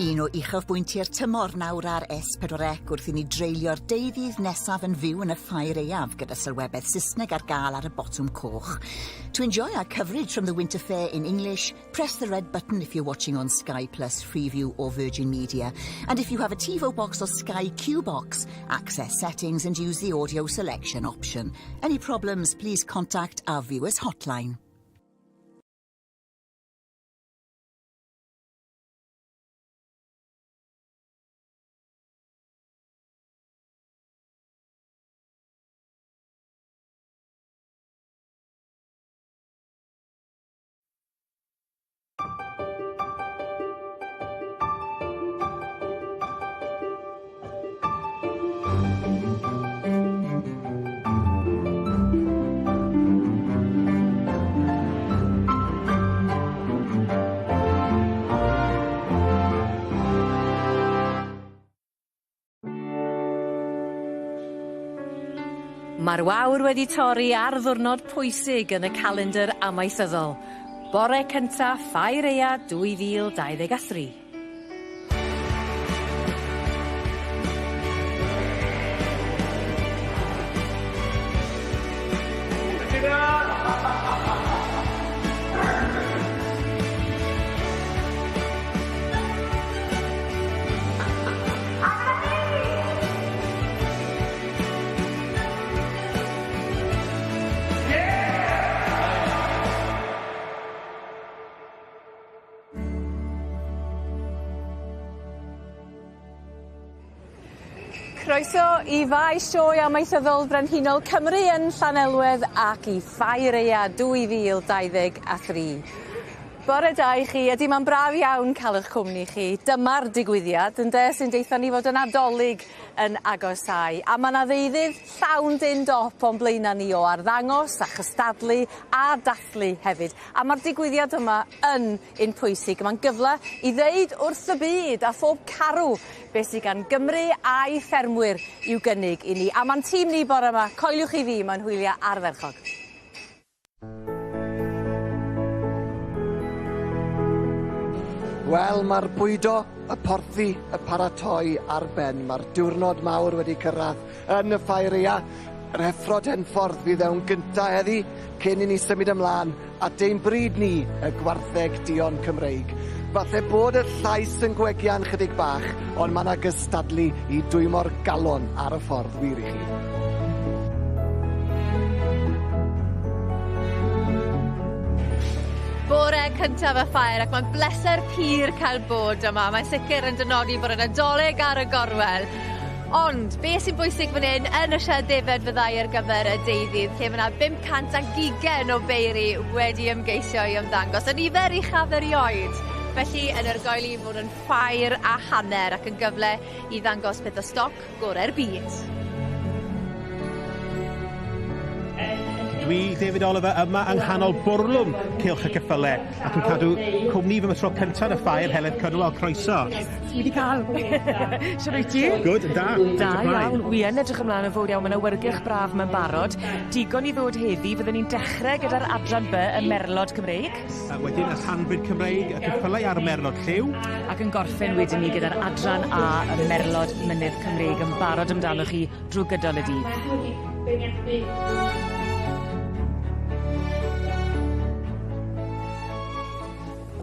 Un o uchafbwyntiau'r tymor nawr ar S4C wrth i ni dreulio'r deuddydd nesaf yn fyw yn y Ffair Aeaf gyda Sylwebaeth Saesneg ar gael ar y botwm coch. To enjoy our coverage from the Winter Fair in English, press the red button if you're watching on Sky Plus, Freeview or Virgin Media. And if you have a TiVo box or Sky Q box, access settings and use the audio selection option. Any problems, please contact our viewers hotline. Mae'r wawr wedi torri ar ddiwrnod pwysig yn y calendr amaethyddol. Bore cyntaf Ffair Aeaf 2023. Croeso I fai sioe amaethyddol Frenhinol Cymru yn Llanelwedd ac I Ffair Aeaf 2023. Bore da I chi, ydy ma'n braf iawn cael eich cwmni chi. Dyma'r digwyddiad ynde sy'n deitha ni fod yn adolyg yn agosáu. A mae yna ddeuddydd llawn dyn dop o'n blaena ni o arddangos a chystadlu a dathlu hefyd. A mae'r digwyddiad yma yn un pwysig. Mae'n gyfle I ddeud wrth y byd a phob carw beth sydd gan Gymru a'i ffermwyr i'w gynnig I ni. A mae'n tîm ni bore yma, coeliwch I fi, mae'n hwyliau ardderchog. Wel, mae'r bwydo, y porthi, y paratoi ar ben. Mae'r diwrnod mawr wedi cyrraedd yn y Ffair Aeaf. Yr heffrod henffordd fydd ewn gynta heddi cyn I ni symud ymlaen at ein bryd ni, y gwartheg duon Cymreig. Falle bod y llais yn gwegian chydig bach, ond mae yna gystadlu I dwymo'r galon ar y ffordd wir I chi. Bore cyntaf y Ffair ac mae'n bleser pur cael bod yma. Mae'n sicr yn dynodi bod yn adolyg ar y gorwel. Ond, be sy'n bwysig fan hyn yn y siarad defed fyddai ar gyfer y deuddydd, lle mae yna 520 o beiri wedi ymgeisio I ymddangos. Yn nifer uchaf erioed. Felly, yn ergoeli fod yn ffair a hanner ac yn gyfle I ddangos beth o stoc gorau'r byd. Dwi, David Oliver, yma yng nghanol bwrlwm Cylch y Ceffylau ac yn cadw cwmni fy tro cyntaf yn y Ffair, Helen Cynwal, croeso. Dwi wedi cael. Siwr wyt ti? Good, da. Da iawn. Wi yn edrych ymlaen yn fawr iawn. Mae'n awyrgylch braf mewn barod. Digon I ddod heddi, fyddwn ni'n dechrau gyda'r adran B, y merlod Cymreig. Wedyn y rhanfyd Cymreig, y Ceffylau a'r merlod lliw. Ac yn gorffen wedyn ni gyda'r adran A, y merlod mynydd Cymreig yn barod amdano chi drwy gydol y dydd.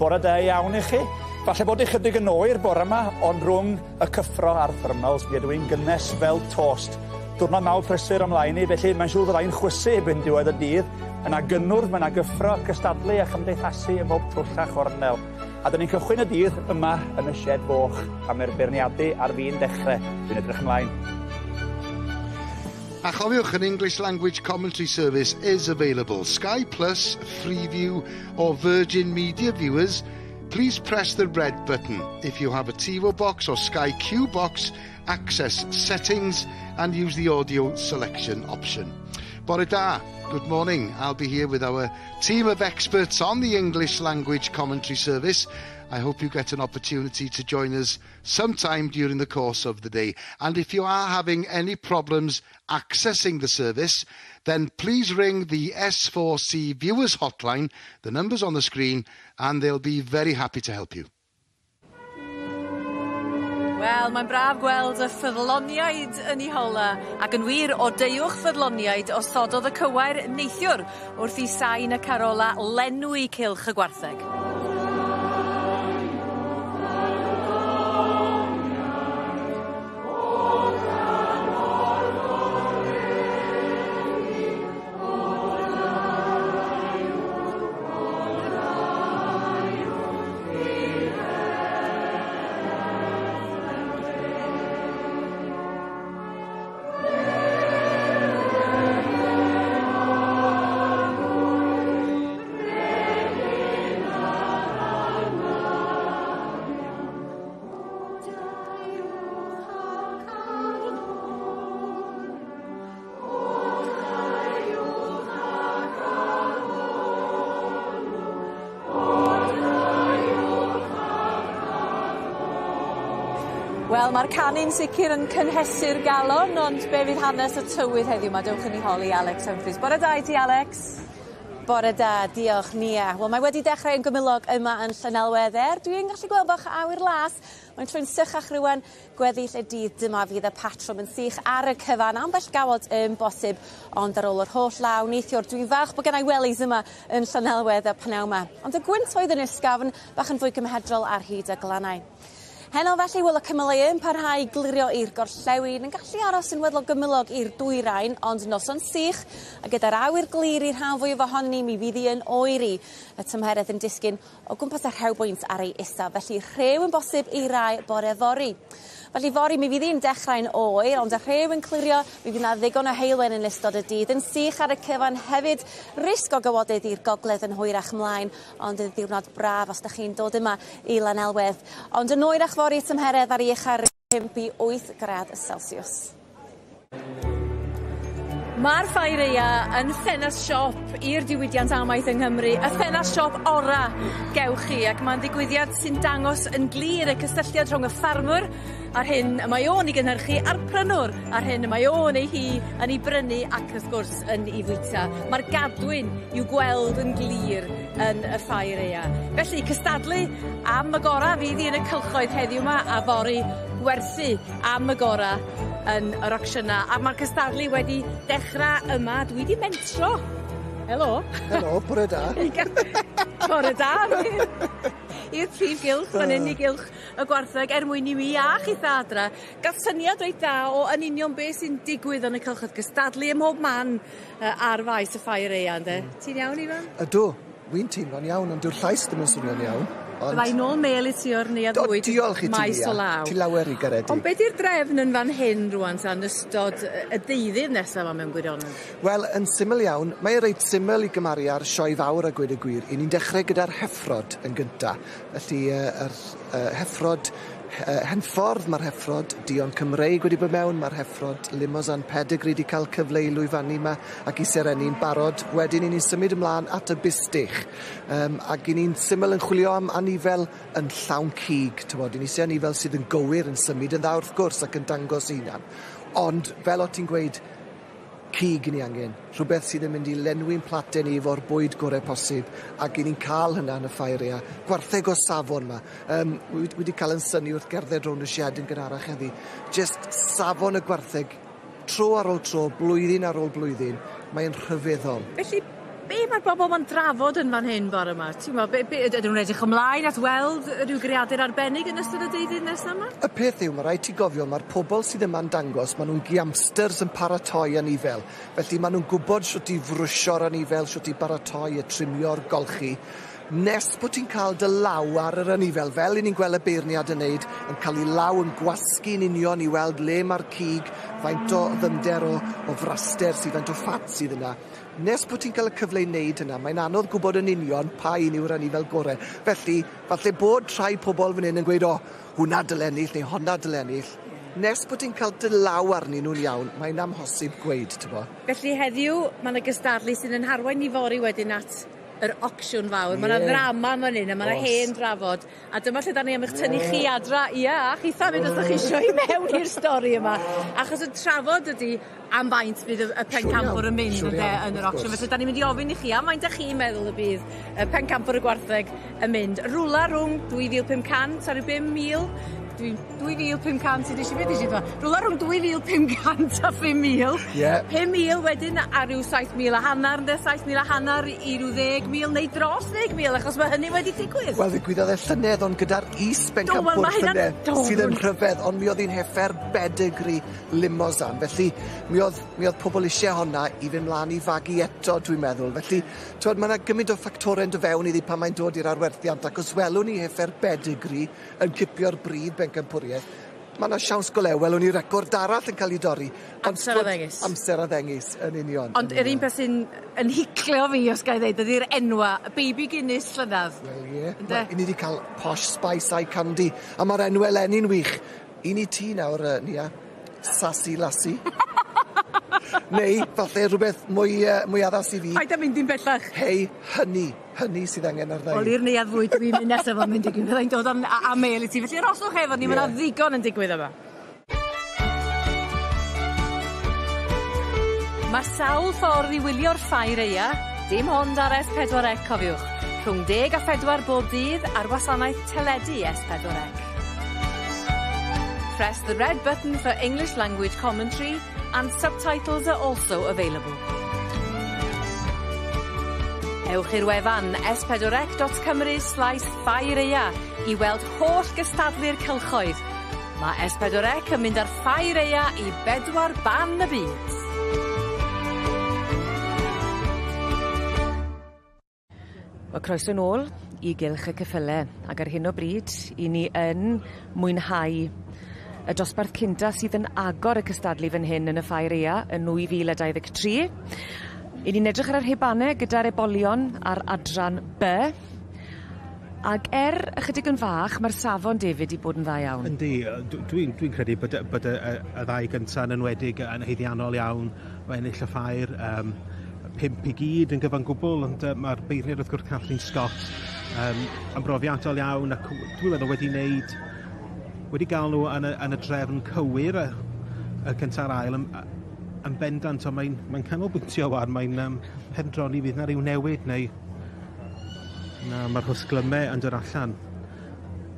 Bore da iawn I chi. Falle bod I chydig yn oer bore yma, ond rhwng y cyffro a'r thermals, mi ydw i'n gynnes fel tost. Diwrnod mawr prysur ymlaen I, felly mae'n siŵr fyddai'n chwysu erbyn diwedd y dydd. Yna gynnwrf, yna gyffro, cystadlu a chymdeithasu ym mhob twll a chornel. A dyn ni'n cychwyn y dydd yma yn y shed foch, a mae'r beirniadu ar fi'n dechrau. Dwi'n edrych ymlaen. A chofiwch, an English language commentary service is available. Sky Plus, Freeview or Virgin Media viewers, please press the red button. If you have a TiVo box or Sky Q box, access settings and use the audio selection option. Bore da, good morning. I'll be here with our team of experts on the English language commentary service. I hope you get an opportunity to join us sometime during the course of the day. And if you are having any problems accessing the service, then please ring the S4C viewers hotline. The number's on the screen and they'll be very happy to help you. Wel, mae'n braf gweld y ffyddloniaid yn ei hola, ac yn wir o deuwch ffyddloniaid osododd y cywair neithiwr wrth i sain y carola lenwi cylch y gwartheg. Wel, mae'r canu'n sicr yn cynhesu'r galon, ond be fydd hanes y tywydd heddiw? Mae dewch yn ei holi Alex Humphries. Bore da i ti, Alex. Bore da, diolch, Nia. Wel, mae wedi dechrau yn gymylog yma yn Llanelwedder. Dwi'n gallu gweld bach awyr las. Mae'n troi'n sychach rhywun gweddill y dydd. Dyma fydd y patrwm yn sych ar y cyfan. Ambell gawod yn bosib, ond ar ôl yr holl law neithiwr. Dwi'n fach bod gennau welis yma yn Llanelwedder pnaw yma. Ond y gwynt oedd yn ysgafn, bach yn fwy cymhedrol ar hyd y glannau. Heno felly, wel y cymylau yn parhau glirio i'r gorllewin, yn gallu aros yn weddol gymylog i'r dwyrain, ond noson sych, a gyda'r awyr glir i'r rhan fwyaf ohoni mi fydd hi yn oeri. Y tymheredd yn disgyn o gwmpas y rhewbwynt ar ei isaf, felly rhew yn bosib i rai bore fori. Felly fori mi fydd hi'n dechrau'n oer, ond y rhew yn clirio, mi fydd yna ddigon o heilwen yn ystod y dydd. Yn sych ar y cyfan hefyd, risg o gywodydd i'r gogledd yn hwyrach mlaen, ond y ddiwrnod braf os ydych chi'n dod yma i Lanelwedd. Ond yn oerach fori tymheredd ar ei uchar 5 i 8 grad Celsius. Mae'r Ffair yn ffenast siop i'r diwydiant amaeth yng Nghymru, y ffenast siop ora gewch chi, ac mae'n ddigwyddiad sy'n dangos yn glir y cysylltiad rhwng y ffarmwr a'r hyn y mae o'n ei gynhyrchu a'r prynwr a'r hyn y mae o'n ei hi yn ei brynu ac wrth gwrs yn ei fwyta. Mae'r gadwyn i'w gweld yn glir yn y Ffair. Felly cystadlu am y gora fydd hi yn y cylchoedd heddiw yma a fori gwerthu am y gora yn yr aucsiynau. A mae'r cystadlu wedi dechrau yma. Dwi wedi mentro. Helo. Helo, bore da. Bore da. I'r prif gylch, fan hyn i gylch y gwartheg, mwyn i mi a chitha adra. Gath syniad reit da o yn union beth sy'n digwydd yn y cylchoedd cystadlu ym mhob man ar faes y Ffair, ynde. Ti'n iawn, Ifan? Ydw, wy'n teimlo'n iawn, ond dyw'r llais ddim yn swnio'n iawn. Byddai nôl mel i ti o'r neuad fwyd maes o law. Ti lawer i garedi. Ond beth yw'r drefn yn fan hyn rwan yn ystod y deuddydd nesaf yma mewn gwirionedd? Wel, yn syml iawn, mae'n reit syml i gymaru ar sioe fawr a gweud y gwir. I ni'n dechrau gyda'r heffrod yn gyntaf. Felly, heffrod Henffordd, mae'r heffrod Dion Cymreig wedi bod mewn, mae'r heffrod Limousin Pedigree wedi cael cyfle i lwyfannu yma ac i serenni'n barod. Wedyn ni'n symud ymlaen at y bystych ac ni'n syml yn chwilio am anifel yn llawn cig. Ni'n eisiau anifel sydd yn gywir, yn symud yn dda wrth gwrs ac yn dangos hunan. Ond fel o ti'n gweud, cig ni angen, rhywbeth sydd yn mynd i lenwi'n plate ni efo'r bwyd gorau posib ac i ni'n cael hynna yn y Ffair. Gwartheg o safon yma. Wedi cael yn syni wrth gerdded rownd y sied yn gynharach heddi. Just safon y gwartheg, tro ar ôl tro, blwyddyn ar ôl blwyddyn. Mae'n rhyfeddol. Felly, be mae'r bobl ma'n drafod yn fan hyn bore yma? Ydyn nhw'n edrych ymlaen at weld rhyw greadur arbennig yn ystod y deuddydd nesaf yma? Y peth yw, mae rhaid ti gofio, mae'r pobl sydd yma'n dangos, maen nhw'n giamsters yn paratoi anifel. Felly maen nhw'n gwybod sut i frwsio'r anifel, sut i baratoi a trimio'r golchi. Nes bod ti'n cael dy law ar yr anifel, fel i ni'n gweld y beirniad yn neud, yn cael ei law yn gwasgu'n union i weld le mae'r cig, faint o ddyfnder o fraster sydd, faint o ffat sydd yna. Nes bod ti'n cael y cyfle i wneud hynna, mae'n anodd gwybod yn union pa un yw'r anifel gorau. Felly, falle bod rhai pobl fan hyn yn gweud, hwnna dyle ennill neu honna dyle ennill. Nes bod ti'n cael dy law arnyn nhw'n iawn, mae'n amhosib gweud, ti'n bo. Felly heddiw, mae yna gystadlu sydd yn harwain i fori wedyn at yr aucsiwn fawr. Mae yna ddrama fan hyn, mae yna hen drafod. A dyma lle da ni am eich tynnu chi adra, a chitha mynd os ydych chi eisiau i mewn i'r stori yma. Achos y trafod ydy am faint bydd y pencampwr yn mynd yn yr aucsiwn. Felly da ni'n mynd i ofyn i chi am faint ych chi'n meddwl y bydd y pencampwr y gwartheg yn mynd. Rwla rhwng 2,500 a 5,000. 2,500 sydd eisiau beth eisiau dweud. Rwy'n rhwng 2,500 a 5,000. Ie. 5,000 wedyn a rhyw 7,000 a hanner, 7,000 a hanner i rhyw 10,000 neu dros 10,000, achos mae hynny wedi digwydd. Wel, ddigwyddodd e llynedd, ond gyda'r is-ben Do, wel, campwr ma' hynna'n- llynedd do. sydd yn rhyfedd, ond mi oedd hi'n heffer bedigri limosan. Felly, mi oedd pobl eisiau honna i fynd mlaen i fagu eto, dwi'n meddwl. Felly, mae yna gymaint o ffactorau yn dy fewn iddi pan mae'n dod i'r arwerthiant, ac os welwn ni heffer bedigri yn cipio'r bryd bencampwriaeth, mae yna siawns golew, welwn ni record arall yn cael ei dorri. Amser a ddengys. Amser a ddengys, yn union. Ond yr un beth sy'n hiclio fi, os gael ei ddeud, ydy'r enwa, y baby Guinness llynadd. Wel, ie. Ynde? I ni wedi cael posh spice eye candy, a mae'r enw eleni'n wych. Un i ti nawr, Nia, sassy lassie. Neu, falle rhywbeth mwy addas i fi. Paid a mynd i'n bellach. Hei, hynny sydd angen ar ddau. Wel, i'r neuad fwy dwi'n mynd nesaf fel mynd digwydd. Byddai'n dod am mail i ti. Felly roswch efo ni, mae'n ddigon yn digwydd yma. Mae sawl ffordd i wylio'r ffair Aeaf, dim ond ar S4C, cofiwch. Rhwng 10 a 4 bob dydd ar wasanaeth teledu S4C. Press the red button for English language commentary and subtitles are also available. Ewch i'r wefan s4c.cymru/ffair Aeaf i weld holl gystadlu'r cylchoedd. Mae S4C yn mynd ar ffair Aeaf i 4 ban y byd. Mae croeso nôl i gylch y ceffylau, ac ar hyn o bryd, i ni yn mwynhau y dosbarth cynta sydd yn agor y cystadlu fan hyn yn y ffair Aeaf yn 2023. I ni'n edrych ar yr hebannau gyda'r ebolion ar adran B. Ac ychydig yn fach, mae'r safon David i bod yn dda iawn. Yndi, dwi'n credu bod y ddau gyntaf yn enwedig yn haeddiannol iawn o ennill y ffair. 5 i gyd yn gyfan gwbl, ond mae'r beirniad wrth gwrs Kathleen Scott yn brofiadol iawn, ac dwi'n meddwl wedi gael nhw yn y drefn cywir y cyntaf ail yn bendant, ond mae'n canolbwyntio wan, mae'n pendroni fydd na ryw newid neu mae'r hwsglymau yn dod allan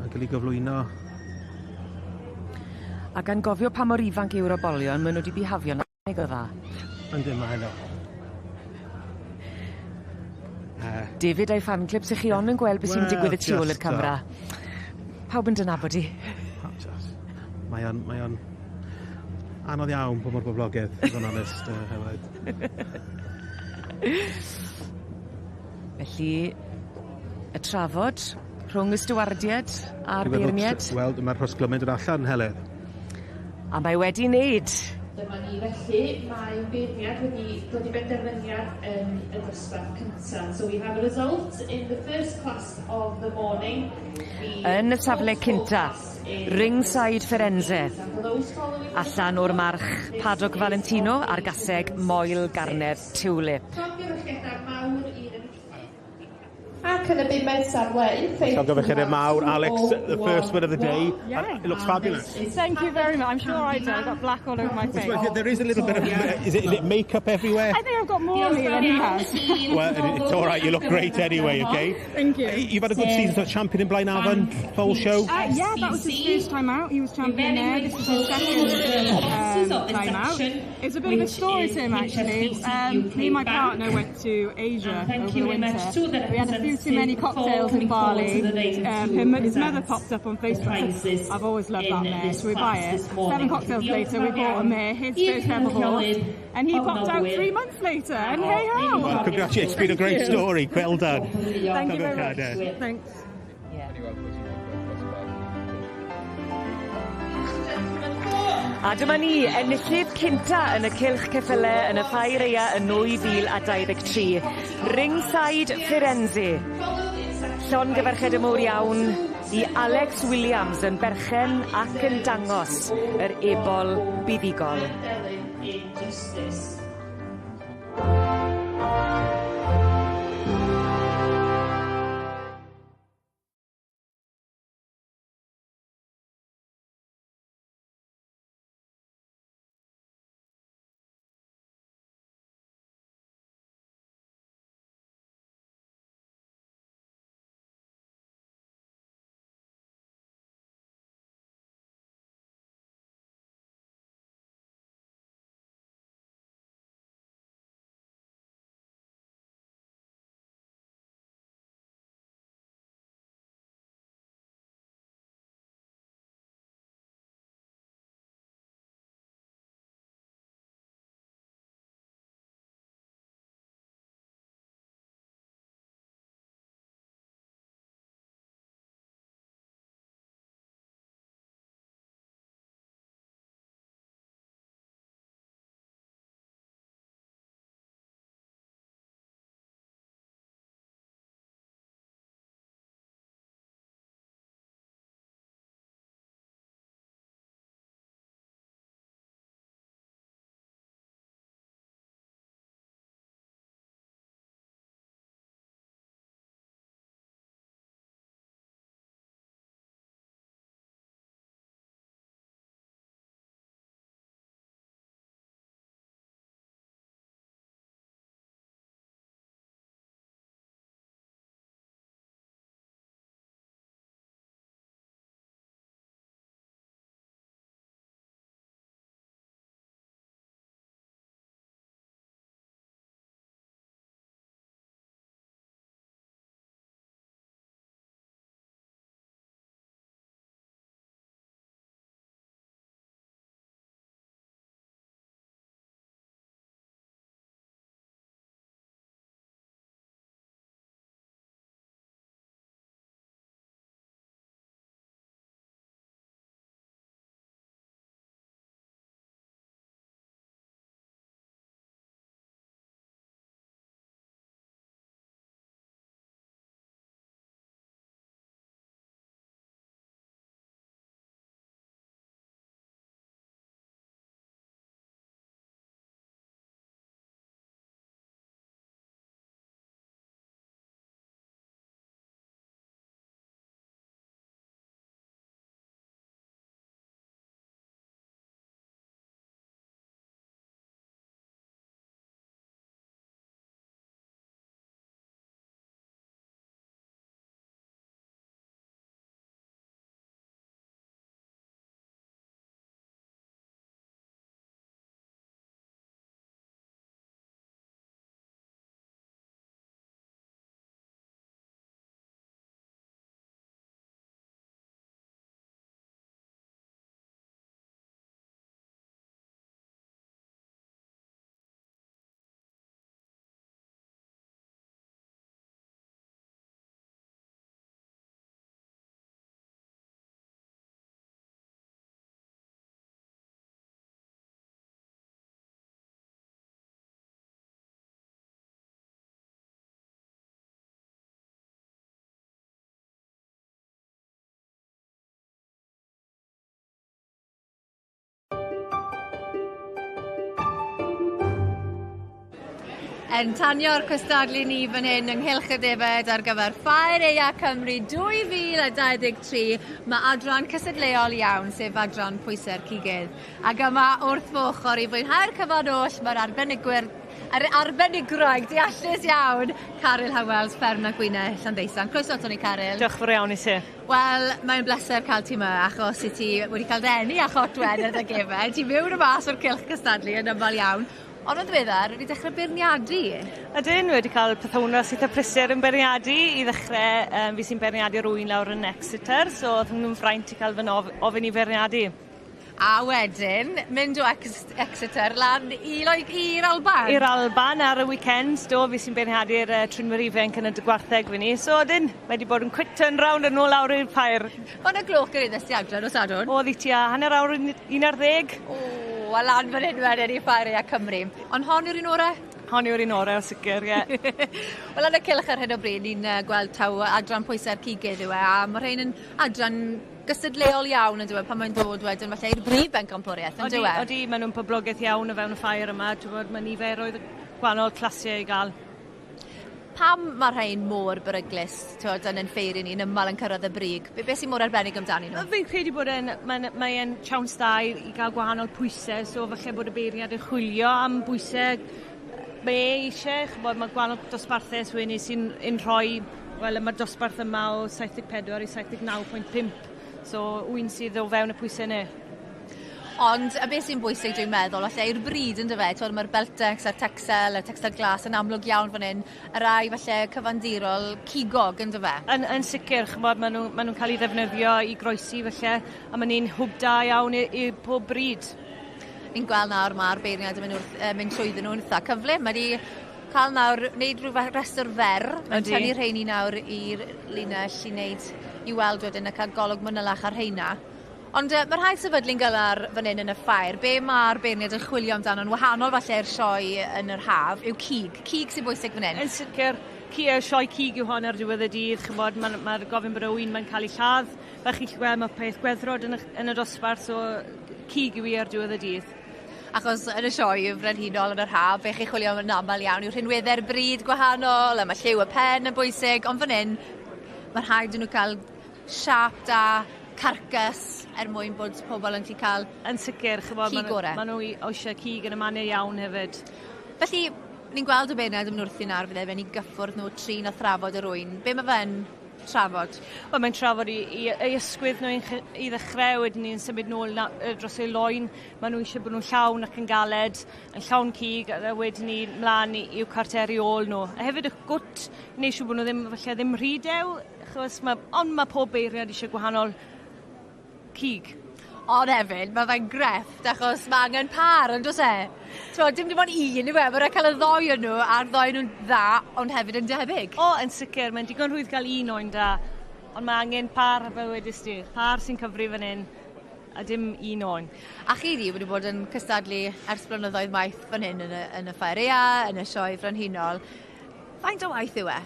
yn cael ei gyflwyno. A gan gofio pa mor ifanc yw'r obolion, maen nhw wedi bihafio na o dda. Yndyn, mae hynny. David a'i fan clip, sy'ch chi on yn gweld beth sy'n digwydd y tu ôl i'r camera. Pawb yn dynabod i. Mae o'n anodd iawn bod mor boblogaidd, i fod yn onest, hefyd. Felly, y trafod rhwng y stywardiad a'r beirniad. Wel, mae'r hwsglymau dod allan, Heledd. A mae wedi wneud. Dyma ni felly, mae'r beirniad wedi dod i benderfyniad yn y dosbarth cyntaf. So we have a result in the first class of the morning. Yn y safle cynta, ringside Firenze. Allan o'r march Padog Valentino a'r gaseg Moel Garnedd Tiwlip. Llongyfarchiadau mawr i'r ac yn y bumed safle Llongyfarchiadau mawr, Alex, the first one of the day. Yeah. It looks fabulous. Thank you very much. I'm sure I do. I've got black all over my face. There is a little bit of... Is it makeup everywhere? I think I've got more on me than he has. Well, it's all right. You look great anyway, okay? Thank you. You've had a good season as champion in Blaenavon, full show. Yeah, that was his first time out. He was champion there. This is his second time out. It's a bit of a story to him, actually. Me and my partner went to Asia over the winter. We had a few too many cocktails in Bali. His mother popped up on Facebook. I've always loved that mare, so we buy it. 7 cocktails later, we bought a mare, his first ever horse, and he popped out 3 months later, and hey ho! Well, congratulations, it's been a great story. Well done. Thank you very much. Thanks. A dyma ni, enillydd cynta yn y cylch ceffylau yn y ffair Aeaf yn 2023. Ringside Firenze. Llongyfarchiadau mawr iawn i Alex Williams yn berchen ac yn dangos yr ebol buddigol. yn tanio'r cystadlu ni fan hyn ynghylch y defaid ar gyfer Ffair Aeaf Cymru 2023. Mae adran cysadleol iawn, sef adran pwysau'r cigydd. Ac yma wrth fy ochr i fwynhau'r cyfan oll, mae'r arbenigraig deallus iawn, Caryl Hywels, Fferm Gwynedd, Llandeisan. Croeso ato ni, Caryl. Diolch fawr iawn i ti. Wel, mae'n bleser cael ti yma, achos i ti wedi cael denu a chotwen ar y gefed. Ti mewn y mas o'r cylch cystadlu yn ymwneud iawn. Ond yn ddiweddar, wedi dechrau beirniadu. Ydyn, wedi cael pythownos eitha prysur yn beirniadu. I ddechrau, fi sy'n beirniadu rwy'n lawr yn Exhibitor, so oedd nhw'n ffraint i cael fy ofyn i beirniadu. A wedyn, mynd o Exhibitor lan i'r Alban? I'r Alban ar y weekend, fi sy'n beirniadu'r Trinwyr Ifenc yn y gwartheg fyny. So ydyn, wedi bod yn quick turnaround yn ôl lawr i'r Ffair. Ond y gloch gyda ddestiadran o Sadwn? Oedd i tua hanner awr 11. O, a lan fan hyn wedyn i Ffair Aeaf Cymru. Ond hon yw'r un orau? Hon yw'r un orau, o sicr, ie. Wel, yn y cylch ar hyn o bryd, ni'n gweld taw adran pwysau'r cigydd yw a mae'r rhain yn adran gystadleol iawn yn dweud pan mae'n dod wedyn falle i'r brif bencampwriaeth yn dweud. Odi, maen nhw'n poblogaeth iawn o fewn y Ffair yma, mae niferoedd gwahanol clasiau i gael. Pam mae'r rhain mor beryglus yn ein ffeir i ni'n ymal yn cyrraedd y brig? Be sy'n mor arbennig amdani nhw? Fi'n credu bod mae'n siawns da i gael gwahanol pwysau, so falle bod y beirniad yn chwilio am bwysau mae eisiau, mae gwahanol dosbarthau sy'n rhoi, wel, mae'r dosbarth yma o 74 i 79.5. So, wy'n sydd o fewn y pwysau ni. Ond, a beth sy'n bwysig dwi'n meddwl, falle i'r bryd yn dyfe, mae'r beltex a'r texel, y texel glas yn amlwg iawn fan hyn, y rai falle cyfandirol cigog yn dyfe. Yn sicr, chymod, maen nhw'n cael ei ddefnyddio i groesi falle, a maen nhw'n hwb da iawn i pob bryd. Ni'n gweld nawr mae'r beirniad yn mynd trwyddyn nhw'n eitha cyflym. Mae wedi cael nawr, wneud rhyw restr fer, mae'n tynnu rheini nawr i'r linell i wneud i weld wedyn y cael golwg mynylach ar rheina. Ond mae'r rhaid sefydlu'n gylar fan hyn yn y Ffair. Be mae'r beirniad yn chwilio amdano'n wahanol falle i'r sioe yn yr haf yw cig. Cig sy'n bwysig fan hyn. Yn sicr, sioe cig yw hon ar diwedd y dydd. Chymod, mae'r gofyn bod yw'n mae'n cael ei lladd. Fe chi'n gweld mae peth gweddrod yn y dosbarth, so cig yw i ar diwedd y dydd. Achos yn y sioe frenhinol yn yr haf, fe chi'n chwilio am aml iawn yw rhinweddau'r bryd gwahanol, a mae lliw y pen yn bwysig, ond fan hyn, mae'r rhaid nhw cael siap da, carcas, mwyn bod pobl yn cael yn sicr, cig gorau. Maen nhw eisiau cig yn y mannau iawn hefyd. Felly, ni'n gweld y beirniad yn wrthi nawr fydd fe'n i gyffwrdd nhw trin a thrafod yr wyn. Be mae fe'n trafod? Wel, mae'n trafod i ysgwydd nhw i ddechrau, wedyn ni'n symud nôl dros eu loen. Maen nhw eisiau bod nhw'n llawn ac yn galed, yn llawn cig, a wedyn ni mlaen i'w carteri ôl nhw. A hefyd y gwt, neu siw bod nhw ddim rhydew, ond mae pob beirniad eisiau gwahanol cig. Ond hefyd, mae fe'n grefft, achos mae angen par, ond oes e? Dim dim ond un yw e, mae'n cael y ddoi yn nhw, a'r ddoi nhw'n dda, ond hefyd yn debyg. Yn sicr, mae'n digon rwydd gael un o'n da, ond mae angen par fel wedys ti. Par sy'n cyfri fan hyn, a dim un o'n. A chi wedi bod yn cystadlu ers blynyddoedd maith fan hyn yn y Ffair Aeaf, yn y sioe frenhinol. Faint o waith yw e?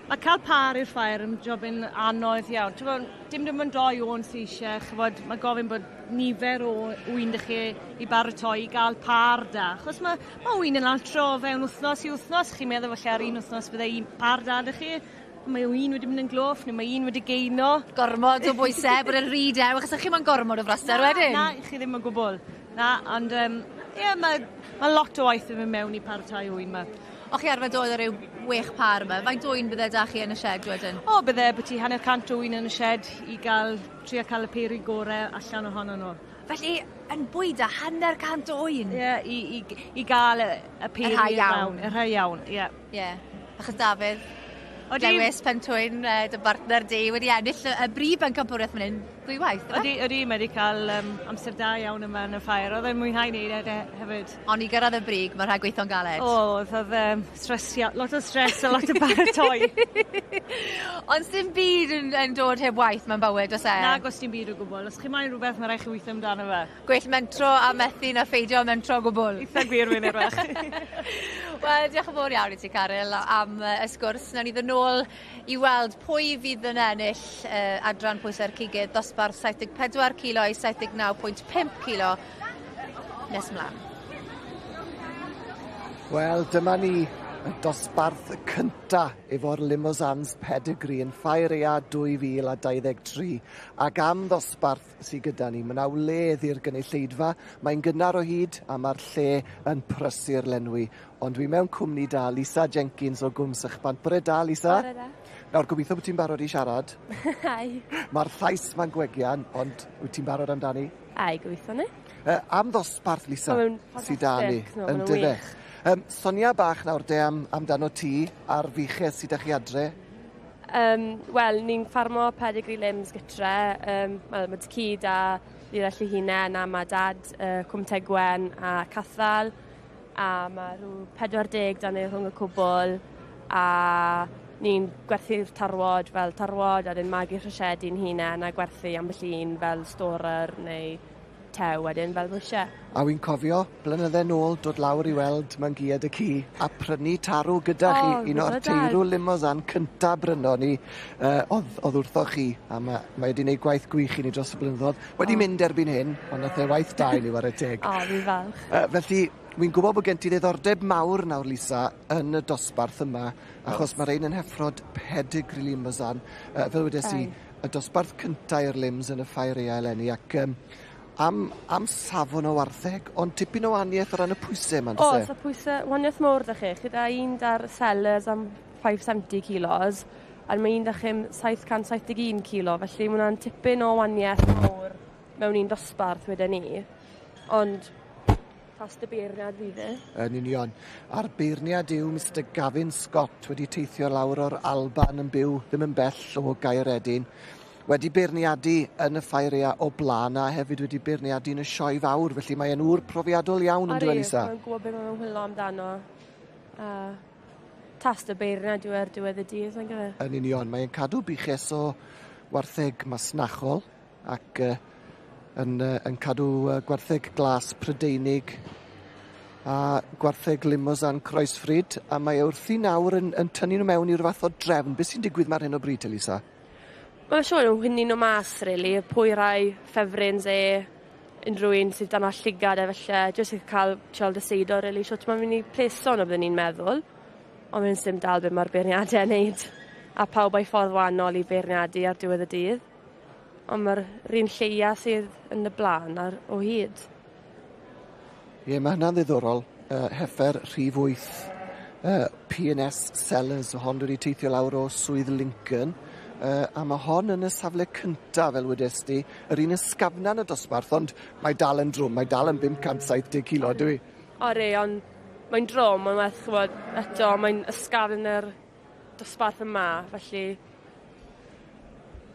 Mae cael par i'r Ffair yn jobyn anodd iawn. Dim ond 2 o'n sy'n eisiau. Mae gofyn bod nifer o wyn ddech chi i baratoi i gael par da. Achos mae wyn yn altro fewn wythnos i wythnos. Chi'n meddwl falle ar un wythnos bydde un par da ddech chi. Mae un wedi mynd yn gloff, neu mae un wedi geino. Gormod o bwysau, bod yn rhydew, achos chi mae'n gormod o fraster wedyn? Na, chi ddim yn gwbl. Na, ond mae lot o waith yn mynd mewn i paratoi wyn yma. O chi arfer dod ar ryw 6 par yma, faint dwy'n bydde da chi yn y shed wedyn? Bydde bod ti hanner 100 o wyn yn y shed i trio cael y peri gorau allan ohono nhw. Felly, yn bwyda hanner 100 o wyn? Ie, i gael y peri iawn. Y rhai iawn, ie. Ie, achos Dafydd, Lewis Pentwyn, dy bartner di, wedi ennill y brif bencampwriaeth fan hyn 2 waith, Ydy, mae wedi cael amser da iawn yma yn y Ffair. Oedd e'n mwynhau wneud hefyd. Ond i gyrraedd y brig, mae'r rhaid gweithio'n galed. Oedd lot o stres a lot o baratoi. Ond sy'n byd yn dod heb waith mewn bywyd, os e? Na, gos dim byd o gwbl. Os chi mae'n rhywbeth, mae rhaid chi weithio amdano fe. Gwell mentro a methu na pheidio mentro o gwbl. Eitha gwir fi'n erwach. Wel, diolch yn fawr iawn i ti, Caryl, am y sgwrs. Nawn ni ddod nôl i weld pwy fydd yn ennill adran pwysau'r cigydd dosbarth 74 kilo i 79.5 kilo nes mlaen. Wel, dyma ni, y dosbarth cynta efo'r limosans pedigree yn Ffair Aeaf 2023. Ac am ddosbarth sydd gyda ni, mae 'na wledd i'r gynulleidfa. Mae'n gynnar o hyd a mae'r lle yn prysu'r lenwi. Ond dwi mewn cwmni da, Lisa Jenkins o Gwm Sychbant. Bore da, Lisa? Bore da. Nawr, gobeithio bod ti'n barod i siarad. Ai. Mae'r llais ma'n gwegian, ond wyt ti'n barod amdani? Ai, gobeithio ni. Am ddosbarth, Lisa, sydd da ni, yn dydech. Sonia bach nawr de amdano ti a'r fiches sydd â chi adre? Wel, ni'n ffarmo pedigree limbs gytre. Mae ci da Lirell ei hunain a mae dad Cwm Tegwen a Cathal. A mae rhyw 40 da ni rhwng y cwbl. A ni'n gwerthu'r tarwod fel tarwod a dyn magu rhysedi'n hunain a gwerthu ambell un fel storer neu tew wedyn fel bwysiau. A wy'n cofio, blynydde nôl, dod lawr i weld mewn giad y ci a prynu tarw gyda chi. Un o'r teirw limosan cynta bryno ni oedd wrtho chi. A mae wedi gwneud gwaith gwych i ni dros y blynyddoedd. Wedi mynd erbyn hyn, ond nath e waith da i ni war y teg. Fi'n falch. Felly, wy'n gwybod bod gen ti ddiddordeb mawr nawr, Lisa, yn y dosbarth yma, achos mae rhain yn heffrod pedigree limosan. Fel wedes i, y dosbarth cynta i'r lims yn y Ffair Aeaf eleni, ac am safon o wartheg, ond tipyn o wahaniaeth o ran y pwysau yma, O, so pwysau, wahaniaeth mawr da chi. Gyda un dar sellers am 570 kilos, a mae un da chi 771 kilo, felly mae hwnna'n tipyn o wahaniaeth mawr mewn un dosbarth wedyn ni. Ond, tas dy beirniad fydd e? Yn union. A'r beirniad yw Mr Gavin Scott wedi teithio lawr o'r Alban yn byw ddim yn bell o Gaeredin. Wedi beirniadu yn y Ffair Aeaf o blaen a hefyd wedi beirniadu yn y sioe fawr, felly mae e'n ŵr profiadol iawn yn dweud, Lisa. Mae'n gwybod beth mae'n hwylo amdano. Tas dy beirniad yw'r diwedd y dydd, yn gyfer? Yn union, mae'n cadw biches o wartheg masnachol ac yn cadw gwartheg glas Prydeinig a gwartheg limosan croesffryd, a mae wrthi nawr yn tynnu nhw mewn i'r fath o drefn. Beth sy'n digwydd mar hyn o bryd, Lisa? Mae'n siŵr nhw'n hynny nhw mas, really. Pwy rai ffefryns unrhyw un sydd dan allugad efallai, jyst i cael siol dyseido, really. Siwt mae'n mynd i pleson o byddwn ni'n meddwl, ond mae'n sim dal beth mae'r beirniadau yn neud. A pawb a'i ffordd wannol i beirniadu ar diwedd y dydd. Ond mae'r rhan lleia sydd yn y blaen o hyd. Ie, mae hynna'n ddiddorol. Heffer rhif 8 P&S Sellers, o hon wedi teithio lawr o swydd Lincoln. A mae hon yn y safle cynta, fel wedes ti, yr un ysgafna yn y dosbarth, ond mae dal yn drwm, mae dal yn 570 kilo, dwi. Ond mae'n drwm, ond werth gwybod, eto, mae'n ysgafn yr dosbarth yma, felly...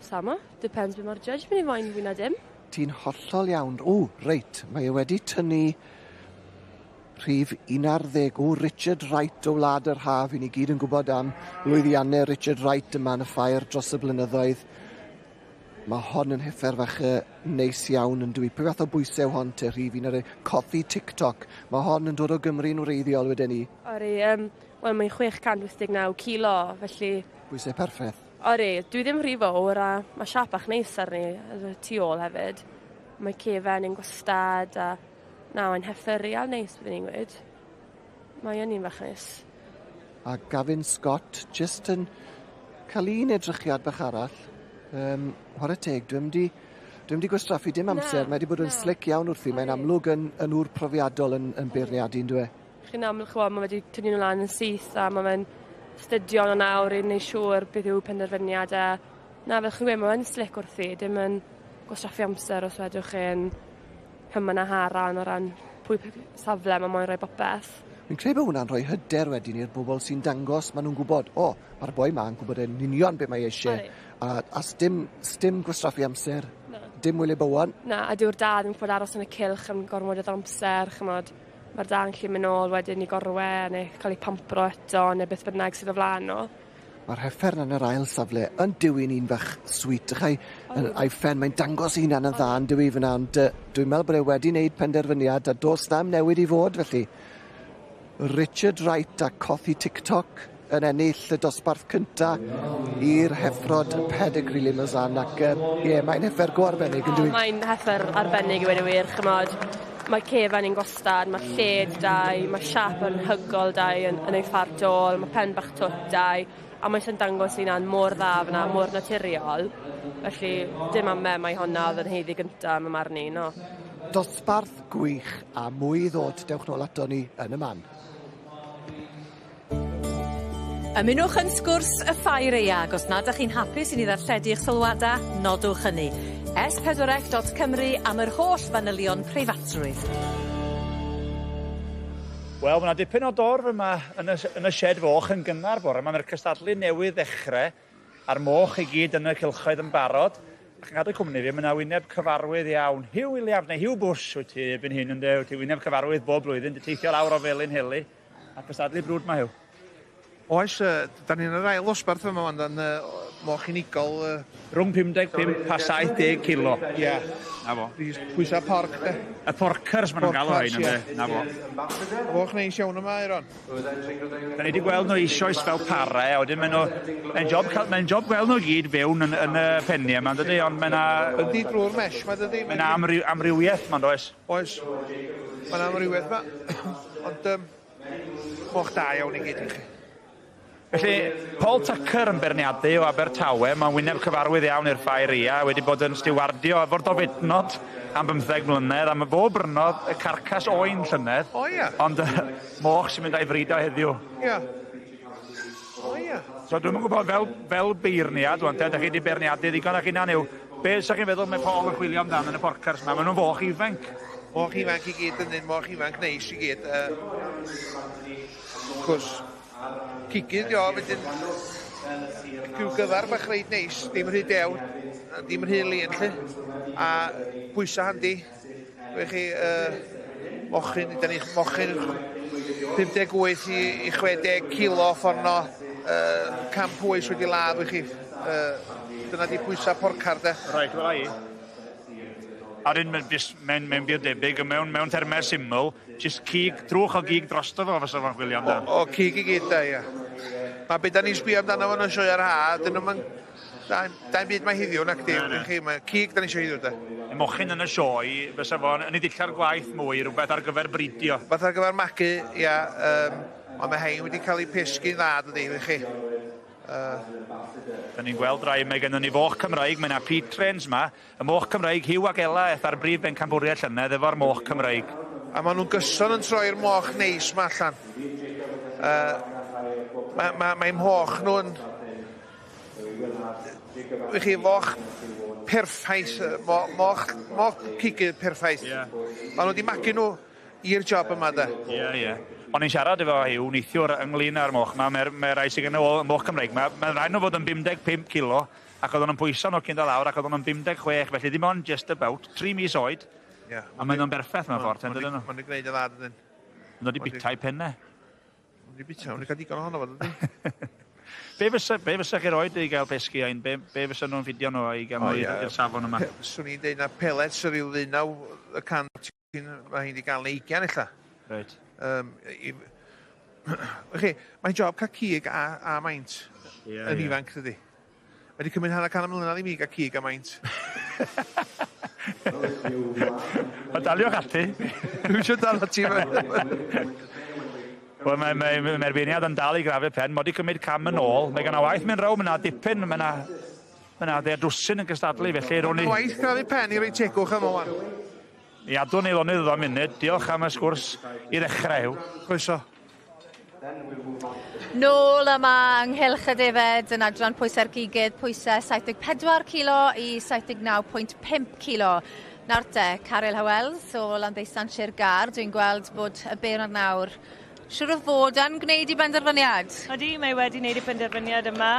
Sama, depends beth mae'r judge mynd i fo'n fwy na dim. Ti'n hollol iawn. Reit, mae wedi tynnu rhif 11, Richard Wright o Wlad yr Haf. I ni gyd yn gwybod am lwyddiannau Richard Wright yma yn y Ffair dros y blynyddoedd. Mae hon yn heffer fach neis iawn yn dwi. Pe fath o bwysau hon te rhif un ar y coffi TikTok. Mae hon yn dod o Gymru'n wreiddiol wedyn ni. Wel, mae'n 689 kilo, felly... Bwysau perffaith. Dwi ddim rhy fawr a mae siap bach neis arni, y tu ôl hefyd. Mae cefen yn gwastad a... Na, mae'n heffer real neis, byddwn i'n gweud. Mae yn un bach neis. A Gavin Scott, jyst yn cael un edrychiad bach arall. Hor y teg, dwi'n di gwastraffu dim amser. Mae wedi bod yn slick iawn wrthi. Mae'n amlwg yn ŵr profiadol yn beirniadu, dwi. Chi'n amlwg chwbod, mae wedi tynnu nhw lan yn syth a mae'n stydion o nawr i wneud siŵr beth yw penderfyniad a na, fel chi'n gweud, mae'n slick wrthi. Dim yn gwastraffu amser os wedwch chi'n cyma'n aharan o ran pwy safle mae'n rhoi bopeth. Mi'n credu bod hwnna'n rhoi hyder wedyn i'r bobl sy'n dangos, maen nhw'n gwybod, mae'r boi ma'n gwybod yn union beth mae eisiau. A sdim gwastraffu amser, dim wyli bywon. Na, a dyw'r dad yn fod aros yn y cilch yn gormod o amser, chymod. Mae'r dad yn gallu mynd nôl wedyn i gorwe, neu cael ei pampro eto, neu beth bynnag sydd o flaen o. Mae'r heffer yn yr ail safle yn diwyn un bach sweet. A'i ffen, mae'n dangos un yn dda yn diwy fyna, ond dwi'n meddwl bod e wedi wneud penderfyniad a dos nam newid i fod, felly. Richard Wright a Coffee TikTok yn ennill y dosbarth cynta i'r heffrod pedigree limosan ac mae'n heffer go arbennig yn dwi. Mae'n heffer arbennig i wedi wir, chymod. mae cefn i'n gostad, mae lled dau, mae siap yn hygol dau yn ei ffarc dôl, mae pen bach twt dau, a mae eisiau'n dangos un mor dda fyna, mor naturiol. Felly, dim am mae hwnna oedd yn heiddi gyntaf yn y marn i, no. Dosbarth gwych a mwy i ddod, dewch nôl ato ni yn y man. Ymunwch yn sgwrs y Ffair Eag. Os nad ydych chi'n hapus i ni ddarlledu eich sylwada, nodwch hynny. S4C.Cymru am yr holl fanylion preifatrwydd. Wel, mae yna dipyn o dorf yma yn y shed foch yn gynnar bore. Mae'r cystadlu newydd ddechrau a'r moch i gyd yn y cylchoedd yn barod. Ac yn cadw cwmni fi, mae yna wyneb cyfarwydd iawn. Hugh Williams, neu Hugh Bush wyt ti ebyn hyn yn dew. Ti wyneb cyfarwydd bob blwyddyn, di teithio lawr o Felin Hili. A cystadlu brwd mae Hugh. Oes, da ni'n yr ail osbarth yma wan, dan moch unigol... Rhwng 55 a 70 kilo. Ie. Na fo. Pwysa porc, de. Y porcers maen nhw'n galw hyn, ynddo. Na fo. Moch neis iawn yma, Iron. Da ni wedi gweld nhw eisoes fel para, a wedyn mae'n job gweld nhw gyd fewn yn y penni yma, dydy, ond mae'n... Ydy drwy'r mesh, ma dydy. Mae'n amrywiaeth, mae'n does. Oes. Mae'n amrywiaeth ma. Ond moch da iawn i gyd i chi. Felly, Paul Tucker yn berniadu o Abertawe, mae'n wyneb cyfarwydd iawn i'r Ffair Eag, wedi bod yn stiwardio efo'r dofednod am 15 mlynedd, am y bob brynodd y carcas oen llynedd. O ia. Ond moch sy'n mynd a'i frido heddiw. Ia. O ia. So dwi'n gwybod fel beirniad, wan, ydych chi wedi berniadu ddigon ac unan yw, be ydych chi'n feddwl mae Paul yn chwilio amdano yn y porcars yma? Maen nhw'n foch ifanc. Moch ifanc i gyd yn un, moch ifanc neis i gyd. Cwrs. Cigydd, jo, wedyn cyw gyfar bach reid neis, dim rhy dew, dim rhy lun, lle. A pwysa handi, fe chi mochyn, da ni mochyn 58 i 60 kilo fforno camp pwys wedi ladd, fe chi. Dyna di pwysa porcar, de. Right, wel i. A dyn mae'n byr debyg, mewn termau syml, jyst cig, drwch o gig drosto fo, fysa fo'n chwilio amdano. O cig i gyd, da, ia. Mae beth da ni'n sbio amdano fo'n sioe ar ha, dyn nhw'n... Da'n byd mae hiddiw, nac di. Cig da ni'n sio hiddiw, da. Y mochyn yn y sioe, fysa fo'n yn ei ddilla'r gwaith mwy, rhywbeth ar gyfer bridio. Beth ar gyfer magu, ia. Ond mae hein wedi cael ei pesgu'n dda, dydi, chi. Da ni'n gweld rai, mae gennym ni foch Cymraeg, mae yna Pete Trains ma, y moch Cymraeg Hugh ac Ela, ar brif ben Cambwriad llynedd efo'r moch Cymraeg. A maen nhw'n gyson yn troi'r moch neis ma allan. Mae'n moch nhw'n... Wych chi, foch perffaith, moch cigydd perffaith. Maen nhw wedi magu nhw i'r job yma, da. Ie. Ond ni'n siarad efo Hugh, neithiwr ynglyn â'r moch. Mae rai sy'n gyda moch Cymraeg. Mae'n rhaid nhw fod yn 55 kilo, ac oedd nhw'n pwyso nhw cyn dod lawr, ac oedd nhw'n 56, felly dim ond just about 3 mis oed. A maen nhw'n berffaith mewn ffordd, dydyn nhw. Mae'n gwneud y lad ydyn. Nhw wedi bitau pennau. Wedi bitau, wedi cael digon ohono fo, dydyn. Be fysa chi roed i gael pesgu ein? Be fysa nhw'n ffidio nhw i gael nhw i'r safon yma? Swn i'n deud na pellets yr i'w ddeunaw y cant mae hi'n di gael yn 20 illa. Reit. Mae'n job cael cig a maint yn ifanc, dydi. Wedi cymryd hanner can mlynedd i mi gael cig a maint. O daliwch ati. Dwi'n siŵr dal ati. Wel, mae'r erbeniad yn dal i grafu pen. Mod i cymryd cam yn ôl. Mae gan o waith mynd raw, mae yna dipyn, mae yna ddeardwsyn yn gystadlu, felly rwy'n i... Waith grafu pen i roi tegwch am o'n. I adwn ni lonydd o munud. Diolch am y sgwrs i ddechrau. Croeso. Nôl yma ynghylch y defed yn adran pwysau'r gigydd, pwysau 74 kilo i 79.5 kilo. Nawr te, Caryl Hywels o Landdeusant Sir Gar, dwi'n gweld bod y beirniad nawr siŵr o fod yn gwneud i benderfyniad. Ydy, mae wedi gwneud i benderfyniad yma.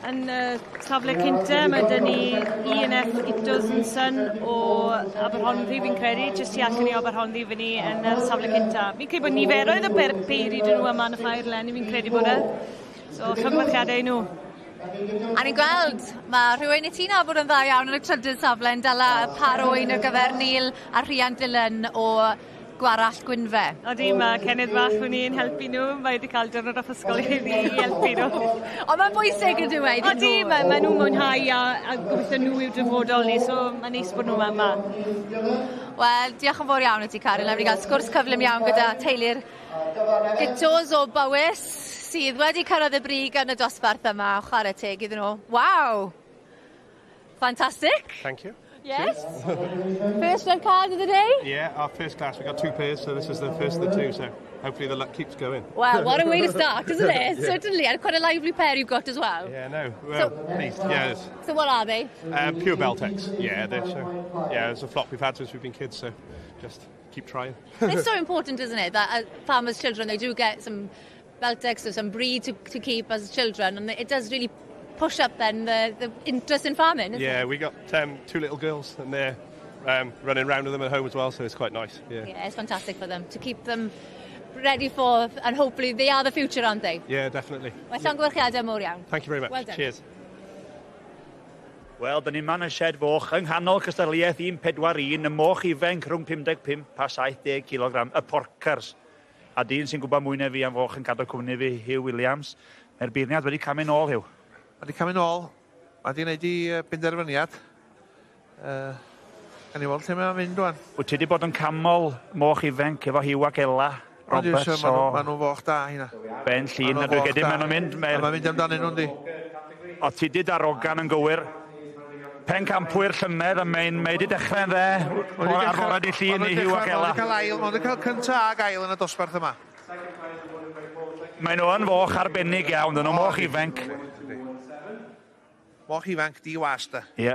Yn safle cynta, mae dyn ni Aeaf Itos yn syn o Aberhonddu, fi'n credu, jyst i allan i Aberhonddu fyny yn y safle cynta. Fi'n credu bod niferoedd y beiri dyn nhw yma yn y Ffair Lenni, fi'n credu bod e. So, llongwerchiadau nhw. A ni'n gweld, mae rhywun i ti'n bod yn dda iawn yn y trydydd safle yn dala parwyn ar gyfer Neil a Rhian Dillon o gwarall Gwynfe. Odi, mae Cennydd bach fan ni'n helpu nhw. Mae wedi cael diwrnod off ysgol i fi i helpu nhw. Ond mae'n bwysig yn dweud. Odi, mae nhw'n mwynhau a gobeithio nhw yw dyfodol ni, so mae'n neis bod nhw yma. Wel, diolch yn fawr iawn i ti, Carol. Mae'n wedi cael sgwrs cyflym iawn gyda teulu'r Gitos o Bywys sydd wedi cyrraedd y brig yn y dosbarth yma o chwarae teg iddyn nhw. Wow! Fantastic. Thank you. Yes. First red card of the day? Yeah, our first class, we got 2 pairs, so this is the first of the 2, so hopefully the luck keeps going. Well, what a way to start, isn't it? Yeah. Certainly, and quite a lively pair you've got as well. Yeah, no, well, at least, yeah. So what are they? Pure Beltex, yeah, they're so, yeah, it's a flock we've had since we've been kids, so just keep trying. It's so important, isn't it, that farmers' children, they do get some Beltex or some breed to keep as children, and it does really push up then the interest in farming, isn't it? Yeah, we got 2 little girls and they're running around with them at home as well, so it's quite nice. Yeah, it's fantastic for them to keep them ready for, and hopefully they are the future, aren't they? Yeah, definitely. Well, llongyfarchiadau mawr iawn. Thank you very much. Well done. Cheers. Wel, dyn ni'n man y shed foch yng nghanol cystadleuaeth 141, y moch ifenc rhwng 55 a 70 kg, y porcers. A dyn sy'n gwybod mwy na fi am foch yn cadw cwmni fi, Hugh Williams. Mae'r beirniad wedi camu nôl, Hugh. Wedi camu nôl. Wedi gwneud i benderfyniad. Gan i weld lle mae'n mynd dwi'n. Wyt ti wedi bod yn camol moch ifenc efo Hugh ac Ella? Roberts o... Mae nhw'n foch da, hynna. Ben llun, a dwi'n gedi maen nhw'n mynd. Mae'n mynd amdanyn nhw'n di. O ti di darogan yn gywir. Pen campwyr llynedd, a mae wedi dechrau'n dde. Ar fora di llun i Hugh ac Ella. Mae wedi cael cynta ag ail yn y dosbarth yma. Mae nhw yn foch arbennig iawn, dyn nhw moch ifenc. Moch ifanc di wasta. Ie.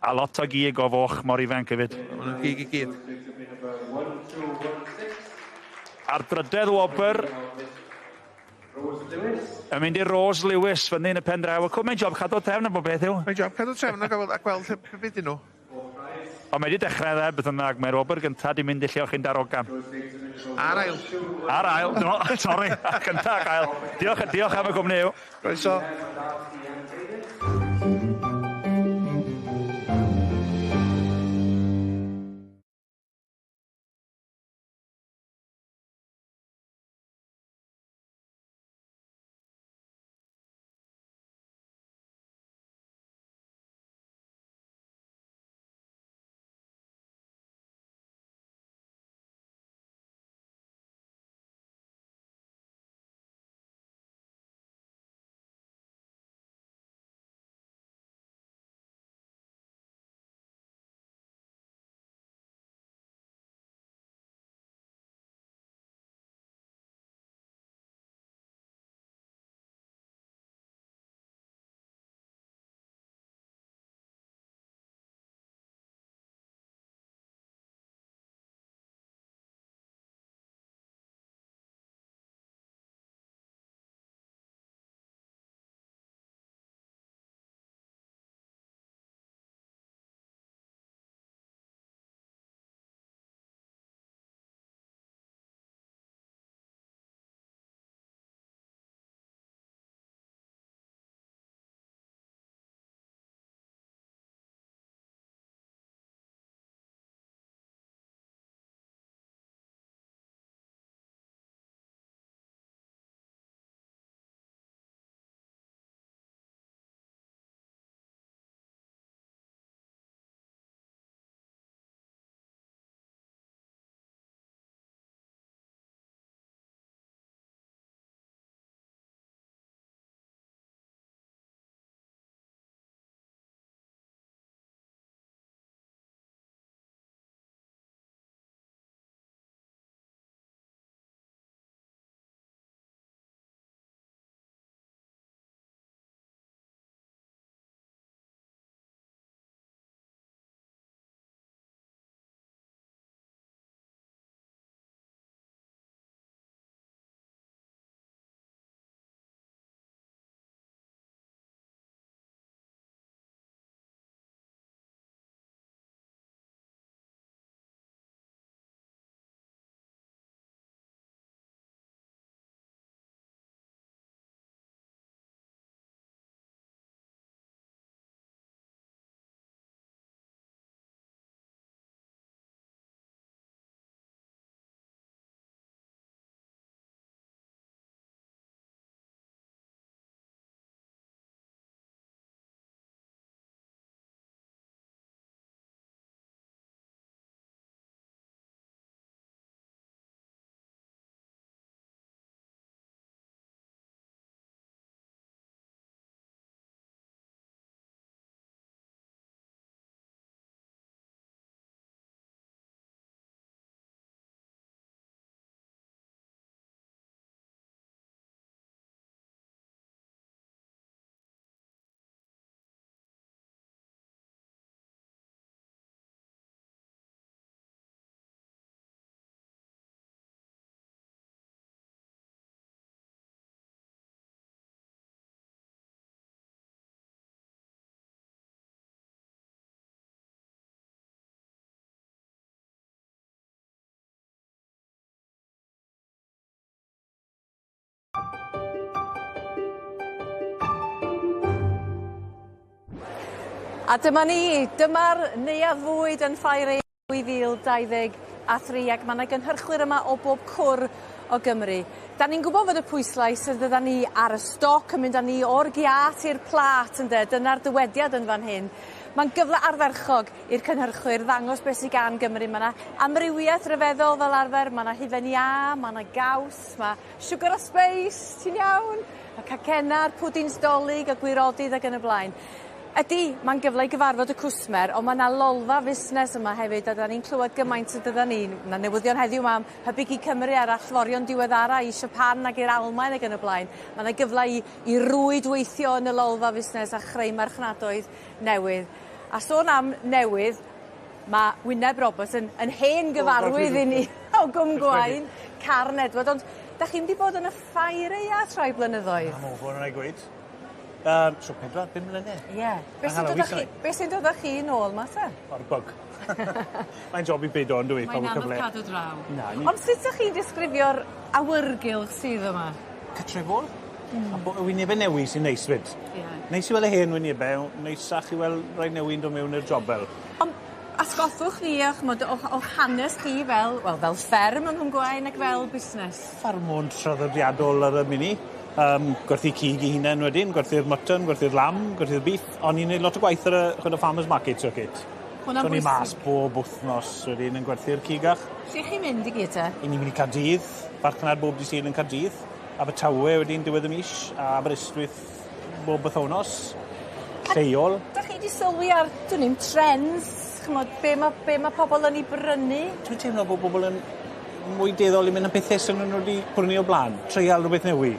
A lot o gig o foch mor ifenc hefyd. Mae nhw'n gig i gyd. A'r drydedd wobr yn mynd i Rose Lewis fyny yn y pen draw. Mae'n job cadw trefn am bob beth yw. Mae'n job cadw trefn a gweld beth nhw. O, mae wedi dechrau dde, beth yna, mae'r wobr gyntaf di mynd i lle o'ch chi'n darogan. Ar ail. Ar ail, no, sorry, gyntaf ag ail. Diolch am y gwmni yw. Croeso. A dyma ni, dyma'r neuadd fwyd yn Ffair Eaf 2023 ac mae yna gynhyrchwyr yma o bob cwr o Gymru. Da ni'n gwybod fod y pwyslais y dydda ni ar y stoc yn mynd â ni o'r giat i'r plat ynde, dyna'r dywediad yn fan hyn. Mae'n gyfle arferchog i'r cynhyrchwyr ddangos beth sydd gan Gymru. Mae yna amrywiaeth ryfeddol fel arfer, mae yna hufen iâ, mae yna gaws, mae sugar a space, ti'n iawn? Y cacenna'r pwdins dolig, y gwirodydd ac yn y blaen. Ydy, mae'n gyfle i gyfarfod y cwsmer, ond mae yna lolfa fusnes yma hefyd, a da ni'n clywed gymaint y dydda ni. Mae newyddion heddiw am Hybyg i Cymru ar allforion diweddara i Japan ac i'r Almaen ac yn y blaen. Mae yna gyfle i rwydweithio yn y lolfa fusnes a chreu marchnadoedd newydd. A sôn am newydd, mae Wyneb Roberts yn hen gyfarwydd i ni o Gwm Gwaun, Carn Edward, ond da chi'n wedi bod yn y Ffair Eaf rhai blynyddoedd? Am ofon yn ei gweud. So 4-5 mlynedd. Ie. Beth sy'n dod â chi nôl ma te? O'r bwg. Mae'n job i beido yn dwi. Mae'n anodd cadw draw. Na, Ond sut ydych chi'n disgrifio'r awyrgylch sydd yma? Cytrefol. A wynebau newi sy'n neis fyd. Neis i weld y hen wynebau, neisach i weld rai newi'n dod mewn i'r jobel. Ond asgothwch ni o hanes chi fel fferm yng Nghym Gwaun ac fel busnes? Ffarmwnd traddodiadol ar y mini. Gwerthu cig i hunain wedyn, gwerthu'r mutton, gwerthu'r lamb, gwerthu'r beef, ond ni'n gwneud lot o gwaith ar y farmers market circuit. So ni mas bob wythnos wedyn yn gwerthu'r cigach. Lle chi'n mynd i gyd te? I ni'n mynd i Caerdydd, farchnad bob dydd Sul yn Caerdydd, Abertawe wedyn diwedd y mis, a Aberystwyth bob bythownos, lleol. Da chi wedi sylwi ar, dwi'n ni'n trends, be mae pobl yn ei brynu? Dwi'n teimlo bod pobl yn mwy deddol i mynd am pethau sy'n nhw wedi prynu o blaen, treial rhywbeth newi.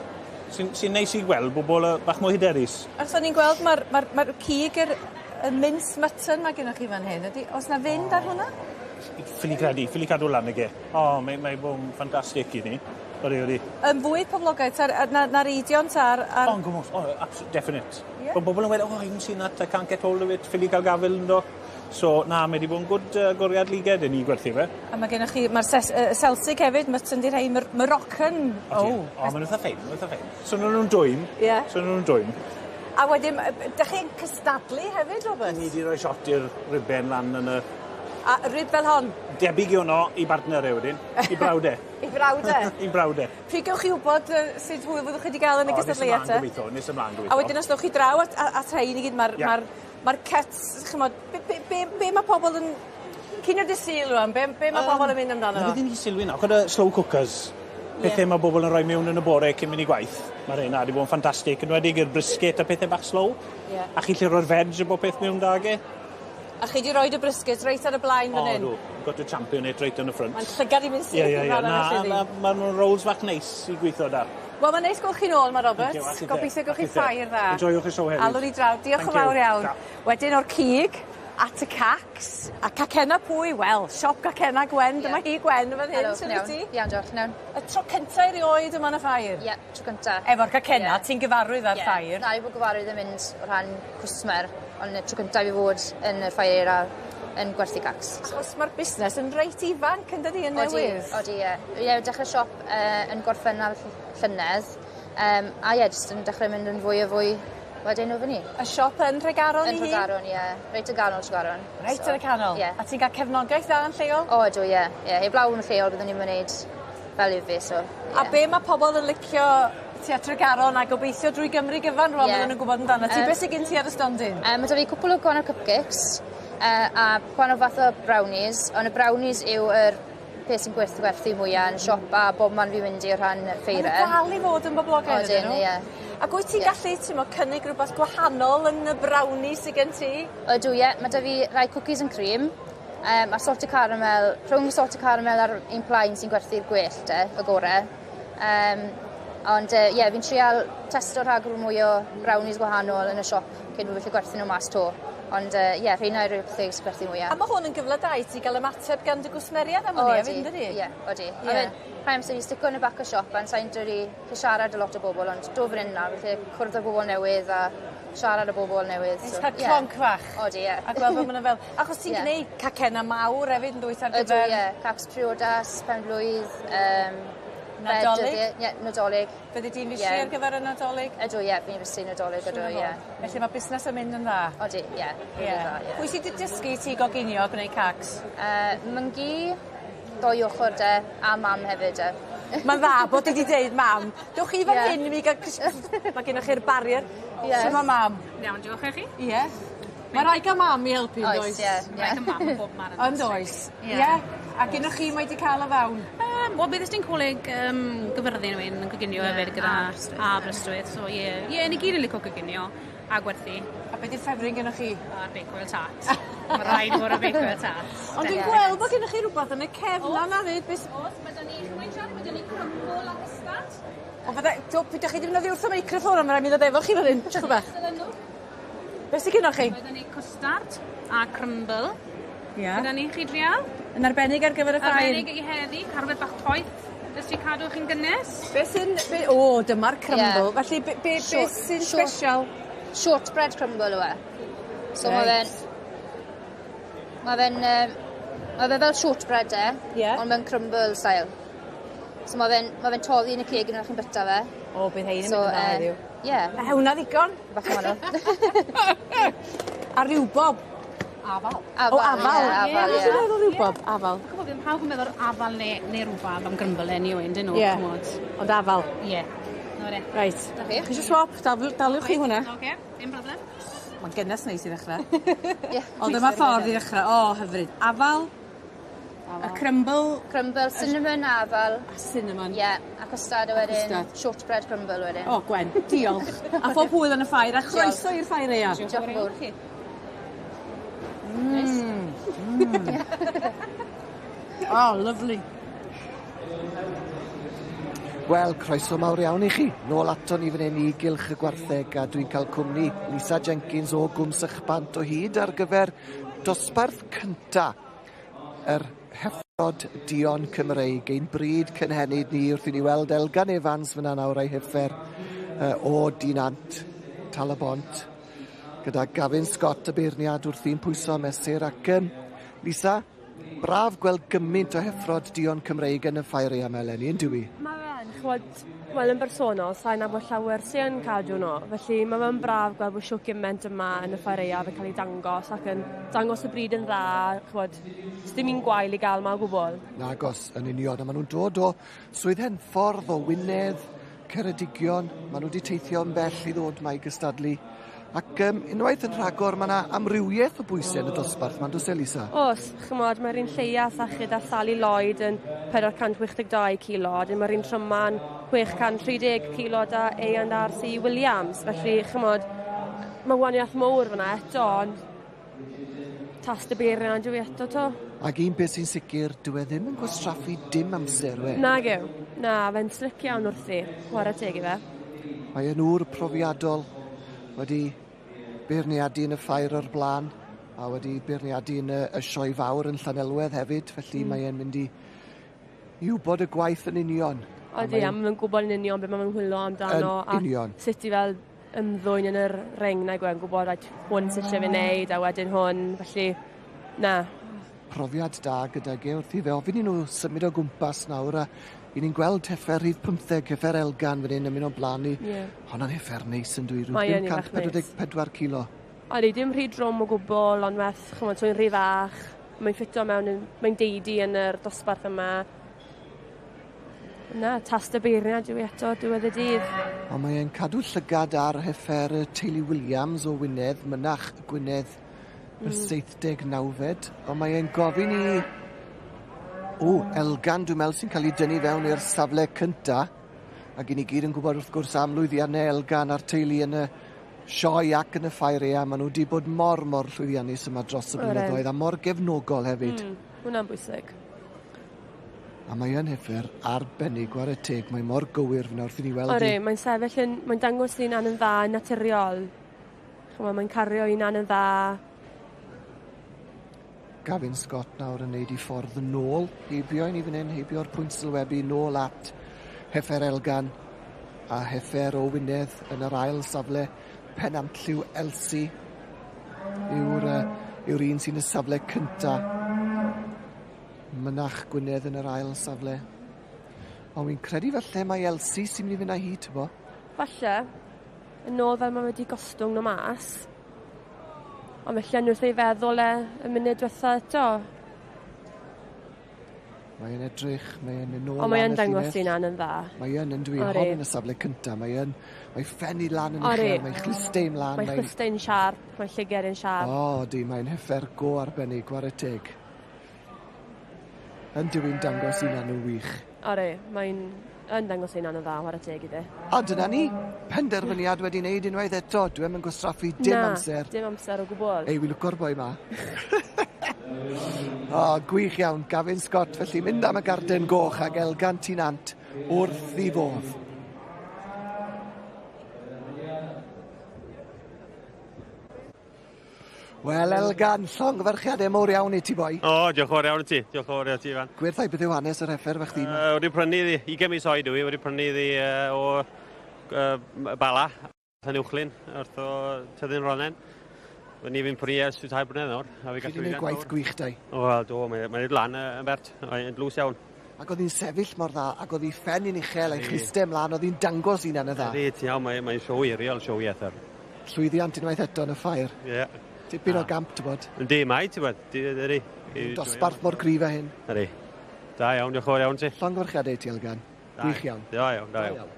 Sy'n neis i gweld bobl bach mwy hyderus. Ac so ni'n gweld mae'r cig, y mince mutton mae gennych chi fan hyn. Oes na fynd ar hwnna? Ffili cadw lan y ge. Mae'n bod ffantastig i ni. Odi. Fwyd poblogaidd, na reidion tar? Definite. Bod bobl yn weud, I'm seen that, I can't get hold of it, ffili cael gafel yn do. So, na, mae wedi bod yn gwrdd goriad liged yn i gwerthu fe. A mae gennych chi, mae'r Celsig hefyd, mutton di rhai Moroccan. Mae'n eitha ffein. So, nhw'n dwym. A wedyn, da chi'n cystadlu hefyd, Robert? Ni wedi rhoi shot i'r ribben lan yn y... A rib fel hon? Debyg i hwnnw i partner e wedyn. I brawde. I brawde? I brawde. Pryd gewch chi wybod sut hwyl fyddwch chi wedi gael yn y cystadleuaeth te? Nes ymlaen gobeithio. A wedyn os dewch chi draw at rhain i gyd, mae'r cuts, chymod, be mae pobl yn... Cyn o'r dysil rwan, be mae pobl yn mynd amdano? Fe ddim i sylwi na, chod y slow cookers. Pethau mae bobl yn rhoi mewn yn y bore cyn mynd i gwaith. Mae rhain wedi bod yn ffantastig. Yn wedi gyda'r brisket a pethau bach slow. A chi lle roi'r veg a bob peth mewn dage. A chi wedi rhoi y brisket reit ar y blaen fan hyn? Got a champion it right on the front. Mae'n llygad i mynd syth. Mae'n rolls fach neis i gweithio da. Wel, mae'n neis gweld chi nôl, mae Robert. Gobeithio gwch chi Ffair dda. Enjoywch y show hefyd. Alwr i draw. Diolch yn fawr iawn. Wedyn o'r cig, at y cacs, a cacenna pwy? Wel, siop cacenna Gwen. Dyma hi Gwen fan hyn. Sy'n ti? Iawn, diolch, nawn. Y tro cynta erioed yma yn y Ffair? Ie, tro cynta. Efo'r cacenna, ti'n gyfarwydd ar Ffair? Na, i bod gyfarwydd yn mynd o rhan cwsmer, ond tro cynta i fi fod yn y Ffair yn gwerthu cacs. Achos mae'r busnes yn reit ifanc yn dydi yn newydd? Odi, ie. Ie, dechrau siop yn gorffennol llynedd, a ie, jyst yn dechrau mynd yn fwy a fwy wedyn o fyny. Y siop yn Tregaron i hi? Yn Tregaron, ie. Reit yn ganol Tregaron. Reit yn y canol? Ie. A ti'n cael cefnogaeth dda yn lleol? O, ydw, ie. Ie, heblaw yn lleol byddwn ni'n mynd fel yw fi, so... A be mae pobl yn licio ti a Tregaron a gobeithio drwy Gymru gyfan rwan maen nhw'n gwybod amdano? Ti beth sy'n gen ti ar y stondin? Mae da fi cwpl o gwahanol cupcakes a gwahanol fath o brownies, ond y brownies yw'r peth sy'n gwerthu mwyaf yn siop a bob man fi mynd i'r rhan ffeirau. Mae'n dal i fod yn boblogaidd ydyn nhw? Ie. A gwy ti'n gallu cynnig rhywbeth gwahanol yn y brownies sydd gen ti? Ydw, ie. Mae da fi rai cookies and cream, a salted caramel, rhwng salted caramel ar un plaen sy'n gwerthu'r gwellt, y gorau. Ond ie, fi'n trial testo rhagor mwy o brownies gwahanol yn y siop cyn bod fi'n gwerthu nhw mas to. Ond ie, rhain yw'r pethau sy'n gwerthu mwyaf. A mae hwn yn gyfle da i ti gael ymateb gan dy gwsmeriad am hynny, a fynd ydi? Ie, odi. Rhaid amser i stico yn y bac o siop, a'n sa'n dod i siarad â lot o bobl, ond do fan hyn na, felly cwrdd â bobl newydd a siarad â bobl newydd. It's cael clonc fach. Odi, ie. A gweld bod ma'n fel... Achos ti'n gwneud cacenna mawr hefyd yn dwyt ar gyfer... Ydw, ie. Cacs priodas, penblwydd, Nadolig? Ie, Nadolig. Bydde di'n fusru ar gyfer y Nadolig? Ydw, ie, fi'n fusru Nadolig ydw, ie. Felly mae busnes yn mynd yn dda? Odi, ie. Pwy sydd wedi dysgu ti goginio gwneud cacs? Myngu, 2 ochr de, a mam hefyd de. Mae'n dda bod ti wedi dweud mam. Dewch chi fan hyn i mi gael... Mae gennych chi'r barier. So mae mam. Iawn, diolch i chi. Ie. Mae rai gael mam i helpu, does? Oes, ie. Rai gael mam yn bob man. Yn does? Ie. A gennych chi mae wedi cael y fawn? Wel, bydd ysdi'n coleg gyfyrddin nhw'n yn coginio hefyd gyda Aberystwyth. So ie, ni gyd yn licio coginio a gwerthu. A beth yw'r ffefryn gennych chi? A'r bacon tat. Mae rhaid o'r bacon tat. Ond dwi'n gweld bod gennych chi rhywbeth yn y cefna na fyd. Oes, mae da ni crumble a custard. O, bydda chi defnyddio wrth y meicroffon am rhaid mi ddod efo chi fan hyn. Chwch beth? Beth sydd gennych chi? Mae da ni custard a crumble. Ie. Mae da ni chi drial. Yn arbennig ar gyfer y ffair? Arbennig i heddi, carfed bach poeth. Dys ti cadw chi'n gynnes? Beth sy'n... O, dyma'r crumble. Felly, beth sy'n special? Shortbread crumble yw e. So mae fe fel shortbread ond mewn crumble style. So mae fe'n toddi yn y ceg yn chi'n byta fe. O, bydd hein yn mynd yn dda heddiw. Ie. A hwnna ddigon? Bach yn manw. A rhywbob? Afal. O, afal. Afal, ie. Dwi'n meddwl rhywbob, afal. Dwi'n pawb yn meddwl afal neu rhywbeth am grumble anyway, dyn nhw. Ond afal? Ie. Reit. Chi eisiau swap? Daliwch chi hwnna? Oce, dim problem. Mae'n gynnes neis i ddechrau. O, dyma ffordd i ddechrau. O, hyfryd. Afal. A crumble. Crumble, cinnamon a afal. A cinnamon. Ie, a custard wedyn. Shortbread crumble wedyn. O, Gwen, diolch. A phob hwyl yn y ffair. A chroeso i'r ffair Aeaf. Diolch yn fawr. Oh, lovely. Wel, croeso mawr iawn i chi. Nôl ato ni fan hyn i gylch y gwartheg a dwi'n cael cwmni Lisa Jenkins o Gwm Sychbant o hyd ar gyfer dosbarth cynta. Yr heffrod Dion Cymreig, ein bryd cynhenid ni wrth i ni weld Elgan Evans fyna nawr a'i heffer o Dinant, Talabont, gyda Gavin Scott y beirniad wrth i'n pwyso mesur ac Lisa, braf gweld gymaint o heffrod Dion Cymreig yn y Ffair Aeaf eleni, yn dwi? Mae wel, yn bersonol, sa'n nabod llawer sy'n cadw nhw. Felly mae fe'n braf gweld bod siw gymaint yma yn y Ffair Aeaf yn cael ei dangos ac yn dangos y bryd yn dda. Chwod, dim un gwael i gael yma o gwbl. Nagos, yn union. A maen nhw'n dod o Swyddhenffordd, o Wynedd, Ceredigion. Maen nhw wedi teithio yn bell i ddod mae i gystadlu. Ac unwaith yn rhagor, mae yna amrywiaeth o bwysau yn y dosbarth, mae'n dod Lisa? Os, chymod, mae'r un lleia sachyd a Sally Lloyd yn 462 kilo, a mae'r un tryman 630 kilo da A&RC Williams. Felly, chymod, mae waniaeth mowr fyna eto, ond tast y beiriau yn dwi eto to. Ac un beth sy'n sicr, dwi ddim yn gwastraffu dim amser, we? Na gyw, na, fe'n slic iawn wrthi, chwarae teg i fe. Mae yn ŵr profiadol wedi beirniadu yn y ffair o'r blaen a wedi beirniadu yn y sioe fawr yn Llanelwedd hefyd, felly mae e'n mynd i wybod y gwaith yn union. Odi, a mae'n gwybod yn union beth mae'n hwylo amdano a sut i fel ymddwyn yn yr ring na gwen gwybod rhaid hwn sy'n eisiau fi wneud a wedyn hwn, felly na. Profiad da gyda ge wrth i fe ofyn i nhw symud o gwmpas nawr a i ni'n gweld heffer rhif 15, heffer Elgan fan hyn yn mynd o blaen i. Hwna'n heffer neis yn dwi, rhyw 544 kilo. Odi, dim rhy drwm o gwbl, ond meth, chymod, so'n rhy fach. Mae'n ffito mewn, mae'n deidi yn yr dosbarth yma. Na, tast y beirniad dwi eto, diwedd y dydd. Ond mae'n cadw llygad ar heffer teulu Williams o Wynedd, mynach Gwynedd y 79fed. Ond mae'n gofyn i... Elgan, dwi'n meddwl sy'n cael ei dynnu fewn i'r safle cynta. Ac i ni gyd yn gwybod wrth gwrs am lwyddiannau Elgan a'r teulu yn y sioe ac yn y Ffair Aeaf. Maen nhw wedi bod mor llwyddiannus yma dros y blynyddoedd a mor gefnogol hefyd. Hwna'n bwysig. A mae yn heffer arbennig, gwara teg, mae mor gywir fyna wrth i ni weld. Ori, mae'n sefyll yn, mae'n dangos un an yn dda, yn naturiol. Mae'n cario un an yn dda. Gavin Scott nawr yn neud i ffordd yn ôl, heibio i ni fan hyn, heibio'r pwynt sylwebu nôl at heffer Elgan a heffer o Wynedd yn yr ail safle. Penantliw Elsi yw'r un sy'n y safle cynta. Mynach Gwynedd yn yr ail safle. Ond wy'n credu falle mae Elsie sy'n mynd i fynd â hi, ty bo. Falle, yn ôl fel mae wedi gostwng nhw mas. Ond felly yn wrth ei feddwl y munud diwetha eto. Mae'n edrych, mae'n mynd nôl Ond mae yn dangos sy'n yn dda. Mae yn dwi hon yn y safle cynta. Mae ffenni lan yn uchel, mae'n chlystein lan. Mae'n chlystein siarp, mae'n lliger yn siarp. O, di, mae'n hyffer go arbennig, gwar y teg. Yn dwi'n dangos sy'n yn wych. Mae'n dangos sy'n yn dda, war y teg iddi. A dyna ni, penderfyniad wedi wneud unwaith eto. Dwi'n mynd gwastraffu dim amser. Dim amser o gwbl. Ei, wy'n lwco'r boi ma. Gwych iawn, Gavin Scott, felly mynd am y garden goch ag Elgan Tinant wrth i fodd. Wel, Elgan, llongfyrchiadau mowr iawn i ti, boi. O, diolch yn fawr iawn i ti. Diolch yn fawr iawn i ti, fan. Gwerthau beth yw hanes yr effer fach di? Wedi prynu ddi, 20 mis oed dwi, wedi prynu ddi o bala, yn uwchlyn, wrth o tyddyn ronen. Ni fi'n prynu ers 2 blynedd nawr. Chi wedi gwneud gwaith gwych, dau? Wel, do, mae'n neud lan yn bert, yn dlws iawn. Ac oedd hi'n sefyll mor dda, ac oedd hi ffen i'n uchel a'i chlyste ymlaen, oedd hi'n dangos un yn y dda. Ti'n iawn, mae'n siow iriol, siow iethyr. Llwyddiant unwaith eto yn y ffair. Ie. Tipyn o gamp, ti'n bod? Yn di mai, ti'n bod? Dosbarth mor grif a hyn. Ydy. Da iawn, diolch yn fawr iawn ti. Llongfyrchiadau ti, Elgan. Gwych iawn. Da iawn.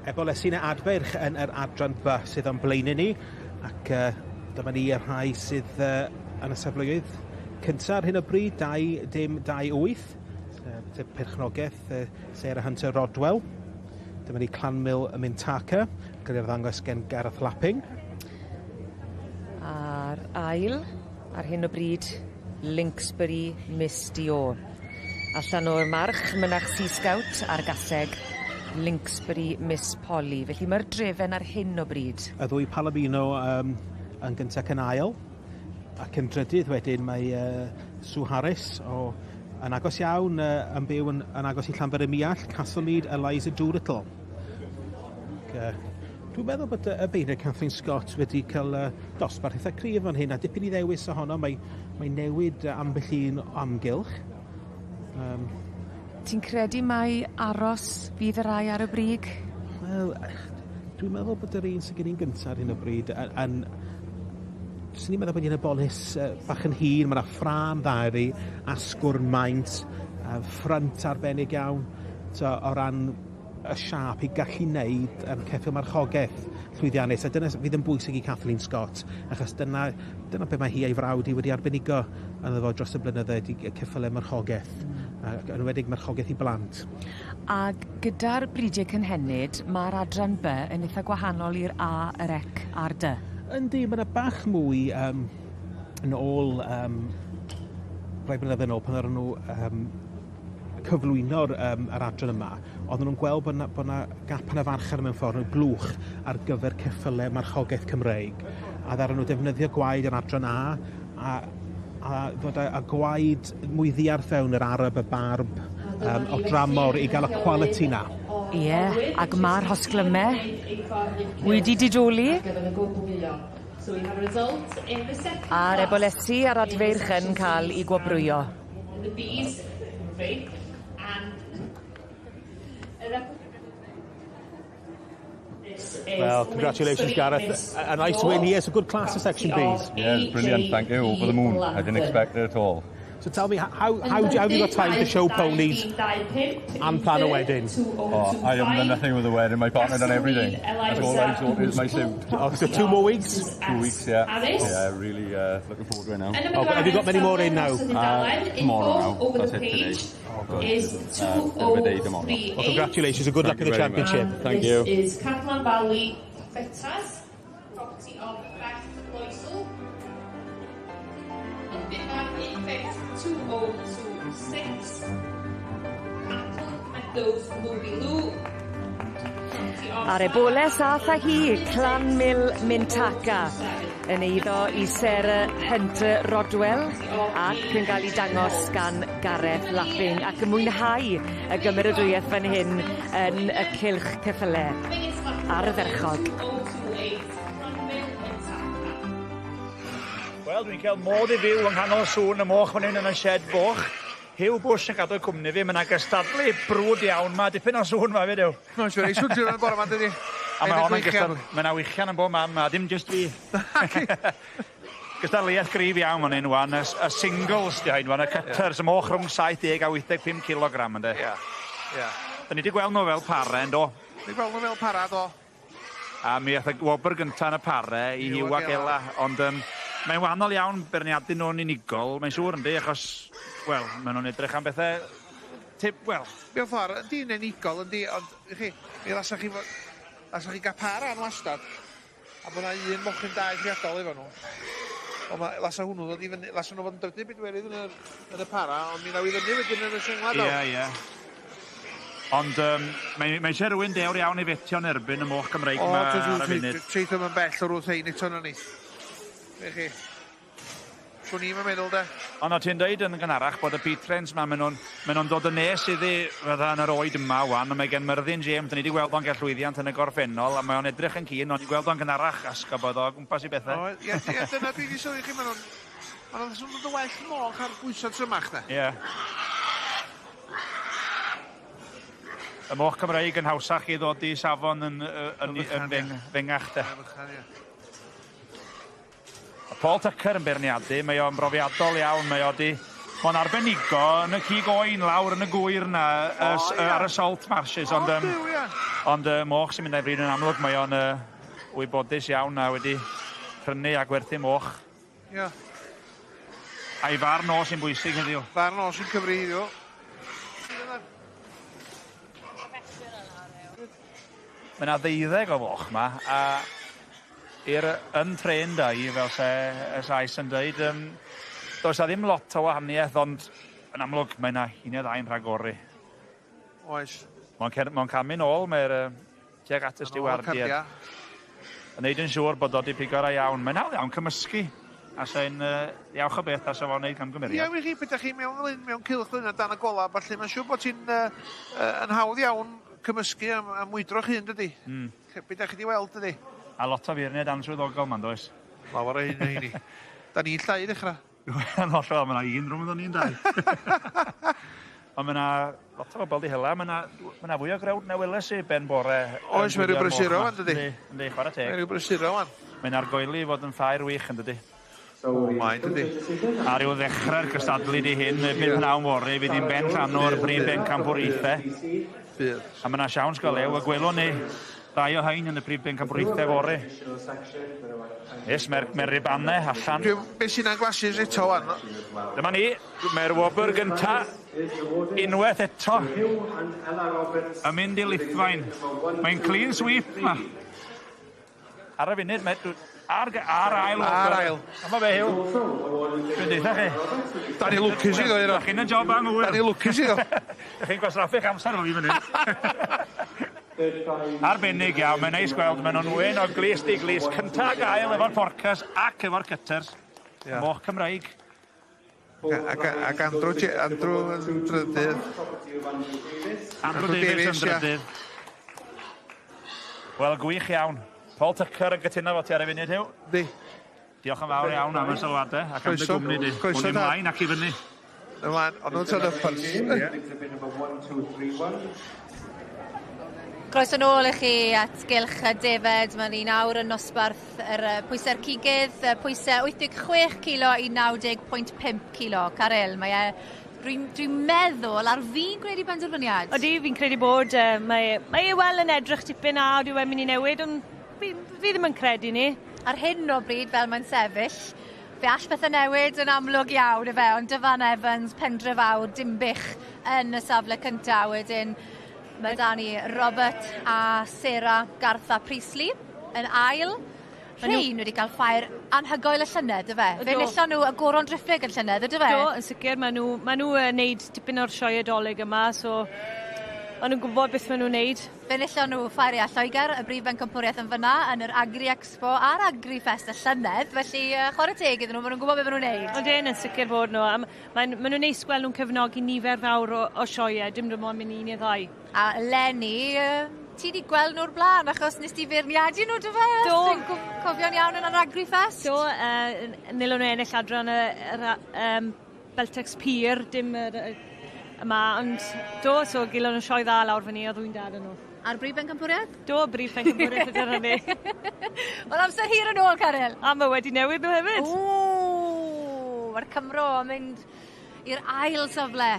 Ebolesu neu adferch yn yr adran B sydd o'n blaen ni, ac dyma ni y rhai sydd yn y safleoedd cyntaf ar hyn o bryd, 2-8, sef perchnogaeth Sarah Hunter Rodwell. Dyma ni Clanmil Mintaka, gyda'r ddangos gen Gareth Lapping. A'r ail, ar hyn o bryd, Linksbury Miss Dio. Allan o'r march, mynach Sea Scout a'r gaseg Linksbury Miss Polly. Felly mae'r drefen ar hyn o bryd. Y ddwy Palomino yn gyntaf yn ail, ac yn drydydd wedyn mae Sue Harris yn agos iawn, yn byw yn agos i Llanfer y Miall, Castlemead Eliza Doolittle. Dwi'n meddwl bod y beirniad Kathleen Scott wedi cael dosbarth eitha cryf fan hyn, a dipyn i ddewis ohono, mae newid ambell un amgylch. Ti'n credu mai aros fydd y rai ar y brig? Wel, dwi'n meddwl bod yr un sy'n gen i'n gyntaf ar hyn o bryd Swn i'n meddwl bod hi'n y bolus bach yn hyn, mae'na ffrâm ddari, asgwrn maint, ffrynt arbennig iawn, o ran y siap i gallu wneud ceffyl marchogaeth llwyddiannus, a dyna fydd yn bwysig i Kathleen Scott, achos dyna be mae hi a'i frawd i wedi arbenigo yn ddod dros y blynyddoedd i ceffylau marchogaeth, yn enwedig marchogaeth i blant. A gyda'r bridiau cynhenid, mae'r adran B yn eitha gwahanol i'r A, yr Ec a'r D. Yndi, mae yna bach mwy yn ôl rai blynyddoedd yn ôl pan oedden nhw cyflwyno'r yr adran yma, oedden nhw'n gweld bod yna gap yn y farchnad mewn ffordd, nhw'n glwch ar gyfer ceffylau marchogaeth Cymreig, a ddaron nhw defnyddio gwaed yr adran a ddod â gwaed mwy ddiarth fewn yr arab, y barb, o dramor i gael y quality na. Ie, ac mae'r hosglymau wedi didoli. A'r ebolesu a'r adferch yn cael ei gwobrwyo. Well, congratulations, Gareth. A nice win here. It's a good class of Section Bs. Yeah, brilliant. Thank you. Over the moon. I didn't expect it at all. So tell me, how have you got time to show ponies and plan a wedding? Oh, I haven't done nothing with the wedding. My partner done everything. That's all I've sorted is my suit. Oh, so 2 more weeks? 2 weeks, yeah. Yeah, really looking forward to it now. Oh, have you got many more in now? Tomorrow now. That's it today. Oh, good. Bit of a day tomorrow. Well, congratulations and good luck in the championship. Thank you. This is Catalan Valley Fetas, property of Beth Loisel. And Bidmark Infect 2026. Apple Meadows Mobiloo. Ar eboles ath a hi, Clanmil Mintaka, yn eiddo i Sarah Hunter Rodwell, ac yn cael ei dangos gan Gareth Lapping, ac yn mwynhau y gymeradwyaeth fan hyn yn y cylch ceffylau ar y ferchog. Wel, dwi'n cael mod i fyw yng nghanol sŵn y moch fan hyn yn y shed boch. Hugh Bush yn cadw'r cwmni fi, mae'n gystadlu brwd iawn ma, dipyn o sŵn ma fi, dew. Mae'n siwr, eisiau dwi'n bore ma, dydi? A mae hon yn gystadlu, mae'n awychian yn bob man ma, dim just fi. Gystadleuaeth grif iawn fan hyn, wan, y singles di hain, wan, y cutters, y moch rhwng 70 a 85 kilogram, ynddo. Ie. Da ni wedi gweld nhw fel pare, ynddo. Ni gweld nhw fel para, do. A mi ath y wobr gyntaf yn y pare i Hugh ac Ela, ond mae'n wahanol iawn berniadu nhw'n unigol, mae'n siŵr yndi, achos, wel, maen nhw'n edrych am bethau, wel. Mewn ffordd, ydy'n unigol, yndi, ond, chi, mi lasach chi gael para yn wastad, a bod yna un mochyn da eithriadol efo nhw. Ond lasa hwnnw ddod i fyny, lasa nhw fod yn dydyn bedwerydd yn y para, ond mi naw i ddynnu wedyn yn y sengla daw. Ie. Ond mae eisiau rhywun dewr iawn i fetio'n erbyn y moch Gymreig yma ar y funud. Treith yn bell o rwth ein eto na ni. Fe chi. Swn i'n meddwl de. Ond o ti'n dweud yn gynharach bod y Petrens yma, maen nhw'n dod yn nes iddi fydda yn yr oed yma wan, ond mae gen Myrddin James, da ni wedi gweld o'n gael llwyddiant yn y gorffennol, a mae o'n edrych yn cyn, ond ni gweld o'n gynharach asgo bod o gwmpas i bethau. Ie, dyna dwi wedi sylwi chi, maen nhw'n dod o well moch ar bwysau trymach de. Ie. Y moch Cymreig yn hawsach i ddod i safon yn fengach de. Paul Tucker yn berniadu, mae o'n brofiadol iawn, mae o di Mae'n arbenigo yn y cig oen lawr yn y gwyr na ar y salt marshes. Ond moch sy'n mynd â'i bryd yn amlwg, mae o'n wybodus iawn na wedi prynu a gwerthu moch. Ia. A'i farn o sy'n bwysig heddiw. Farn o sy'n cyfri heddiw. Mae yna 12 o foch yma, a i'r yn-tren da i, fel se Ais yn dweud, does a ddim lot o wahaniaeth, ond yn amlwg mae yna un ddau'n rhagori. Oes. Mae'n camu nôl, mae'r tuag at y stiwardiad. Yn neud yn siŵr bod o wedi pigo'r a iawn. Mae'n hawdd iawn cymysgu. A sy'n iawch o beth a sef o'n neud camgymeriad. Ie, chi, beth chi mewn cilch yn dan y gola, falle mae'n siŵr bod ti'n yn hawdd iawn cymysgu a mwydro'ch hun, dydy. Beth chi wedi weld, dydy. A lot o firniad answyddogol, ma'n does. Lawer o hyn a hynny. Da ni'n llai ddechrau. Yn hollol, mae yna un rhwng ni'n dau. Ond mae yna lot o bobl di hela, mae yna fwy o grawd na weles i ben bore. Oes, mae'n rhyw brysuro wan, dydy. Yndi, chwarae teg. Mae'n rhyw brysuro wan. Mae'n argoeli fod yn ffair wych yn dydy. Mae'n dydy. A rhyw ddechrau'r gystadlu di hyn, bydd pnawn fori, fydd hi'n ben llanw'r brif ben Campwreithau. A mae yna siawns golew, a gwelwn ni rai o hain yn y brif ben Campwreithau fori. Yes, mae'r ribannau allan. Beth sy'n anglasus eto wan? Dyma ni, mae'r wobr gynta, unwaith eto, yn mynd i Lithfaen. Mae'n clean sweep yma. Ar y funud, ar ail. Ar ail. Yma fe hiw. Dwi'n deitha chi. Da ni lwcus iddo. Da chi'n y job anghywir. Da ni lwcus iddo. Da chi'n gwasraffu'ch amser o fi fyny. Arbennig iawn, mae'n neis gweld, mae'n onwyn o glis di glis. Cynta gael efo'r porcas ac efo'r cyters. Moch Cymraeg. Ac Andrew yn drydydd. Andrew Davies yn drydydd. Wel, gwych iawn. Paul Tucker yn gytuno fo ti ar y funud hiw. Di. Diolch yn fawr iawn am y sylwadau ac am dy gwmni di. Hwn i mlaen ac i fyny. Ymlaen, ond nhw'n tynnu ffyrs. Croeso nôl i chi at gylch y defed. Mae'n ni nawr yn nosbarth pwysau'r cigydd, pwysau 86 kilo i 90.5 kilo. Carel, dwi'n meddwl ar fi'n credu penderfyniad. Odi, fi'n credu bod mae wel yn edrych tipyn a wedi mynd i newid, ond fi ddim yn credu ni. Ar hyn o bryd, fel mae'n sefyll, fe all bethau newid yn amlwg iawn, ond Dyfan Evans, pendrefawr, dimbych yn y safle cyntaf. Wedyn, mae da ni Robert a Sarah Gartha Priestley yn ail. Rhain wedi cael ffair anhygoel y llynedd, fe? Fe nillan nhw y goron driffig y llynedd, ydy fe? Do, yn sicr, maen nhw wneud dipyn o'r sioe adolyg yma, so maen nhw'n gwybod beth maen nhw'n wneud. Fe nillan nhw ffair a Lloegr, y brif ben Campwriaeth yn fyna, yn yr Agri Expo a'r Agri Fest y llynedd, felly chwarae teg iddyn nhw, maen nhw'n gwybod beth maen nhw'n wneud. Ond yn sicr bod nhw, maen nhw'n neis gweld nhw'n cefnogi nifer fawr o sioe, dim dim ond mynd un neu ddau. A Lenny, ti wedi gweld nhw'r blaen, achos nes ti feirniadu nhw, dy fe? Do. Dwi'n cofio'n iawn yn yr Agri-Fest? Do, nilon nhw ennill adran y Beltex Pier, dim yma, ond do, so gilon nhw sioe dda lawr fyny, o ddwy'n dad yn nhw. A'r brif ben Campwriaeth? Do, brif ben Campwriaeth ydy'r hynny. Wel, amser hir yn ôl, Carel. A mae wedi newid nhw hefyd. Mae'r Cymro yn mynd i'r ail safle.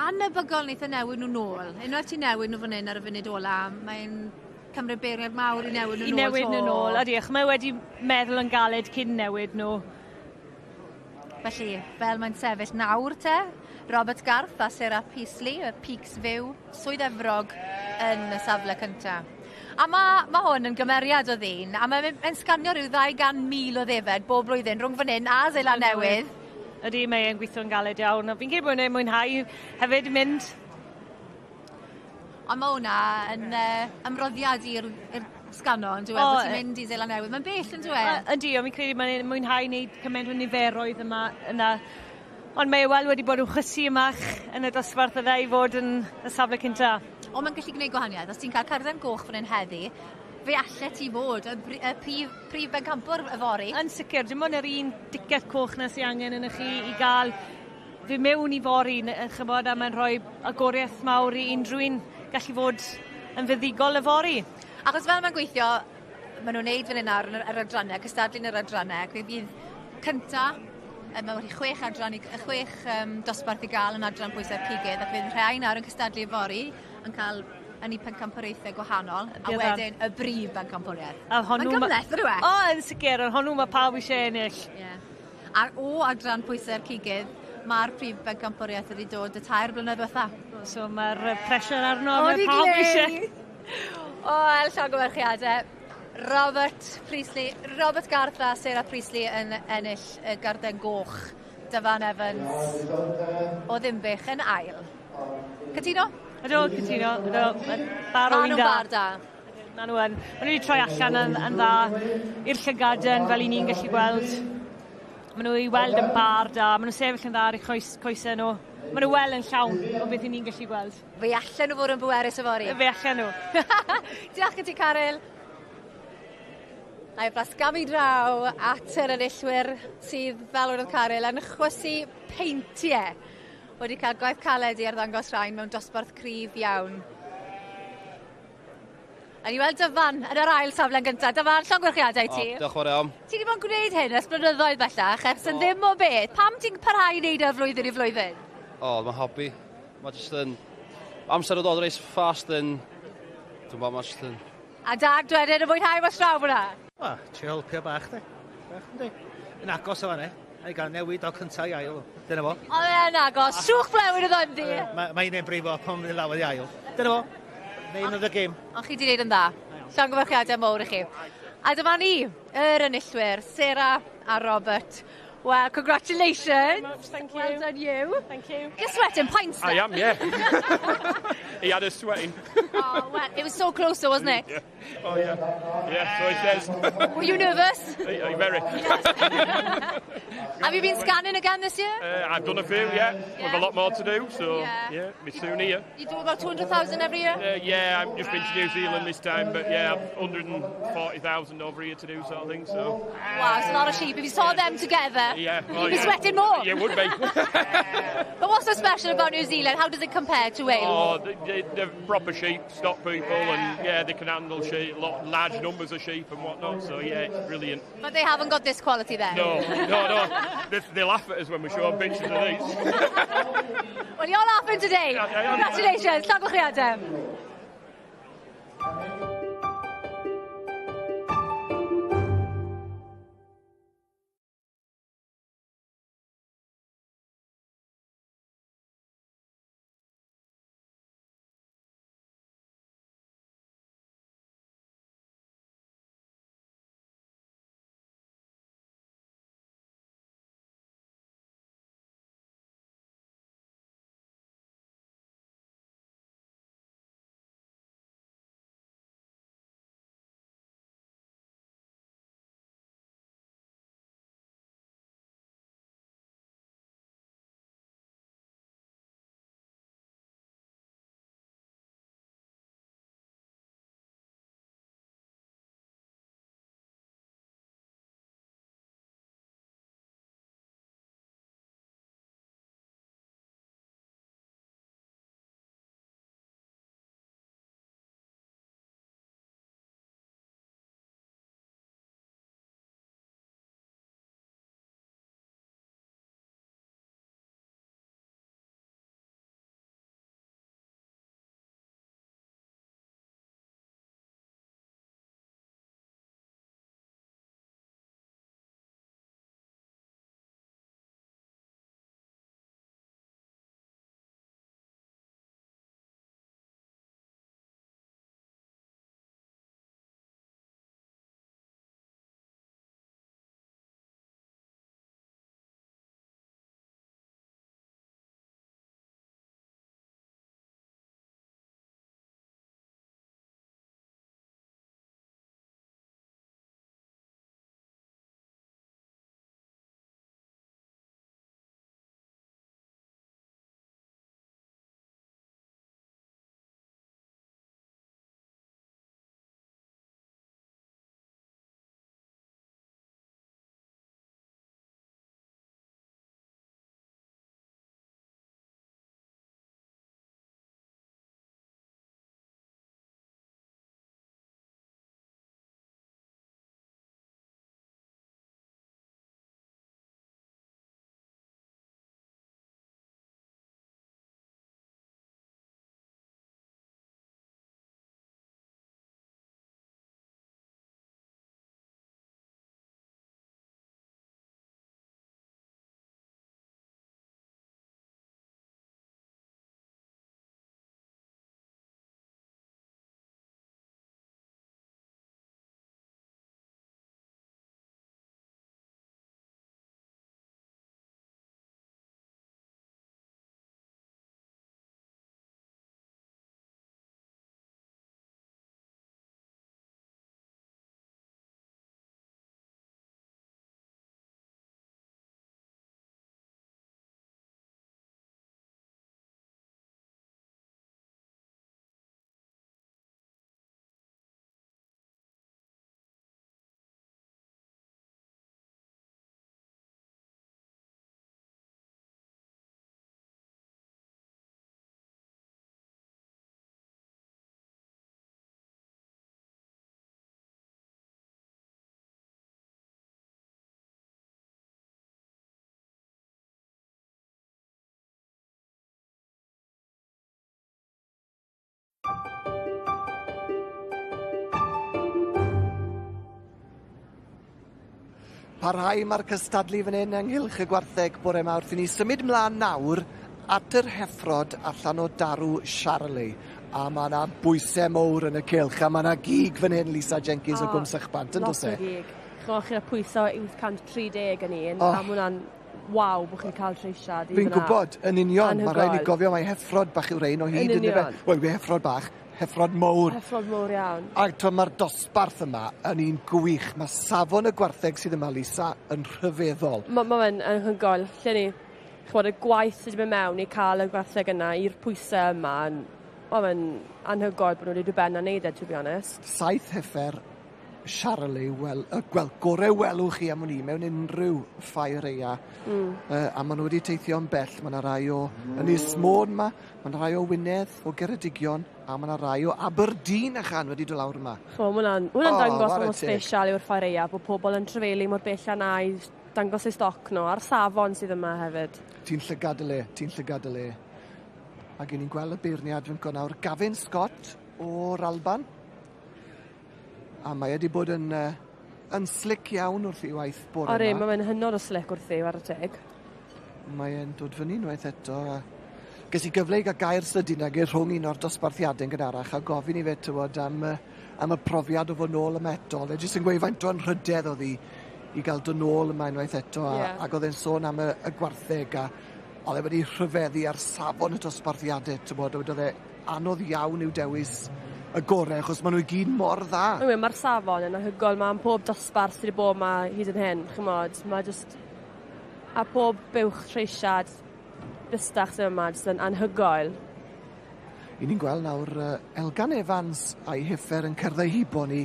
Anebygol wneud y newid nhw nôl. Unwaith ti newid nhw fan hyn ar y funud ola, mae'n cymryd beirniad mawr i newid nhw nôl. I newid nhw nôl, a diolch. Mae wedi meddwl yn galed cyn newid nhw. Felly, fel mae'n sefyll nawr te, Robert Garth a Sarah Priestley, y Peaks View, Swydd Efrog yn y safle cyntaf. A mae hwn yn gymeriad o ddyn, a mae'n sganio rhyw 200,000 o ddefed bob blwyddyn rhwng fan hyn a Seland Newydd. Ydy, mae'n gweithio'n galed iawn. Fi'n credu bod nhw'n mwynhau hefyd mynd. Ond mae hwnna yn ymroddiad i'r sgano, yn dweud, bod ti'n mynd i Seland Newydd. Mae'n bell, yn dweud? Ydy, ond fi'n credu mae'n mwynhau wneud cymaint o niferoedd yna. Ond mae wel wedi bod yn chwysu ymach yn y dosbarth yna i fod yn y safle cynta. Ond mae'n gallu gwneud gwahaniaeth. Os ti'n cael cerdden goch fan hyn heddi, fe allet ti fod y prif ben campwr y fori? Yn sicr, dim ond yr un diceth coch na sy'n angen yn chi i gael fe mewn i fori, chybod, a mae'n rhoi agoriaeth mawr i unrhyw un gallu fod yn fuddigol y fori. Achos fel mae'n gweithio, maen nhw'n neud fan hyn ar yr adrannau, cystadlu'n yr adrannau, fe fydd cynta Mae wedi 6 dosbarth i gael yn adran pwysau'r cigydd, ac fydd rhai nawr yn cystadlu fory yn cael yn ei pencampwriaethau gwahanol, a wedyn y brif bencampwriaeth. Mae'n gymleth, ydw e? O, yn sicr, ond hwnnw mae pawb eisiau ennill. A o adran pwysau'r cigydd, mae'r prif bencampwriaeth wedi dod y 2 blynedd diwetha. So mae'r pressure arno, mae pawb eisiau. O, llongyfarchiadau. Robert Garth a Sarah Priestley yn ennill y garden goch. Dyfan Evans o Ddimbych yn ail. Cytuno? Ydw, cytuno. Bar o'n da. Maen nhw yn. Maen nhw wedi troi allan yn dda i'r llygaden fel i ni'n gallu gweld. Maen nhw i weld yn bar da. Maen nhw sefyll yn dda ar eu coesau nhw. Maen nhw wel yn llawn o beth i ni'n gallu gweld. Fe allan nhw fod yn bwerus y fori. Fe allan nhw. Diolch i ti, Caryl. A'i blasgamu draw at yr enillwyr sydd fel oedd Caryl yn chwysu peintiau wedi cael gwaith caled i arddangos rhain mewn dosbarth cryf iawn. A ni weld Dyfan yn yr ail safle'n gyntaf. Dyfan, llongyfarchiadau ti. Diolch yn fawr iawn. Ti wedi bod yn gwneud hyn ers blynyddoedd bellach, ers yn ddim o beth. Pam ti'n parhau i wneud o'r flwyddyn i flwyddyn? Mae'n hobi. Mae jyst yn... Amser o dod reis fast yn... Dwi'n bod, mae jyst yn... A dad wedyn yn mwynhau mas draw hwnna? Wel, ti'n helpu bach, de. Yn agos o fanna. A i gael newid o cyntaf i ail. Dyna fo. O, yn agos. Sŵch blewyn y ddod di. Mae'n ein brifo pan mynd lawr i ail. Dyna fo. Neud o'r gêm. Ond chi di wneud yn dda. Llongyfarchiadau mowr i chi. A dyma ni, yr enillwyr, Sarah a Robert. Well, congratulations. Thank you. Well done you. Thank you. You're sweating pints then. I am, yeah. He had us sweating. Oh, well, it was so close though, wasn't it? Yeah. Oh, yeah. Yeah, so he says. Were you nervous? Very. Have you been scanning again this year? I've done a few, yeah. With a lot more to do, so yeah, we're soon here. You do about 200,000 every year? Yeah, I've just been to New Zealand this time, but yeah, 140,000 over here to do sort of thing, so. Wow, it's a lot of sheep. If you saw them together, you'd be sweating more. You would be. But what's so special about New Zealand? How does it compare to Wales? Oh, they're proper sheep, stock people, and yeah, they can handle sheep, large numbers of sheep and whatnot, so yeah, it's brilliant. But they haven't got this quality then? No. They laugh at us when we show them pictures of these. Well, you're laughing today. Congratulations. Llongyfarchiadau. Parhau mae'r cystadlu fan hyn ynghylch y gwartheg bore yma wrth i ni symud mlaen nawr at yr heffrod allan o darw Charlie. A mae yna bwysau mowr yn y cylch, a mae yna gig fan hyn, Lisa Jenkins o Gwm Sychbant, yn dos e? Lot o gig. Chwch chi'n pwyso 830 yn un, a mae hwnna'n waw bod chi'n cael treisiad. Fi'n gwybod, yn union, mae rhaid ni gofio mae heffrod bach yw'r ein o hyd yn y fe. Wel, heffrod bach, heffrod mowr. Heffrod mowr iawn. A mae'r dosbarth yma yn un gwych. Mae safon y gwartheg sydd yma, Lisa, yn rhyfeddol. Mae'n anhygoel. Lle ni, chwod, y gwaith sydd wedi mewn i cael y gwartheg yna i'r pwysau yma, mae'n anhygoel bod nhw wedi ben a neud e, to be honest. 7 heffer Charlie, gorau welwch chi am hwnni mewn unrhyw ffair eia. A maen nhw wedi teithio'n bell. Mae yna rai o Ynys Môn yma, mae yna rai o Wynedd, o Geredigion, a mae yna rai o Aberdeen achan wedi dod lawr yma. Hwna'n dangos mor special yw'r ffair eia, bod pobl yn trefelu mor bell a na i dangos eu stoc nhw, a'r safon sydd yma hefyd. Ti'n llygad y le. Ac ni'n gweld y beirniad fy'n nawr Gavin Scott o'r Alban. A mae wedi bod yn slick iawn wrth i waith bore yma. Mae fe'n hynod o slick wrth i ar y teg. Mae e'n dod fyny unwaith eto. Ges i gyfle i gael gair sydyn ag rhwng un o'r dosbarthiadau'n gynharach a gofyn i fe tywod am y profiad o fod nôl yma eto. Le jyst yn gweud faint o'n rhydedd oedd i gael dod nôl yma unwaith eto. Ac oedd e'n sôn am y gwartheg a oedd e wedi rhyfeddu ar safon y dosbarthiadau. Oedd e anodd iawn i'w dewis y gorau, achos maen nhw i gyd mor dda. Mae'r safon yn anhygoel, mae'n pob dosbarth sydd wedi bod yma hyd yn hyn, chymod. Mae just... A pob buwch treisiad bystach sydd yma, just yn anhygoel. I ni'n gweld nawr Elgan Evans a'i heffer yn cerddau hibo ni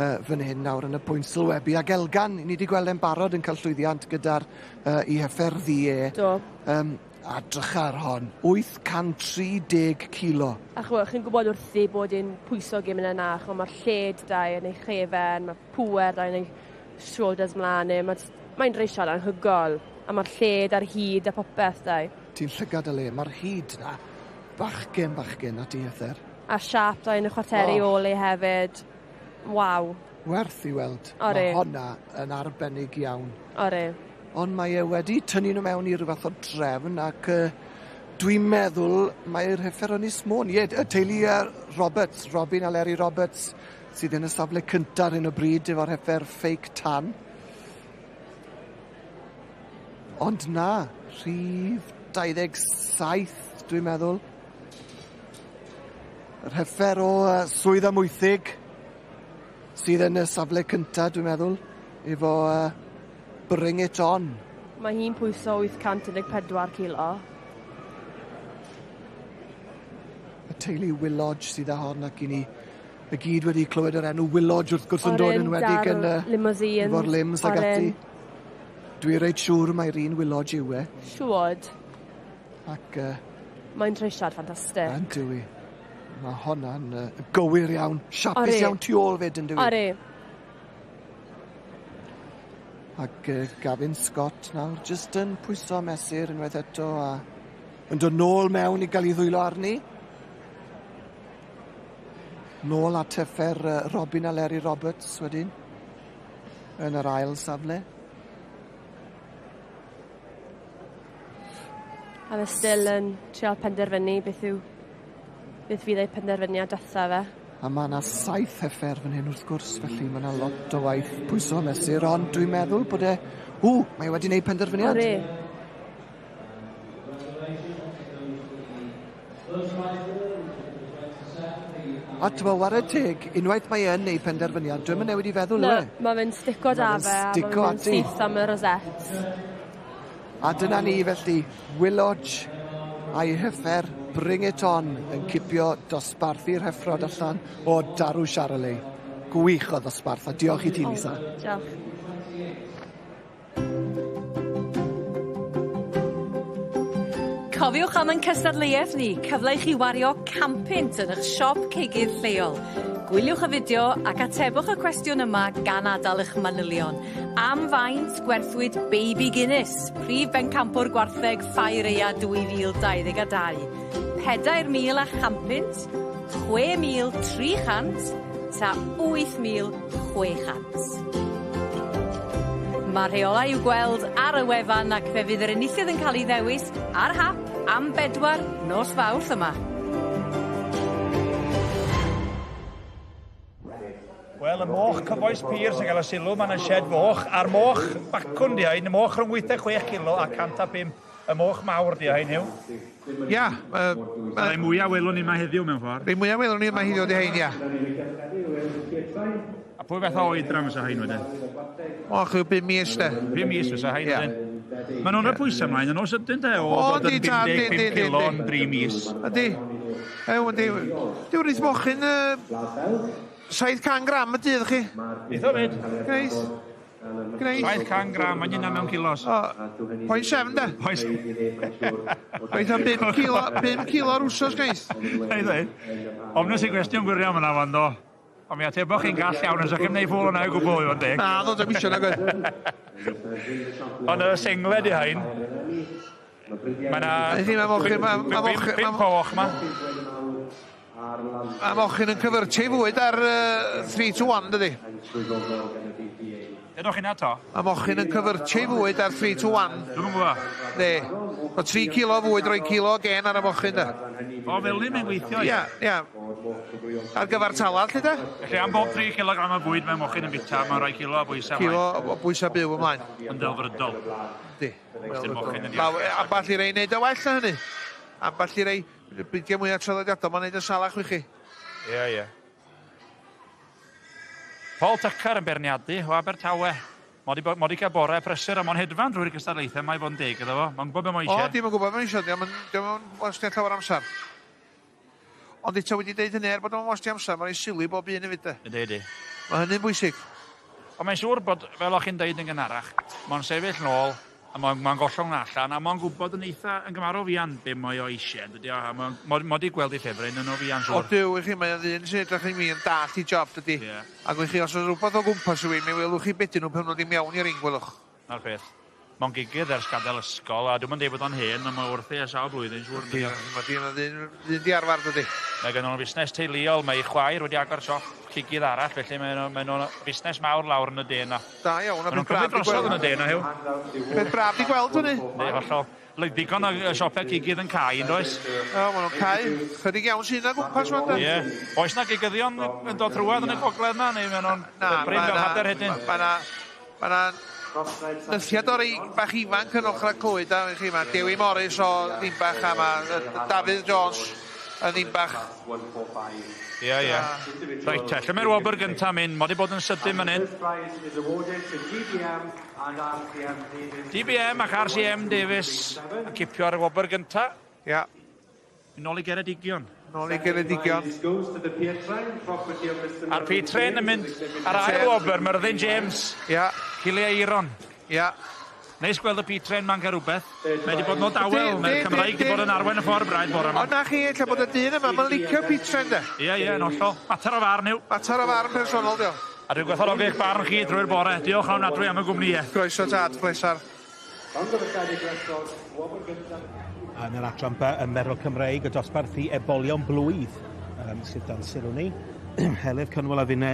fan hyn nawr yn y pwynt sylwebu. Ac Elgan, ni wedi gweld e'n barod yn cael llwyddiant gyda'r i heffer ddi. Do. A drychar hon, 830 kilo. A chi'n gwybod wrthi bod i'n pwyso gym yn yna, mae'r lled da yn ei chefen, mae pwer da yn ei shoulders mlaen, mae'n reisiad anhygoel, a mae'r lled a'r hyd a popeth da. Ti'n llygad y le, mae'r hyd na bachgen a diether. A siap da yn y chwarteri ole hefyd, waw. Werth i weld, mae honna yn arbennig iawn. Ond mae e wedi tynnu nhw mewn i ryw fath o drefn ac dwi'n meddwl mae'r heffer o'n Ynys Môn. Y teulu Roberts, Robin a Larry Roberts, sydd yn y safle cyntaf ar hyn o bryd efo'r heffer fake tan. Ond na, rhif 27, dwi'n meddwl. Yr heffer o swydd amwythig sydd yn y safle cyntaf, dwi'n meddwl, efo... Bring it on. Mae hi'n pwyso 814 kilo. Y teulu Willodge sydd â hon ac i ni y gyd wedi clywed yr enw Willodge wrth gwrs yn dod yn wedig yn efo'r limbs ag ati. Dwi'n reit siŵr mae'r un Willodge yw e. Siwod. Ac... Mae'n treisiad ffantastig. Yn dwi. Mae honna'n gywir iawn. Siapus iawn tu ôl fyd yn dwi. Ac Gavin Scott nawr jyst yn pwyso mesur unwaith eto a yn dod nôl mewn i gael ei ddwylo arni. Nôl at heffer Robin a Larry Roberts wedyn yn yr ail safle. A fe still yn trial penderfynu beth fydd ei penderfyniad dotha fe. A mae yna 7 heffer fan hyn wrth gwrs, felly mae yna lot o waith pwyso mesur, ond dwi'n meddwl bod e... mae wedi gwneud penderfyniad. A tyma, war y teg, unwaith mae e'n gwneud penderfyniad, dwi'n mynd newid i feddwl, yw e? Mae fe'n stico da fe, a mae'n syth am y rosett. A dyna ni felly, Willodge a'i heffer Bring It On yn cipio dosbarth i'r heffrod allan o Darw Charlie. Gwych o ddosbarth, a diolch i ti, Lisa. Diolch. Cofiwch am yn cystadleuaeth ni, cyfle i chi wario campynt yn eich siop ceigydd lleol. Gwyliwch y fideo ac atebwch y cwestiwn yma gan adael eich manylion. Am faint gwerthwyd Baby Guinness, prif bencampwr gwartheg Ffair Eia 2022. 4,000 a champynt, 6,300 ta 8,600. Mae rheolau i'w gweld ar y wefan ac fe fydd yr enillydd yn cael ei ddewis ar hap am 4 nos Fawrth yma. Wel, y moch cyfoes pyr sy'n cael y sylw, mae'n y shed foch, a'r moch bacwn di hain, y moch rhwng 86 kilo a 105, y moch mawr di hain yw. Ia. Rai mwyaf welwn ni yma heddiw mewn ffordd. Rai mwyaf welwn ni yma heddiw di hain, ia. A pwy beth o oedran fysa hain wedyn? Moch yw 5 mis, de. 5 mis fysa hain wedyn. Mae nhw'n rhaid pwysau ymlaen, yn os ydyn de, o bod yn 55 kilo yn 3 mis. Ydy. Diw'r eith mochyn 700 gram y dydd chi. Eitho fyd? Greis. 700 gram, mae'n yna mewn kilos. 0.7 de. Eitho 5 kilo ar wsos, greis. Eitho. Ofnus i gwestiwn gwirion fyna fan do. Ond mi atebo chi'n gall iawn, ys ydych chi'n neud ffôl yna i gwbl i fod deg. Na, ddod am isio na gwed. Ond y sengled i hain, mae na... Pimp poch ma. A mochyn yn cyfyrtio i fwyd ar 3 to 1, dydi? Ydych chi'n ato? A mochyn yn cyfyrtio i fwyd ar 3 to 1. Dwi'n gwybod? Ne. O 3 kilo fwyd, roi kilo gen ar y mochyn, da. O, fel ni mae'n gweithio, ia? Ia. Ar gyfer talad, lle da? Felly am bob 3 kilogram o bwyd mewn mochyn yn bita, mae'n rhoi kilo o bwysau ymlaen. Kilo o bwysau byw ymlaen. Yn delfrydol. Di. Amball i rei wneud y well na hynny. Amball i rei, bydau mwy o traddodiadol, mae'n wneud y salach wi chi. Ie. Paul Tucker yn berniadu o Abertawe. Mod i cael bore prysur a mo'n hedfan drwy'r gystadlaethau, mae'n fod yn deg iddo fo. Mae'n gwybod beth mae'n eisiau. O, dim yn gwybod beth mae'n eisiau, dim yn wastio llawer amser. Ond eto wedi deud hynny bod o'n wastio amser, mae'n ei sylwi bob un i fyd. Ydy. Mae hynny'n bwysig. Ond mae'n siŵr bod, fel o'ch chi'n deud yn gynharach, mae'n sefyll nôl, a mae'n gollwng allan, a mae'n gwybod yn eitha yn gymarw fian be mae o eisiau. Mod i gweld ei ffefryn yn o fian siŵr. O diw, i chi, mae'n ddyn sy'n edrych i mi yn dall i job, dydy. Ac i chi, os oes rhywbeth o gwmpas yw i, mi welwch chi bedyn nhw pan nhw'n ddim iawn i'r un gwelwch. Na'r peth. Mae'n gigydd ers gadael ysgol, a dwi'n mynd bod o'n hen, a mae wrth ei sawl blwyddyn siŵr. Mae'n ddyn di arfer, dydy. Mae gen nhw'n busnes teuluol, mae ei chwaer wedi agor siop cigydd arall, felly mae nhw'n busnes mawr lawr yn y de yna. Da iawn, a beth braf di gweld yn y de yna, hiw. Beth braf di gweld hynny? Ne, hollol. Digon o siopau cigydd yn cael, yn does? O, maen nhw'n cael. Chydig iawn sy'n na gwmpas fan da. Ie. Oes na gigyddion yn dod trwad yn y gogledd na, neu maen nhw'n bryd fel hader hedyn? Mae na nythiad o'r bach ifanc yn ochr Clwyd, a chi, mae Dewi Morris o Ddimbach, a mae Dafydd Jones o Ddimbach. Ie. Reit, lle mae'r wobr gyntaf mynd, mod i bod yn sydyn fan hyn. DBM ac RCM Davies yn cipio ar y wobr gyntaf. Ia. Nôl i Geredigion. A'r P-Train yn mynd ar ail wobr, Myrddin James. Ia. Cili Eiron. Ia. Neis gweld y P-Train ma'n cael rhywbeth. Mae wedi bod yn o dawel, mae'r Cymraeg wedi bod yn arwain y ffordd braidd bore yma. O na chi, lle bod y dyn yma, mae'n licio P-Train de. Ie, yn hollol. Mater o farn yw. Mater o farn personol, dio. A dwi'n gwerthfawrogi eich barn chi drwy'r bore. Diolch am nadwy am y gwmnïau. Croeso tad, plesar. Yn yr adran y Merol Cymreig, y dosbarth i ebolion blwydd sydd dan sylw ni. Heledd Cynwal a Finne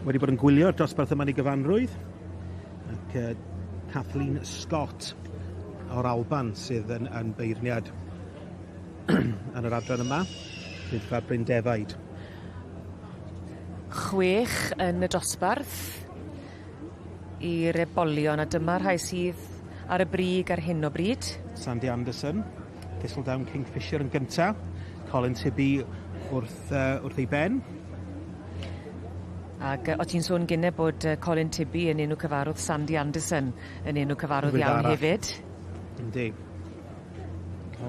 wedi bod yn gwylio'r dosbarth yma i gyfanrwydd. Ac Kathleen Scott o'r Alban sydd yn beirniad yn yr adran yma. Sydd fel Bryn Defaid. 6 yn y dosbarth i'r ebolion, a dyma rhai sydd ar y brig ar hyn o bryd. Sandy Anderson, Thistledown Kingfisher yn gyntaf, Colin Tibby wrth ei ben. Ac o ti'n sôn gynne bod Colin Tibby yn enw cyfarwydd Sandy Anderson yn enw cyfarwydd iawn hefyd. Yndi.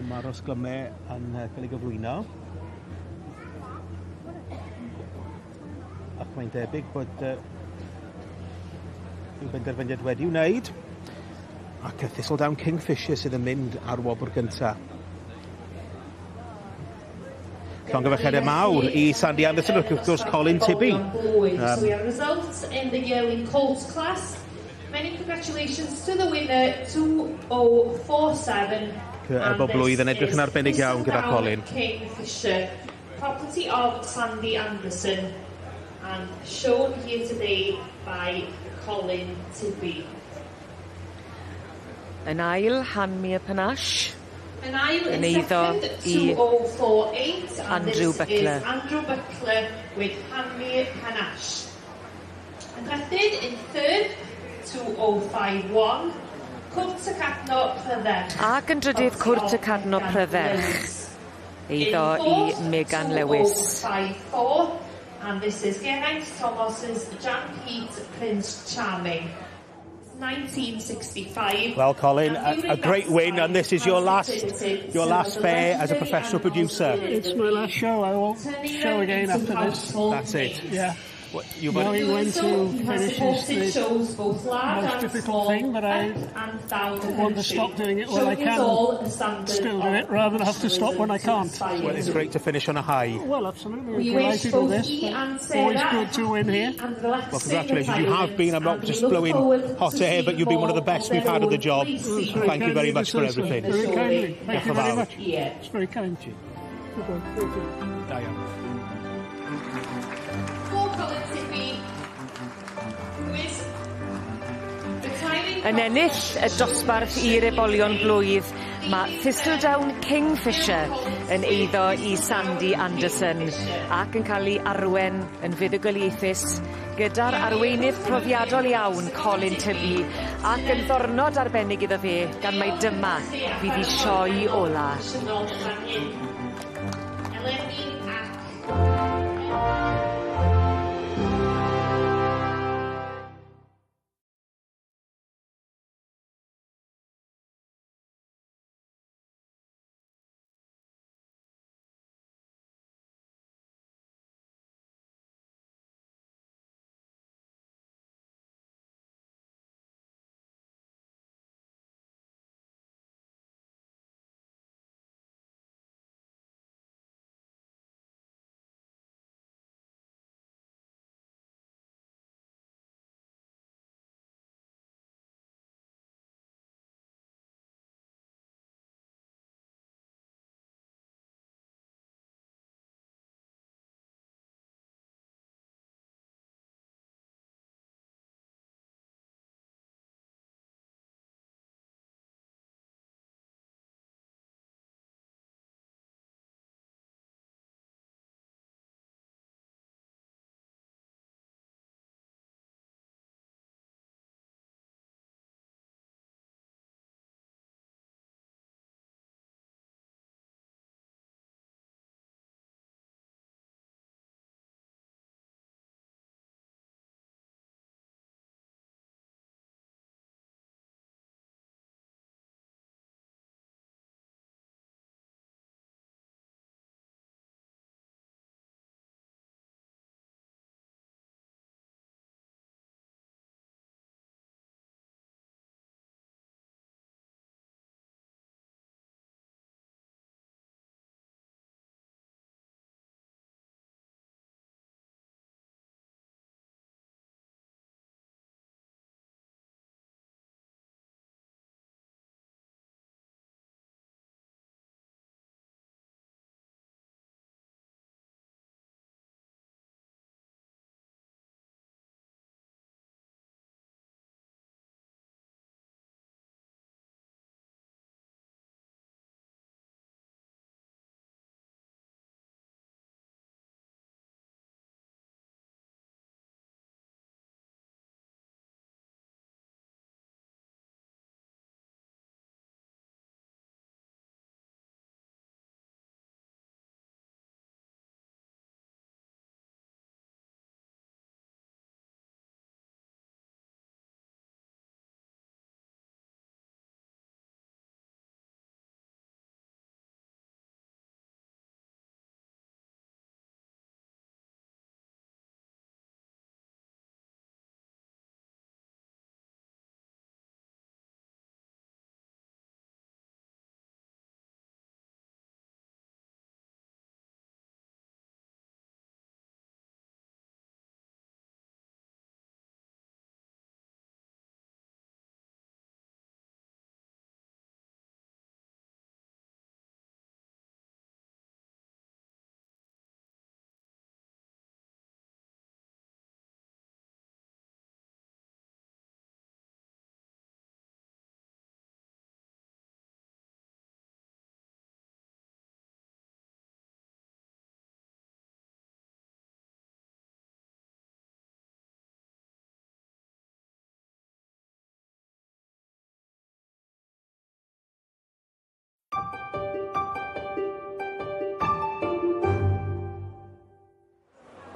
Mae'r osglymau yn cael ei gyflwyno. Ac mae'n debyg bod yw benderfyniad wedi wneud. Ac y Thistledown Kingfisher sydd yn mynd ar wobr gyntaf. Llongyfarchiadau mawr i Sandy Anderson wrth gwrs Colin Tibby. So we have results in the yearling Colts class. Many congratulations to the winner 2047. Ebo blwydd yn edrych yn arbennig iawn gyda Colin. Kingfisher, property of Sandy Anderson, and shown here today by Colin Tibby. Yn ail, Hanmir Panache. Yn ail Yn in eiddo second, i 2048. And Andrew this Butler. is Andrew Butler with Hanmir Panache. Yn trydydd, in third, 2051. Cwrt y Cadno Prydferch. Ac yn drydydd Cwrt y Cadno Prydferch. Eiddo i Megan Lewis. 2054. And this is Geraint Thomas's Jan Pete Prince Charming. 1965. Well, Colin, a great win, and this is your last fair as a professional producer. It's my last show. I won't show again after this. That's it. Yeah. You've Knowing when to finish is the most difficult thing, but I want to stop doing it when I can still do it, rather than have to stop when I can't. Well, it's great to finish on a high. Well, absolutely. We're delighted with this. Always good to win here. Well, congratulations. You have been, I'm not just blowing hot air, but you've been one of the best we've had at the job. Thank you very much for everything. Very kindly. Thank you very much. It's very kind to you. Diane. Yn ennill y dosbarth i'r ebolion blwydd, mae Thistledown Kingfisher yn eiddo i Sandy Anderson ac yn cael ei arwen yn fuddugoliaethus gyda'r arweinydd profiadol iawn Colin Tybee ac yn ddornod arbennig iddo fe gan mai dyma fydd ei sioe ola.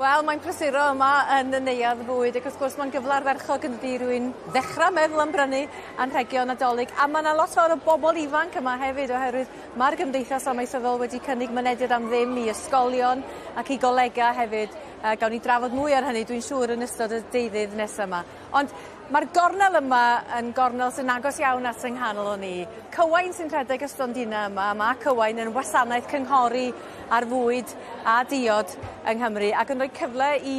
Wel, mae'n prysuro yma yn y neuadd bwyd, ac wrth gwrs mae'n gyflar ferchog yn ydi rwy'n ddechrau meddwl am brynu anrhegion nadolig, a mae yna lot o'r bobl ifanc yma hefyd, oherwydd mae'r Gymdeithas Amaethyddol wedi cynnig mynediad am ddim i ysgolion ac i golega hefyd. Gawn ni drafod mwy ar hynny, dwi'n siŵr, yn ystod y deudydd nesaf yma. Ond mae'r gornel yma yn gornel sy'n agos iawn at yng nghanol o ni. Cywain sy'n rhedeg y stondina yma, mae Cywain yn wasanaeth cynghori ar fwyd a diod yng Nghymru, ac yn rhoi cyfle i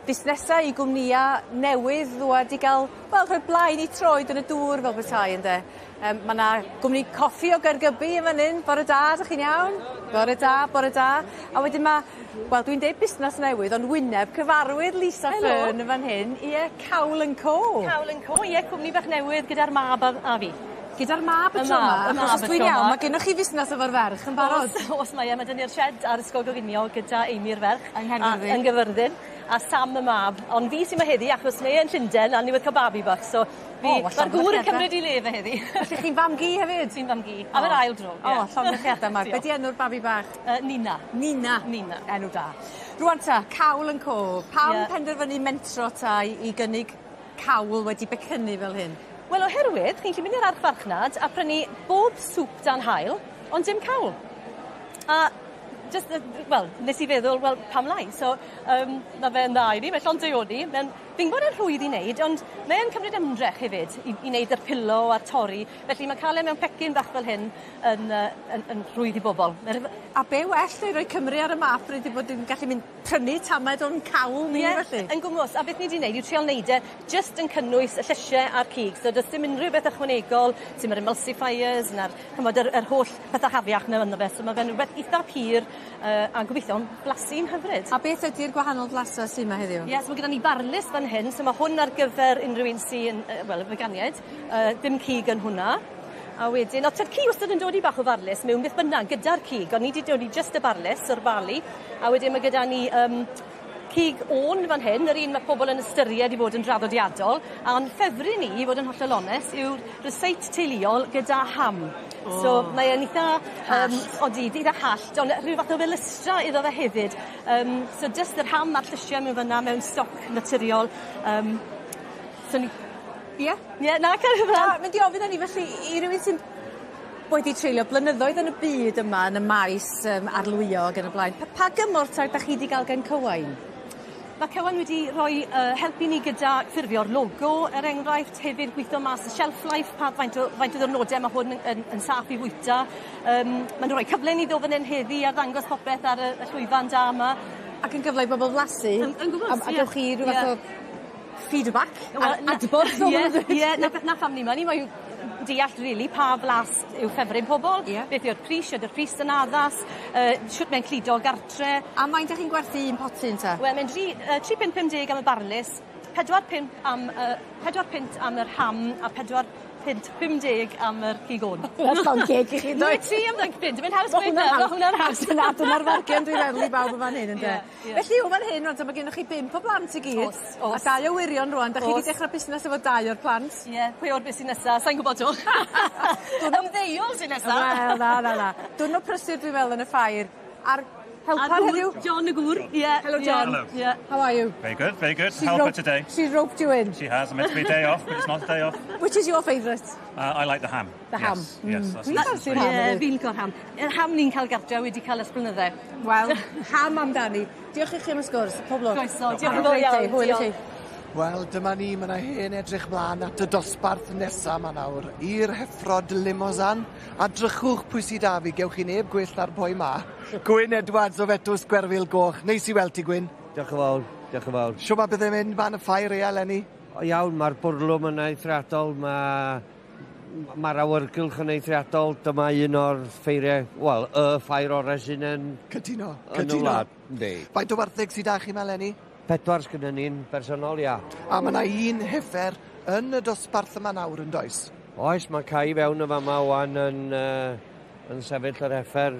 busnesau, i gwmnïau newydd ddod i gael, wel, rhoi blaen i troed yn y dŵr fel petai, ynde. Mae yna gwmni coffi o Gaergybi yn fan hyn. Bore da, ydych chi'n iawn? Bore da, bore da. A wedyn mae, wel, dwi'n deud busnes newydd, ond wyneb cyfarwydd Lisa Ffair yn fan hyn, Cawl & Co. Cawl & Co, cwmni bach newydd gyda'r mab a fi. Gyda'r mab y tro yma? Os dwi'n iawn, mae gennych chi fusnes efo'r ferch yn barod? Os mae mae dynnu'r shed ar ysgol Gwylio gyda Amy'r ferch. Yng Nghyfyrddin. A Sam y mab, ond fi sy'n ma heddi achos mae yn Llundain a niwyd cael babi bach, so mae'r gŵr yn cymryd i lefa heddi. Felly chi'n famgu hefyd? Fi'n famgu, am yr ail dro. O, llongychiadau yma. Be di enw'r babi bach? Nina. Nina. Enw da. Rwan ta, Cawl & Co. Pam penderfynu mentro ta i gynnig cawl wedi becynnu fel hyn? Wel, oherwydd, chi'n gallu mynd i'r arch farchnad a prynu bob swp dan hael, ond dim cawl. A nes i feddwl, wel, pam lai? So, mae fe'n dda i ni, mae llon deioni. Fi'n gwybod yn rhwydd i wneud, ond mae'n cymryd ymdrech hefyd i wneud yr pilo a'r torri. Felly mae cael ei mewn pecyn bach fel hyn yn rhwydd i bobl. A be well i roi Cymru ar y map rydw i bod yn gallu mynd prynu tamed o'n cawl ni felly? Yn gwmws, a beth ni wedi wneud yw trial wneud just yn cynnwys y llysiau a'r cig. So does dim unrhyw beth ychwanegol, sy'n yr emulsifiers, yr holl pethau hafiach na yna fe. So mae fe'n rhywbeth eitha pur a gobeithio'n blasu'n hyfryd. A beth ydy'r gwahanol blasau sy'n yma heddiw? Ie, so mae gyda ni barlus fan hyn, so mae hwn ar gyfer unrhyw un sy'n, wel, y veganiaid, dim cig yn hwnna. A wedyn, o ta'r cig wastad yn dod i bach o farlus, mewn beth bynnag gyda'r cig, ond ni wedi dod i just y barlus, o'r bali, a wedyn mae gyda ni cig o'n fan hyn, yr un mae pobl yn ystyried i fod yn draddodiadol, a'n ffefru ni, i fod yn hollol onest, yw'r ryseit teuluol gyda ham. So mae'n eitha eitha hallt, ond rhyw fath o felustra iddo fe hefyd. So just yr ham a'r llysiau mewn fyna, mewn stoc naturiol. So ni... Ie? Ie, na, cael hyfryd. Mynd i ofyn â ni felly, i rywun sy'n wedi treulio blynyddoedd yn y byd yma, yn y maes arlwyog yn y blaen, pa gymorth ydych chi wedi cael gen Cywain? Mae Cywain wedi rhoi helpu ni gyda ffurfio'r logo, enghraifft, hefyd gweithio mas y shelf life, faint o ddwrnodau mae hwn yn saff i fwyta. Mae'n rhoi cyfle ni ddod fan hyn heddi a ddangos popeth ar y llwyfan da yma. Ac yn gyfle i bobl flasu. Yn gwybod, a gewch chi rhyw fath o feedback, adborth o hwn. Ie, na pham ni yma, ni mae'n deall, really, pa flas yw ffefryn pobl, beth yw'r pris, ydy'r pris yn addas, siwt mae'n cludo gartre. A mae'n ydych chi'n gwerthu un potyn ta? Wel, mae'n 3.50 am y barlus, 4 pint am yr ham a 4.50 am yr cigon. That's on cake i chi dweud. 3 am 5, mae'n haws gweud na. Hwna'n haws. Dyna'r fargen dwi'n meddwl i bawb o fan hyn, ynddo. Felly o fan hyn, mae gennych chi 5 o blant i gyd. A 2 o wirion rwan. Da chi wedi dechrau busnes efo 2 o'r plant? Ie, pwy o'r busnes nesaf? Sa'n gwybod o. Ymddeol sy'n nesaf. Wel, na. Dwi'n o prysur dwi'n meddwl yn y ffair. A'r helper heddiw? John y gŵr. Hello, John. Hello. How are you? Very good, very good. Helper today. She's roped you in. She has. Meant to be a day off, but it's not a day off. Which is your favourite? I like the ham. The ham? Yes, that's Fi'n cael ham. Yr ham ni'n cael gartre wedi cael ysblynyddau. Wel, ham amdani. Diolch i chi am y sgwrs. Pob lwc. Croeso. Diolch yn fawr iawn. Hwyl i chi. Wel, dyma ni, mae yna hen edrych mlaen at y dosbarth nesaf yma nawr, i'r heffrod Limousin, a drychwch pwy sydd â fi, gewch chi neb gwell na'r boi ma. Gwyn Edwards o Fetws Gwerfil Goch, neis i weld ti Gwyn. Diolch yn fawr, diolch yn fawr. Siw ma byddai'n mynd fan y ffair Lenny? O iawn, mae'r bwrlwm yn eithriadol, mae'r awyrgylch yn eithriadol, dyma un o'r ffeiriau, wel, y ffair o resin yn... Cytuno. Faint o wartheg sydd â chi ma Lenny? 4 gyda ni'n personol, ia. A mae yna un heffer yn y dosbarth yma nawr yn does? Oes, mae cael fewn y fama wan yn sefyll yr heffer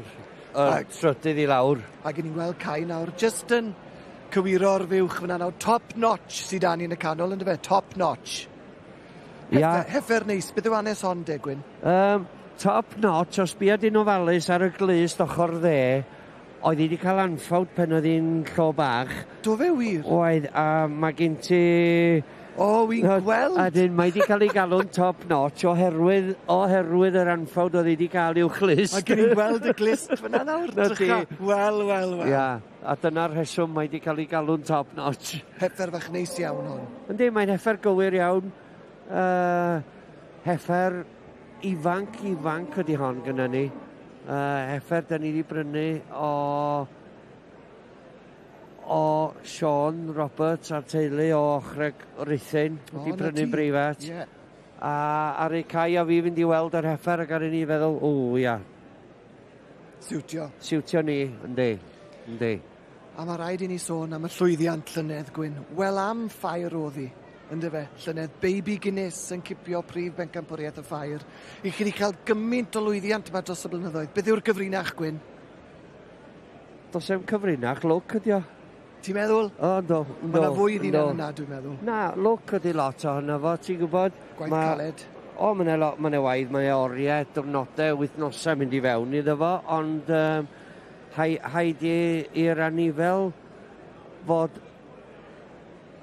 trydydd i lawr. Ac ni'n gweld Cai nawr, just yn cywiro'r fuwch fyna nawr, top notch sydd â ni yn y canol, yn dyfe, top notch. Heffer neis, beth yw anes hon, Gwyn? Top notch, os biad un ofalus ar y glust ochr dde, Oedd hi wedi cael anffawd pen oedd hi'n llo bach. Do fe wir? Oedd, a mae gen ti... O, wi'n gweld. A dyn, mae wedi cael ei galw'n top notch oherwydd yr anffawd oedd hi wedi cael i'w chlist. A gen i gweld y glist fyna nawr. Wel. Ia, a dyna'r rheswm mae wedi cael ei galw'n top notch. Heffer fach neis iawn hon. Yndi, mae'n heffer gywir iawn. Heffer ifanc ydy hon gyda ni. Heffer, da ni wedi brynu o Sean Roberts a'r teulu o Ochreg Ruthin wedi prynu'n breifat. A ar ei cae a fi fynd i weld yr heffer ac ar i ni feddwl, ia. Siwtio ni, yndi. A mae rhaid i ni sôn am y llwyddiant llynedd Gwyn. Wel am Ffair oedd hi, ynddo fe. Llynedd Baby Guinness yn cipio prif bencampwriaeth y Ffair. I chi wedi cael gymaint o lwyddiant yma dros y blynyddoedd. Beth yw'r cyfrinach, Gwyn? Does e'n cyfrinach, lwc ydi o. Ti'n meddwl? O, do. Mae yna fwy ddyn yna, dwi'n meddwl. Na, lwc ydi lot o hynny fo, ti'n gwybod? Gwaith caled. O, mae'n waith, mae'n oriau, diwrnodau, wythnosau mynd i fewn iddo fo, ond haid i'r anifel fod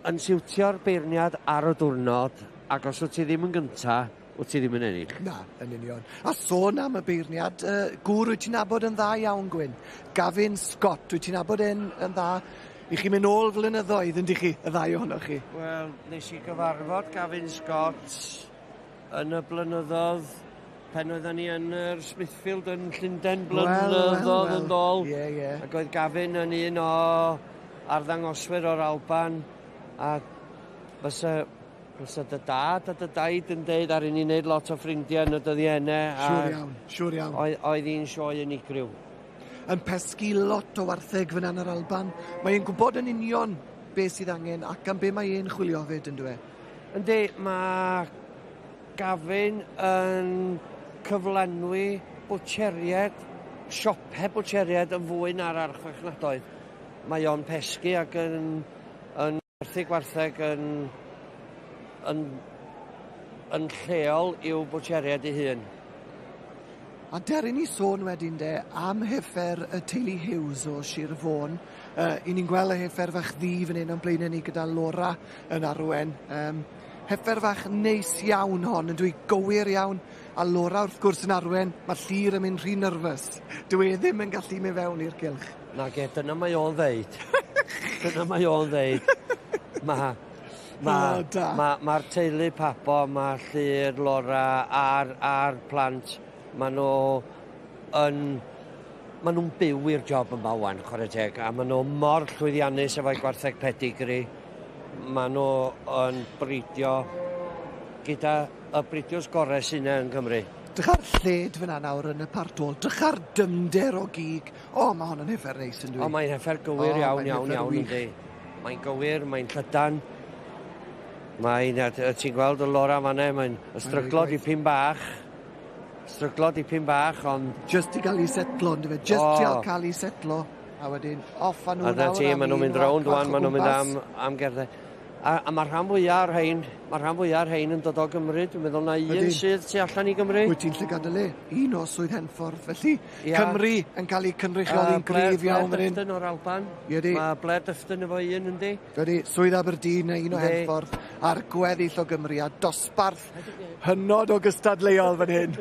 yn siwtio'r beirniad ar y diwrnod, ac os wyt ti ddim yn gynta, wyt ti ddim yn ennill. Na, yn union. A sôn am y beirniad, gŵr wyt ti'n nabod yn dda iawn, Gwyn. Gavin Scott, wyt ti'n nabod yn dda. I chi mynd ôl flynyddoedd, yndych chi, y ddau ohonoch chi? Wel, nes i gyfarfod Gavin Scott yn y blynyddoedd pen oedden ni yn yr Smithfield yn Llundain blynyddoedd yn dol. Ac oedd Gavin yn un o arddangoswyr o'r Alban a fysa dy dad a dy daid yn deud ar un i wneud lot o ffrindiau yn y dyddiennau. Siwr iawn. Oedd hi'n sioe unigryw. Yn pesgu lot o wartheg fyna yn yr Alban. Mae e'n gwybod yn union beth sydd angen ac am be mae e'n chwilio fyd yn dweud. Yndi, mae Gavin yn cyflenwi bwtseriad, siopau bwtseriad yn fwy na'r archfach nad oedd. Mae o'n pesgu ac yn werthu gwartheg yn lleol i'w bwtseriad ei hun. A derin ni sôn wedyn am heffer y teulu Hughes o Sir Fôn. I ni'n gweld y heffer fach ddi fan hyn o'n blaen ni gyda Laura yn arwen. Heffer fach neis iawn hon, yn dwi gywir iawn. A Laura wrth gwrs yn arwen, mae llir yn mynd rhy nyrfys. Dwi ddim yn gallu mynd fewn i'r gylch. Na dyna mae o'n ddeud. Dyna mae o'n ddeud. Mae'r teulu papo, mae llir, Laura a'r plant. Maen nhw'n byw i'r job yma wan, chwarae teg, a maen nhw mor llwyddiannus efo'i gwartheg pedigree. Maen nhw yn bridio gyda y bridios gorau sy'n yn Cymru. Drych ar lled fyna nawr yn y partol, drych ar dymder o gig. O, mae hon yn heffer neis yn dwi. O, mae'n heffer gywir iawn, yndi. Mae'n gywir, mae'n llydan. Ti'n gweld y Laura fan'na, mae'n ystryglo dipyn bach, ond... Just i gael ei setlo, ynddo fe? Just i cael ei setlo. A wedyn, off a nhw nawr. A maen nhw'n mynd rownd wan, maen nhw'n mynd am gerddau. A mae'r rhan fwyaf ar hein yn dod o Gymru. Dwi'n meddwl na un sydd tu allan i Gymru. Wyt ti'n lle gadael un o Swydd Henffordd. Felly, Cymru yn cael ei cynrychioli'n gryf iawn fan hyn. Blair Dyfton o'r Alban. Mae Blair Dyfton efo un yndi. Ydy, Swydd Aberdeen neu un o Henffordd a'r gweddill o Gymru a dosbarth hynod o gystadleuol fan hyn.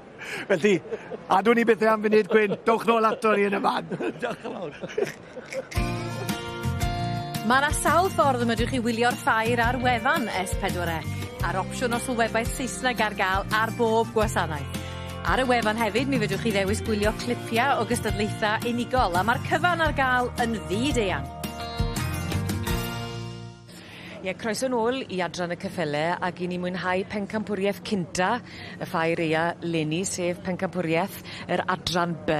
Felly, adwn ni bethau am funud Gwyn. Dowch nôl ato ni yn y man. Diolch yn fawr. Mae yna sawl ffordd y medrwch chi wylio'r Ffair ar wefan S4C, a'r opsiwn o Sylwebaeth Saesneg ar gael ar bob gwasanaeth. Ar y wefan hefyd, mi fedrwch chi ddewis gwylio clipiau o gystadlaethau unigol, a mae'r cyfan ar gael yn fyd-eang. Croeso nôl i adran y ceffylau ac i ni mwynhau pencampwriaeth cynta y Ffair Aeaf leni, sef pencampwriaeth yr adran B.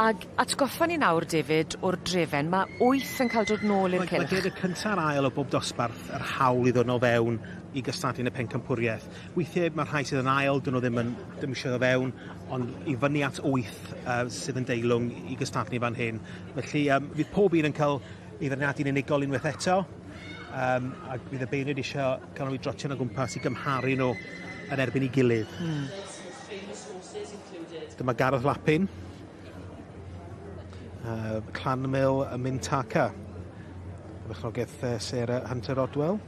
Ac atgoffa ni nawr, David, o'r drefen, mae 8 yn cael dod nôl i'r cylch. Mae gen y cynta'r ail o bob dosbarth yr hawl i ddod o fewn i gystadlu yn y pencampwriaeth. Weithiau mae'r rhai sydd yn ail, dyn nhw ddim eisiau ddod fewn, ond i fyny at 8 sydd yn deilwng i gystadlu fan hyn. Felly fydd pob un yn cael ei ddyrniadu'n unigol unwaith eto. Ac bydd y beirniad eisiau cael nhw i drotio yn o gwmpas i gymharu nhw yn erbyn ei gilydd. Dyma Gareth Lapin. Clanmil y Mintaka. Bechnogaeth Sarah Hunter Odwell.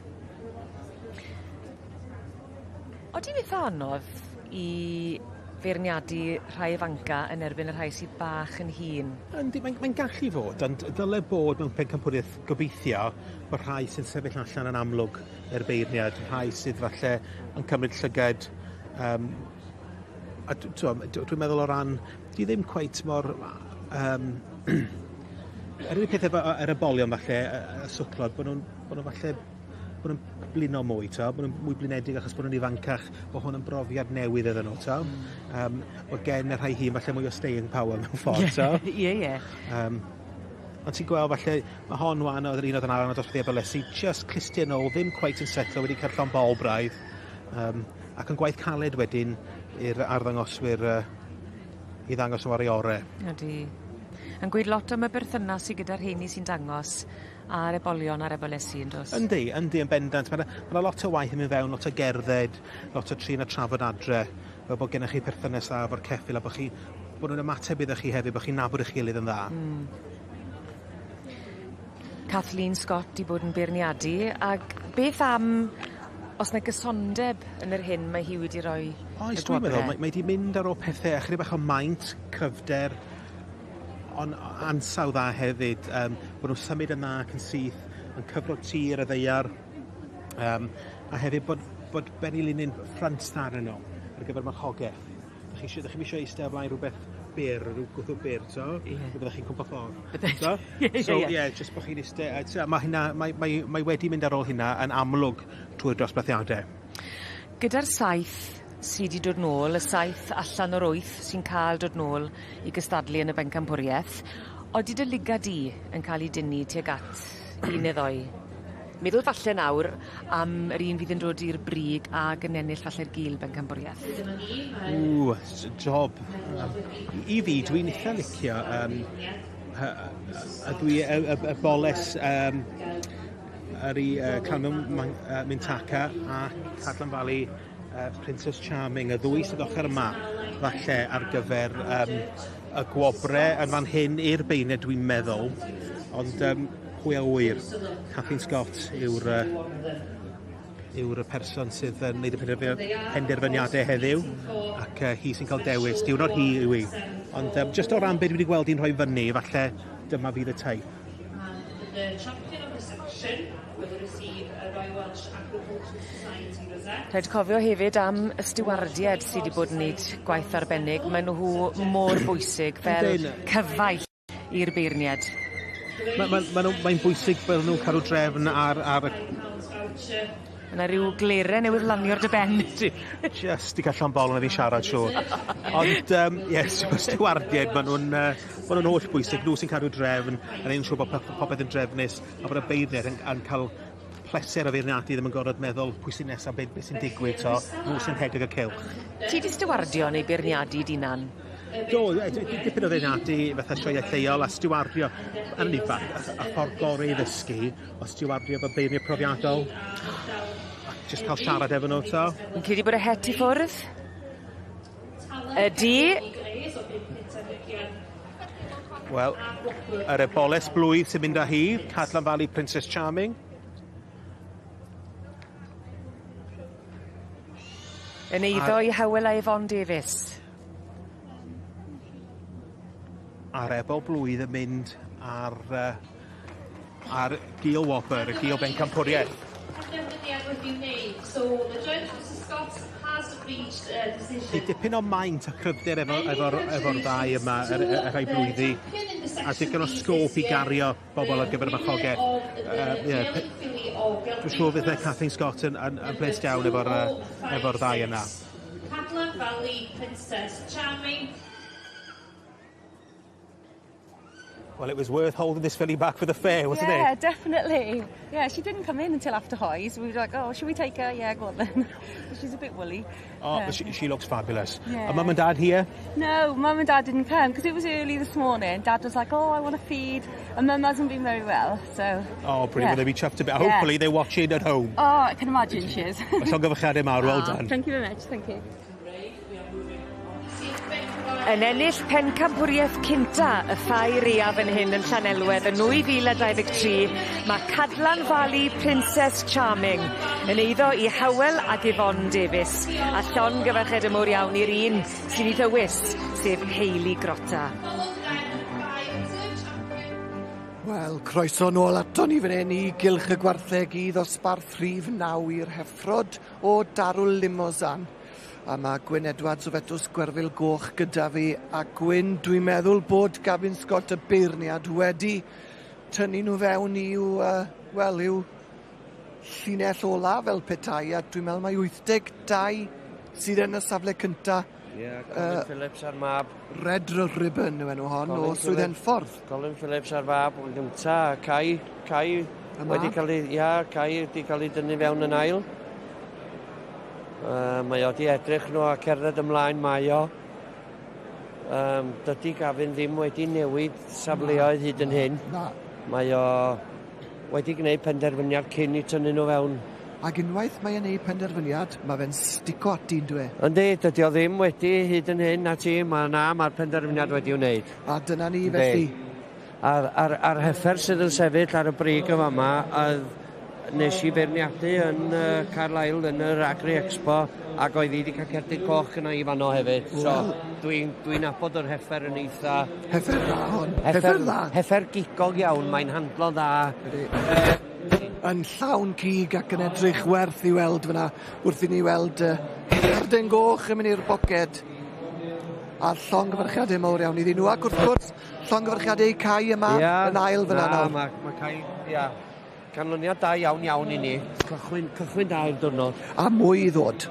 Odi beth anodd I feirniadu rhai ifanca yn erbyn y rhai sydd bach yn hŷn? Mae'n gallu fod, ond dyle bod mewn pencampwriaeth gobeithio bod rhai sy'n sefyll allan yn amlwg i'r beirniad, rhai sydd falle yn cymryd llygad. A dwi'n meddwl o ran, di ddim cweit mor... Yr unig peth yr ybolion falle, y swclod, bod nhw'n falle bod nhw'n blino mwy, bod nhw'n mwy blinedig achos bod nhw'n ifancach, bod hwn yn brofiad newydd iddyn nhw, bod gen y rhai hun falle mwy o staying power mewn ffordd, Ie. Ond ti'n gweld falle, mae hon wan oedd yr un oedd yn arfer dosbarthiad bolesu, just Christian ôl, ddim cweit yn setlo wedi cyrllon bol braidd, ac yn gwaith caled wedyn i'r arddangoswyr I ddangos o ar ei ore. Ydy. Yn gweud lot am y berthynas sydd gyda'r heini sy'n dangos a'r ebolion a'r ebolesu yn dos? Yndi, yn bendant. Mae lot o waith yn mynd fewn, lot o gerdded, lot o trin a trafod adre, fel bod gennych chi perthynas dda efo'r ceffil a bod nhw'n ymateb iddo chi hefyd, bod chi'n nabod eich gilydd yn dda. Kathleen Scott I bod yn beirniadu, ac beth am os yna gysondeb yn yr hyn mae hi wedi rhoi Oes, dwi'n meddwl, mae wedi mynd ar ôl pethau ychydig bach o maint, cryfder, ond ansawdd dda hefyd, bod nhw'n symud yn dda ac yn syth, yn cyfro tir y ddeiar, a hefyd bod Benny Linyn ffrant star yn nhw ar gyfer marchogaeth. Ydych chi eisiau eistedd o blaen rhywbeth byr, rhyw gwthw byr, byddech chi'n cwmpa ffordd. Just bod chi'n eistedd. Mae wedi mynd ar ôl hynna yn amlwg trwy'r dosbarthiadau. Gyda'r saith sydd wedi dod nôl, y saith allan o'r 8 sy'n cael dod nôl I gystadlu yn y bencampwriaeth, odi dy liga di yn cael ei dynnu tuag at un neu ddoi? Meddwl falle nawr am yr un fydd yn dod i'r brig ac yn ennill falle'r gil bencampwriaeth. Job. I fi, dwi'n eitha licio y boles yr Clanmil Mintaka a Cadlan Valley Princess Charming, y ddwy sydd ochr yma falle ar gyfer y gwobre yn fan hyn i'r beirniad dwi'n meddwl, ond pwy a wyr, Kathleen Scott yw'r person sydd yn gwneud y penderfyniadau heddiw, ac hi sy'n cael dewis, diwrnod hi yw hi, ond just o ran beth dwi wedi gweld hi'n rhoi fyny, falle dyma fydd y taith. The champion of the section will receive a Royal Welsh Agricultural Society rosette. Rhaid cofio hefyd am y stiwardiad sydd wedi bod yn gwneud gwaith arbennig. Mae nhw mor bwysig fel cyfaill i'r beirniad. Mae'n bwysig fel nhw'n cadw drefn ar y... Yna rhyw glerau newydd lanio'r dy ben. Just I gallan bol yn edrych siarad siŵr. Ond, stiwardiad, maen nhw'n holl bwysig. Nhw sy'n cadw drefn, yn ein siŵr bod popeth yn drefnus, a bod y beirniad yn cael pleser o feirniadu ddim yn gorfod meddwl pwy sy'n nesaf beth sy'n digwydd, nhw sy'n rhedeg y cylch. Ti di stiwardio neu beirniadu dinan? Do, dipyn o feirniadu fatha sioeau lleol a stiwardio yn ifanc, a ffordd gorau I ddysgu o stiwardio fel beirniad profiadol. Just cael siarad efo nhw, Yn credu bod y het I ffwrdd? Ydy? Wel, yr eboles blwydd sy'n mynd â hi, Cadlan Valley Princess Charming. Yn eiddo I Hywel a Yvonne Davies. A'r ebol blwydd yn mynd ar Gil Whopper, y Gil bencampwriaeth. So the judge, Mr Scott, has reached a decision. Dipyn o maint a cryfder efo'r ddau yma, y rhai blwyddi, a dipyn o sgôp I gario bobl ar gyfer y marchogaeth. Dwi'n siŵr fydd Kathleen Scott yn blest iawn efo'r ddau yna. Cadlan Valley Princess Charming. Well, it was worth holding this filly back for the fair, wasn't it? Yeah, definitely. Yeah, she didn't come in until after Hoys. We were like, oh, should we take her? Yeah, go on then. She's a bit woolly. Oh, but she looks fabulous. Yeah. Are Mum and Dad here? No, Mum and Dad didn't come because it was early this morning. Dad was like, oh, I want to feed. And Mum hasn't been very well, so... Oh, brilliant. Will they be chuffed a bit? Hopefully they're watching at home. Oh, I can imagine she is. Llongyfarchiadau mawr, well done. Thank you very much, thank you. Yn ennill pencampwriaeth cynta y Ffair Aeaf yn hyn yn Llanelwedd yn 2023, mae Cadlan Valley Princess Charming yn eiddo i Hywel ac Yvonne Davies, a llongyfarched y mowr iawn i'r un sy'n ei ddywys, sef Hayley Grota. Wel, croeso nôl ato ni fan hyn i gylch y gwartheg i ddosbarth rhif 9 i'r heffrod o Darwl Limousin. A mae Gwyn Edwards o Fetws Gwerfyl Goch gyda fi. A Gwyn, dwi'n meddwl bod Gavin Scott y beirniad wedi tynnu nhw fewn i'w, i'w llinell ola fel petai. A dwi'n meddwl mai 82 sydd yn y safle cynta. Colin Phillips ar mab. Red Ribbon yw enw hon o Swyddffordd. Colin Phillips ar mab yn gynta. Cai wedi cael ei dynnu fewn yn ail. Mae o wedi edrych nhw a cerdded ymlaen mae o. Dydy Gavin ddim wedi newid safleoedd hyd yn hyn. Mae o wedi gwneud penderfyniad cyn i tynnu nhw fewn. Ac unwaith mae e'n ei penderfyniad, mae fe'n stico ati yn dwe. Yndi, dydy o ddim wedi hyd yn hyn a ti, mae'r penderfyniad wedi wneud. A dyna ni felly. A'r heffer sydd yn sefyll ar y brig y fama, nes i feirniadu yn Carlisle yn yr Agri Expo ac oedd i wedi cael cerdyn coch yna i fanno hefyd. So, dwi'n abod yr heffer yn eitha... Heffer dda hon. Heffer dda. Heffer gigog iawn, mae'n handlo dda. Yn llawn cig ac yn edrych werth i weld fyna wrth i ni weld cerdyn goch yn mynd i'r boced. A llongyfarchiadau mawr iawn iddyn nhw. Ac wrth gwrs, llongyfarchiadau Cai yma yn ail fyna nawr. Mae Cai, canlyniad da iawn i ni. Cychwyn da i'r diwrnod. A mwy i ddod.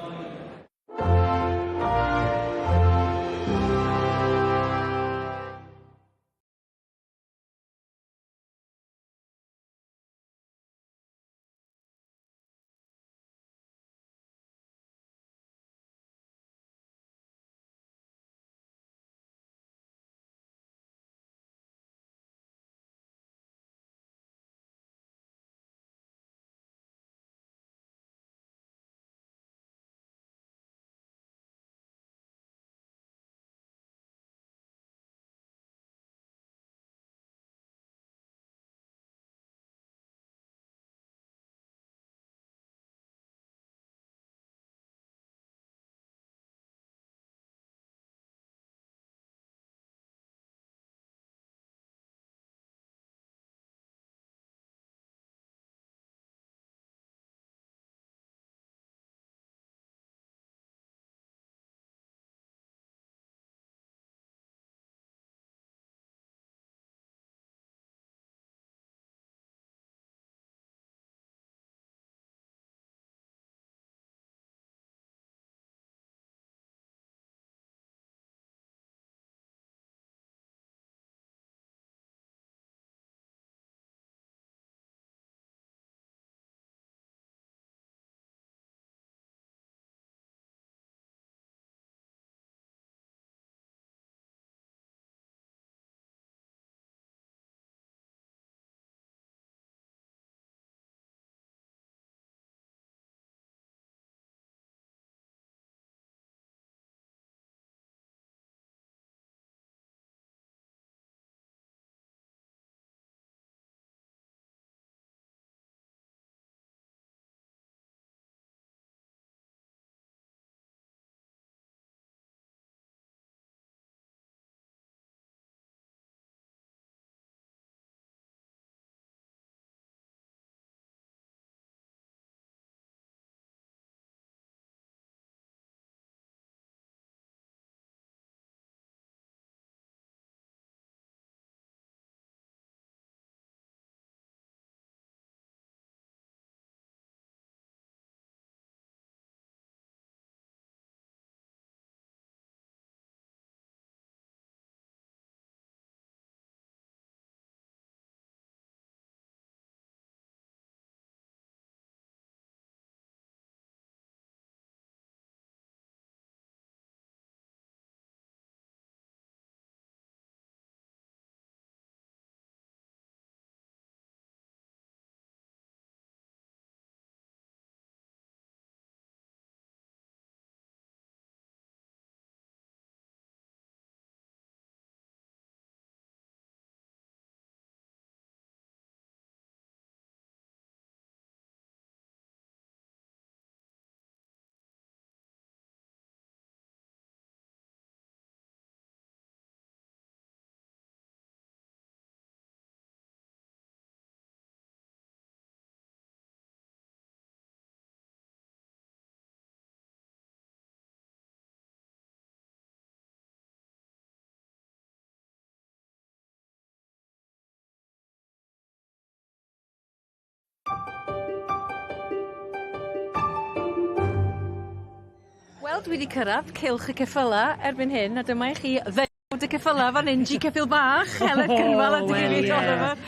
Wel, dwi wedi cyrraedd cylch y ceffyla erbyn hyn, a dyma i chi ddewd y ceffyla fan hyn, ceffyl bach, Heledd Cynwal a David Oliver.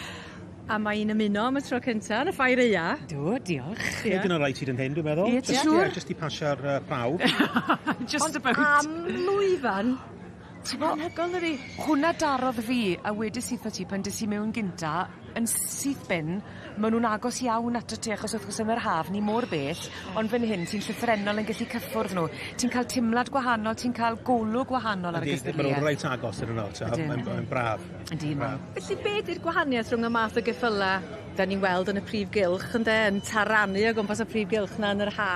A mae un ymuno am y tro cynta yn y Ffair Aeaf. Do, diolch. Nid yn o'r rhaid sydd yn hyn, dwi'n meddwl. Ie, ti'n siŵr? Just i pasio'r prawf. Just about. Am lwyfan, Anhygoel ydi. Hwna darodd fi, a wedys i ti pan dys i mewn gynta, yn syth bin, maen nhw'n agos iawn ato ti, achos wrth gwrs yn yr haf, ni mor bell, ond fan hyn, ti'n llythrenol yn gallu cyffwrdd nhw. Ti'n cael timlad gwahanol, ti'n cael golwg gwahanol ar y gystadleuaeth. Maen nhw'n reit agos yn yno, mae'n braf. Ydy, Felly be di'r gwahaniaeth rhwng y math o geffyla da ni'n weld yn y prif gylch, yn tarannu o gwmpas y prif gylch na yn yr ha,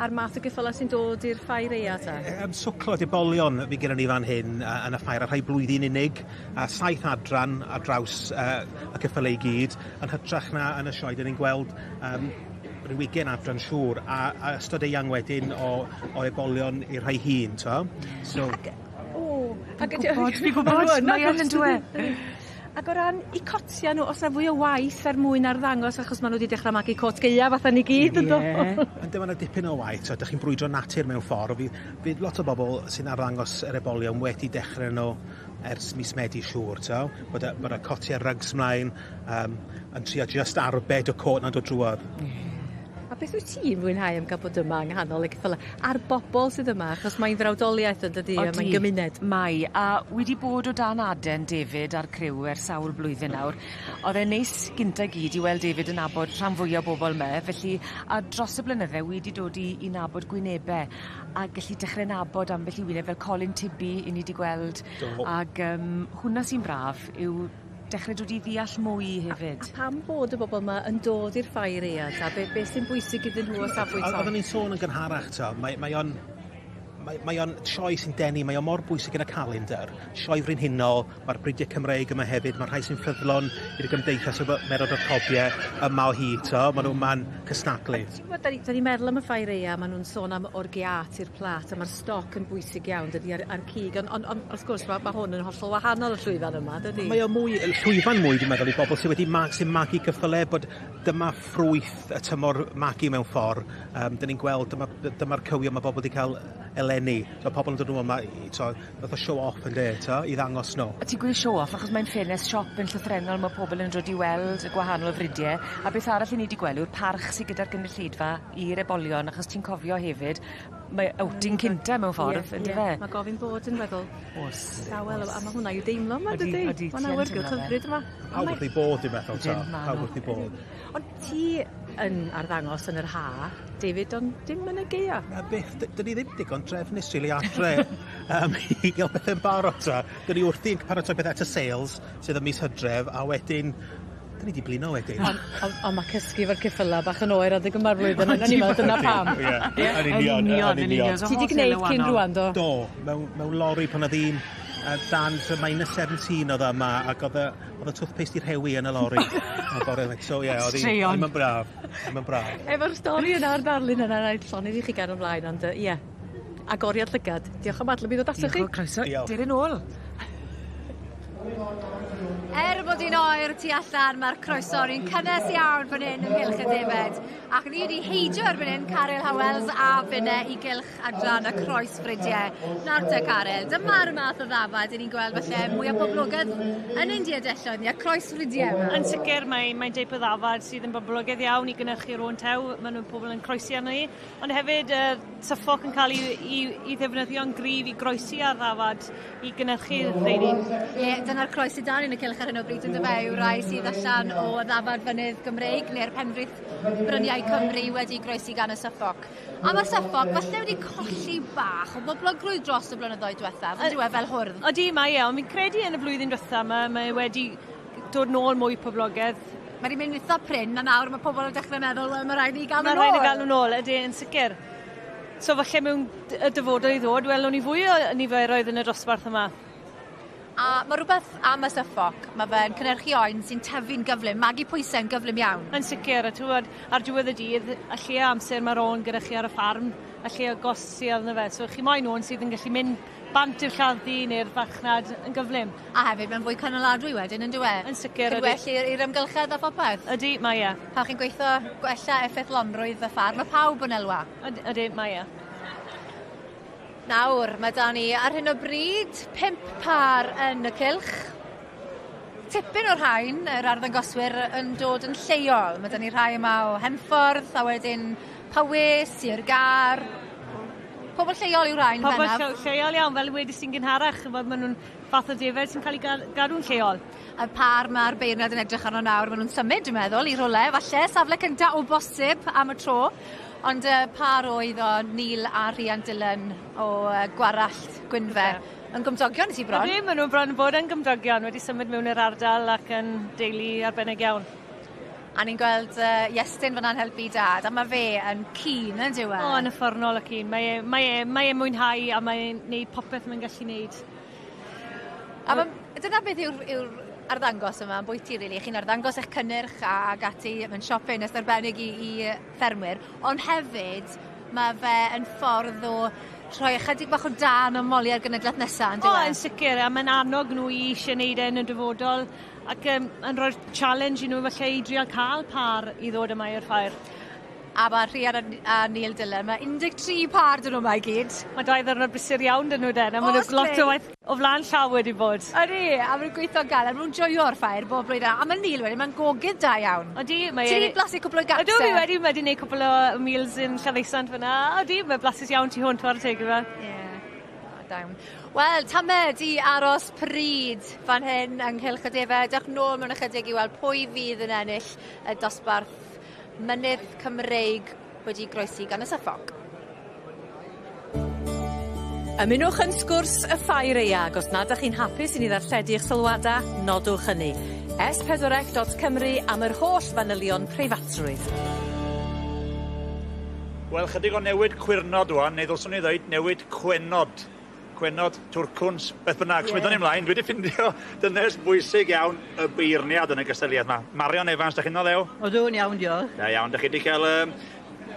a'r math o geffyla sy'n dod i'r Ffair Aeaf ta? Swclo di bolion fi gyda ni fan hyn yn y ffair a rhai blwyddyn unig, a 7 adran ar draws y ceffylau i gyd, yn hytrach na yn y sioed yn ni'n gweld rhyw 20 adran siŵr, a ystod eang wedyn o ebolion i'r rhai hun, to. So, Fi'n gwybod, mae yn dweud. Ac o ran i cotia nhw, os na fwy o waith er mwyn arddangos, achos maen nhw wedi dechrau magu cot geia fatha ni gyd yn dod. Ynddo mae'n dipyn o waith, so ydych chi'n brwydro natur mewn ffordd. Fydd lot o bobl sy'n arddangos yr ebolion wedi dechrau nhw ers mis Medi siŵr, bod y cotiau rugs mlaen yn trio just arbed o cot na dod drwodd. A beth wyt ti'n fwynhau am gael bod yma yng nghanol y ceffylau? A'r bobl sydd yma, achos mae'n frawdoliaeth yn dydi, mae'n gymuned. Mae, a wedi bod o dan aden David a'r criw ers sawl blwyddyn nawr. Oedd e'n neis gynta gyd i weld David yn nabod rhan fwy o bobl me, felly a dros y blynydde wedi dod i nabod gwynebau a gallu dechrau nabod ambell i wyneb fel Colin Tibby i ni wedi gweld. Ac hwnna sy'n braf yw dechrau dod i ddeall mwy hefyd. A pam bod y bobl yma yn dod i'r Ffair Aeaf? A beth sy'n bwysig iddyn nhw o safbwynt hon? Oedden ni'n sôn yn gynharach, mae o'n sioe sy'n denu, mae o'n mor bwysig yn y calendar. Sioe frenhinol, mae'r bridiau Cymreig yma hefyd, mae'r rhai sy'n ffyddlon i'r gymdeithas o merod o'r copiau yma o hyd, maen nhw'n cystadlu. Da ni'n meddwl am y Ffair Aeaf, maen nhw'n sôn am o'r giat i'r plat, a mae'r stoc yn bwysig iawn, dydy ar cig, ond wrth gwrs mae hwn yn hollol wahanol y llwyfan yma, dydy? Mae o llwyfan mwy, dwi'n meddwl, i bobl sydd wedi magu cyffylau, bod dyma ffrwyth y tymor magu mewn ffordd. Dyna ni'n gweld, dyma'r cywio mae bobl wedi cael eleni. Pobl yn dod nhw yma, fath o show-off yn de, i ddangos nhw. A ti'n gweud show-off, achos mae'n ffenest siop yn llythrenol, mae pobl yn dod i weld y gwahanol fridiau. A beth arall i ni wedi gweld yw'r parch sydd gyda'r gynulleidfa i'r ebolion, achos ti'n cofio hefyd, mae outing cynta mewn ffordd, ynddo fe? Mae gofyn bod yn feddwl. Llawel, a mae hwnna i'w deimlo yma, dydy? Mae'n awyrgylch hyfryd yma. Pawb wrth i bod, dwi'n meddwl, pawb wrth i bod. Ond ti yn arddangos yn yr ha, David, ond dim yn y geia? Beth, dyn ni ddim digon drefnus rili adre i gael bethau'n barod. Dyn ni wrthi'n paratoi beth eto sales sydd yn mis Hydref, a wedyn dyn ni di blino wedyn. Ond mae cysgu fo'r ceffyla bach yn oer adeg yma'r flwyddyn, yna ni mewn dyna pam. Yn union. Ti di gwneud cyn rwan, do? Do, mewn lori pan oedd un dan -17 oedd yma, ac oedd y toothpaste i'r hewi yn y lori. So, ie, oedd hi'n braf. Efo'r stori yna ar darlun yna, na'i llonydd i chi gan ymlaen, ond ie, agoriad llygad. Diolch am adlu bydd o daso chi. Diolch o croeso. Dilyn ôl. Bod hi'n oer tu allan, mae'r croesori'n cynnes iawn fan hyn ymgylch y David. Ac ni wedi heidio erbyn hyn Caryl Howells a Finne i gylch adran y croes fridiau. Nawr te Caryl, dyma'r math o ddafad i ni'n gweld falle mwy o boblogaidd yn ein diadelloedd ni, a croes fridiau yma. Yn sicr, mae'n deip o ddafad sydd yn boblogaidd iawn i gynhyrchu'r o'n tew. Mae nhw'n pobl yn croesi arno ni. Ond hefyd, syffoc yn cael i ddefnyddio'n gryf i groesi ar ddafad i gynhyrchu'r rheini. Ie, dyna'r croesi dan yn y cylch ar hyn o bryd yn dy yw rai sydd allan o ddafad fynydd Gymreig neu'r penfrith bryniau Cymru wedi groesi gan y syffoc. A mae'r syffoc falle wedi colli bach o boblogrwydd dros y blynyddoedd diwethaf, yn diwedd fel hwrdd. Odi, mae ond fi'n credu yn y flwyddyn diwethaf mae wedi dod nôl mwy poblogaidd. Mae wedi mynd eitha prin, a nawr mae pobl yn dechrau meddwl, mae rhaid i gael nhw nôl. Mae rhaid i gael nhw nôl, ydy, yn sicr. So falle mewn y dyfodol i ddod, welwn ni fwy o niferoedd yn y dosbarth yma. A mae rhywbeth am y syffoc, mae fe'n cynhyrchu oen sy'n tyfu'n gyflym, magu pwysau'n gyflym iawn. Yn sicr, a tywed, ar diwedd y dydd, a lle amser mae'r o'n gyda chi ar y ffarm, a lle agosi arno fe. So chi moyn o'n sydd yn gallu mynd bant i'r lladdi neu'r fachnad yn gyflym. A hefyd, mae'n fwy cynaladwy wedyn, yn dweud? Yn sicr. Cydwell i'r ymgylchedd a phopeth? Ydy, mae e. Pa chi'n gweithio gwella effaith lomrwydd y ffarm, mae pawb yn elwa? Ydy, mae e. Nawr, mae da ni ar hyn o bryd 5 par yn y cylch. Tipyn o'r rhain, yr arddangoswyr yn dod yn lleol. Mae da ni rhai yma o Henffordd, a wedyn Powys, Sir Gar. Pobl lleol yw'r rhain, bennaf. Pobl lleol iawn, fel wedi sy'n gynharach. Mae nhw'n fath o defed sy'n cael ei gadw'n lleol. Y par mae'r beirniad yn edrych arno nawr, maen nhw'n symud, dwi'n meddwl, i rwle, falle, safle cynta o bosib am y tro. Ond par oedd o Neil a Rhian Dillon o Gwarallt Gwynfe. Yn gymdogion i ti bron? Ydy, maen nhw'n bron bod yn gymdogion, wedi symud mewn i'r ardal ac yn deulu arbennig iawn. A ni'n gweld Iestyn fyna'n helpu dad, a mae fe yn keen yn diwedd. O, yn uffornol y keen. Mae e mwynhau a mae'n neud popeth mae'n gallu neud. A dyna beth yw'r arddangos yma, yn bwyty rili. Chi'n arddangos eich cynnyrch ac ati, mae'n siopin arbennig i ffermwyr, ond hefyd mae fe yn ffordd o rhoi ychydig bach o dan o moli ar genedlaeth nesaf, yn diwedd? O, yn sicr, a mae'n annog nhw i eisiau neud yn y dyfodol ac yn rhoi'r challenge i nhw falle i drial cael par i ddod yma i'r ffair. A mae Rhian a Neil Dillon, mae 13 par dyn nhw yma i gyd. Mae dau ddyrnod brysur iawn dyn nhw den, a mae'n lot o waith o flaen llaw wedi bod. Ydy, a mae'n gweithio galed, maen nhw'n joio'r ffair bob blwyddyn. A mae Neil wedi, mae'n gogydd da iawn. Ydy, Ti wedi blasu cwpl o gapse? Ydw, fi wedi gwneud cwpl o meals yn Lladdisant fyna. Ydy, mae blasus iawn ti hwnt o'r teg yma. Dawn. Wel, tamed i aros pryd fan hyn ynghylch y defa. Dewch nôl mewn ychydig i weld pwy fydd yn ennill y dosbarth mynydd Cymreig wedi groesi gan y Suffolk. Ymunwch yn sgwrs y Ffair Eag. Os nad ydych chi'n hapus i ni ddarlledu eich sylwadau, nodwch hynny. S4C.Cymru am yr holl fanylion preifatrwydd. Wel, chydig o newid cwyrnod wan, neu ddylswn ni ddweud newid cwenod. Cwenod, twrcwns, beth bynnag. Smydon ni ymlaen, dwi wedi ffindio dynes bwysig iawn y beirniad yn y gystyliad yma. Marion Evans, da chi'n o ddew? Odw'n iawn, diolch. Da iawn, da chi wedi cael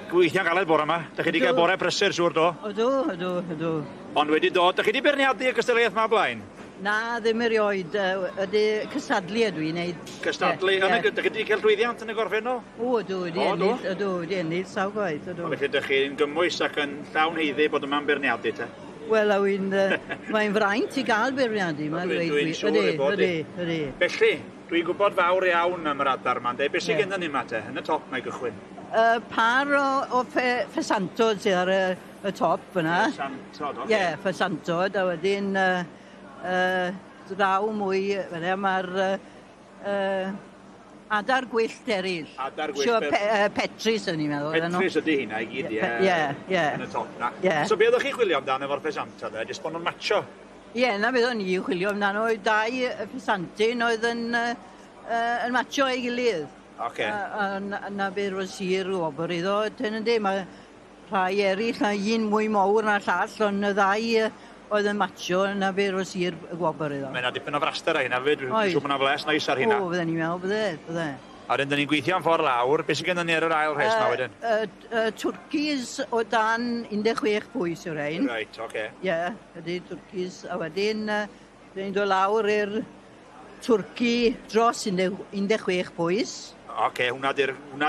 gweithio'n galed bore yma. Da chi wedi cael bore prysur, siŵr do? Odw. Ond wedi dod, da chi wedi beirniadu y gystyliaeth yma blaen? Na, ddim erioed. Ydy cystadlu ydw i'n neud. Cystadlu? Da chi wedi cael llwyddiant yn y gorffen o? Ydw, wedi ennill sawl gwaith. Felly, da chi'n gymwys ac yn llawn heiddi bod yma'n beirniadu, te? Wel, mae'n fraint i gael beirniadu. Dwi'n siŵr i bod i. Felly, dwi'n gwybod fawr iawn am yr adar yma. Be sy'n gen ni yma te? Yn y top mae gychwyn. Par o ffesantod sydd ar y top yna. Ffesantod, oce. Ie, ffesantod. A wedyn draw mwy, mae'r adar gwyllt eraill. Adar gwyllt eraill. Petris yn i'n meddwl. Petris ydy hynna i gyd, ie. Yn y top na. So be oeddech chi chwilio amdano efo'r ffesantod? Jyst bod nhw'n matcho? Ie, na beth o'n i chwilio amdano. Oedd dau ffesantyn oedd yn matcho ei gilydd. Oce. Na beth roedd sir o obr iddo. Ten yn de, mae rhai eraill, un mwy mawr na'r llall, ond y ddau oedd yn matcho na beth roedd sir y gwobr iddo. Mae yna dipyn o fraster a hynna fyd. Dwi'n siŵr bod yna fles neis ar hynna. O, fydden ni'n meddwl, bydde. A wedyn, dyn ni'n gweithio am ffordd lawr. Be sy'n gen ni ar yr ail rhes ma wedyn? Twrcys o dan 16 pwys yw'r ein. Reit, oce. Ie, ydy twrcys. A wedyn, dyn ni'n dod lawr i'r twrci dros 16 pwys. Oce, hwnna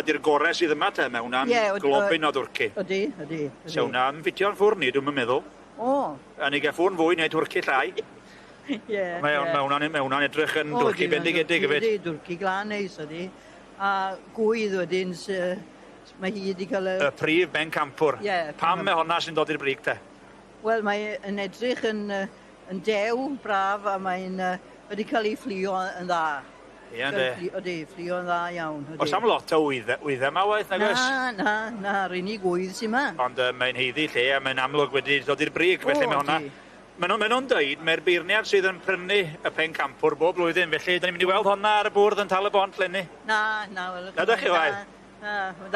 di'r gorau sydd yma te, mae hwnna'n globyn o twrci. Ydy. So hwnna'n ffitio'n ffwrn ni, dwi'n meddwl. O. A ni gael ffwrn fwy neu twrci llai. Mae hwnna'n edrych yn dwrci bendigedig hefyd. Ydy, dwrci glan neis ydy. A gwydd wedyn, mae hi wedi cael y prif ben campwr. Pam mae honna sy'n dod i'r brig te? Wel, mae'n edrych yn dew, braf, a mae'n wedi cael ei fflio yn dda. Ie, ynddi? Ydy, fflio yn dda iawn. Oes am lot o wyddau yma waith, nag oes? Na, unig wydd sy'n yma. Ond mae'n heiddi lle, a mae'n amlwg wedi dod i'r brig, felly mae honna. Maen nhw'n dweud, mae'r beirniad sydd yn prynu y pen campwr bob blwyddyn, felly da ni'n mynd i weld honna ar y bwrdd yn tal y bont lenni? Na. Na, da chi waith?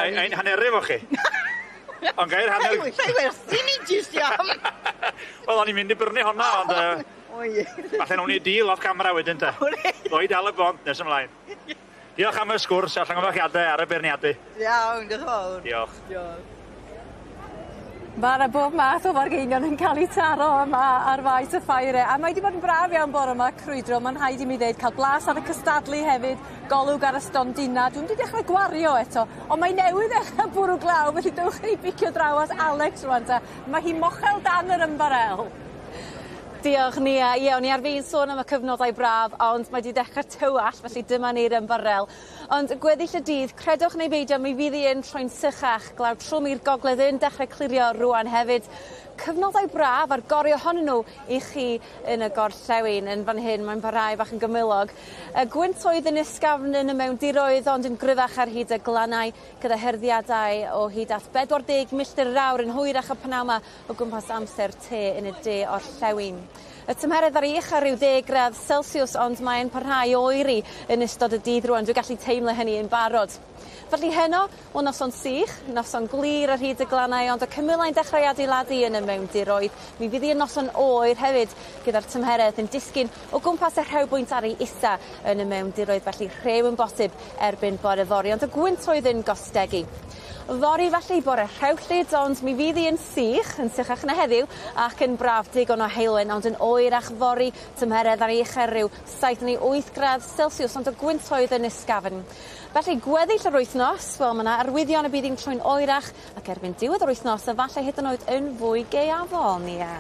Ein haneri fo chi? Ond gair hanner... Llai werthu ni jyst iawn. Wel, o'n i'n mynd i brynu honna, ond... Falle nhw'n i dîl off camera wedyn te. Doi dal y bont nes ymlaen. Diolch am y sgwrs a llongyfarchiadau ar y beirniadu. Iawn, diolch yn fawr. Diolch. Mae bob math o fargeinion yn cael eu taro yma ar faes y Ffair, a mae wedi bod yn braf iawn bore yma crwydro. Mae'n rhaid i mi ddeud, cael blas ar y cystadlu hefyd, golwg ar y stondina. Dwi'n wedi dechrau gwario eto, ond mae newydd eich bwrw glaw, felly dewch chi bicio draw as Alex rwan ta. Mae hi mochel dan yr ymbarel. Diolch Nia. Ie, o'n i ar fi'n sôn am y cyfnodau braf, ond mae wedi dechrau tywall, felly dyma ni'r ymbarel. Ond gweddill y dydd, credwch neu beidio, mi fydd hi yn troi'n sychach, glaw trwm i'r gogledd yn dechrau clirio rwan hefyd. Cyfnodau braf ar gorio honyn nhw i chi yn y gorllewin yn fan hyn, mae'n parhau bach yn gymylog. Gwyntoedd yn ysgafn yn y mewndiroedd, ond yn gryfach ar hyd y glannau, gyda herddiadau o hyd at 40 milltir yr awr yn hwyrach y pnawn o gwmpas amser te yn y de orllewin. Y tymheredd ar eich ar ryw 10 gradd Celsius, ond mae'n parhau o oeri yn ystod y dydd rwan. Dwi'n gallu teimlo hynny yn barod. Felly heno, o noson sych, noson glir ar hyd y glannau, ond y cymylau'n dechrau adeiladu yn y mewndiroedd. Mi fydd hi yn noson oer hefyd, gyda'r tymheredd yn disgyn o gwmpas y rhewbwynt ar ei isa yn y mewndiroedd, felly rhew yn bosib erbyn bore fory, ond y gwyntoedd yn gostegu. Fori felly bore rhewllyd, ond mi fydd hi yn sychach na heddiw, ac yn braf digon o heilwen, ond yn oerach fori, tymheredd ar eich ryw 7 neu 8 gradd Celsius, ond y gwyntoedd yn ysgafn. Felly gweddill yr wythnos, wel mae yna arwyddion y bydd hi'n troi'n oerach, ac erbyn diwedd yr wythnos, y falle hyd yn oed yn fwy gaeafol, Nia.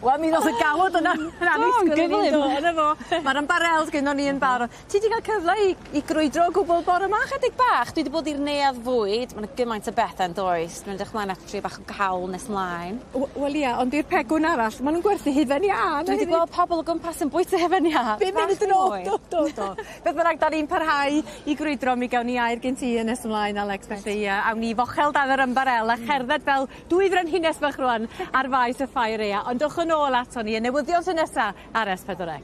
Wel, mi ddoth y gawod yna yn annisgwyl i ni dod yna fo. Mae'r ymbarel gynno ni yn barod. Ti wedi cael cyfle i grwydro o gwbl bore yma chydig bach? Dwi wedi bod i'r neuadd fwyd, mae'n gymaint o bethau yn does. Dwi'n edrych mlaen at tri bach o cawl nes mlaen. Wel ia, ond i'r pegwn arall, maen nhw'n gwerthu hufen iân. Dwi wedi gweld pobl o gwmpas yn bwyta hufen iân. 5 munud yn ôl. Do. Beth bynnag, da ni'n parhau i grwydro, mi gawn ni air gen ti yn nes ymlaen, Alex. Felly, awn ni fochel dan yr ymbarel a cherdded fel 2 frenhines bach rwan ar faes y Ffair. Ond dwch yn ôl ato ni, y newyddion sy'n nesa ar S4C.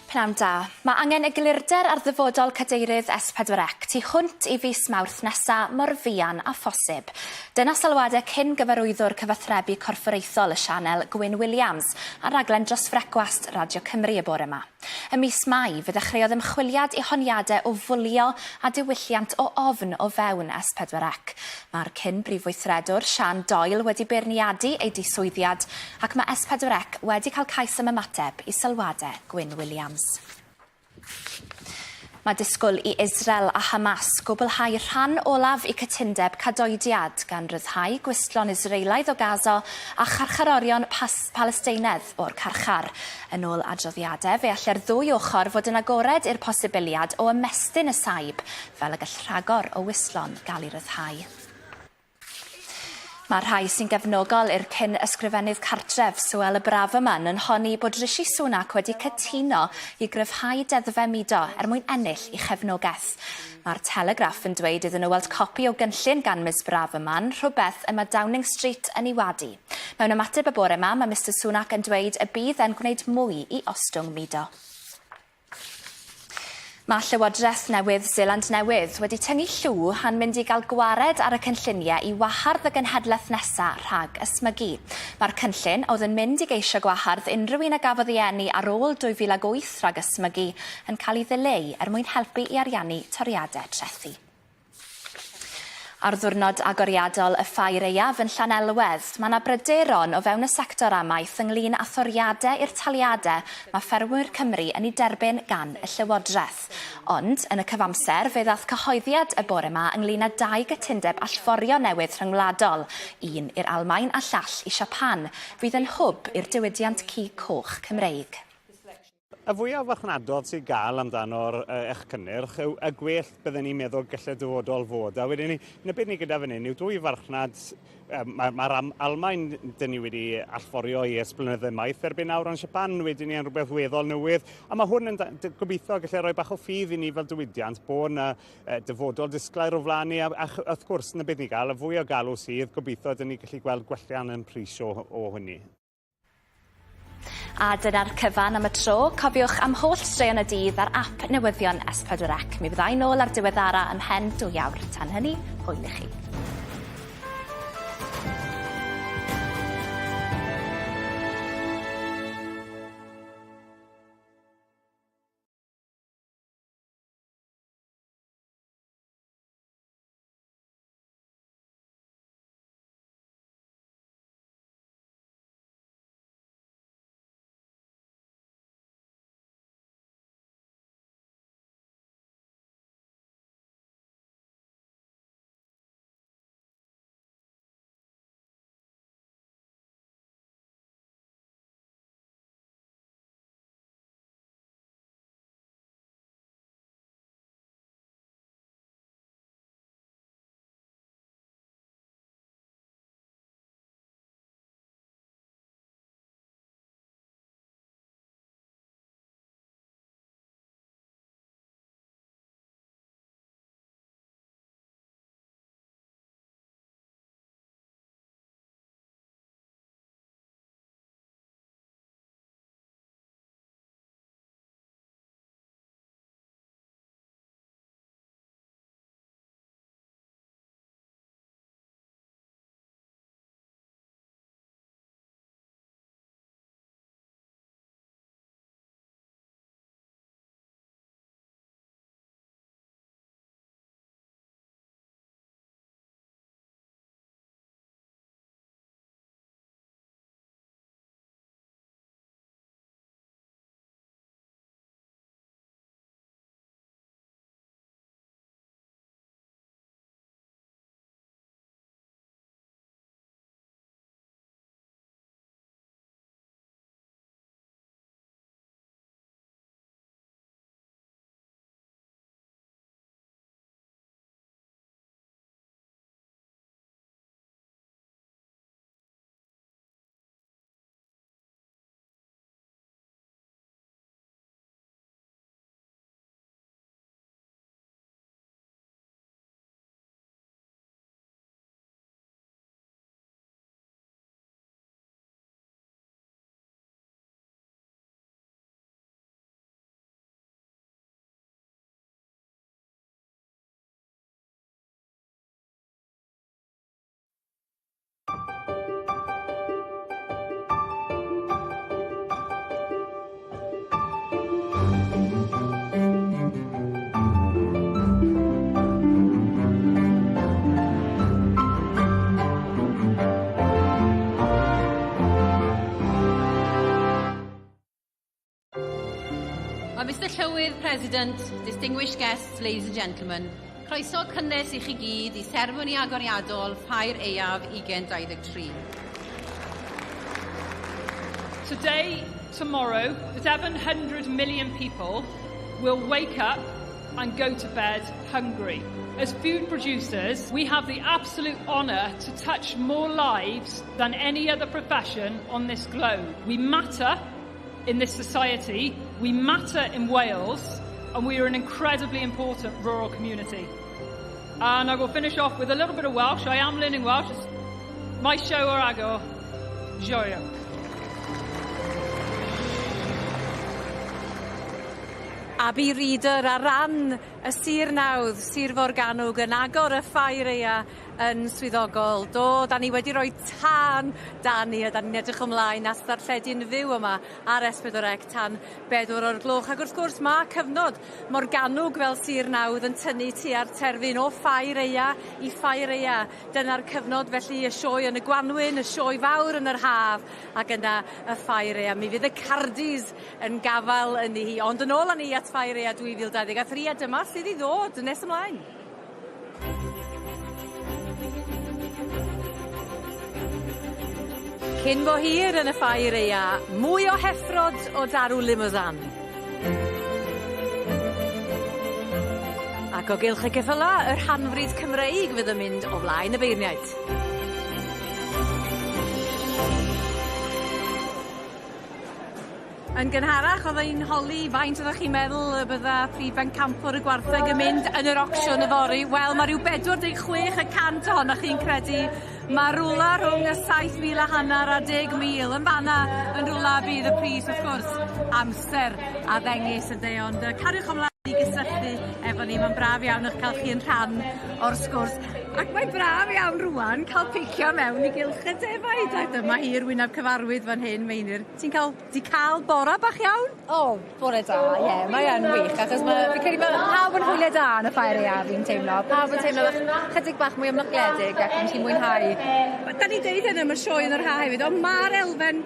Pnawn da. Mae angen eglurder ar ddyfodol cadeirydd S4C tu hwnt I fis Mawrth nesa mor fuan a phosib. Dyna sylwadau cyn gyfarwyddwr cyfathrebu corfforaethol y sianel Gwyn Williams a raglen dros frecwast Radio Cymru y bore yma. Ym mis Mai fe ddechreuodd ymchwiliad I honiadau o fwlio a diwylliant o ofn o fewn S4C. Mae'r cyn brifweithredwr Sian Doyle wedi beirniadu ei diswyddiad ac mae S4C wedi cael cais am ymateb I sylwadau Gwyn Williams. Mae disgwyl i Israel a Hamas gwblhau rhan olaf i cytundeb cadoediad gan ryddhau gwistlon Israelaidd o Gaza a charcharorion Palesteinaidd o'r carchar. Yn ôl adroddiadau, fe allai'r ddwy ochr fod yn agored i'r posibiliad o ymestyn y saib, fel y gall rhagor o wistlon gael ei ryddhau. Mae rhai sy'n gefnogol i'r cyn ysgrifennydd cartref Sylwebaeth yn honni bod Rishi Sunak wedi cytuno i gryfhau deddfe mudo mwyn ennill ei chefnogaeth. Mae'r Telegraph yn dweud iddyn nhw weld copi o gynllun gan Ms Braverman rhywbeth yma Downing Street yn ei wadu. Mewn ymateb y bore yma, mae Mr Sunak yn dweud y bydd e'n gwneud mwy i ostwng mudo. Mae Llywodraeth Newydd Seland Newydd wedi tyngu llw han mynd i gael gwared ar y cynlluniau i wahardd y genhedlaeth nesaf rhag ysmygu. Mae'r cynllun oedd yn mynd i geisio gwahardd unrhyw un a gafodd ei eni ar ôl 2008 rhag ysmygu yn cael ei ddileu mwyn helpu i ariannu toriadau trethu. Ar ddiwrnod agoriadol y Ffair Aeaf yn Llanelwedd, mae yna bryderon o fewn y sector amaeth ynglŷn â thoriadau i'r taliadau mae ffermwyr Cymru yn ei derbyn gan y Llywodraeth. Ond, yn y cyfamser, fe ddaeth cyhoeddiad y bore yma ynglŷn â 2 gytundeb allforio newydd rhyngwladol, un i'r Almaen a llall i Japan, fydd yn hwb i'r diwydiant ci coch Cymreig. Y fwyaf farchnadodd sy'n gael amdano'r eich cynnyrch yw y gwell byddwn ni'n meddwl gallai dyfodol fod. A wedyn ni, yn y byd ni gyda fan hyn yw 2 farchnad, mae'r Almaen dyn ni wedi allforio i esblynyddau maith erbyn nawr, ond Japan wedyn ni yn rhywbeth weddol newydd. A mae hwn yn gobeithio gallai rhoi bach o ffydd i ni fel diwydiant bod yna dyfodol disglair o flaen ni. A wrth gwrs, yn y byd ni gael, y fwy o galw sydd, gobeithio dyn ni gallu gweld gwellian yn pris o hynny. A dyna'r cyfan am y tro. Cofiwch am holl straeon y dydd ar ap newyddion S4C. Mi fyddai nôl ar diweddara ym mhen 2 awr. Tan hynny, hwyl i chi. Mr Llywydd, President, distinguished guests, ladies and gentlemen, croeso cynnes i chi gyd i seremoni agoriadol Ffair Aeaf 2023. Today, tomorrow, 700 million people will wake up and go to bed hungry. As food producers, we have the absolute honour to touch more lives than any other profession on this globe. We matter in this society, we matter in Wales, and we are an incredibly important rural community. And I will finish off with a little bit of Welsh. I am learning Welsh. It's my show or agor. Joio. Abi Reader ar ran y Sir Nawdd, Sir Forgannwg yn agor y Ffair Aeaf yn swyddogol. Do, da ni wedi rhoi tân Dani a da ni'n edrych ymlaen at ddarlledu'n fyw yma ar S4C tan 4 o'r gloch. Ac wrth gwrs mae cyfnod Morgannwg fel Sir Nawdd yn tynnu tua'r terfyn o Ffair Aeaf i Ffair Aeaf. Dyna'r cyfnod felly y sioe yn y Gwanwyn, y sioe fawr yn yr haf ac yna y Ffair Aeaf. Mi fydd y Cardis yn gafal yn hi, ond yn ôl â ni at Ffair Aeaf 2023 a dyma sydd i ddod nes ymlaen. Cyn bo hir yn y Ffair Aeaf, mwy o heffrod o darw limousin. Ac o gylch y geffyla, yr hanfryd Cymreig fydd yn mynd o flaen y beirniaid. Yn gynharach, oedd ein holi faint oeddech chi'n meddwl y bydda prif bencampwr y gwartheg yn mynd yn yr ocsiwn y fori? Wel, mae rhyw 46% ohonoch chi'n credu mae rwla rhwng y 7,500 a 10,000 yn fanna yn rwla bydd y pris, wrth gwrs, amser a ddengis ynde, ond cariwch ymlaen i gysylltu efo ni. Mae'n braf iawn eich cael chi yn rhan o'r sgwrs. Ac mae'n braf iawn rwan cael picio mewn i gylch y defaid. A dyma hi'r wyneb cyfarwydd fan hyn, Meinir. Ti'n cael bora bach iawn? O, bore da, ie, mae yn wych. Achos fi'n credu mae pawb yn hwyliau da yn y Ffair Aeaf, fi'n teimlo. Pawb yn teimlo chydig bach mwy ymnogledig ac yn chi'n mwynhau. Da ni deud hyn am y sioe yn yr ha hefyd, ond mae'r elfen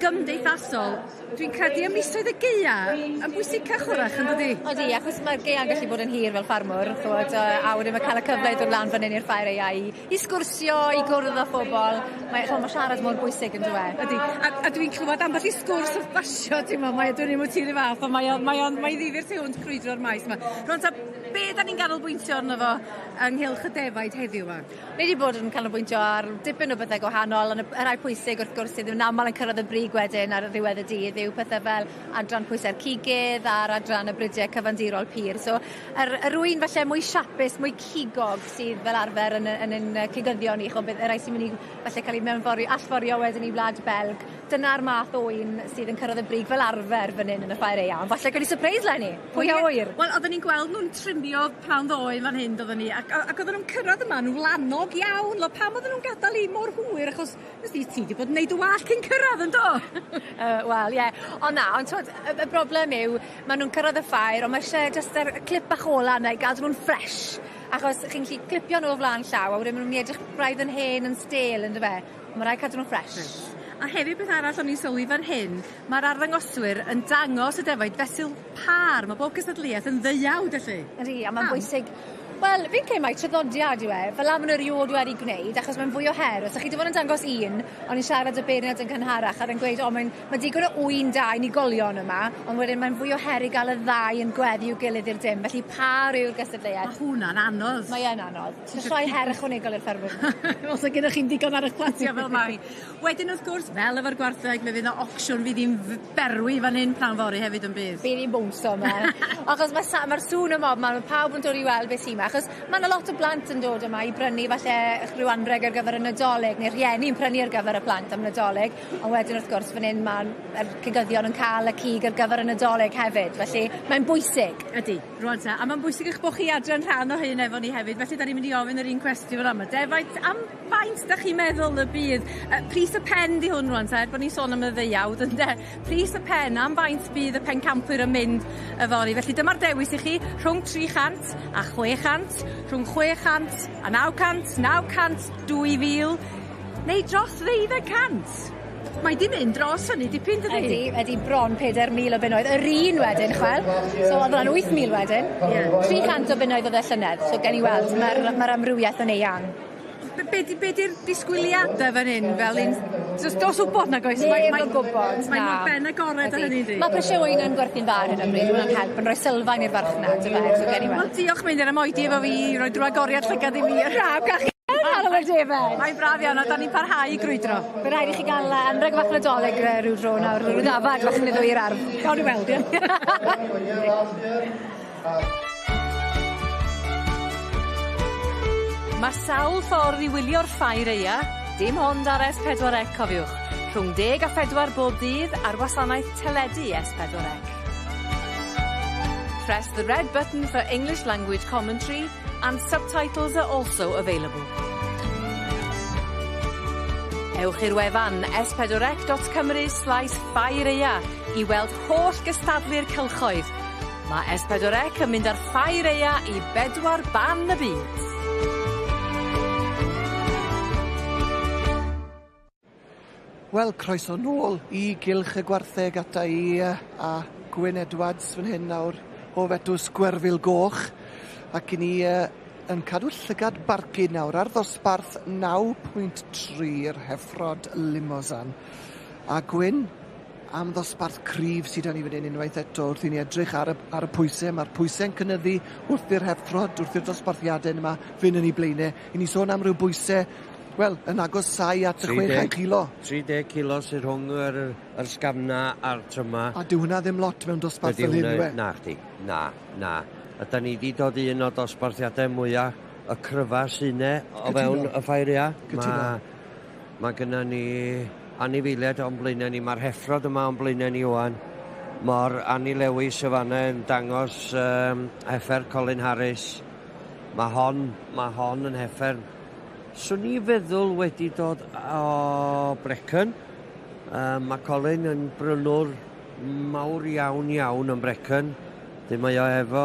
gymdeithasol, dwi'n credu ym misoedd y geia yn bwysig cychwrach yn dydi? Odi, achos mae'r geia'n gallu bod yn hir fel ffarmwr, a wedyn mae cael y cyfle i ddod lan fan hyn i'r Ffair Aeaf i sgwrsio, i gwrdd â phobl. Mae siarad mor bwysig yn dweud. Ydi, a dwi'n clywed ambell i sgwrs wrth basio, ti'n ma, dwi'n ddim o tir i fath, ond mae ddifyr tu hwnt crwydro'r maes yma. Rwan, be da ni'n ganolbwyntio arno fo ynghylch y defaid heddiw yma? Ni wedi bod yn canolbwyntio ar dipyn o bethau gwahanol, ond y rai pwysig wrth gwrs sydd yn aml yn cyrraedd y brig wedyn ar ddiwedd y dydd yw pethau fel adran pwysau'r cigydd a'r adran y brydau cyfandirol pur. So, yr rwy'n falle mwy siapus, mwy cigog sydd fel arfer yn cigyddion ni, y rai sy'n mynd i falle cael ei allforio wedyn i Wlad Belg. Dyna'r math o un sydd yn cyrraedd y brig fel arfer fan hyn yn y Ffair Aeaf. Falle gael ni surprise Lenny. Pwy a wyr? Wel, oedden ni'n gweld nhw'n trimio prawn ddoe fan hyn, oedden ni, ac oedden nhw'n cyrraedd yma, nhw'n lanog iawn. Pam oedden nhw'n gadael i mor hwyr, achos ti wedi bod yn neud y wall cyn cyrraedd yn do? Wel, ie. Ond na, ond y broblem yw, maen nhw'n cyrraedd y ffair, ond mae eisiau jyst yr clip bach ola yna i gadw nhw'n ffresh. Achos chi'n gallu clipio nhw o flaen llaw, a wedyn maen nhw'n edrych braidd yn hen yn stêl, yn dyfe? Mae rhaid cadw nhw'n ffresh. A hefyd beth arall o'n i'n sylwi fan hyn, mae'r arddangoswyr yn dangos y defaid fesul par. Mae bob gystadleuaeth yn ddeuawd, felly. Ydy, a mae'n bwysig. Wel, fi'n credu mai traddodiad yw fel am yn eriod wedi gwneud, achos mae'n fwy o her. Os ydych chi wedi bod yn dangos un, ond i'n siarad y beirniad yn cynharach, a yn gweud, mae digon o wyn da i ni golion yma, ond wedyn mae'n fwy o her i gael y ddau yn gweddi i'w gilydd i'r dim. Felly par yw'r gystadleuaeth. Mae hwnna'n anodd. Mae'n anodd. Ti'n rhoi her ychwanegol i'r ffermwr. Os ydych chi'n digon ar eich platio fel mai. Wedyn, wrth gwrs, fel efo'r gwartheg, fe fydd yna ocsiwn fydd i'n berwi fan hyn prawn fori hefyd yn bydd. Bydd i'n bwmso yma. Achos mae'r sŵn yma, mae pawb yn dod i weld beth sy'n yma. Achos mae yna lot o blant yn dod yma i brynu falle rhyw anreg ar gyfer y Nadolig, neu rhieni'n prynu ar gyfer y plant am Nadolig, ond wedyn wrth gwrs fan hyn mae'r cygyddion yn cael y cig ar gyfer y Nadolig hefyd, felly mae'n bwysig. Ydy, rwan ta, a mae'n bwysig eich bod chi adran rhan o hyn efo ni hefyd, felly da ni'n mynd i ofyn yr un cwestiwn am y defaid. Am faint da chi'n meddwl y bydd? Pris y pen di hwn rwan ta, bod ni'n sôn am y ddeuawd, ynde? Pris y pen, am faint bydd y pencampwyr yn mynd y fori. Felly dyma'r dewis i chi, rhwng 300 a 600, rhwng 600 a 900, 900, 2000, neu dros 1200. Mae di mynd dros hynny dipyn dydi? Ydy bron 4,000 o bunnoedd. Yr un wedyn, chwel. So oedd hwnna'n 8,000 wedyn. 300 o bunnoedd oedd y llynedd. So gen i weld, mae'r amrywiaeth yn eang. Be di'r disgwyliadau fan hyn? Fel un... Dos wybod na goes? Mae'n gwybod. Mae'n ben agored o hynny di. Mae Prysiewy'n yn gwerthu'n fawr hyn o bryd. Mae'n help yn rhoi sylfaen i'r farchnad. So gen i weld. Diolch mynd i'r amoedi efo fi i roi drwy agoriad llygad i mi. Mae'n braf iawn, da ni'n parhau i grwydro. Fe rhaid i chi gael anreg fach nadolig rhyw dro nawr, rhyw ddafad fach yn ddwy i'r arf. Gawn ni weld, ie. Mae sawl ffordd i wylio'r ffair Aeaf, dim ond ar S4C cofiwch. Rhwng 10 a 4 bob dydd ar wasanaeth teledu S4C. Press the red button for English language commentary and subtitles are also available. Ewch i'r wefan s4c.cymru/Ffair Aeaf i weld holl gystadlu'r cylchoedd. Mae S4C yn mynd ar Ffair Aeaf i 4 ban y byd. Wel, croeso nôl i gylch y gwartheg ata i a Gwyn Edwards fan hyn nawr o Fetws Gwerfyl Goch. Ac i ni yn cadw llygad barcud nawr ar ddosbarth 9.3 Heffrod Limousin. A Gwyn, am ddosbarth cryf sydd yn ei fan hyn unwaith eto wrth i ni edrych ar y pwysau. Mae'r pwysau'n cynyddu wrth i'r heffrod, wrth i'r dosbarthiadau yma fynd yn ei blaenau. I ni sôn am ryw bwysau, wel, yn agos sai at y 60 kilo. 30 kilo sydd rhwng yr sgamna a'r tryma. A dyw hwnna ddim lot mewn dosbarth fel hyn, we? Na, chdi. Na. A da ni wedi dod i un o dosbarthiadau mwyaf y cryfa syne o fewn y Ffair Aeaf. Mae gynna ni anifeiliaid o'n blaenau ni. Mae'r heffrod yma o'n blaenau ni wan. Mae'r anilewis y fanna yn dangos heffer Colin Harris. Mae hon yn heffer. Swn i feddwl wedi dod o Brecon. Mae Colin yn brynwr mawr iawn yn Brecon. Mae o efo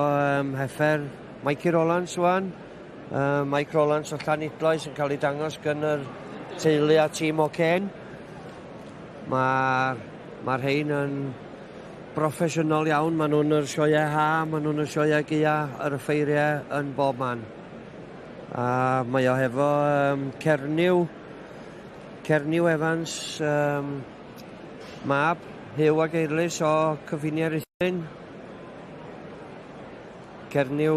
heffer Mikey Rowlands wan. Mike Rowlands o Llanidloes yn cael ei dangos gan yr teulu a tîm o Ken. Mae'r rhain yn broffesiynol iawn. Maen nhw'n yr sioiau ha, maen nhw'n yr sioiau gia ar y ffeiriau yn bob man. A mae o hefo Cernyw Evans, mab, Hyw ag Eirlis o Cyffiniau Ruthin. Cernyw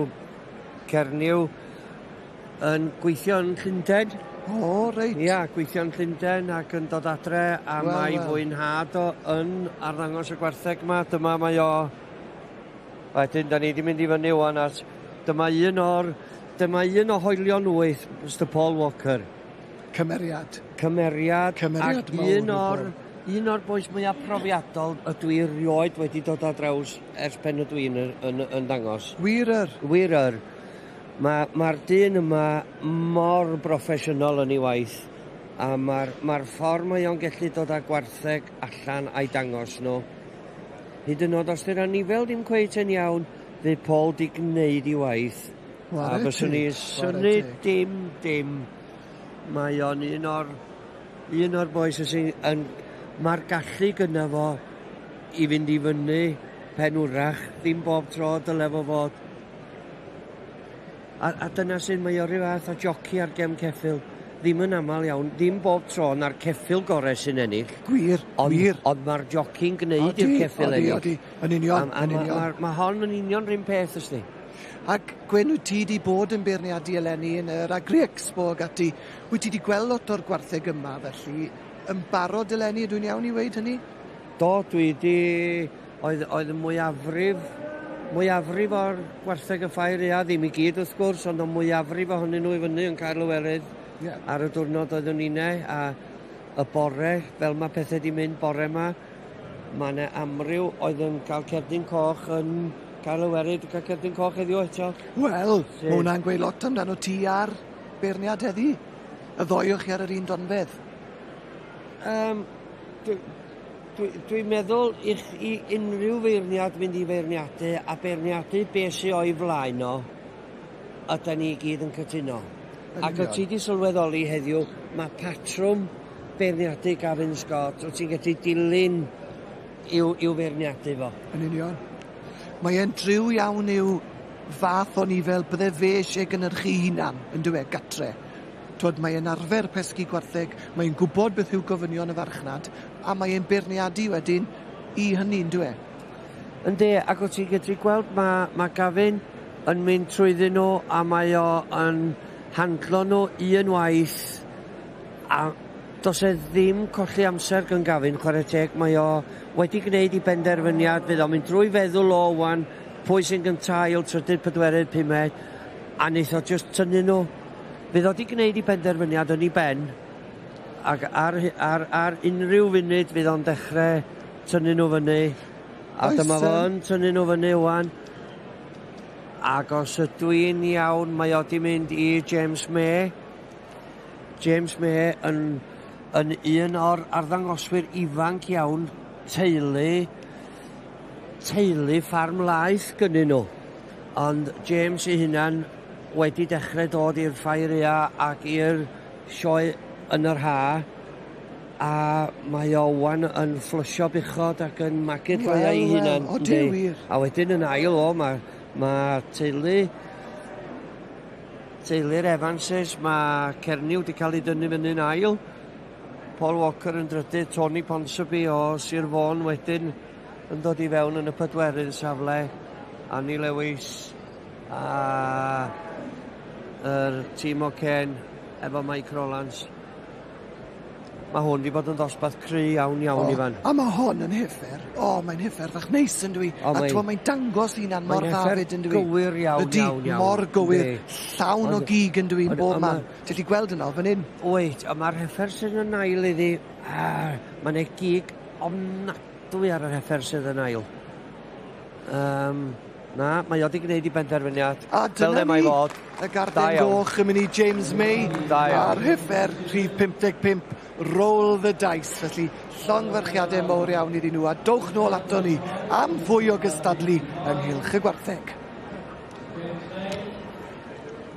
yn gweithio yn Llundain. O, reit. Ia, gweithio yn Llundain ac yn dod adre a mae fwynhad o yn arddangos y gwartheg yma. Dyma mae o... Wedyn, da ni wedi mynd i fyny wan at... Dyma un o hoelion 8, Mr Paul Walker. Cymeriad Ac mawr. un o'r boes mwyaf profiadol y dwi rioed wedi dod ar draws ers pen y dwi'n yn dangos. Wir. Mae'r dyn yma mor broffesiynol yn ei waith a mae'r ffordd mae o'n gallu dod â gwartheg allan a'i dangos nhw. Hyd yn oed os dy'r anifel ddim cweit yn iawn, fydd Paul di gwneud ei waith. A fyswn ni syni dim. Mae o'n un o'r boes yn... Mae'r gallu gyda fo i fynd i fyny pen wrach, ddim bob tro dyle fo fod. A dyna sy'n mae o ryw fath o joci ar gem ceffyl. Ddim yn aml iawn, ddim bob tro na'r ceffyl gorau sy'n ennill. Gwir. Ond mae'r joci'n gwneud i'r ceffyl ennill. Odi, yn union. Mae hon yn union rhywun peth ysdi. Ac Gwen, wyt ti wedi bod yn beirniadu eleni yn yr Agri Expo ag ati. Wyt ti wedi gweld lot o'r gwartheg yma felly? Yn barod eleni, dwi'n iawn i weid hynny? Do, dwi wedi... Oedd y mwyafrif o'r gwartheg y Ffair Aeaf, ddim i gyd wrth gwrs, ond y mwyafrif ohonyn nhw i fyny yn cael y werydd ar y diwrnod oeddwn ni'n a y bore, fel mae pethau wedi mynd bore yma, mae yna amryw oedd yn cael cerdyn coch yn cael y werydd, cael cerdyn coch heddiw eto. Wel, mae hwnna'n gweud lot amdano ti ar beirniad heddi. Y ddoi o'ch chi ar yr un donfedd. Dwi'n meddwl i unrhyw feirniad mynd i feirniadu a beirniadu beth sy'n o'i flaen o, ydyn ni gyd yn cytuno. Ac o ti di sylweddoli heddiw, mae patrwm beirniadu Gavin Scott, wyt ti'n gallu dilyn i'w beirniadu fo. Yn union. Mae e'n driw iawn i'w fath o ni fel bydde fe eisiau gynhyrchu hunan yn dweud gatre. Twyd, mae e'n arfer pesgu gwartheg, mae'n gwybod beth yw gofynion y farchnad, a mae e'n beirniadu wedyn i hynny'n dweud. Yndi, ac o ti'n gallu gweld mae Gavin yn mynd trwyddyn nhw a mae o yn handlo nhw un waith a dos e ddim colli amser gan Gavin, chwarae teg, mae o wedi gwneud i benderfyniad, fydd o'n mynd drwy feddwl o wan, pwy sy'n gyntail, trydydd, pedwerydd, pumed, a wneith o just tynnu nhw. Fydd o wedi gwneud i benderfyniad yn ei ben, ac ar unrhyw funud fydd o'n dechrau tynnu nhw fyny, a dyma fo'n tynnu nhw fyny wan. Ac os ydw i'n iawn, mae o wedi mynd i James May. James May yn un o'r arddangoswyr ifanc iawn, teulu ffarm laeth gynnyn nhw. Ond James ei hunan wedi dechrau dod i'r Ffair Aeaf ac i'r sioe yn yr ha, a mae o wan yn fflysio buchod ac yn magu'r llwyau ei hunan. O, di wir. A wedyn yn ail mae teulu'r Evanses, mae Cerny wedi cael ei dynnu fyny'n ail. Paul Walker yn drydydd, Tony Ponsonby o Sir Fôn wedyn yn dod i fewn yn y pedwerydd safle. Annie Lewis a yr tîm o Ken efo Mike Rowlands. Mae hwn wedi bod yn ddosbarth cry iawn i fan. A mae hon yn hyffer. Mae'n hyffer fach neis yn dwi. A mae'n dangos hunan mor ddafyd yn dwi. Mae'n hyffer gywir iawn. Mor gywir. Llawn o gig yn dwi bob man. Ti'n lli gweld yna fan hyn? Wait, a mae'r hyffer sydd yn ail iddi. Mae'n ei gig ofnadwy ar yr hyffer sydd yn ail. Na, mae o wedi gwneud i benderfyniad. A dyna ni, y garden goch yn mynd i James May. A'r hyffer, rhif 55, roll the dice. Felly, llongfarchiadau mawr iawn iddyn nhw. A dowch nôl ato ni am fwy o gystadlu ynghylch y gwartheg.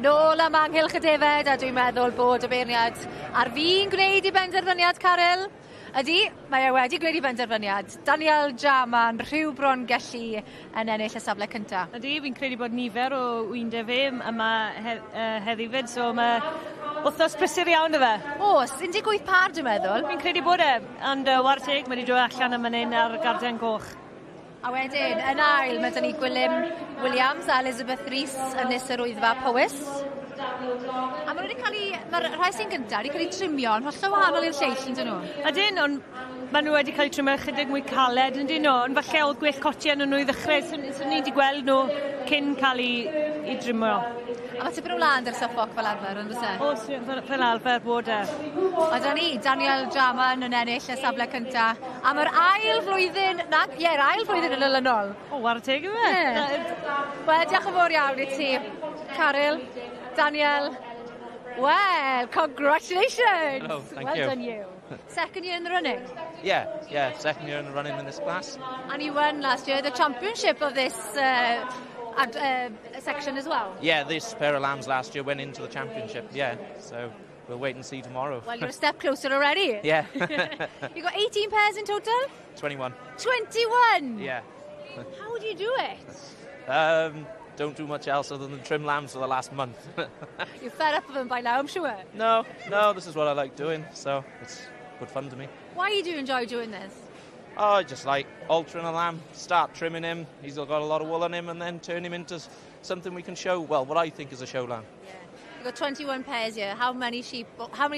Nôl am Anghylch y Defed, a dwi'n meddwl bod y beirniad ar fi'n gwneud i benderfyniad, Caryl. Ydy, mae e wedi gwneud i benderfyniad. Daniel Jaman, rhyw bron gellu yn ennill y safle cynta. Ydy, fi'n credu bod nifer o wyndau fe yma heddi fyd, so mae wythnos prysur iawn y fe. Oes, 18 par dwi'n meddwl. Fi'n credu bod e, ond war teg, mae wedi dod allan am yn ar garden goch. A wedyn, yn ail, mae dyn ni Gwilym Williams a Elizabeth Rees yn nes yr wyddfa Powys. A mae'r rhai sy'n gyntaf wedi cael ei trimio yn hollol wahanol i'r lleill yn dyn nhw. Ydyn, ond maen nhw wedi cael ei trimio chydig mwy caled yn dyn nhw, ond falle oedd gwell cotiau nhw i ddechrau, so ni wedi gweld nhw cyn cael ei trimio. A mae tipyn o wlad ar Suffolk fel arfer, yn dweud? Oes, fel arfer bod e. A da ni, Daniel Jaman yn ennill y safle cynta. A mae'r ail flwyddyn, yr ail flwyddyn yn olynol. O, war teg yw e. Wel, diolch yn fawr iawn i ti, Caryl, Daniel. Well, congratulations! Hello, thank you. Well done you. Second year in the running? Yeah, second year in the running in this class. And you won last year the championship of this section as well? Yeah, this pair of lambs last year went into the championship, yeah. So we'll wait and see tomorrow. Well, you're a step closer already. Yeah. You got 18 pairs in total? 21. 21? Yeah. How do you do it? Don't do much else other than trim lambs for the last month. You're fed up of them by now, I'm sure. No, this is what I like doing, so it's good fun to me. Why do you enjoy doing this? Oh, I just like altering a lamb, start trimming him, he's got a lot of wool on him, and then turn him into something we can show, well, what I think is a show lamb. Yeah. You've got 21 pairs here. How many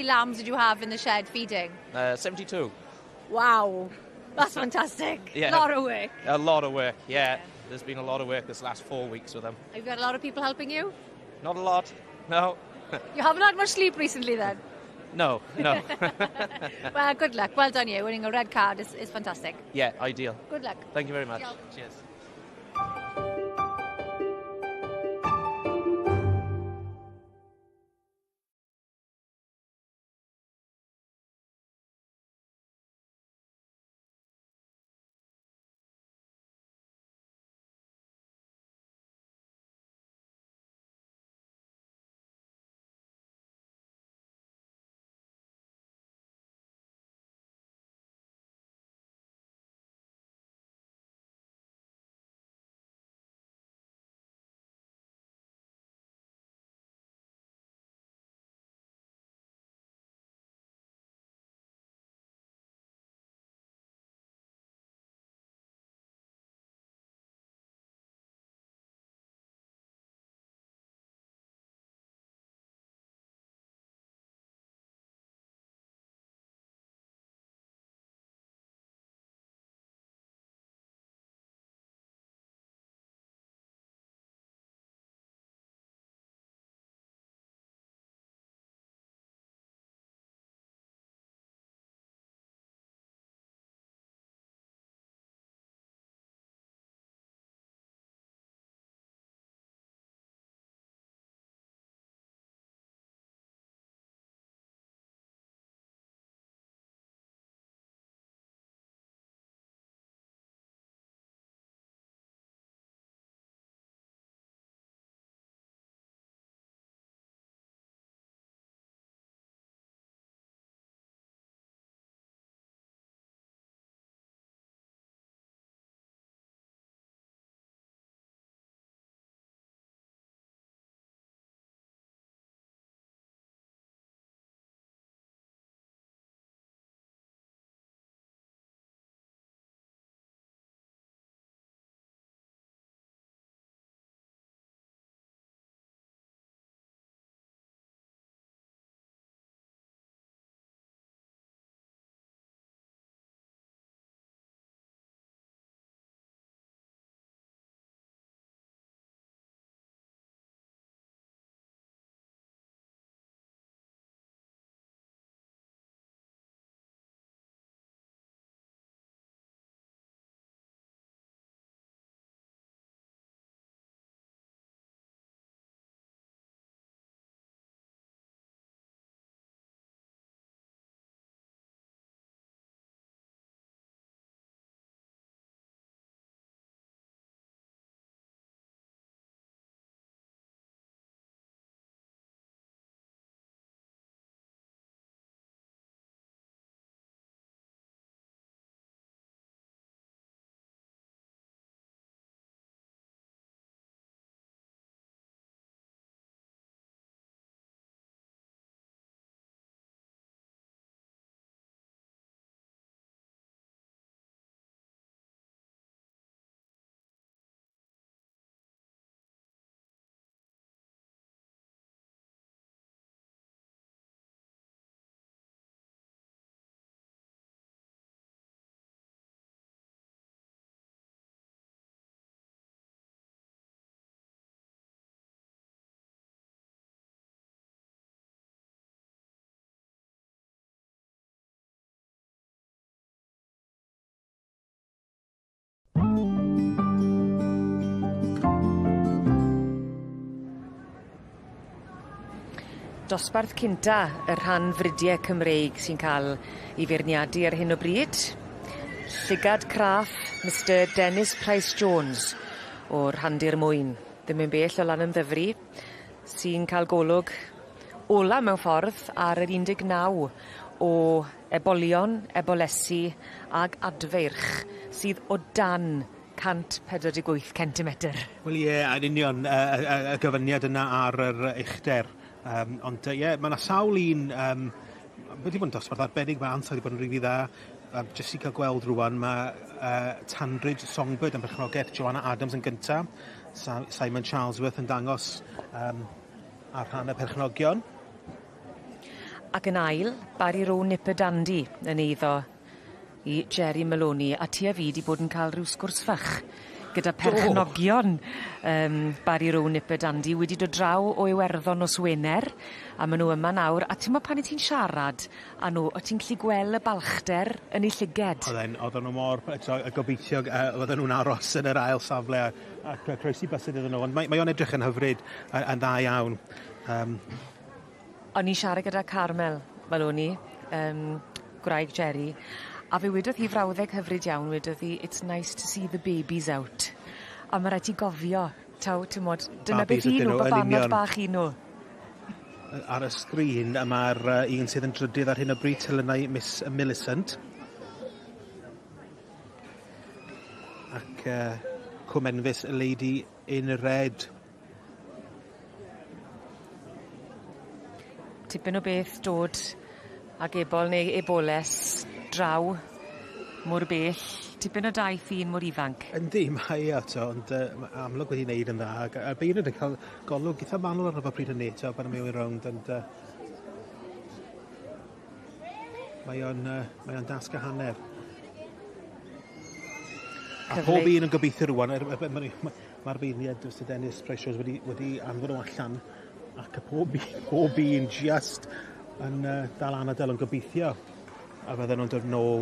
lambs did you have in the shed feeding? 72. Wow, that's fantastic. Yeah. A lot of work. A lot of work, yeah. There's been a lot of work this last 4 weeks with them. Have you got a lot of people helping you? Not a lot, no. You haven't had much sleep recently then? No. Well, good luck. Well done you. Winning a red card is fantastic. Yeah, ideal. Good luck. Thank you very much. Cheers. Dosbarth cynta y rhan fridiau Cymreig sy'n cael ei feirniadu ar hyn o bryd. Llygad craff Mr Dennis Price-Jones o'r Rhandir Mwyn, ddim yn bell o lan ymddyfri, sy'n cael golwg ola mewn ffordd ar yr 19 o ebolion, ebolesu ag adfeirch sydd o dan 148 cm. Wel ie, yn union y gyfyniad yna ar yr uchder. Ond ie, mae yna sawl un wedi bod yn dosbarth arbennig, mae ansawdd wedi bod yn rili dda. Jyst i cael gweld rwan, mae Tandridge Songbird yn berchnogaeth, Joanna Adams yn gyntaf, Simon Charlesworth yn dangos ar rhan y perchnogion. Ac yn ail, Barry Rowe Nipper Dandy yn eiddo i Jerry Maloney, a ti a fi wedi bod yn cael rhyw sgwrs ffach gyda perchnogion Barry Rowe Nipper Dandy wedi dod draw o Iwerddon os Wener, a maen nhw yma nawr, a ti'n pan ti'n siarad a nhw, o ti'n gallu gweld y balchder yn ei llyged? Oedden nhw mor gobeithio, oedden nhw'n aros yn yr ail safle a croesi bysyd iddyn nhw, ond mae o'n edrych yn hyfryd yn dda iawn. O'n i'n siarad gyda Carmel Maloney, gwraig Jerry, a fe wedodd hi frawddeg hyfryd iawn, wedodd hi, it's nice to see the babies out. A mae rhaid i gofio, dyna beth i nhw, babanod bach i nhw. Ar y sgrin, mae'r un sydd yn drydydd ar hyn o bryd, Helena Miss Millicent. Ac Comenfus Lady in Red. Tipyn o beth dod ag ebol neu eboles draw mor bell, tipyn o daith un mor ifanc. Yndi, mae eto, ond amlwg wedi wneud yn dda. A Beirdd yn cael golwg eitha manwl ar y pryd yn eto, pan mewn i'r rownd, ond mae o'n dasg a hanner. A pob un yn gobeithio rwan, mae'r beirniad Mr Dennis Price-Jones wedi anfon o allan, ac pob un just yn dal anadl yn gobeithio, a fydden nhw'n dod nôl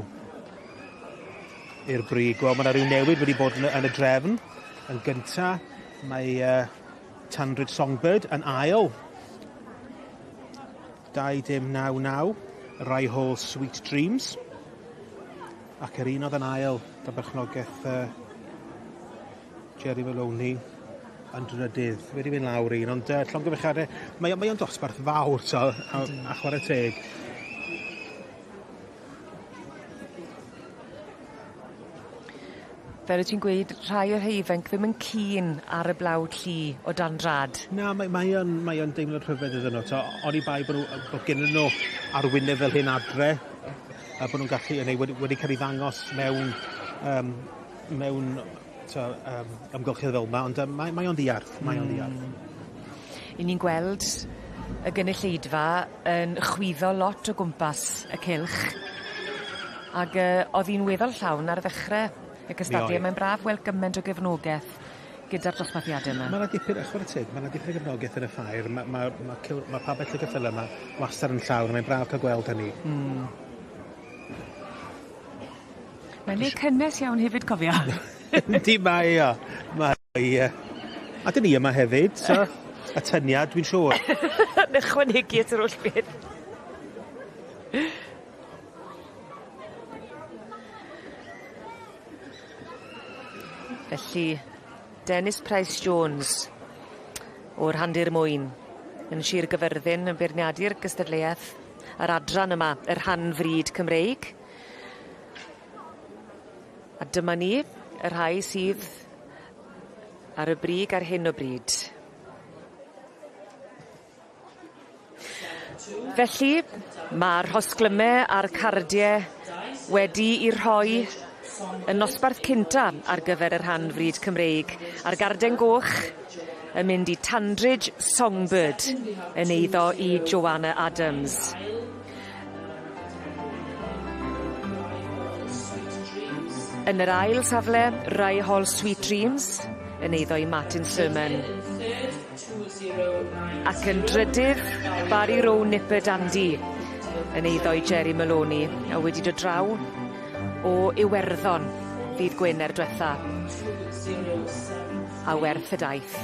i'r brig. Wel, mae yna rhyw newid wedi bod yn y drefn. Yn gynta, mae Tandridge Songbird yn ail. 2-9-9, Rai Hall Sweet Dreams. Ac yr un oedd yn ail, da berchnogaeth Jerry Maloney yn drydydd. Wedi mynd lawr un, ond llongyfechadau, mae o'n dosbarth fawr, a chwarae teg. Fel wyt ti'n gweud, rhai o'r heifenc ddim yn cyn ar y blawd llu o dan rad. Na, mae o'n deimlo'n rhyfedd iddyn nhw. Oni bai bod gennyn nhw arwyneb fel hyn adre, a bod nhw'n gallu, wedi cael ei ddangos mewn ymgylchedd fel yma, ond mae o'n ddiarth. I ni'n gweld y gynulleidfa yn chwyddo lot o gwmpas y cylch, ac oedd hi'n weddol llawn ar ddechrau y cystadlu. Mae'n braf weld gymaint o gefnogaeth gyda'r dosbarthiadau yma. Mae yna dipyn o gefnogaeth yn y Ffair. Mae pabell y geffylau yma wastad yn llawn, mae'n braf cael gweld hynny. Mae'n neud cynnes iawn hefyd, cofio. Yndi, mae. A dyn ni yma hefyd, so y tyniad, dwi'n siŵr. Yn ychwanegu at yr holl beth. Felly, Dennis Price-Jones o'r Rhandir Mwyn yn Sir Gyfyrddin yn beirniadu'r gystadleuaeth, yr adran yma, yr rhan fryd Cymreig. A dyma ni, y rhai sydd ar y brig ar hyn o bryd. Felly, mae'r hosglymau a'r cardiau wedi i rhoi y nosbarth cynta ar gyfer y rhan fryd Cymreig. A'r garden goch yn mynd i Tandridge Songbird yn eiddo i Joanna Adams. Yn yr ail safle, Rai Hall Sweet Dreams yn eiddo i Martin Sermon. Ac yn drydydd, Barry Rowe Nipper Dandy yn eiddo i Jerry Maloney, a wedi dod draw o Iwerddon ddydd Gwener diwetha, a werth y daith.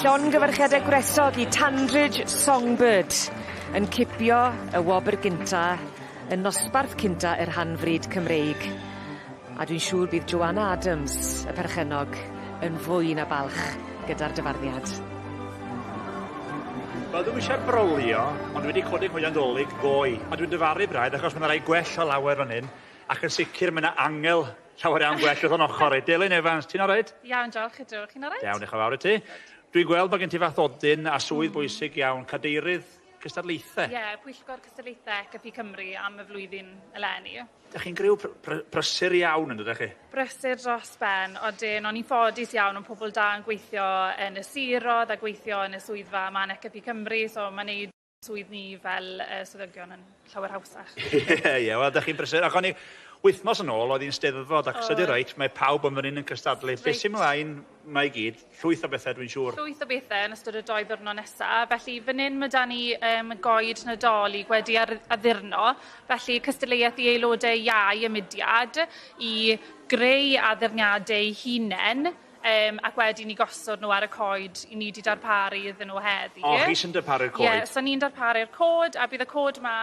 Llongyfarchiadau gwresog I Tandridge Songbird yn cipio y wobr gynta yn nosbarth cynta yr hanfryd Cymreig. A dwi'n siŵr bydd Joanna Adams, y perchennog, yn fwy na balch gyda'r dyfarniad. Wel, dwi'n eisiau brolio, ond dwi wedi codi coedan dolyg goi. A dwi'n dyfaru braidd achos mae'n rhai gwell o lawer fan hyn, ac yn sicr mae'n angel llawer iawn gwell wrth o'n ochr. Delyn Evans, ti'n alright? Iawn, diolch, ydw, chi'n alright? Iawn, diolch yn fawr I ti. Dwi'n gweld bod gen ti fathodyn a swydd bwysig iawn, cadeirydd cystadlaethau. Ie, pwyllgor cystadlaethau Cyfi Cymru am y flwyddyn eleni. Ydych chi'n griw prysur iawn yn ydych chi? Brysur dros ben, odyn o'n i'n ffodus iawn o'n pobl da yn gweithio yn y sirodd a gweithio yn y swyddfa yma yn Cyfi Cymru, so mae'n neud swydd ni fel swyddogion yn llawer hawsach. Ie, wel, ydych chi'n brysur. Ac o'n i wythnos yn ôl, oedd hi'n steddfod, ac sydd reit, mae pawb yn fan hyn yn cystadlu. Beth sy'n mlaen, mae gyd, llwyth o bethau dwi'n siŵr. Llwyth o bethau yn ystod y 2 ddiwrnod nesaf. Felly, fan hyn mae da ni goed Nadolig wedi addurno. Felly, cystadleuaeth I aelodau iau y mudiad I greu addurniadau hunain. Ac wedyn ni gosod nhw ar y coed I ni wedi darparu iddyn nhw heddi. O, chi sy'n darparu'r coed? Ie, so ni'n darparu'r cod, a bydd y cod yma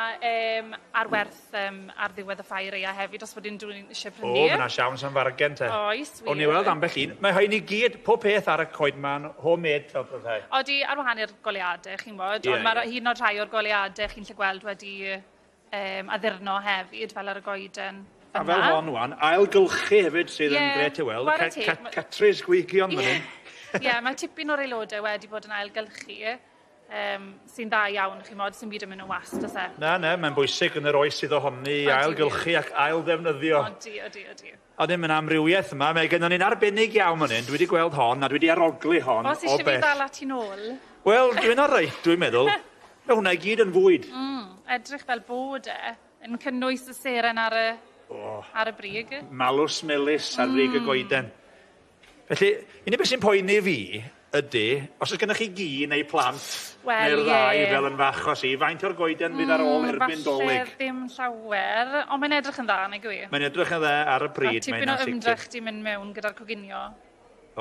ar werth ar ddiwedd y ffair Aeaf hefyd, os bod unrhyw eisiau prynu. O, fyna siawns am fargen te. Oes, wir. O'n i weld ambell un. Mae hyn I gyd, pob peth ar y coed ma'n homemade fel pethau. Odi ar wahan i'r goleadau, chi'n bod, ond mae hyn o'r rhai o'r goleadau chi'n lle gweld wedi addurno hefyd, fel ar y goeden. A fel hon wan, ailgylchu hefyd sydd yn gret I weld. Catris gwygion fan hyn. Ie, mae tipyn o'r aelodau wedi bod yn ailgylchu. Sy'n dda iawn, chi'n modd, sy'n byd yn mynd yn wast, os e? Na, mae'n bwysig yn yr oes sydd ohoni ailgylchu ac aildefnyddio. Odi. A ddim yn amrywiaeth yma, mae gennym ni'n arbennig iawn fan hyn. Dwi wedi gweld hon, a dwi wedi aroglu hon o beth. Os eisiau fi ddal at i'n ôl? Wel, dwi'n arreid, dwi'n meddwl. Mae hwnna I gyd yn fwyd. Edrych fel bod yn cynnwys y seren ar y brig. Malws melys ar brig y goeden. Felly, unig beth sy'n poeni fi ydy, os oes gennych chi gi neu plant, neu'r ddau fel yn fachos I, faint o'r goeden fydd ar ôl erbyn dolyg? Falle ddim llawer, ond mae'n edrych yn dda, neu gwi? Mae'n edrych yn dda ar y pryd. A tipyn o ymdrech di mynd mewn gyda'r coginio.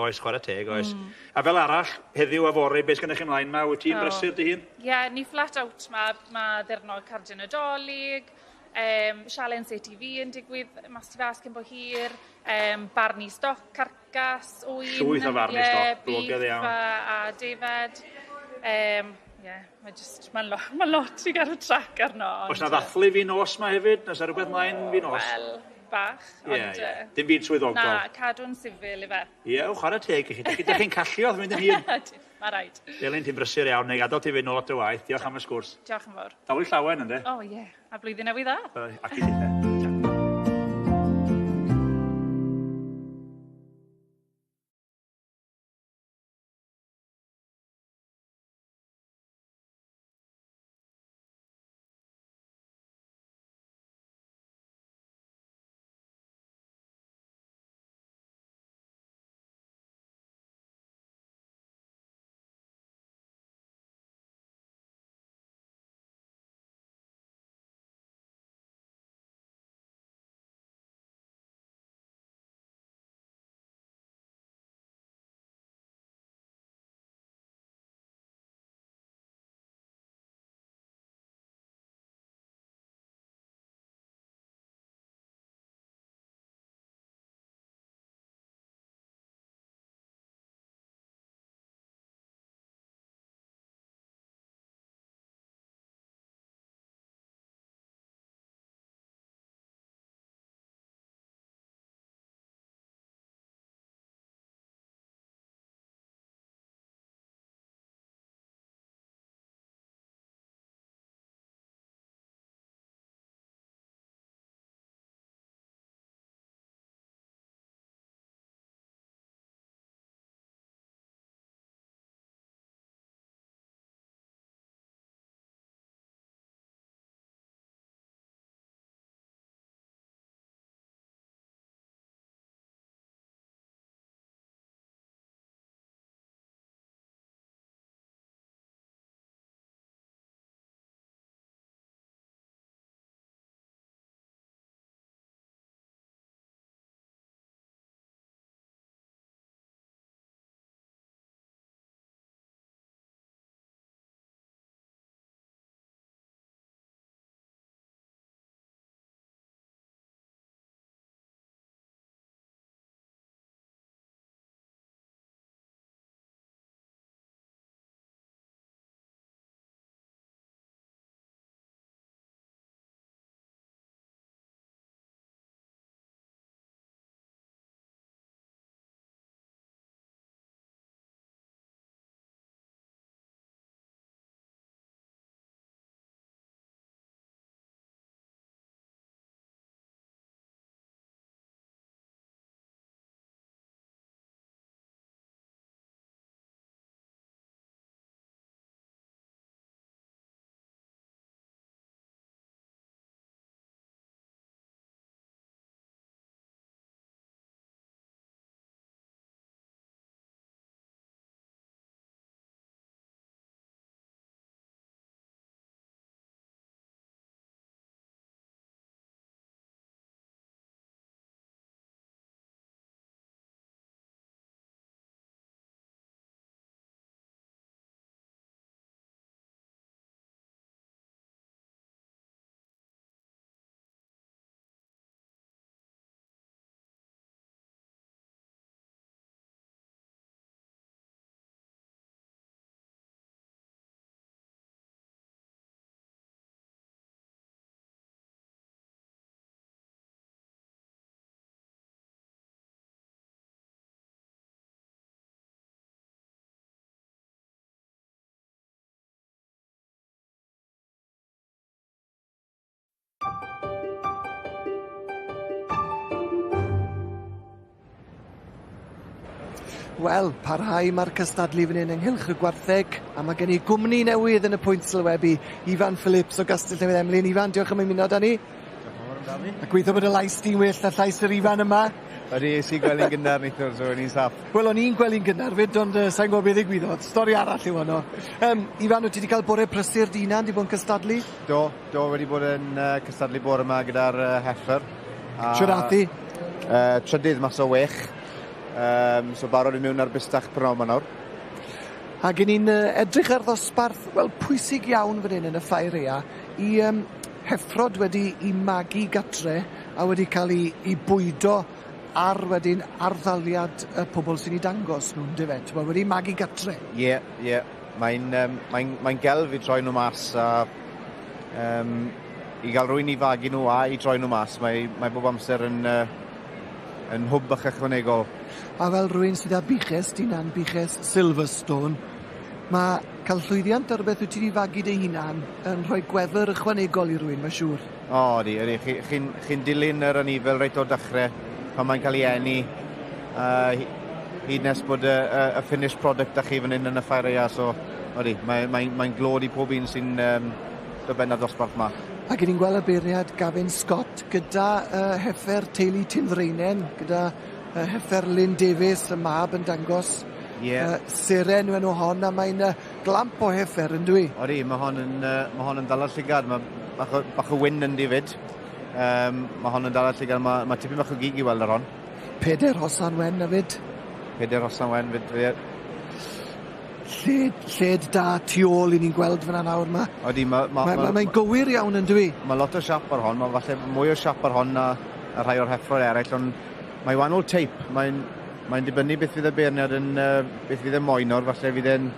Oes, chwarae teg, oes. A fel arall, heddiw a fori, beth gennych chi mlaen ma? Wyt ti'n brysur dy hun? Ie, ni flat out mae ddyrnod cardiau Nadolig, Sialen CTV yn digwydd mas ti fas cyn bo hir, barni stoc, carcas, wyn, llwyth o farni stoc, blogedd iawn. a defed. Mae lot I gael y trac arno. Oes na ddathlu fi nos ma hefyd? Nes ar rhywbeth mlaen fi nos? Wel, bach. Dim byd swyddogol? Na, cadw'n sifil I fe. Ie, chwarae teg I chi. Ydych chi'n callio mynd yn hyn? Mae rhaid. Delyn, ti'n brysur iawn, neu gadael ti fynd nôl at y waith. Diolch am y sgwrs. Diolch yn fawr. Dalu llawen, ynddo? O, ie. A blwyddyn newydd dda. Ac I ddithe. Wel, parhau mae'r cystadlu fan hyn ynghylch y gwartheg, a mae gen i gwmni newydd yn y pwynt sylwebu, Ifan Phillips o Gastell Newydd Emlyn. Ifan, diolch am ymuno â ni. A gweithio bod y lais di'n well na llais yr Ifan yma. Ydy, es i gwely'n gynnar neithwr, so ni'n saff. Wel, o'n i'n gwely'n gynnar fyd, ond sa'n gwybod beth ddigwyddodd. Stori arall yw hwnnw. Ifan, wyt ti wedi cael bore prysur dinan, di bod yn cystadlu? Do wedi bod yn cystadlu bore yma gyda'r Heifer. Siwrathi? Trydydd mas o wech. So barod i mewn ar bystach prynawn nawr. A gen i'n edrych ar ddosbarth, wel, pwysig iawn fan hyn yn y Ffair Aeaf i heffrod wedi i magu gatre a wedi cael i bwydo ar wedyn arddaliad y pobl sy'n ei dangos nhw'n dyfed. Wel, wedi magu gatre. Ie. Mae'n gelf i droi nhw mas a i gael rwy'n i fagu nhw a i droi nhw mas. Mae bob amser yn hwb bach ychwanegol. A fel rwy'n sydd â biches, dinan biches Silverstone, mae cael llwyddiant ar beth wyt ti wedi fagu dy hunan yn rhoi gwefr ychwanegol i rwy'n, mae'n siŵr. Ydy. Chi'n dilyn yr anifel reit o'r dechrau pan mae'n cael ei eni. Hyd nes bod y finished product â chi fan hyn yn y Ffair Aeaf, so ydy, mae'n glod i pob un sy'n dyben ar dosbarth yma. A gen i'n gweld y beirniad Gavin Scott gyda heffer teulu Tynfreinen, gyda heffer Lynn Davies, y mab yn dangos. Seren yw enw hon, a mae'n glamp o heffer yn dwi. Ydy, mae hon yn dal ar llygad, mae bach o wyn yn difyd. Mae hon yn dal ar llygad, mae tipyn bach o gig i weld ar hon. Peder hosan wen na fyd. Peder hosan wen fyd. Lled da tu ôl i ni'n gweld fyna nawr yma. Ydy, mae'n gywir iawn yn dwi. Mae lot o siap ar hon, mae falle mwy o siap ar hon na rhai o'r heffroedd eraill, ond mae wahanol teip. Mae'n dibynnu beth fydd y beirniad yn beth fydd y moenor, falle fydd e'n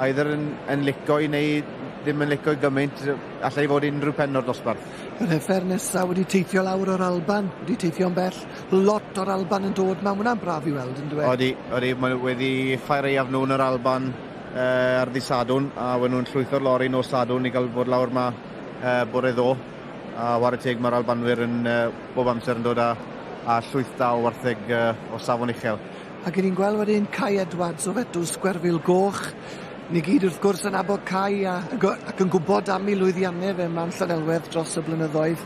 either yn lico i neu ddim yn lico i gymaint, allai fod unrhyw pen o'r dosbarth. Yr heffer nesaf wedi teithio lawr o'r Alban, wedi teithio'n bell. Lot o'r Alban yn dod, mae hwnna'n braf i weld yn dweud. Ydy, mae wedi Ffair Aeaf nhw'n yr Alban ar ddi Sadwn, a wedi nhw'n llwytho'r lori nos Sadwn i gael bod lawr yma bore ddo. A war y teg mae'r Albanwyr yn bob amser yn dod a llwyth da o wartheg o safon uchel. A gen i'n gweld wedyn Cai Edwards o Fetws Gwerfil Goch. Ni gyd wrth gwrs yn abod Cai ac yn gwybod am ei lwyddiannau fe mewn Llanelwedd dros y blynyddoedd.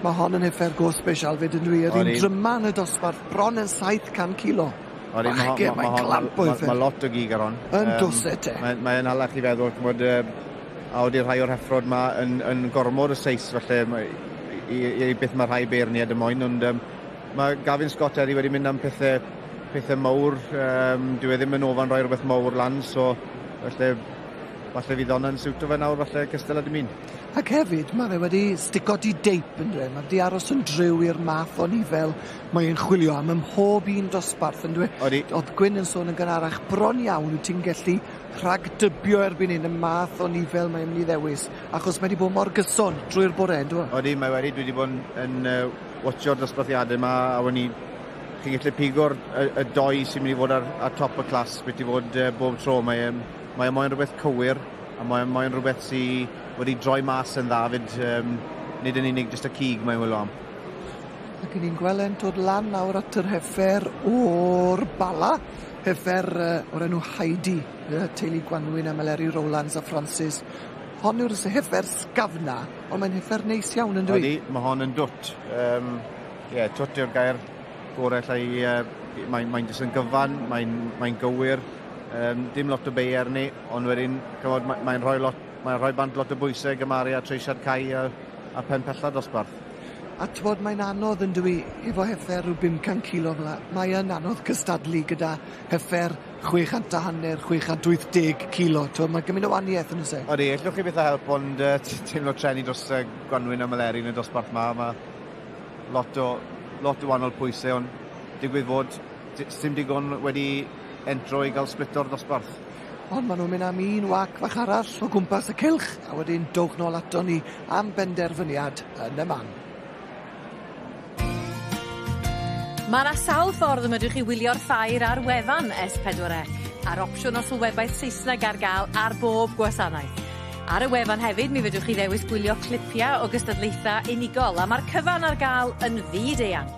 Mae hon yn heffer go special fyd yn dwi. Yr un dryma yn y dosbarth, bron yn 700 kilo. Mae'n clamp o heffer. Mae lot o gig ar hon. Yn dwset te. Mae'n halach i feddwl, a wedi'r rhai o'r heffrod yma yn gormod y seis, felly i beth mae rhai beirniad y moyn, ond mae Gavin Scott wedi mynd am pethau mawr, dwi ddim yn ofan rhoi rhywbeth mawr lan, so falle fydd hwnna'n siwto fe nawr, falle cystal a dim un. Ac hefyd, mae fe wedi stico di deip yn dweud. Mae wedi aros yn driw i'r math o nifel mae'n chwilio am mhob un dosbarth yn dweud. Oedd Gwyn yn sôn yn gynharach bron iawn wyt ti'n gallu rhagdybio erbyn hyn y math o nifel mae'n mynd i ddewis, achos mae wedi bod mor gyson drwy'r bore, dwi'n dweud. Mae wedi, dwi wedi bod yn watcho'r dosbarthiadau yma, a wedi chi'n gallu pigo'r y doi sy'n mynd i fod ar top y clas, beth i fod bob tro. Mae moyn rhywbeth cywir, a mae moyn rhywbeth sy'n wedi droi mas yn dda fyd, nid yn unig jyst y cig mae'n wylo am. Ac ni'n gweld e'n dod lan nawr at yr heffer o'r Bala, heffer o'r enw Heidi, teulu Gwanwyn, Emeleri Rowlands a Francis. Hon yw'r heffer sgafna, ond mae'n heffer neis iawn yn dwi. Ydy, mae hon yn dwt. Twt yw'r gair gorau lle mae'n jyst yn gyfan, mae'n gywir. Dim lot o beier ni, ond wedyn mae'n rhoi bant lot o bwysau gymaru a treisiad Cai a pen pella dosbarth. A tywod mae'n anodd yn dwi efo heffer rhyw 500 kilo fel yna. Mae'n anodd cystadlu gyda heffer 600 680 kilo. Mae gymryd o waniaeth yn y se. Ydy, ellwch chi beth a help, ond teimlo treni dros Gwanwyn a Meleri yn y dosbarth yma. Mae lot o wahanol pwysau, ond digwydd fod dim digon wedi entro i gael splito'r dosbarth. Ond maen nhw'n mynd am un wac fach arall o gwmpas y cylch, a wedyn dowch nôl ato ni am benderfyniad yn y man. Mae yna sawl ffordd y medrwch chi wylio'r Ffair ar wefan S4C, a'r opsiwn o sylwebaeth Saesneg ar gael ar bob gwasanaeth. Ar y wefan hefyd, mi fedrwch chi ddewis gwylio clipiau o gystadlaethau unigol, a mae'r cyfan ar gael yn fyd-eang.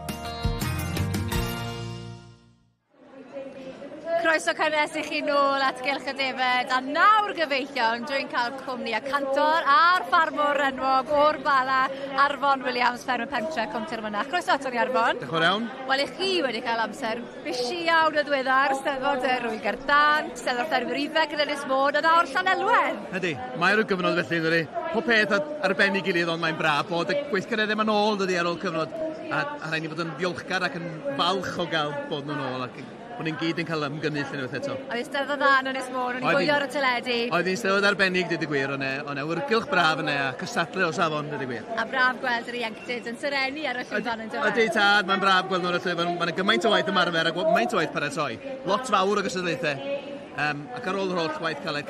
croeso cynnes i chi nôl at Gylch y Defed, a nawr gyfeillion dwi'n cael cwmni y cantor a'r ffarmwr enwog o'r Bala, Arfon Williams, ffermwr pentre Cwm Tyrmynach. Croeso ato ni, Arfon. Diolch yn iawn. Wel, i chi wedi cael amser bisi iawn y ddiweddar, Steddfod y Rwyger Dan, Steddfod ffermwr Ifec yn Ynys Môn, a nawr Llanelwedd. Ydy, mae'r gyfnod felly, dydy. Pob peth arbennig gilydd, ond mae'n braf bod y gweithgareddau yma nôl, dydy, ar ôl cyfnod. A rhaid ni fod yn ddiolchgar ac yn falch o gael bod nhw'n ôl, ac bod ni'n gyd yn cael ymgynnull yn ymwneud eto. Oedd Steddfod dda yn Ynys Môn, o'n i gwylio ar y teledu. Oedd hi'n steddfod arbennig, dydy gwir, o'n wrgylch braf yna, a cystadlu o safon, dydy gwir. A braf gweld yr ieuenctid yn syrenu ar y llwyfan yn dod. Ydy tad, mae'n braf gweld nhw'n y llwyfan, mae'n gymaint o waith ymarfer a gymaint o waith paratoi. Lot fawr o gystadlaethau. Ac ar ôl yr holl waith caled,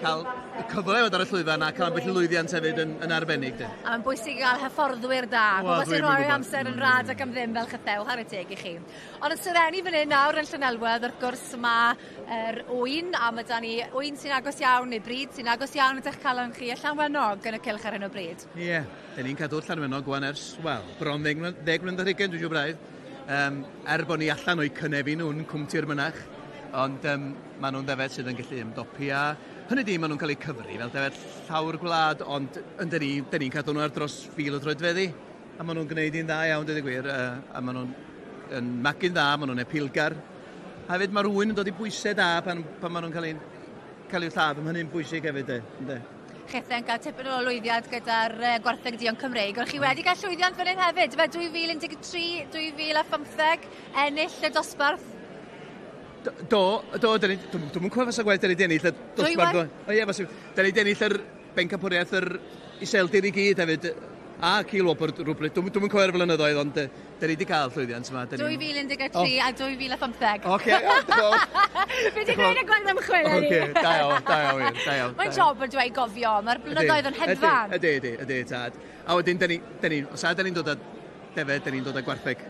cael y cyfle o dar y llwyfan a cael ambell i lwyddiant hefyd yn arbennig. A mae'n bwysig gael hyfforddwyr da, pobl sy'n rhoi amser yn rad ac am ddim fel chythew, ar y teg i chi. Ond yn syrenu fan hyn nawr yn Llanelwedd, wrth gwrs mae'r ŵyn, a mae da ni ŵyn sy'n agos iawn, neu bryd sy'n agos iawn yn eich cael yn chi, a Llanwenog yn y cylch ar hyn o bryd. Ie, da ni'n cadw Llanwenog gwan ers, bron 10 mlynedd ar 20, dwi'n siŵr braidd. Bod ni allan o'i cynefin nhw'n Cwm Tyrmynach, ond maen nhw'n ddefed sydd yn gallu ymdopi a hynny di, maen nhw'n cael eu cyfru fel ddefed llawr gwlad, ond da ni'n cadw nhw ar dros 1000 o droedfeddi, a maen nhw'n gwneud un dda iawn, dydy gwir, a maen nhw'n magu'n dda, maen nhw'n epilgar. A hefyd mae rhywun yn dod i bwysau da pan maen nhw'n cael eu lladd, am hynny'n bwysig hefyd, ynddo. Chethen cael tipyn o lwyddiant gyda'r gwartheg dion Cymreig, ond chi wedi cael llwyddiant fan hyn hefyd, fe 2013, 2015, ennill y dosbarth. Dwi'n cofio fas o gwaith, da ni di ennill y dosbarth. Da ni di ennill yr bencampwriaeth yr iseldir i gyd hefyd, a Cilwop rhywbryd. Dwi'n cofio'r flynyddoedd, ond da ni di cael llwyddiant yma. 2013 a 2015. Oce, Fe di gwneud y gwaith ymchwil ni. Oce, da iawn. Mae'n job yn dweud gofio, mae'r blynyddoedd yn hedfan. Ydy, tad. A wedyn, os da ni'n dod â defed, da ni'n dod â gwartheg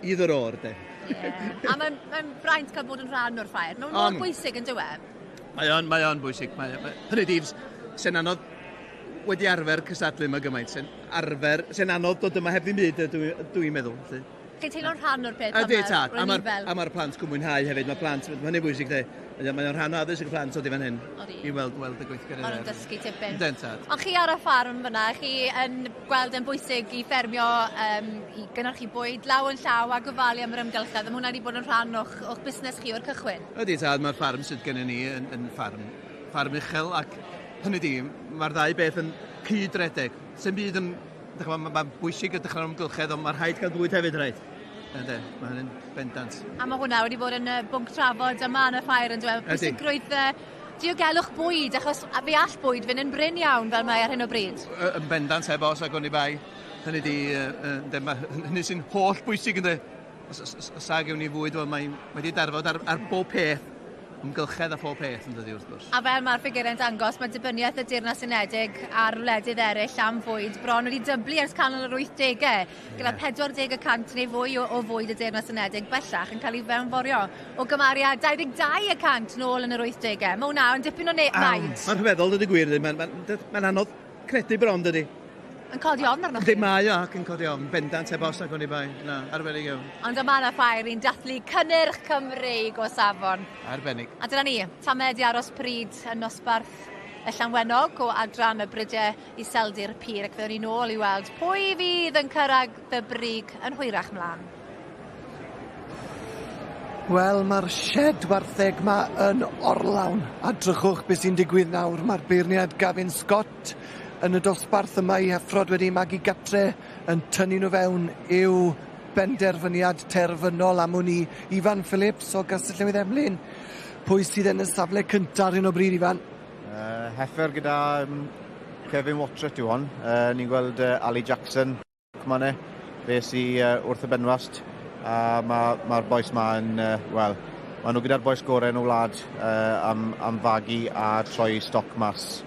iddo'r o'r, de. A mae'n fraint cael bod yn rhan o'r Ffair. Mae'n mor bwysig yn dywe? Mae o'n bwysig. Hynny di, sy'n anodd wedi arfer cystadlu yma gymaint. Sy'n anodd dod yma heb ddim byd, dwi'n meddwl. Chi'n teimlo'n rhan o'r peth? Ydy, tad. A mae'r plant cwmwynhau hefyd. Mae plant, hynny bwysig, de. Mae o'n rhan o addysg y plant oedd i fan hyn. I weld y gweithgareddau. Ond yn dysgu tipyn. Tad. Ond chi ar y ffarm fyna, chi yn gweld yn bwysig i ffermio, i gynhyrchu bwyd law yn llaw a gofalu am yr ymgylchedd. Mae hwnna wedi bod yn rhan o'ch busnes chi o'r cychwyn? Ydy, tad. Mae'r ffarm sydd gennym ni yn ffarm uchel, ac hynny di, mae'r ddau beth yn cydredeg. Sy'n byd yn, mae'n bwysig y dechrau'r ymgylchedd, ond mae'r rhaid cael bwyd hefyd rhaid. Ydy, mae hynny'n bendant. A mae hwnna wedi bod yn bwnc trafod yma yn y Ffair yn dweud. Pwysigrwydd diogelwch bwyd, achos fe all bwyd fynd yn bryn iawn fel mae ar hyn o bryd. Yn bendant heb os ag o'n i bai. Hynny di, hynny sy'n holl bwysig yn dweud. Os ag ewn ni fwyd, mae wedi darfod ar bob peth. Ymgylchedd a phob peth yn dydi wrth gwrs. A fel mae'r ffigurau'n dangos, mae dibyniaeth y Deyrnas Unedig a'r wledydd eraill am fwyd bron wedi dyblu ers canol yr 80au, gyda 40% neu fwy o fwyd y Deyrnas Unedig bellach yn cael ei fewnforio o gymariad 22% nôl yn yr 80au. Mae hwnna yn dipyn o maint. Mae'n rhyfeddol dydy gwir, mae'n anodd credu bron dydy. Yn codi ofn arnoch chi? Ydy, mae o ac yn codi ofn, bendant heb os ac o'n i bai. Na, arbennig iawn. Ond yma na Ffair ni'n dathlu cynnyrch Cymreig o safon. Arbennig. A dyna ni, tamed i aros pryd yn nosbarth y Llanwenog o adran y brydau iseldir pyr, ac fyddwn ni nôl i weld pwy fydd yn cyrraedd y brig yn hwyrach mlaen. Wel, mae'r shed wartheg yma yn orlawn. A drychwch beth sy'n digwydd nawr. Mae'r beirniad Gavin Scott yn y dosbarth yma i Heffrod wedi magu gatre yn tynnu nhw fewn i'w benderfyniad terfynol am hwn i Ifan Phillips o Gastell Newydd Emlyn. Pwy sydd yn y safle cyntaf ar hyn o bryd, Ifan? Heffer gyda Kevin Watchett yw hon. Ni'n gweld Ali Jackson Cmane, fe sy'n wrth y benwast. Mae'r boes ma yn, maen nhw gyda'r boes gorau yn y wlad am fagu a troi stoc mas.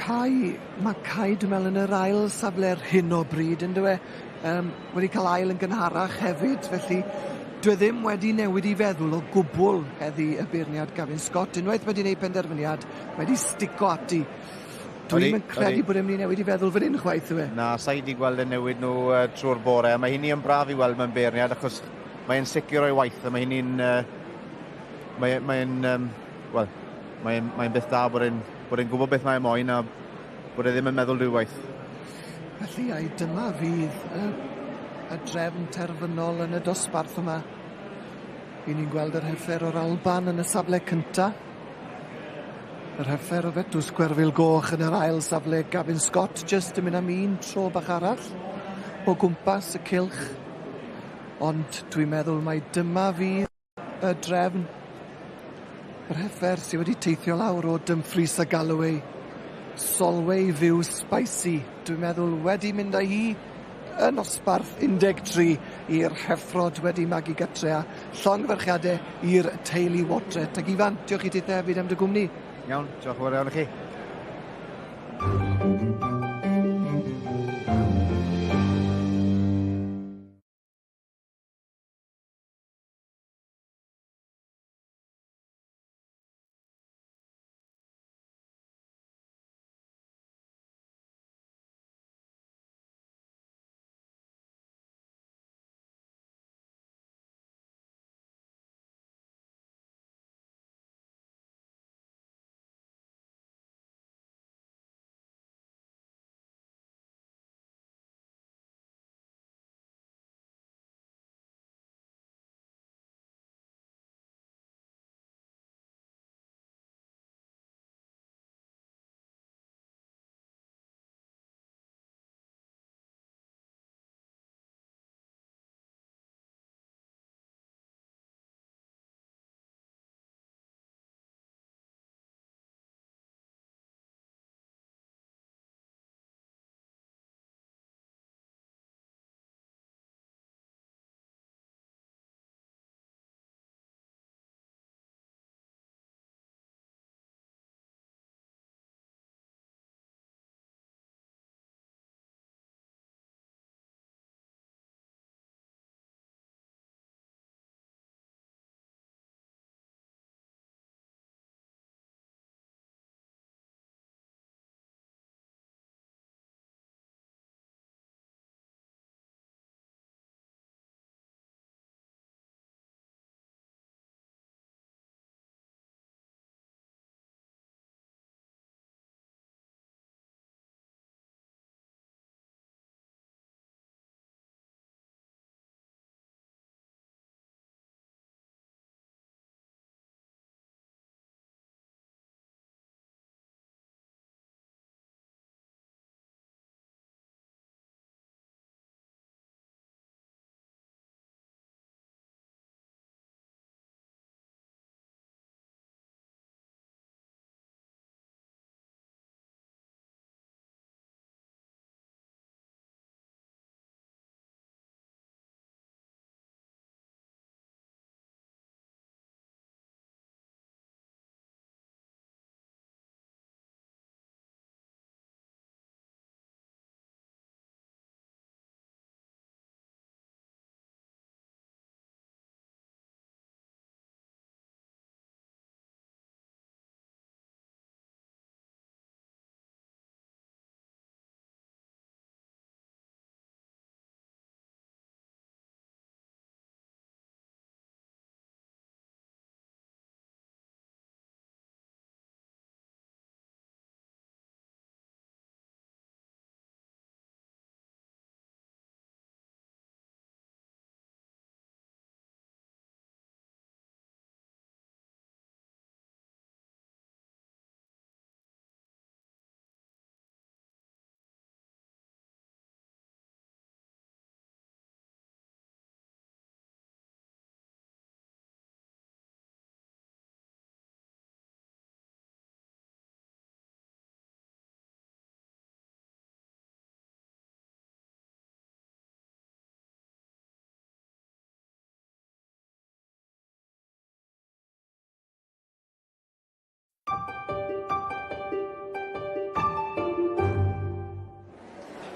Mae Cai, dwi'n meddwl, yn yr ail safle ar hyn o bryd, yn dweud, wedi cael ail yn gynharach hefyd, felly dwi ddim wedi newid i feddwl o gwbl heddi y beirniad Gavin Scott. Unwaith wedi gwneud penderfyniad, wedi stico ati. Dwi'n credu bod e'n mynd i newid i feddwl fan hyn chwaith, yw e? Na, sa'i di gweld y newid nhw trwy'r bore. Mae hynny yn braf i weld mewn beirniad, achos mae'n sicr o'i waith, a mae hynny'n... Mae'n beth da bod e'n gwybod beth mae'n moyn a bod e ddim yn meddwl rhywwaith. Felly, ai dyma fydd y drefn terfynol yn y dosbarth yma. I ni'n gweld yr hyffer o'r Alban yn y safle cynta. Yr hyffer o Fetws Gwerfyl Goch yn yr ail safle Gavin Scott, just yn mynd am un tro bach arall o gwmpas y cylch. Ond dwi'n meddwl mai dyma fydd y drefn. Yr hyffer sydd wedi teithio lawr o Dumfries a Galloway. Solway fyw spicy. Dwi'n meddwl wedi mynd â hi yn osbarth 13 i'r heffrod wedi magu gatre a llongferchiadau i'r teulu Watret. Ac Ifan, diolch i ti hefyd am dy gwmni. Iawn, diolch yn fawr iawn i chi.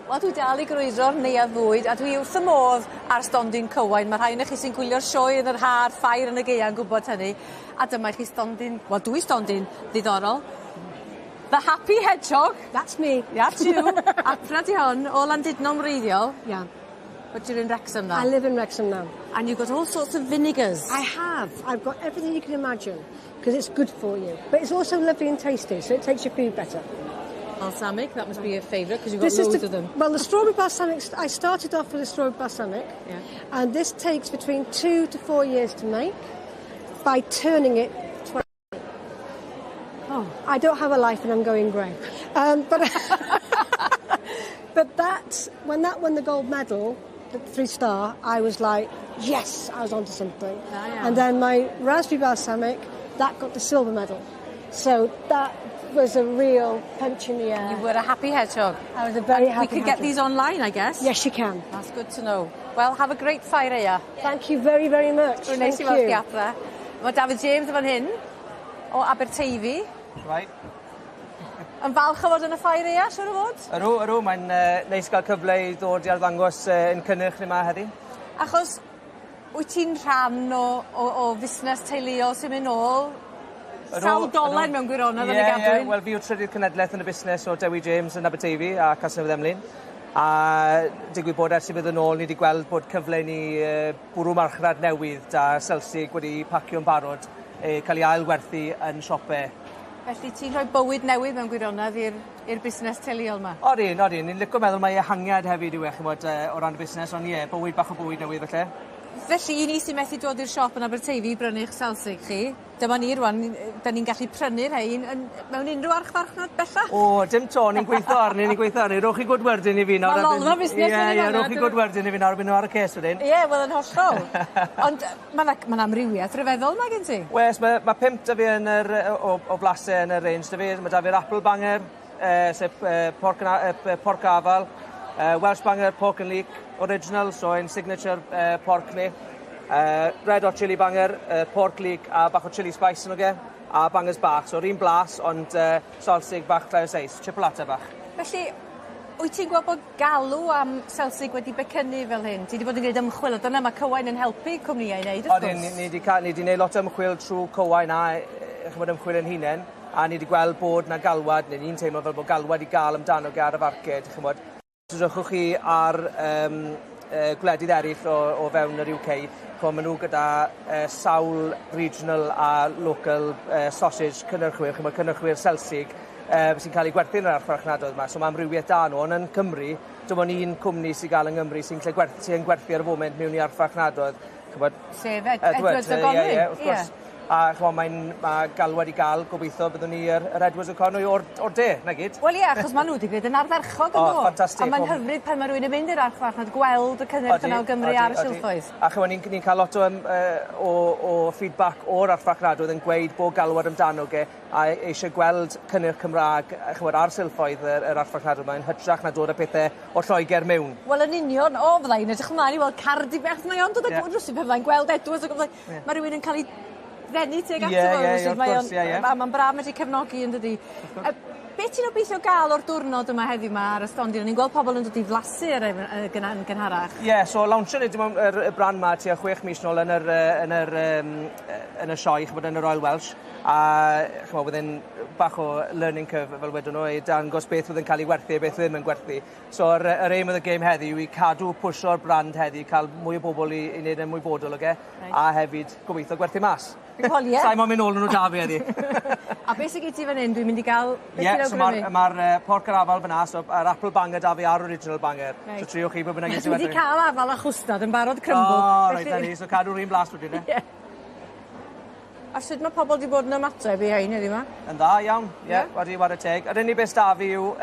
Wel, dwi dal i grwydro'r neuadd fwyd, a dwi wrth y modd ar stondin Cywain. Mae rhai chi sy'n gwylio'r sioe yn yr haf, Ffair yn y gaeaf yn gwybod hynny. A dyma chi stondin, wel, dwi stondin ddiddorol. The Happy Hedgehog. That's me. That's you. Apra di hon, o Landudno wreiddiol. Yeah. But you're in Wrexham now? I live in Wrexham now. And you've got all sorts of vinegars. I have. I've got everything you can imagine because it's good for you. But it's also lovely and tasty, so it takes your food better. Balsamic, that must be your favourite because you've got loads of them. Well, the strawberry balsamic, I started off with a strawberry balsamic, and this takes between 2 to 4 years to make by turning it twice. Oh, I don't have a life and I'm going grey. But when that won the gold medal, the 3-star, I was like, yes, I was onto something. And then my raspberry balsamic, that got the silver medal. So that was a real punch in the air. You were a happy hedgehog. I was a very happy We can get these online, I guess. Yes, you can. That's good to know. Well, have a great Ffair Aeaf. Thank you very, very much. Thank you. Mae David James fan hyn, o Aberteifi. Right. Yn falch o fod yn y Ffair Aeaf, siwr o fod? Ydw, mae'n neis gael cyfle i ddod i arddangos yn cynnyrch ni yma heddi. Achos, wyt ti'n rhan o fusnes teuluol sy'n mynd nôl? Sawl dolen mewn gwirionedd yn y gadwyn? Wel, fi yw trydydd cenedlaeth yn y busnes o Dewi James yn Aberteifi a Casnewydd Emlyn. A digwydd bod ers i fydd yn ôl, ni wedi gweld bod cyfle ni bwrw marchnad newydd da Selsig wedi pacio'n barod cael ei ailwerthu yn siopau. Felly ti'n rhoi bywyd newydd mewn gwirionedd i'r busnes teuluol yma? Odin. Ni'n licio meddwl mae ehangiad hefyd yw o ran y busnes, ond bywyd bach o bywyd newydd felly. Felly, i ni sy'n methu dod i'r siop yn Aberteifi i brynu'ch Selsig chi, dyma ni rwan, da ni'n gallu prynu'r rhain mewn unrhyw archfarchnad bellach? O, dim to, ni'n gweithio arni. Rowch chi good wordyn i fi nawr. Mae lolfa busnes yn ei rowch chi good wordyn i fi nawr, byn nhw ar y ces wedyn. Ie, wel yn hollol. Ond mae'n amrywiaeth rhyfeddol mae gen ti? Wes, mae 5 da fi o blasau yn y range da fi. Mae da fi'r apple banger, sef porc afal, Welsh banger, pork and leek, original, so in signature pork ni. Red hot chili banger, pork leek a bach o chili spice yn oge, a bangers bach. So un blas, ond salsig bach llawer seis, chipolata bach. Felly, wyt ti'n gweld bod galw am Selsig wedi becynnu fel hyn? Ti wedi bod yn gwneud ymchwil, a dyna mae Cywain yn helpu cwmnïau i wneud, wrth gwrs? Ni wedi gwneud lot o ymchwil trwy Cywain a ymchwil yn hunain, a ni wedi gweld bod na galwad, neu ni'n teimlo fel bod galwad i gael amdano ar y farced. Os ydwch chi ar gwledydd eraill o fewn yr UK, maen nhw gyda sawl regional a local sausage cynnyrchwyr, cynnyrchwyr Selsig, sy'n cael ei gwerthu yn yr archfarchnadoedd yma. So mae amrywiaeth da nhw, ond yn Cymru, dyma ni'n cwmni sy'n gael yng Nghymru sy'n gwerthu ar y foment mewn i archfarchnadoedd. Sef Edwards Economy. Ie, wrth gwrs. A mae galwad i gael, gobeithio byddwn ni yr Edwards Economy o'r de, na gyd. Wel ie, achos maen nhw wedi gwneud yn ardderchog yn dod. Ffantastig. A mae'n hyfryd pan mae rhywun yn mynd i'r archfarchnad gweld y cynnyrch yna o Gymru ar y silffoedd. A ni'n cael lot o feedback o'r archfarchnadoedd yn gweud bod galwad amdano a eisiau gweld cynnyrch Cymraeg ar silffoedd yr archfarchnadoedd. Mae'n hytrach na dod â pethau o Lloegr mewn. Wel yn union, fyddai'n edrych ymlaen i weld cardi bech. Mae o'n dod â rwsyn pe fyddai'n gweld Edwards. Mae rhywun yn cael ei ddenu tuag ato fo. Mae'n braf wedi cefnogi yn dydi. Be ti'n obeithio gael o'r diwrnod yma heddiw yma ar y stondin? Ni'n gweld pobl yn dod i flasu yn gynharach. Ie, so lawnsion ni y brand yma tua 6 mis nôl yn y sioe, yn y Royal Welsh. A wedyn bach o learning curve fel wedyn nhw, i dangos beth fydd yn cael ei werthu a beth ddim yn gwerthu. So yr aim of the game heddiw i cadw pwsio'r brand heddiw, cael mwy o bobl i wneud yn mwy bodol, a hefyd gobeithio gwerthu mas. Sa'i mo'n mynd nôl yn nhw da fi heddi. A beth sy'n gyd ti fan hyn? Dwi'n mynd i gael... Ie, so mae'r porc yr afal fyna, so yr apple banger da fi ar original banger. So triwch chi bod bynnag i ti wedi cael afal a chwstad yn barod crumble. O, reit, da ni, so cadw'r un blas wedyn, e? A sut mae pobl wedi bod yn ymateb i hein heddiw yma? Yn dda, iawn. Ie, wedi war y teg. Yr unig beth da fi yw,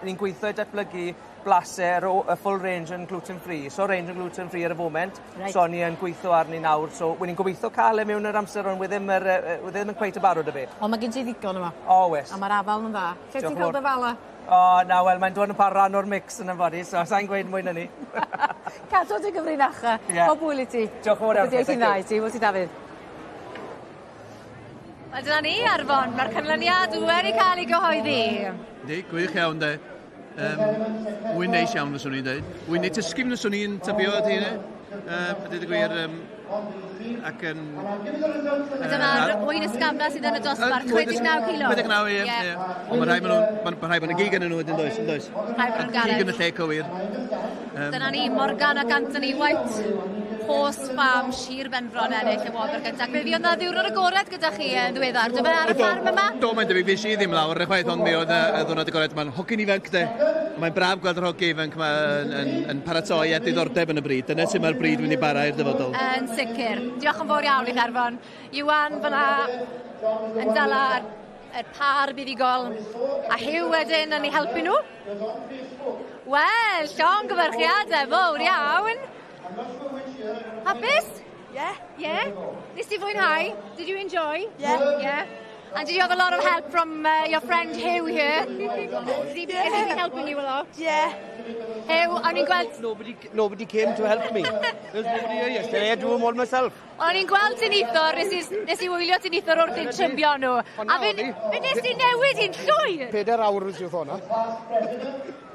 ni'n gweithio i datblygu blasau y full range yn gluten-free. So range yn gluten-free ar y foment. So ni yn gweithio arni nawr. So ni'n gobeithio cael mewn yr amser ond ddim yn cweith y barod y fi. Ond mae gen ti ddigon yma. O, wes. A mae'r afal yn dda. Lle ti'n cael dy fala? O, na, wel, mae'n dod yn par rhan o'r mix yn ymfodi, so sa'n gweud mwy na ni. Cadw ti gyfrinacha. O bwyl i ti. Diolch yn fawr iawn. Diolch yn dda i ti. Wel ti Dafydd. A dyna ni, Arfon, mae'r canlyniad wedi cael ei gyhoeddi. Gwych iawn, de. Wy'n neis iawn, fyswn i'n dweud. Wy'n neud tysgym, fyswn i'n tybio at hynny. Ydy gwir, ac yn... Dyma'r wyn ysgamna sydd yn y dosbarth, 29 kilo. 29, ie. Ond mae rhai ma'n gig yn nhw, yndoes? Rhai ma'n nhw'n gareth. Gig yn y lle cywir. Dyna ni, Morgan ac Anthony White, Horse Farm, Sir Benfron ennill y wobr gyntaf. Fe fi oedd na ddiwrnod agored gyda chi yn ddiweddar. Dwi'n ar y ffarm yma? Do, mae'n debyg fi si ddim lawr, chwaith, ond mi oedd y ddwrnod agored. Mae'n hogyn ifanc, de. Mae'n braf gweld yr hogi ifanc yn paratoi a diddordeb yn y bryd. Dyna sy'n mae'r bryd wedi bara i'r dyfodol. Yn sicr. Diolch yn fawr iawn i Cherfon. Iwan fyna yn dala y par buddigol a Hugh wedyn yn ei helpu nhw. Wel, llongyfarchiadau fawr iawn. Hapus? Yeah. Yeah? Nes ti fwynhau? Did you enjoy? Yeah. Yeah. And did you have a lot of help from your friend Hugh here? Is he helping you a lot? Yeah. Hugh, o'n i'n gweld... Nobody came to help me. There's nobody here yesterday. I do them all myself. O'n i'n gweld tinithor, nes i wylio tinithor wrth i'n trymbio nhw. A fe nes ti newid i'n llwyr? 4 awr yw'r hwnna.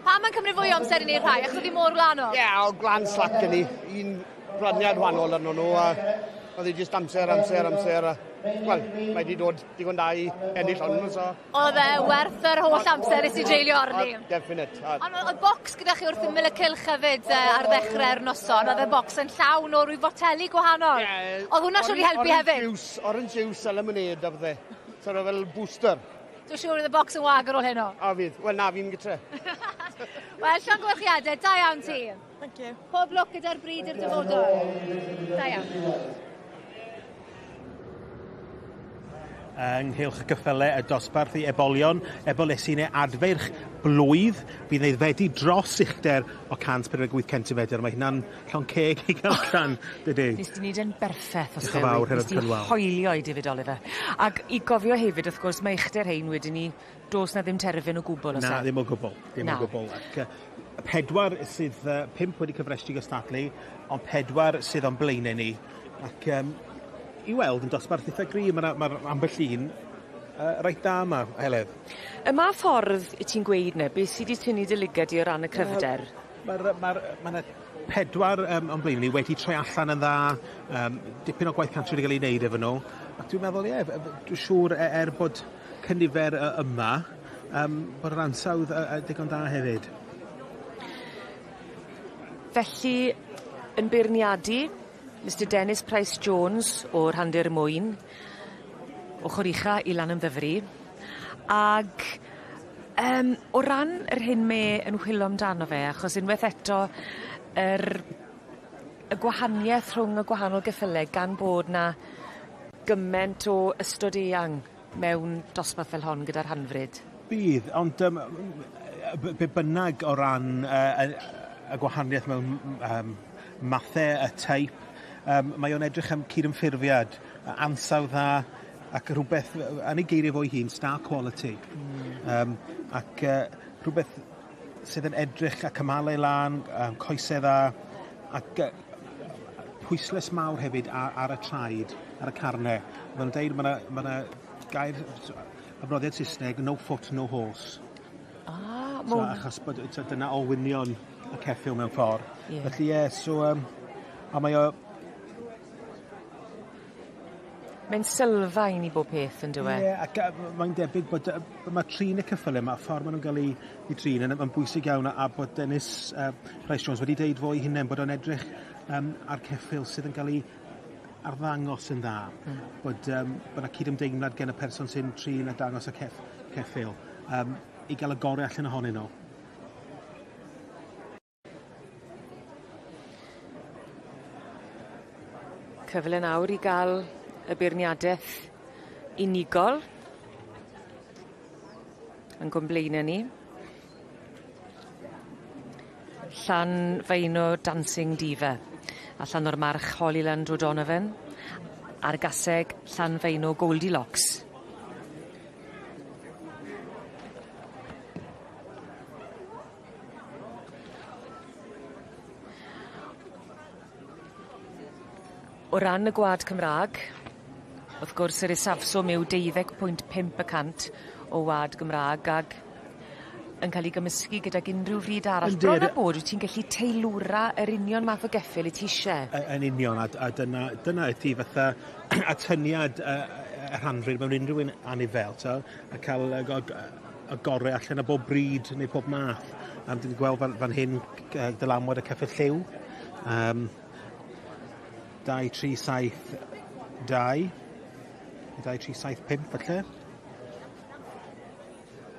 Pa mae'n cymryd fwy o amser i ni rhai, achos oedd i mor glanol? Ie, o glan slac yn ni. Un braniad wahanol arno nhw, a oedd hi jyst amser. Wel, mae wedi dod digon da i ennill hon, so... Oedd e werth yr holl amser i si dreulio arni? Definite. Ond oedd bocs gyda chi wrth ymyl y cylch hefyd ar ddechrau'r noson, oedd e bocs yn llawn o rwy foteli gwahanol. Oedd hwnna siwr i helpu hefyd? Orange juice a lemonade a fydde. Sort of fel booster. Dwi'n siŵr oedd y bocs yn wag ar ôl heno? A fydd. Wel, na, fi'n gytre. Wel, llongyfarchiadau, da iawn ti. Thank you. Pob lwc gyda'r bryd i'r dyfodol. Da iawn. Ynghylch y cyffyle y dosbarth i ebolion, ebolesin e adferch blwydd, bydd aeddfedu dros uchder o 148 centimedr. Mae hynna'n llon ceg i gael can, dydy. Nes di wneud yn berffaith os Diolch yn fawr, Nes di hoelio i David Oliver. Ac i gofio hefyd, wrth gwrs, mae uchder hein wedyn ni, dos na ddim terfyn o gwbl. Na, ddim o gwbl. Ac 4 sydd 5 wedi cyfrestru gystadlu, ond 4 sydd o'n blaenau ni. Ac i weld yn dosbarth eitha gri, mae'r ambell un reit da yma, Heledd. Yma ffordd i ti'n gweud ne, beth sydd wedi tynnu dy ligad i o ran y cryfder? Mae 4 o'n blaen ni wedi troi allan yn dda, dipyn o gwaith cantri wedi cael ei wneud efo nhw. Ac dwi'n meddwl, dwi'n siŵr bod cynifer yma, bod yr ansawdd digon da hefyd. Felly, yn beirniadu, Mr Dennis Price-Jones o'r Handir Mwyn, ochr ucha i lan ymddyfru, ag o ran yr hyn me yn chwilio amdano fe, achos unwaith eto y gwahaniaeth rhwng y gwahanol geffylau gan bod na gyment o ystod eang mewn dosbarth fel hon gyda'r hanfryd. Bydd, ond be bynnag o ran y gwahaniaeth mewn mathau, y teip, mae o'n edrych am cydymffurfiad, ansawdd dda, ac rhywbeth, yn ei geiriau fo'i hun, star quality. Ac rhywbeth sydd yn edrych a cymalau lan, coesau dda, ac pwysles mawr hefyd ar y traed, ar y carnau. Mae'n dweud, mae gair, afroddiad Saesneg, no foot, no horse. Achos bod dyna olwynion y ceffil mewn ffordd. Felly a mae o... Mae'n sylfaen i bob peth yn dywe. Ie, ac mae'n debyg bod mae trin y cyffylau yma, ffordd maen nhw'n cael ei trin, yn bwysig iawn, a bod Dennis Price-Jones wedi deud fo'i hunain bod o'n edrych ar ceffil sydd yn cael ei arddangos yn dda. Bod yna cydymdeimlad gen y person sy'n trin a dangos y ceffil i gael y gorau allan ohonyn nhw. Cyfle nawr i gael y beirniadaeth unigol yn gwmblaenau ni. Llan feino Dancing Diva a llan o'r march Holyland O'Donovan a'r gaseg llan feino Goldilocks. O ran y gwad Cymraeg, wrth gwrs yr isafswm yw 12.5% o wad Gymraeg ag yn cael ei gymysgu gydag unrhyw fryd arall. Bron a bod, wyt ti'n gallu teilwra yr union math o geffyl i ti eisiau? Yn union, a dyna ydy fatha atyniad y rhanfryd mewn unrhyw un anifel, a cael y gorau allan o bob bryd neu bob math. Dwi'n gweld fan hyn dylamwad y ceffyl lliw. 2, 3, 7, 2. 2, 3, 7, 5, falle.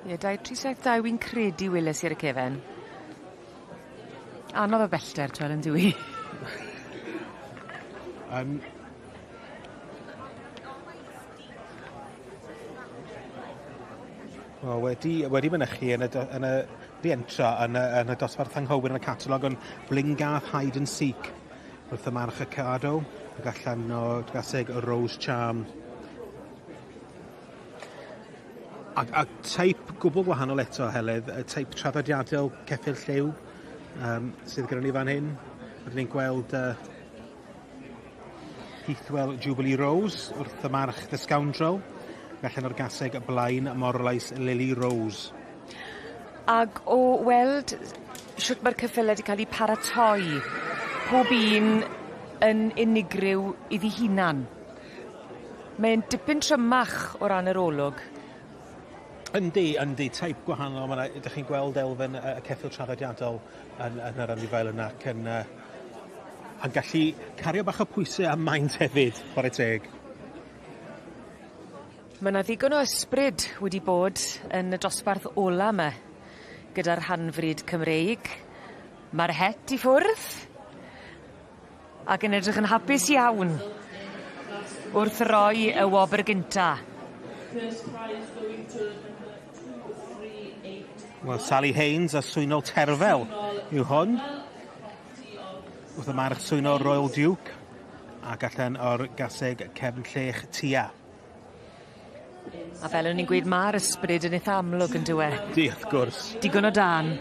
Ie, 2, 3, 7, 2, wy'n credu weles i'r cefen. Anodd o bellter, twel yn dwi. Wedi mynychu yn y rientra yn y dosbarth anghywir yn y catalog yn Blingath Hide and Seek wrth y march y Cado, ac allan o gaseg y Rose Charm. A teip gwbl gwahanol eto, Helydd, y teip traddodiadol ceffyl lliw sydd gyda ni fan hyn. Rydyn ni'n gweld Heathwell Jubilee Rose wrth y march The Scoundrel, allan o'r gaseg y blaen Morlais Lily Rose. Ag o weld siwt mae'r ceffylau wedi cael eu paratoi, pob un yn unigryw iddi hunan. Mae'n dipyn trymach o ran yr olwg. Yndi, teip gwahanol. Ydych chi'n gweld elfen y ceffyl traddodiadol yn yr anifail yna ac yn gallu cario bach o pwysau a maint hefyd, chwarae teg. Mae yna ddigon o ysbryd wedi bod yn y dosbarth ola yma gyda'r rhanfryd Cymreig. Mae'r het i ffwrdd ac yn edrych yn hapus iawn wrth roi y wobr gynta. Wel, Sally Haynes a swynol terfel yw hwn. Wrth y march swynol Royal Duke ac allan o'r gaseg cefn llech tia. A fel o'n i'n gweud, mae'r ysbryd yn eitha amlwg yn dywe. Di, wrth gwrs. Digon o dan.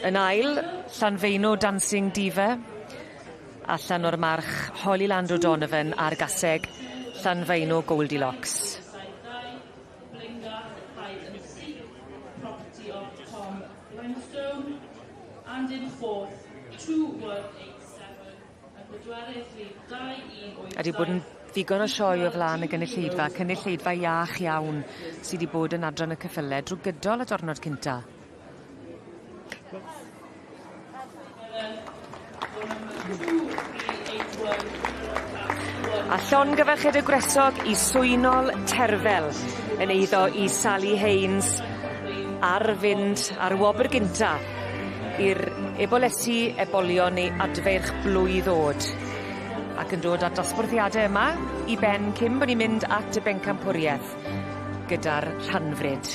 Yn ail, Llanfeino Dancing Diva. Allan o'r march Holly Land O'Donovan a'r gaseg Llanfeino Goldilocks. A di bod yn ddigon o sioe o flaen y cynulleidfa iach iawn sydd wedi bod yn adran y ceffylau drwy gydol y diwrnod cynta. A llongyfarched y gresog i swynol terfel yn eiddo i Sally Haynes ar fynd ar wobr gynta i'r ebolesu ebolion neu adferch blwydd oed. Ac yn dod at dosbarthiadau yma i ben cyn bod ni'n mynd at y bencampwriaeth gyda'r rhanfryd.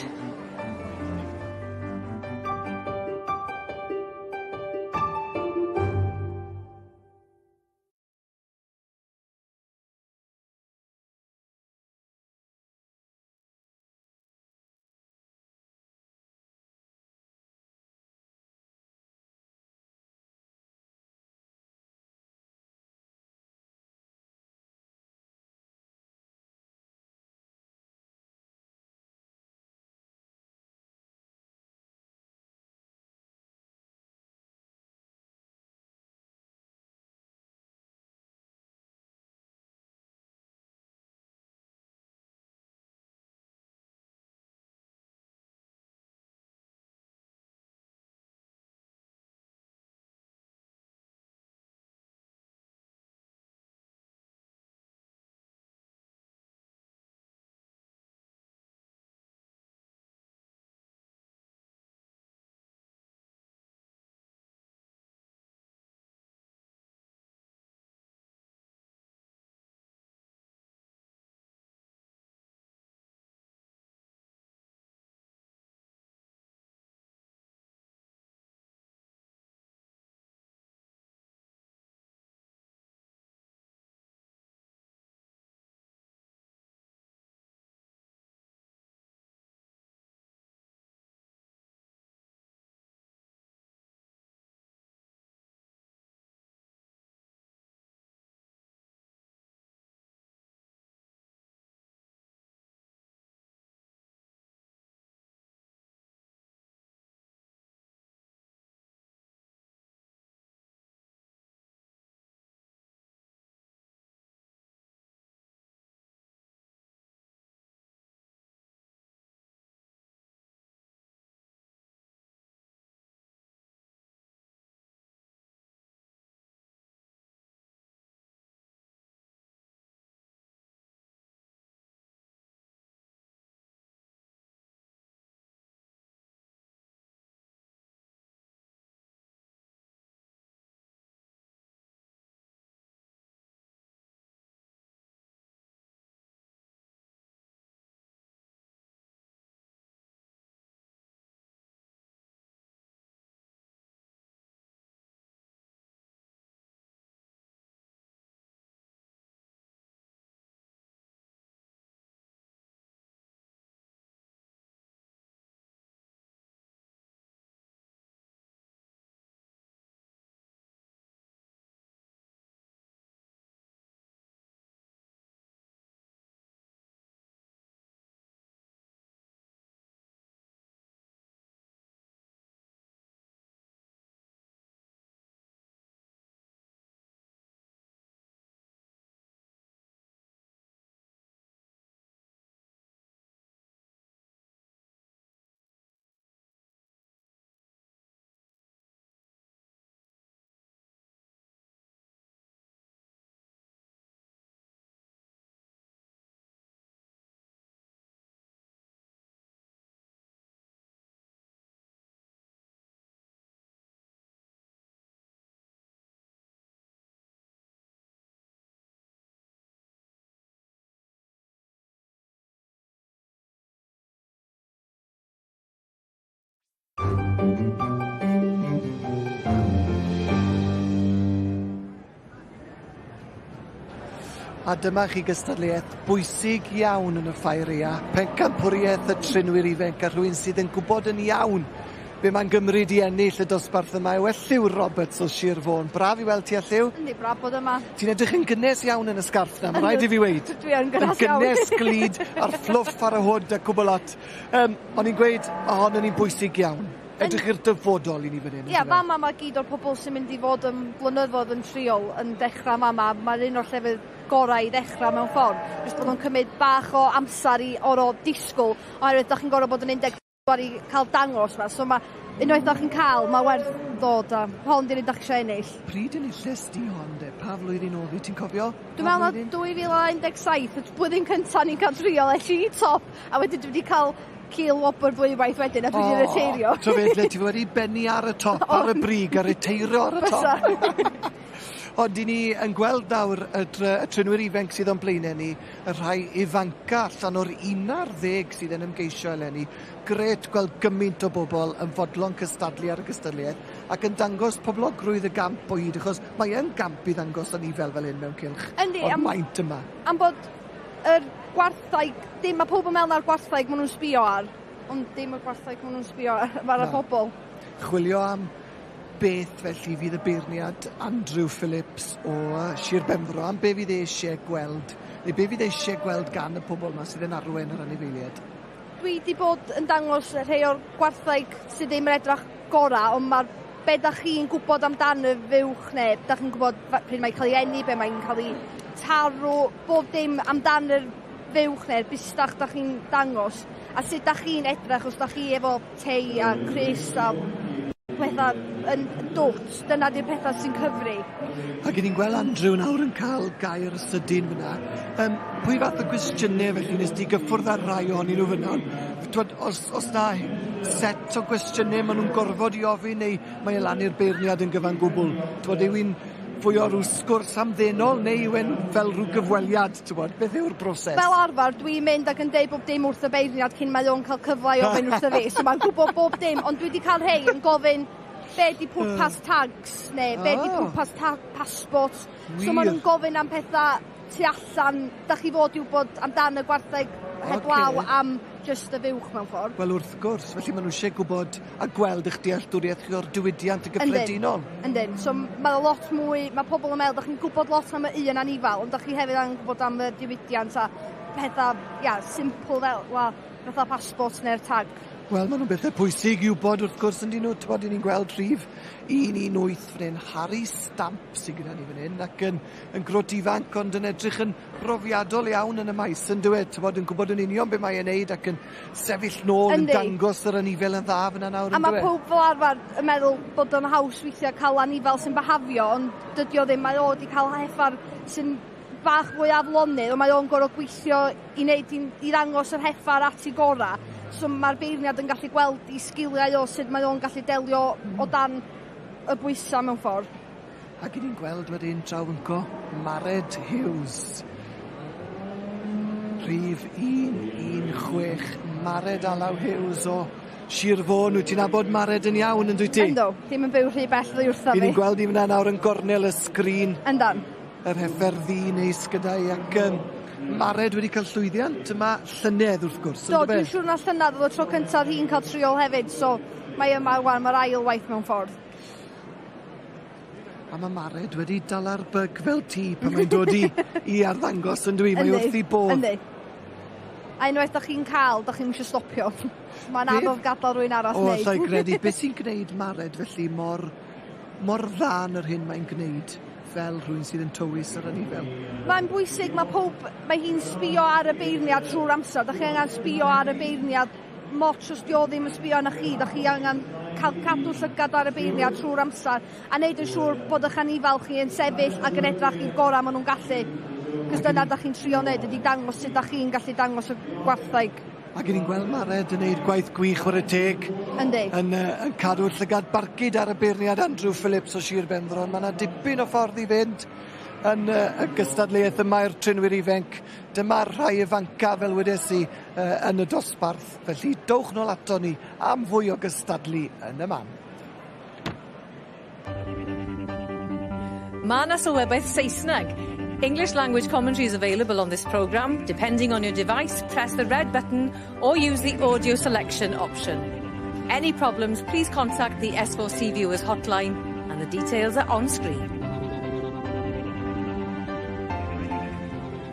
A dyma chi gystadleuaeth bwysig iawn yn y Ffair Aeaf. Pencampwriaeth y trinwyr ifanc a rhywun sydd yn gwybod yn iawn be mae'n gymryd i ennill y dosbarth yma yw Lliw Roberts o Sir Fôn. Braf i weld ti a Lliw. Yndi, braf bod yma. Ti'n edrych yn gynnes iawn yn y sgarff na, mae rhaid i fi weid. Dwi yn gynnes iawn. Yn gynnes glid a'r fflwff ar y hwd a cwbl lot. O'n i'n gweud, ohono ni'n bwysig iawn. Edrych i'r dyfodol i ni fan hyn. Ie, fama mae gyd o'r pobl sy'n mynd i fod yn blynyddoedd yn triol yn dechrau fama. Mae'n un o'r llefydd gorau i ddechrau mewn ffordd. Jyst bod nhw'n cymryd bach o amser i oro disgwyl. Oherwydd, da chi'n gorau bod yn 14 i cael dangos yma. So mae unwaith da chi'n cael, mae werth ddod a hon di'r un da chi eisiau ennill. Pryd yn illes di hon, de? Pa flwyddyn oedd ti'n cofio? Dwi'n meddwl na 2017, blwyddyn cyntaf ni'n cael triol eich i top, a wedyn dwi wedi cael Cil Wobr blwywaith wedyn, a dwi wedi reteirio. To fedle, ti wedi benni ar y top, ar y brig, a reteirio ar y top. Ond i ni yn gweld nawr y trinwyr ifanc sydd o'n blaenau ni, y rhai ifanca allan o'r 11 sydd yn ymgeisio eleni. Gret gweld gymaint o bobl yn fodlon cystadlu ar y gystadleuaeth ac yn dangos poblogrwydd y gamp o hyd, achos mae yn gamp i ddangos yn ifel fel hyn mewn cylch. O'r maint yma. Am bod yr gwarthaig, dim mae pob yn meddwl na'r gwarthaig maen nhw'n sbio ar, ond dim y gwarthaig maen nhw'n sbio ar, mae'r pobl. Chwilio am beth felly fydd y beirniad Andrew Phillips o Sir Benfro, am be fydd eisiau gweld, neu be fydd eisiau gweld gan y pobl yma sydd yn arwain ar anifeiliaid? Dwi wedi bod yn dangos rhai o'r gwarthaig sydd ddim yn edrych gorau, ond mae'r be da chi'n gwybod amdan y fywch neu da chi'n gwybod pryd mae'n cael ei enni, be mae'n cael ei tarw, bob dim amdan yr fywch neu'r bustach da chi'n dangos, a sut da chi'n edrych os da chi efo tei a Chris a pethau yn dwt, dyna di'r pethau sy'n cyfri. Ac ni'n gweld Andrew nawr yn cael gair sydyn fyna. Pwy fath o gwestiynau felly nes di gyffwrdd ar rai ohonyn nhw fyna? Os na set o gwestiynau maen nhw'n gorfod i ofyn neu mae lan i'r beirniad yn gyfan gwbl? Yw un fwy o rhyw sgwrs amddenol neu yw fel rhyw gyfweliad? Beth yw'r broses? Fel arfer, dwi'n mynd ac yn deud bob dim wrth y beirniad cyn mae o'n cael cyfle i ofyn wrth y fi. So mae'n gwybod bob dim, ond dwi wedi cael rhai yn gofyn be di pwrpas tags neu be di pwrpas passport. So maen nhw'n gofyn am pethau tu allan, da chi fod i wybod amdan y gwarthaig heblaw am just y fywch mewn ffordd. Wel wrth gwrs, felly maen nhw eisiau gwybod a gweld eich dealltwriaeth chi o'r diwydiant y gyffredinol. Yndyn, so mae lot mwy, mae pobl yn meddwl, da chi'n gwybod lot am y un anifal, ond da chi hefyd yn gwybod am y diwydiant a pethau, simple fel, pethau passport neu'r tag. Wel, maen nhw'n bethau pwysig i wybod wrth gwrs yn dyn nhw. Ni'n gweld rhif 118 fan hyn, Harry Stamp sydd gyda ni fan hyn, ac yn grwt ifanc ond yn edrych yn brofiadol iawn yn y maes yn dweud, yn gwybod yn union beth mae'n neud ac yn sefyll nôl yn dangos yr anifel yn dda fyna nawr yn dweud. A mae pob fel arfer yn meddwl bod o'n haws weithiau cael anifel sy'n behafio, ond dydy o ddim, mae o wedi cael heffar sy'n bach fwy aflonydd, ond mae o'n gorau gweithio i ddangos yr heffar at ei gorau. So mae'r beirniad yn gallu gweld i sgiliau o sut mae o'n gallu delio o dan y bwysau mewn ffordd. Ac ni'n gweld wedyn trawynco Mared Hughes. Rhif 116, Mared Alaw Hughes o Sir Fôn. Wyt ti'n abod Mared yn iawn yn dwi ti? Ynddo, ddim yn byw rhy bell ddwy wrtho fi. Ni'n gweld i fyna nawr yn gornel y sgrin. Yndan. Yr heffer ddi neis gyda'i ac Mared wedi cael llwyddiant yma llynedd wrth gwrs. Do, dwi'n siŵr na llynedd oedd y tro cyntaf hi'n cael triol hefyd, so mae yma mae'r ail waith mewn ffordd. A mae Mared wedi dala'r byg fel ti pan mae'n dod i arddangos yn dwi, mae wrth i bodd. Yndi. A unwaith da chi'n cael, da chi'n eisiau stopio. Mae'n anodd gadael rwy'n arall wneud. O, llai credu, beth sy'n gwneud Mared felly mor dda yn yr hyn mae'n gwneud? Fel rhywun sydd yn tywys ar anifel. Mae'n bwysig, mae hi'n sbio ar y beirniad trwy'r amser. Da chi angen sbio ar y beirniad, mot os di o ddim yn sbio arna chi. Da chi angen cael cadw llygad ar y beirniad trwy'r amser a wneud yn siŵr bod eich anifel chi yn sefyll ac yn edrach i'r gorau maen nhw'n gallu. Cos dyna da chi'n trio wneud, ydy dangos sut da chi'n gallu dangos y gwarthaig. Ac ni'n gweld Mared yn gwneud gwaith gwych o'r y teg. Yndi. Yn cadw'r llygad barcud ar y beirniad Andrew Phillips o Sir Benfro. Mae yna dipyn o ffordd i fynd yn y gystadleuaeth yma i'r trinwyr ifanc. Dyma'r rhai ifanca fel wedes i yn y dosbarth. Felly dowch nôl ato ni am fwy o gystadlu yn y man. Mae yna sylwebaeth Saesneg. English language commentary is available on this programme. Depending on your device, press the red button or use the audio selection option. Any problems, please contact the S4C Viewers hotline and the details are on screen.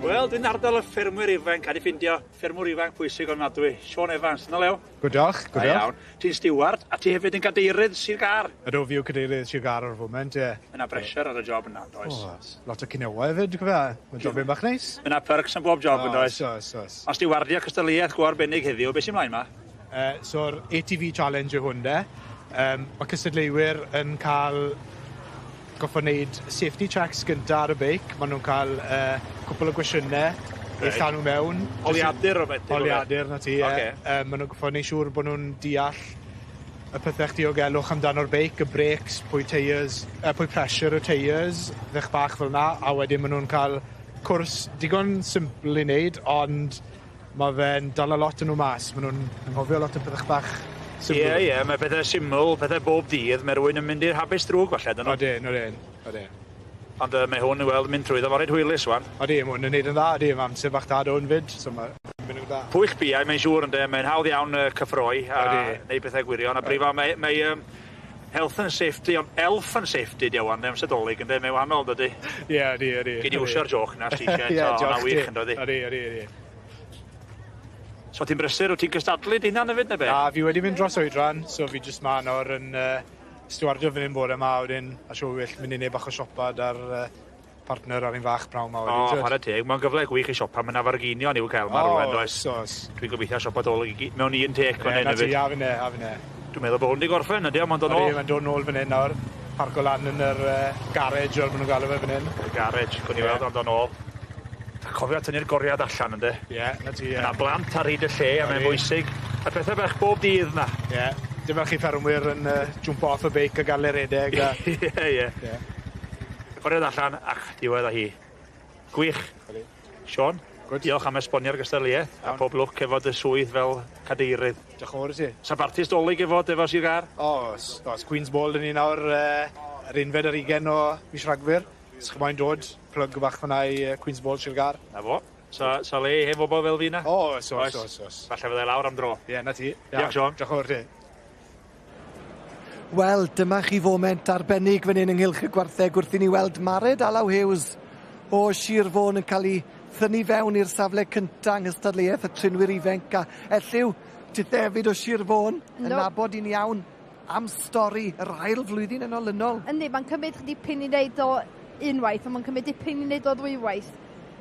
Wel, dwi'n ardal y ffermwyr ifanc, a di ffindio ffermwyr ifanc pwysig o'n nadwy, Sean Evans, na Leo? Gwydioch, gwydioch. Iawn. Ti'n steward, a ti hefyd yn cadeirydd Sir Gar. Ydw fi yw cadeirydd Sir Gar ar y foment, ie. Yna bresher ar y job yna, does? Lot o cynewau hefyd, gyda. Mae'n jobyn bach neis. Yna perks yn bob job, yn does? Os. Os di wardia cystadleuaeth go arbennig heddiw, beth sy'n mlaen ma? So'r ATV Challenge yw hwn, de. Mae cystadleuwyr yn cael goffo wneud safety checks gynta ar y beic. Maen nhw'n cael cwpl o gwestiynau eich nhw mewn. Holiadur o beth? Holiadur, na ti, ie. Maen nhw'n goffo wneud siŵr bod nhw'n deall y pethau diogelwch amdano'r beic, y brakes, pwy pressure y tyres, ddech bach fel na, a wedyn maen nhw'n cael cwrs digon simple i wneud, ond mae fe'n dal a lot yn nhw mas. Maen nhw'n anghofio lot o pethau bach simple. Ie, mae pethau syml, pethau bob dydd, mae rhywun yn mynd i'r habes drwg falle, dyn nhw? Odyn. Ond mae hwn i weld mynd trwy ddaforid hwylus, wan? Odi, mae hwn yn neud yn dda, odi, mae amser bach da o'n fyd, so mae'n mynd yn dda. Pwych biau, mae'n siŵr yn de, mae'n hawdd iawn cyffroi a neud pethau gwirion, a brifa mae health and safety, ond elf and safety di awan, neu amsedolig yn de, mae'n wahanol, dydy? Ie, odi. Gyd i wsio'r joch na, sti-shirt, o'na wych yn dodi? Odi. So ti'n brysur, wyt ti'n gystadlu dyna'n y fyd neu be? A fi wedi mynd dros oedran, so fi jyst ma nawr yn stwardio fan hyn bore yma, wedyn, a siw wyll mynd i neud bach o siopad ar partner ar un fach prawn ma. O, chwarae teg, mae'n gyfle gwych i siopa, mae'n afarginio ni'w cael ma rwan, does? Dwi'n gobeithio siopadolig mewn un tec fan hyn hefyd. A fyne. Dwi'n meddwl bod hwn di gorffen, ydy, ond o'n ôl? Mae'n dod nôl fan hyn nawr, parco lan yn yr garage o'r maen nhw'n galw fe fan hyn. Y garage, gwni weld ond o'n ôl. Cofio tynnu'r goriad allan ynddo? Ie, na ti. Yna blant ar hyd y lle, a mae'n bwysig. A pethau bach bob dydd na. Ie, dim fel chi ffermwyr yn jump off y beic a gael ei redeg. Ie. Goriad allan, ach, diwedd â hi. Gwych. Sean, diolch am esbonio'r gystadleuaeth, a pob lwc efo dy swydd fel cadeirydd. Diolch yn fawr i ti. Sa'n bartis dolyg efo Sir Gar? Os, Queen's Ball yn un nawr yr unfed ar 20 o mis Rhagfyr. Sych moyn dod, plug bach fan'na i Queen's Ball Sir Gar. Na fo. Sa le hef o bobl fel fi na? Os. Falle fydde lawr am dro. Ie, na ti. Diolch, Sean. Diolch o'r ti. Wel, dyma chi foment arbennig fan hyn ynghylch y gwartheg wrth i ni weld Mared Alaw Hughes o Sir Fôn yn cael ei thynnu fewn i'r safle cynta yng nghystadleuaeth y trinwyr ifanc a Elliw, tithefyd o Sir Fôn yn nabod i'n iawn am stori yr ail flwyddyn yn olynol. Yndi, mae'n cymryd dipyn i wneud o unwaith, ond mae'n cymryd dipyn i wneud o ddwywaith.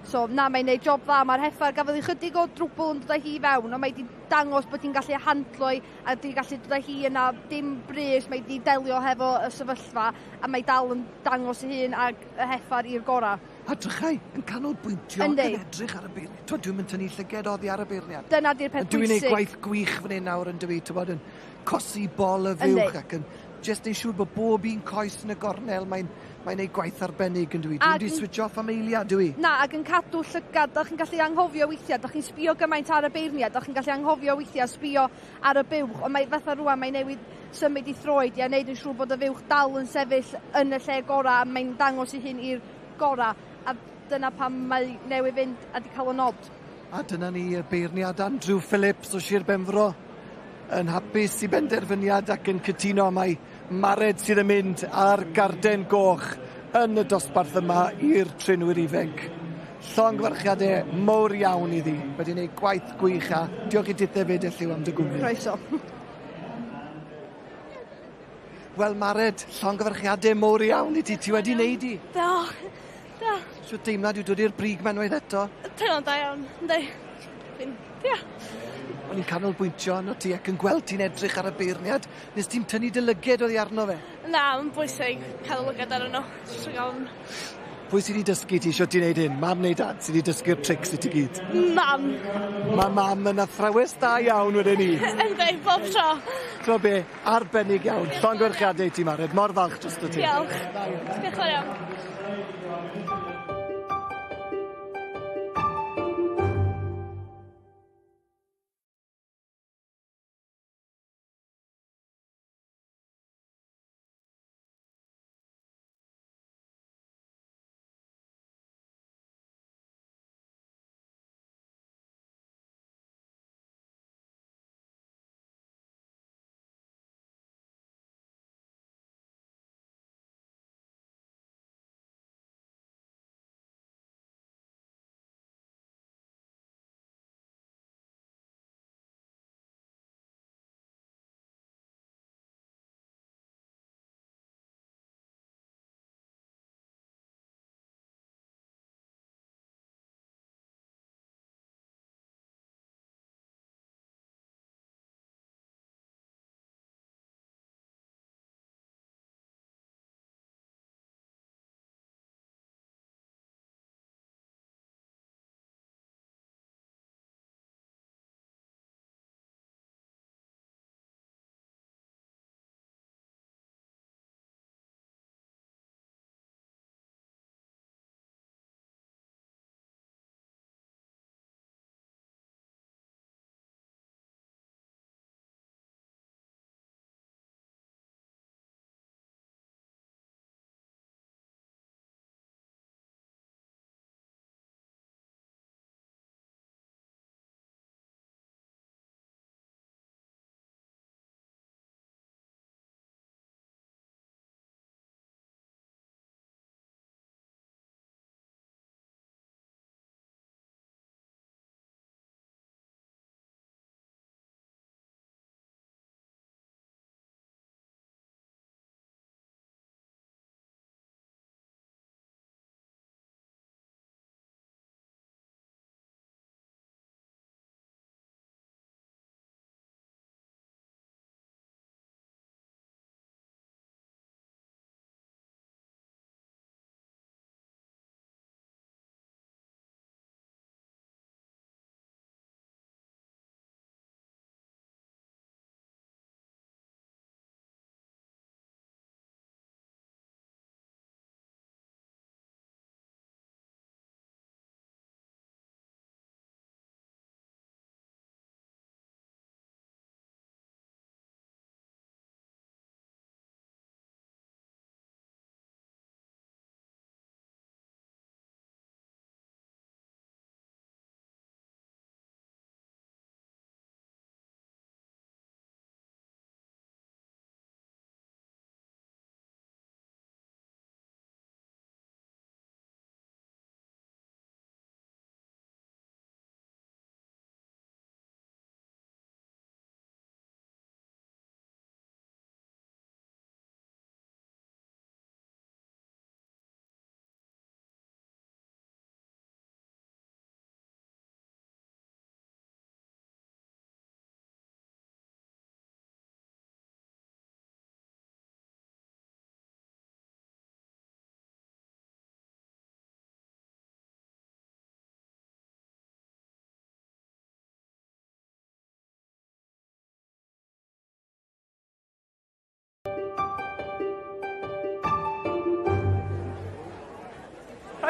So, na, mae'n gwneud job dda. Mae'r Heffar gafodd ei chydig o drwbl yn dod â hi fewn, ond mae wedi dangos bod hi'n gallu handloi a wedi gallu dod â hi yna dim brys, mae wedi delio hefo y sefyllfa a mae dal yn dangos ei hun ag y Heffar i'r gorau. A drychau, yn canolbwyntio yn edrych ar y beirniad. Dwi'n mynd tynnu llyged oddi ar y beirniad. Dyna di'r peth bwysig. Dwi'n gwneud gwaith gwych fan hyn nawr yn dwi, yn cosi bol y fywch ac yn just yn siŵr bod bob un coes yn y gornel, mae'n gwneud gwaith arbennig yn dwi. Dwi'n di switch off am eiliad, dwi. Na, ac yn cadw llygad, da chi'n gallu anghofio weithiau, da chi'n sbio gymaint ar y beirniad, da chi'n gallu anghofio weithiau sbio ar y buwch, ond mae fatha rwan, mae'n newid symud i throed i a wneud yn siŵr bod y fuwch dal yn sefyll yn y lle gorau, a mae'n dangos i hyn i'r gorau, a dyna pam mae newid fynd a di cael y nod. A dyna ni y beirniad Andrew Phillips o Sir Benfro yn hapus i benderfyniad ac yn cytuno mae Mared sydd yn mynd ar garden goch yn y dosbarth yma i'r trinwyr ifanc. Llongyfarchiadau mowr iawn iddi. Wedi gwneud gwaith gwych a diolch i dithefyd Elliw am dy gwmni. Croeso. Wel Mared, llongyfarchiadau mowr iawn i ti wedi wneud i. Da. So deimlad yw dod i'r brig menwaith eto? Teimlo'n da iawn, ynddi. O'n i'n canolbwyntio arno ti ac yn gweld ti'n edrych ar y beirniad, nes ti'n tynnu dy lyged oddi arno fe? Na, mae'n bwysig cael lyged arno. Pwy sydd wedi dysgu ti sio ti'n neud hyn? Mam neu dad sydd wedi dysgu'r trics i ti gyd? Mam. Mae mam yn athrawes da iawn wedyn ni. Ynddi, bob tro. Tro be, arbennig iawn. Llongyfarchiadau ti, Mared. Mor falch dros ti. Diolch. Diolch yn fawr iawn.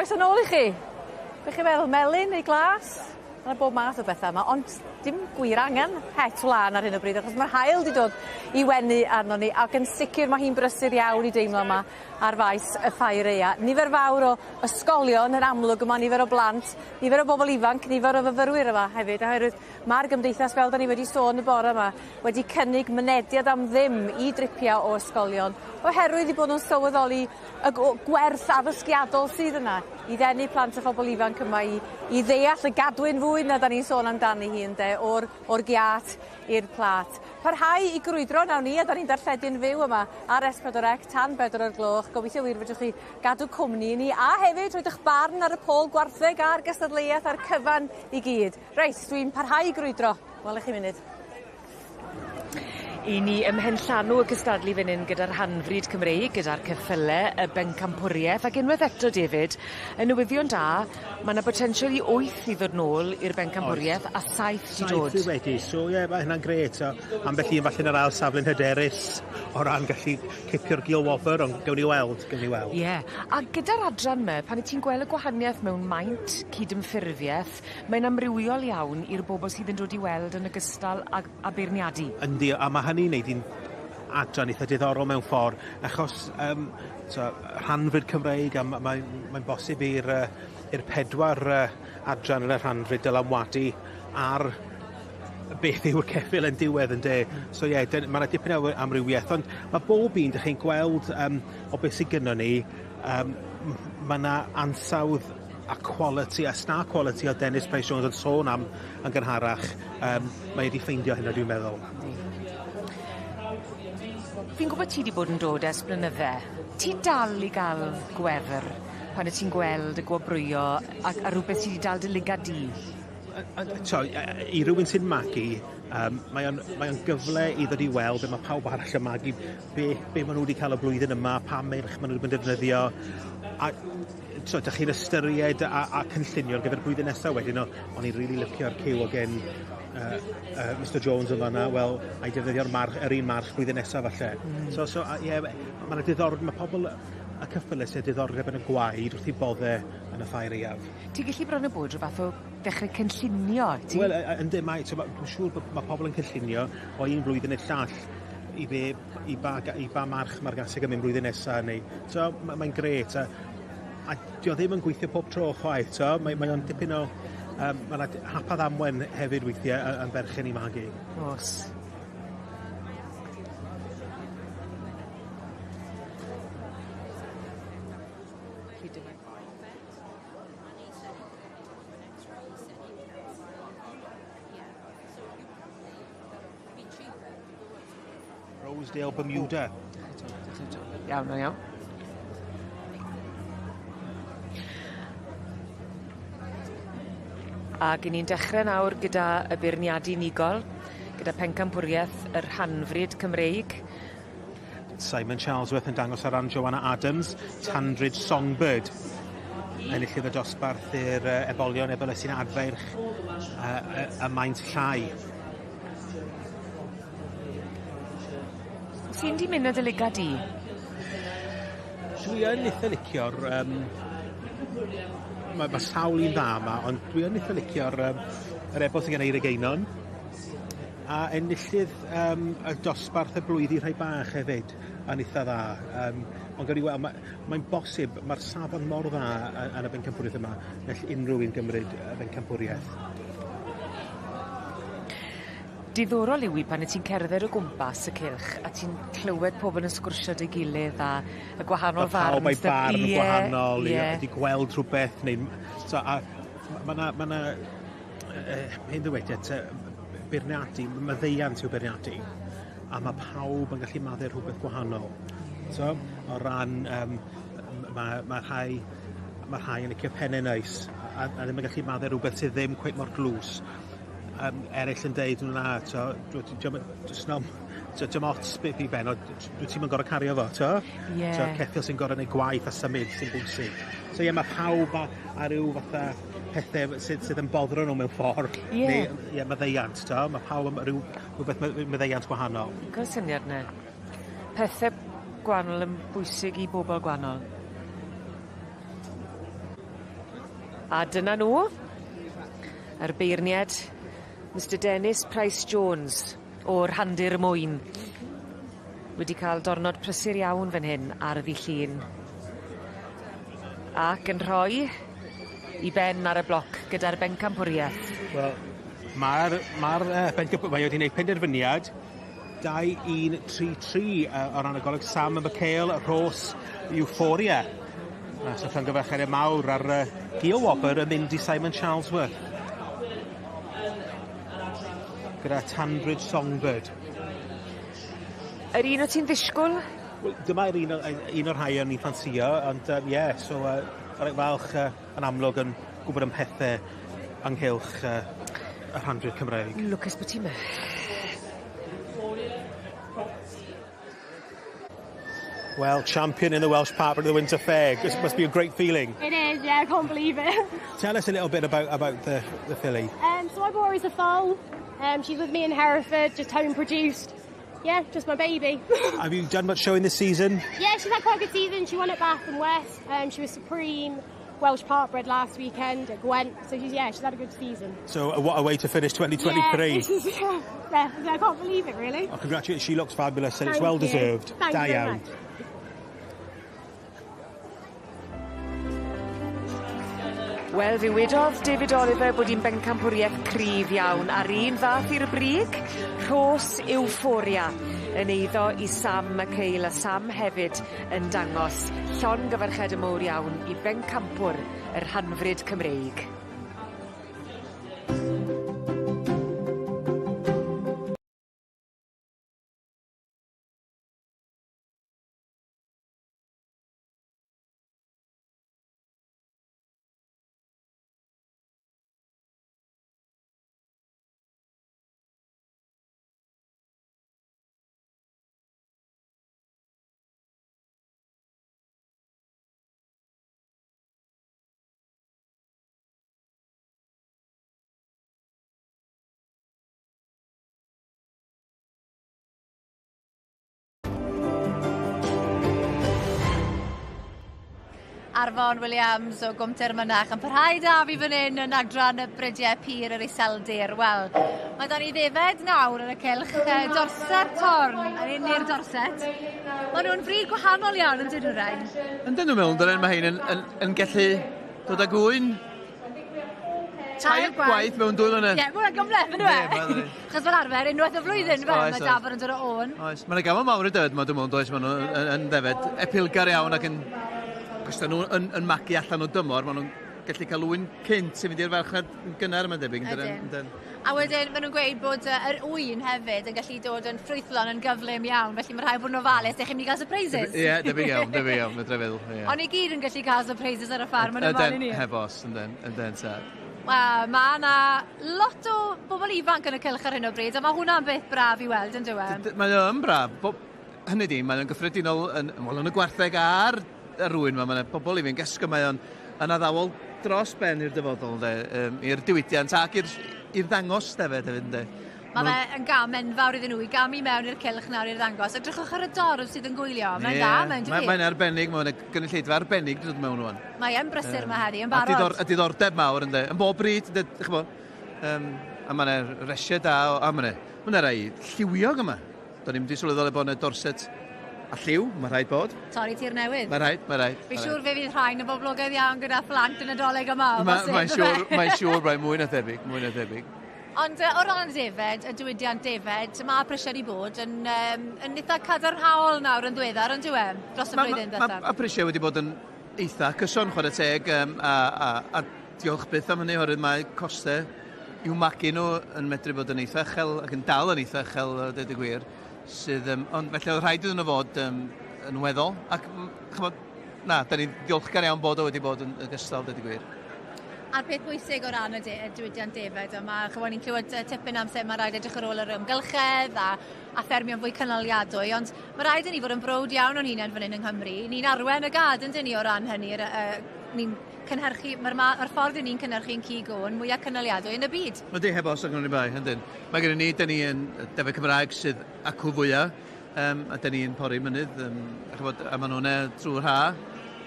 Croeso nôl I chi. Be chi'n meddwl, melyn neu glas? Yna bob math o bethau yma, ond dim gwir angen het wlan ar hyn o bryd, achos mae'r haul wedi dod I wenu arno ni, ac yn sicr mae hi'n brysur iawn I deimlo yma ar faes y Ffair Aeaf. Nifer fawr o ysgolion yn amlwg yma, nifer o blant, nifer o bobl ifanc, nifer o fyfyrwyr yma hefyd, oherwydd mae'r gymdeithas fel da ni wedi sôn y bore yma wedi cynnig mynediad am ddim I dripio o ysgolion, oherwydd I bod nhw'n sylweddoli y gwerth addysgiadol sydd yna I ddenu plant a phobl ifanc yma I ddeall y gadwyn fwy na da ni'n sôn amdani hi ynde, o'r giat i'r plat. Parhau I grwydro nawn ni, a da ni'n darlledu'n fyw yma ar S4C tan 4 o'r gloch. Gobeithio wir fedrwch chi gadw cwmni I ni, a hefyd roed eich barn ar y pôl gwartheg a'r gystadleuaeth a'r cyfan I gyd. Reit, dwi'n parhau I grwydro. Wel, chi munud. I ni ymhenllanw y cystadlu fan hyn gyda'r hanfryd Cymreig, gyda'r ceffylau, y bencampwriaeth, ac unwaith eto, David, yn newyddion da, mae yna potensial I 8 I ddod nôl i'r bencampwriaeth a 7 I dod. 7 wedi, so ie, mae hynna'n gret. Ambell un falle yn yr ail safle'n hyderus o ran gallu cipio'r gilwofr, ond gewn ni weld. Ie, a gyda'r adran yma, pan ti'n gweld y gwahaniaeth mewn maint, cydymffurfiaeth, mae'n amrywiol iawn i'r bobl sydd yn dod I weld yn ogystal a beirniadu. Yndi, a mae hynny'n neud i'n adran eitha diddorol mewn ffordd, achos rhanfryd Cymreig, a mae'n bosib i'r 4 adran yn y rhanfryd dylanwadu ar beth yw'r ceffyl yn diwedd yn de. So ie, mae yna dipyn o amrywiaeth, ond mae bob un, ydych chi'n gweld o beth sydd gynno ni, mae yna ansawdd a quality, a star quality o Dennis Price Jones yn sôn am yn gynharach, mae wedi ffeindio hynna dwi'n meddwl. Fi'n gwybod ti wedi bod yn dod ers blynydde. Ti dal I gael gwefr pan ti'n gweld y gwobrwyo a rhywbeth sydd wedi dal dy ligad di? I rywun sy'n magu, mae o'n gyfle I ddod I weld be mae pawb arall yn magu, be maen nhw wedi cael y blwyddyn yma, pa meirch maen nhw wedi defnyddio. Dych chi'n ystyried a cynllunio ar gyfer y blwyddyn nesaf wedyn, o'n i'n really licio'r cyw o gen Mr Jones yn fanna, wel, a'i defnyddio'r un march blwyddyn nesaf falle. Mae pobl y cyffylau sy'n diddordeb yn y gwaed wrth I bodde yn y Ffair Aeaf. Ti'n gallu bron o bod rhywbeth o ddechrau cynllunio, ti? Wel, ynddi, dwi'n siŵr bod mae pobl yn cynllunio o un blwyddyn i'r llall I ba march mae'r gasig yn mynd blwyddyn nesaf neu. So, mae'n gret. A dio ddim yn gweithio pob tro chwaith, mae o'n dipyn o Mae yna hapad amwen hefyd weithiau yn berchen I magu. Oes. Rosedale, Bermuda. Iawn. Ac ni'n dechrau nawr gyda y beirniadu unigol, gyda pencampwriaeth yr hanfryd Cymreig. Simon Charlesworth yn dangos ar ran Joanna Adams, Tandrid Songbird. Enillydd y dosbarth i'r ebolion ebol sy'n adferch y maint llai. Sy'n di mynd y ligad I? Dwi yn eitha licio'r... Mae sawl un dda yma, ond dwi yn eitha licio'r ebol sy'n gen i'r egeinon. A enillydd y dosbarth y blwyddyn rhai bach hefyd yn eitha dda. Ond gawn ni weld, mae'n bosib, mae'r safon mor dda yn y bencampwriaeth yma, nell unrhyw un gymryd y bencampwriaeth. Diddorol yw I pan ti'n cerdded o gwmpas y cylch a ti'n clywed pobl yn sgwrsio dy gilydd a y gwahanol farn. Pawb a'i barn gwahanol, wedi gweld rhywbeth. Mae yna hyn ddywediad, beirniadu, maddeiant yw beirniadu, a mae pawb yn gallu maddau rhywbeth gwahanol. O ran, mae rhai yn licio pennau neis, a ddim yn gallu maddau rhywbeth sydd ddim cweit mor glws. Eraill yn deud hwnna, dim ots beth I ben, dwi ti'n mynd gorau cario fo, ceffil sy'n gorau neud gwaith a symud sy'n bwysig. Mae pawb a ryw fatha pethau sydd yn boddro nhw mewn ffordd, neu maddeiant, mae pawb am rhywbeth maddeiant gwahanol. Gael syniad na, pethau gwahanol yn bwysig I bobl gwahanol. A dyna nhw. Yr beirniad, Mr Dennis Price-Jones o'r Handur Mwyn. Wedi cael dornod prysur iawn fan hyn ar y ddillun. Ac yn rhoi I ben ar y bloc gyda'r bencampwriaeth. Wel, mae'r bencampwriaeth wedi gwneud penderfyniad 2-1-3-3 o ran y goleg Sam a Michael Rhos Euphoria. So llongyfarchiadau mawr ar Gil Wobber yn mynd I Simon Charlesworth. Gyda Tanbridge Songbird. Yr un o ti'n ddisgwyl? Wel, dyma'r un o'r rhai o'n i'n ffansio, ond so rhaid falch yn amlwg yn gwybod am pethau ynghylch y rhandryd Cymreig. Lwcus bod ti'n Well, champion in the Welsh part of the Winter Ffair. It must be a great feeling. It is, yeah, I can't believe it. Tell us a little bit about the filly. So I bought her as a foal. She's with me in Hereford, just home produced. Yeah, just my baby. Have you done much showing this season? Yeah, she's had quite a good season. She won at Bath and West. She was supreme Welsh Partbred last weekend at Gwent. So she's had a good season. So what a way to finish 2023. Yeah, I can't believe it, really. Oh, congratulations, she looks fabulous and it's well deserved. Thank you very much. Wel, fe wedodd David Oliver bod hi'n bencampwriaeth cryf iawn ar un fath i'r brig, Rhos Euphoria, yn eiddo I Sam Michael a Sam hefyd yn dangos llongyfarchiadau mawr iawn I bencampwr yr Hanfryd Cymreig. Arfon Williams o Gwmter Mynach yn parhau da fi fan hyn yn adran y brydiau pur yr Iseldir. Wel, mae da ni ddefed nawr yn y cylch dorset torn, yn un i'r dorset. Mae nhw'n fryd gwahanol iawn yn dyn nhw'n rhaid. Yn dyn nhw'n meddwl, dyn mae hyn yn gallu dod â gwyn. Tair gwaith mewn 2 mlynedd. Ie, mae'n gymleth yn dweud. Chos fel arfer, unwaith y flwyddyn, mae Dafod yn dod o on. Mae'n gael mawr y dyd, dwi'n meddwl, does, maen nhw'n ddefed epilgar iawn ac yn... Os da nhw'n magu allan o dymor, maen nhw'n gallu cael wyn cynt sy'n mynd i'r farchnad gynnar yma'n debyg. A wedyn, maen nhw'n gweud bod yr wyn hefyd yn gallu dod yn ffrwythlon yn gyflym iawn, felly mae rhai bod yn ofalus, eich chi'n mynd i gael surprises. Ie, debyg iawn, mae'n drefeddwl. Ond I gyd yn gallu cael surprises ar y ffarm, maen nhw'n fan i ni. Hebos, yndyn, ta. Mae yna lot o bobl ifanc yn y cylch ar hyn o bryd, a mae hwnna'n beth braf I weld, yn dweud. Mae'n braf. Hynny di, mae'n gyffredinol yn y gwartheg ar rwyn, mae'n bobl ifanc esgo, mae'n addawol dros ben i'r dyfodol, i'r diwydiant ac i'r ddangos defyd. Mae fe yn gam enfawr iddyn nhw I gam I mewn i'r cylch nawr i'r ddangos. Edrychwch ar y dorf sydd yn gwylio. Mae'n da, mae'n dwi. Mae'n arbennig, mae'n gynulleidfa arbennig dod mewn nhw'n. Mae'n brysur mae heddi, yn barod. A diddordeb mawr, yn bob bryd, a mae'n resiau da, a mae'n rai lliwiog yma. Do'n i'n wedi sylweddol bod yna dorset a lliw, mae rhaid bod. Torri tir newydd. Mae rhaid. Fi siŵr fe fydd rhain yn boblogaidd iawn gyda phlant yn y doleg yma. Mae'n siŵr rai mwy na thebyg. Ond o ran defed, y diwydiant defed, mae prisiau wedi bod yn eitha cadarnhaol nawr yn ddiweddar, yn diwedd, dros y blwyddyn ddethaf. Mae prisiau wedi bod yn eitha cyson chwarae teg a diolch byth am hynny, oherwydd mae costau i'w magu nhw yn medru bod yn eitha uchel ac yn dal yn eitha uchel, dweud y gwir, sydd, ond felly oedd rhaid iddyn nhw fod yn weddol, ac da ni'n diolchgar iawn bod o wedi bod yn gystal, dweud y gwir. A'r peth bwysig o ran y diwydiant defed, ni'n clywed tipyn am sef mae rhaid edrych ar ôl yr ymgylchedd a ffermio'n fwy canoliadwy, ond mae rhaid i ni fod yn browd iawn o'n hunain fan hyn yng Nghymru. Ni'n arwen y gad yn dyn ni o ran hynny. Ni'n cynhyrchu, mae'r ffordd ni'n cynhyrchu'n cigo yn mwyaf canoliadwy yn y byd. Mae di hebos ac yn ei bai, yndyn. Mae gen dyn ni yn defed Cymraeg sydd acw fwyaf, a dyn ni'n pori mynydd, a maen nhw'n trwy'r ha.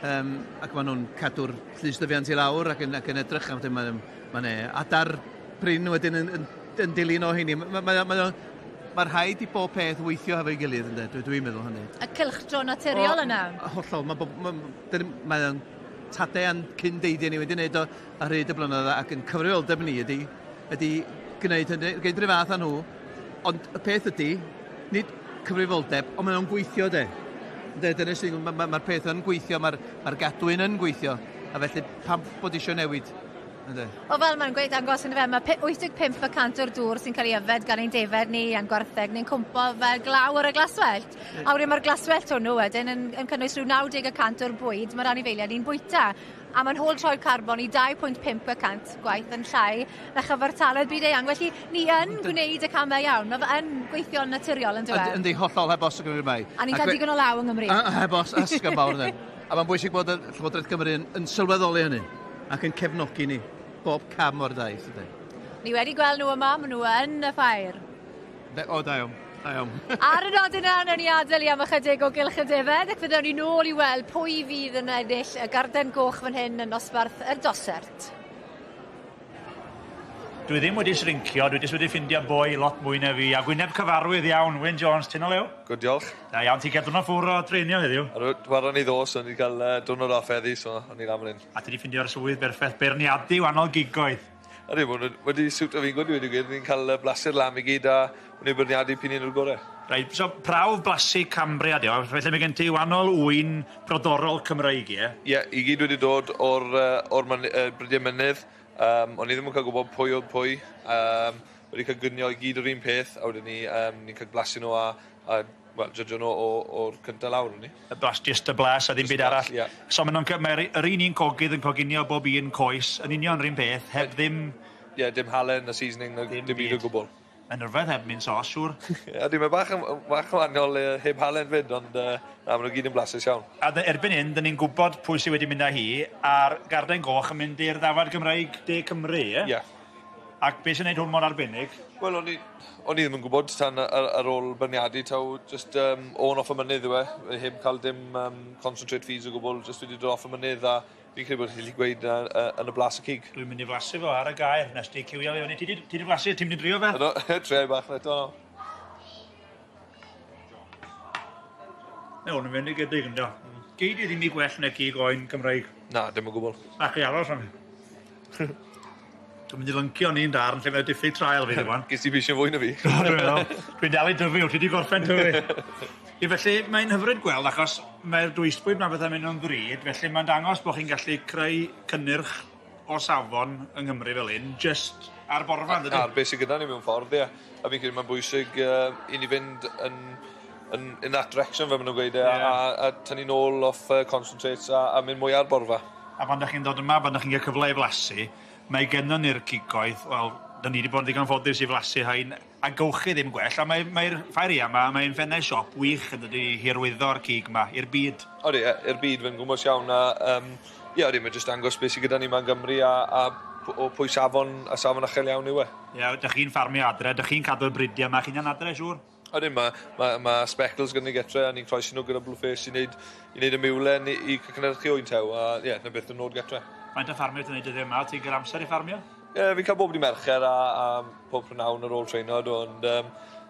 ac maen nhw'n cadw'r llysdyfiant i lawr ac yn edrych, a mae'n adar prin wedyn yn dilyn o hynny. Mae'r rhaid i bob peth weithio hefo'i gilydd, dwi'n meddwl hynny. Y cylchdro naturiol yna? Hollol, mae'n tadau cyn deudau ni wedi wneud o ar hyd y blynydda ac yn cyfrifoldeb ni ydy gwneud hynny, gwneud rhyw fath â nhw, ond y peth ydy, nid cyfrifoldeb, ond maen nhw'n gweithio Dyna sy'n, mae'r peth yn gweithio, mae'r gadwyn yn gweithio, a felly pam bod eisiau newid. O fel mae'n gweud angos yn y fe, mae 85% o'r dŵr sy'n cael ei yfed gan ein defed ni a'n gwartheg ni'n cwmpo fel glaw ar y glaswellt. A wedyn mae'r glaswellt hwnnw wedyn yn cynnwys rhyw 90% o'r bwyd mae'r anifeiliaid ni'n bwyta. A mae'n hôl troi'r carbon i 2.5% gwaith yn llai na chyfartaledd byd eang. Felly ni yn gwneud y camau iawn, mae fe yn gweithio'n naturiol yn dweud. Yndi, hollol, heb os y Gymru mai. A ni'n cael digon o law yng Nghymru. Heb os, ysgol mawr yna. A mae'n bwysig bod y Llywodraeth Cymru yn sylweddoli hynny ac yn cefnogi ni bob cam o'r daith. Ni wedi gweld nhw yma, maen nhw yn y Ffair. O, da iawn. Ar y nod yna, nawn ni adael i am ychydig o gylch y defed, ac fyddwn ni nôl i weld pwy fydd yn ennill y garden goch fan hyn yn nosbarth y dosert. Dwi ddim wedi srincio, dwi wedi ffindio boi lot mwy na fi, a gwyneb cyfarwydd iawn, Wyn Jones, ti'n o lew? Good, diolch. Da iawn, ti'n cael diwrnod ffwr o treinio heddiw? Waron i ddos, o'n i cael diwrnod off heddi, so o'n i lam yn un. A ti wedi ffindio'r swydd berffaith, berniadu wahanol gigoedd? Ydy, wedi siwtio fi'n gwyd, ni'n cael blasu'r lam i gyd a wneud berniadu pyn un o'r gorau. Rhaid, so prawf blasu Cambria di o, felly mae gen ti wahanol wyn brodorol Cymreig, ie? Ie, i gyd wedi dod o'r brydiau mynydd. O'n i ddim yn cael gwybod pwy oedd pwy. Wedi cael gynio i gyd o'r un peth, a wedyn ni'n cael blasu nhw wel, jydio nhw o'r cyntaf lawr, ni. Just y blas, a ddim byd arall. Yeah. So mae'r un cogydd yn coginio bob un coes, yn union yr un peth, heb ddim... Ie, dim halen, a seasoning, dim byd o gwbl. Mae'n rhyfedd heb mynd sos, siwr. Ydy, mae bach yn wahanol heb halen fyd, ond maen nhw gyd yn blasus iawn. A erbyn hyn, dyn ni'n gwybod pwy sydd wedi mynd â hi, a'r garden goch yn mynd i'r ddafad Gymraeg De Cymru, ie? Ie. Ac beth sy'n gwneud hwn mor arbennig? Wel, o'n i ddim yn gwybod tan ar ôl berniadu, taw just o'n off y mynydd yw heb cael dim concentrate fees o gwbl, just wedi dod off y mynydd, a fi'n credu bod chi'n gweud yn y blas y cig. Dwi'n mynd i flasu fo ar y gair, nes di cywio fe. Ti di flasu, ti'n mynd i drio fe? Tre bach neto. Ne, hwn yn mynd i gydig ynddo. Gyd i ddim i gwell na cig oen Cymreig. Na, dim o gwbl. Ac i aros am. Dwi'n mynd i lyncio ni'n darn lle mae'n diffyg trael fi ddim. Gys ti bisio fwy na fi? Dwi'n dal i dyfu, ti di gorffen tyfu. Felly, mae'n hyfryd gweld, achos mae'r dwysbwyd na bethau mynd o'n ddrud, felly mae'n dangos bod chi'n gallu creu cynnyrch o safon yng Nghymru fel un, just ar borfa, ynddi? Ar beth sydd gyda ni mewn ffordd, ie. A fi'n credu mae'n bwysig i ni fynd in that direction, fe maen nhw'n gweud, a tynnu nôl off concentrates a mynd mwy ar borfa. A pan ydych chi'n dod yma, pan ydych chi'n cael cyfle i flasu, mae gennym ni'r cigoedd, wel, da ni wedi bod yn ddigon ffodus i flasu hain, a gywchi ddim gwell, a mae'r Ffair yma, mae'n fennau siop wych yn dydi hirwyddo'r cig yma, i'r byd. Odi, i'r byd, fe'n gwmwys iawn, a odi, mae'n just dangos beth sydd gyda ni yma yn Gymru, a pwy safon achel iawn yw e. Ie, dych chi'n ffarmio adre, dych chi'n cadw'r bridiau yma, chi'n adre, siŵr? Odi, mae speckles gyda ni getre, a ni'n croesi nhw gyda Blue Face i wneud y miwlen i cynnyrchu oen tew, a ie, na beth yn nod getre. Faint o ffarmio ti'n neud y ddim yma, ti'n gyda amser i ffarmio? Fi'n cael bob di mercher a pob prynawn ar ôl treinod, ond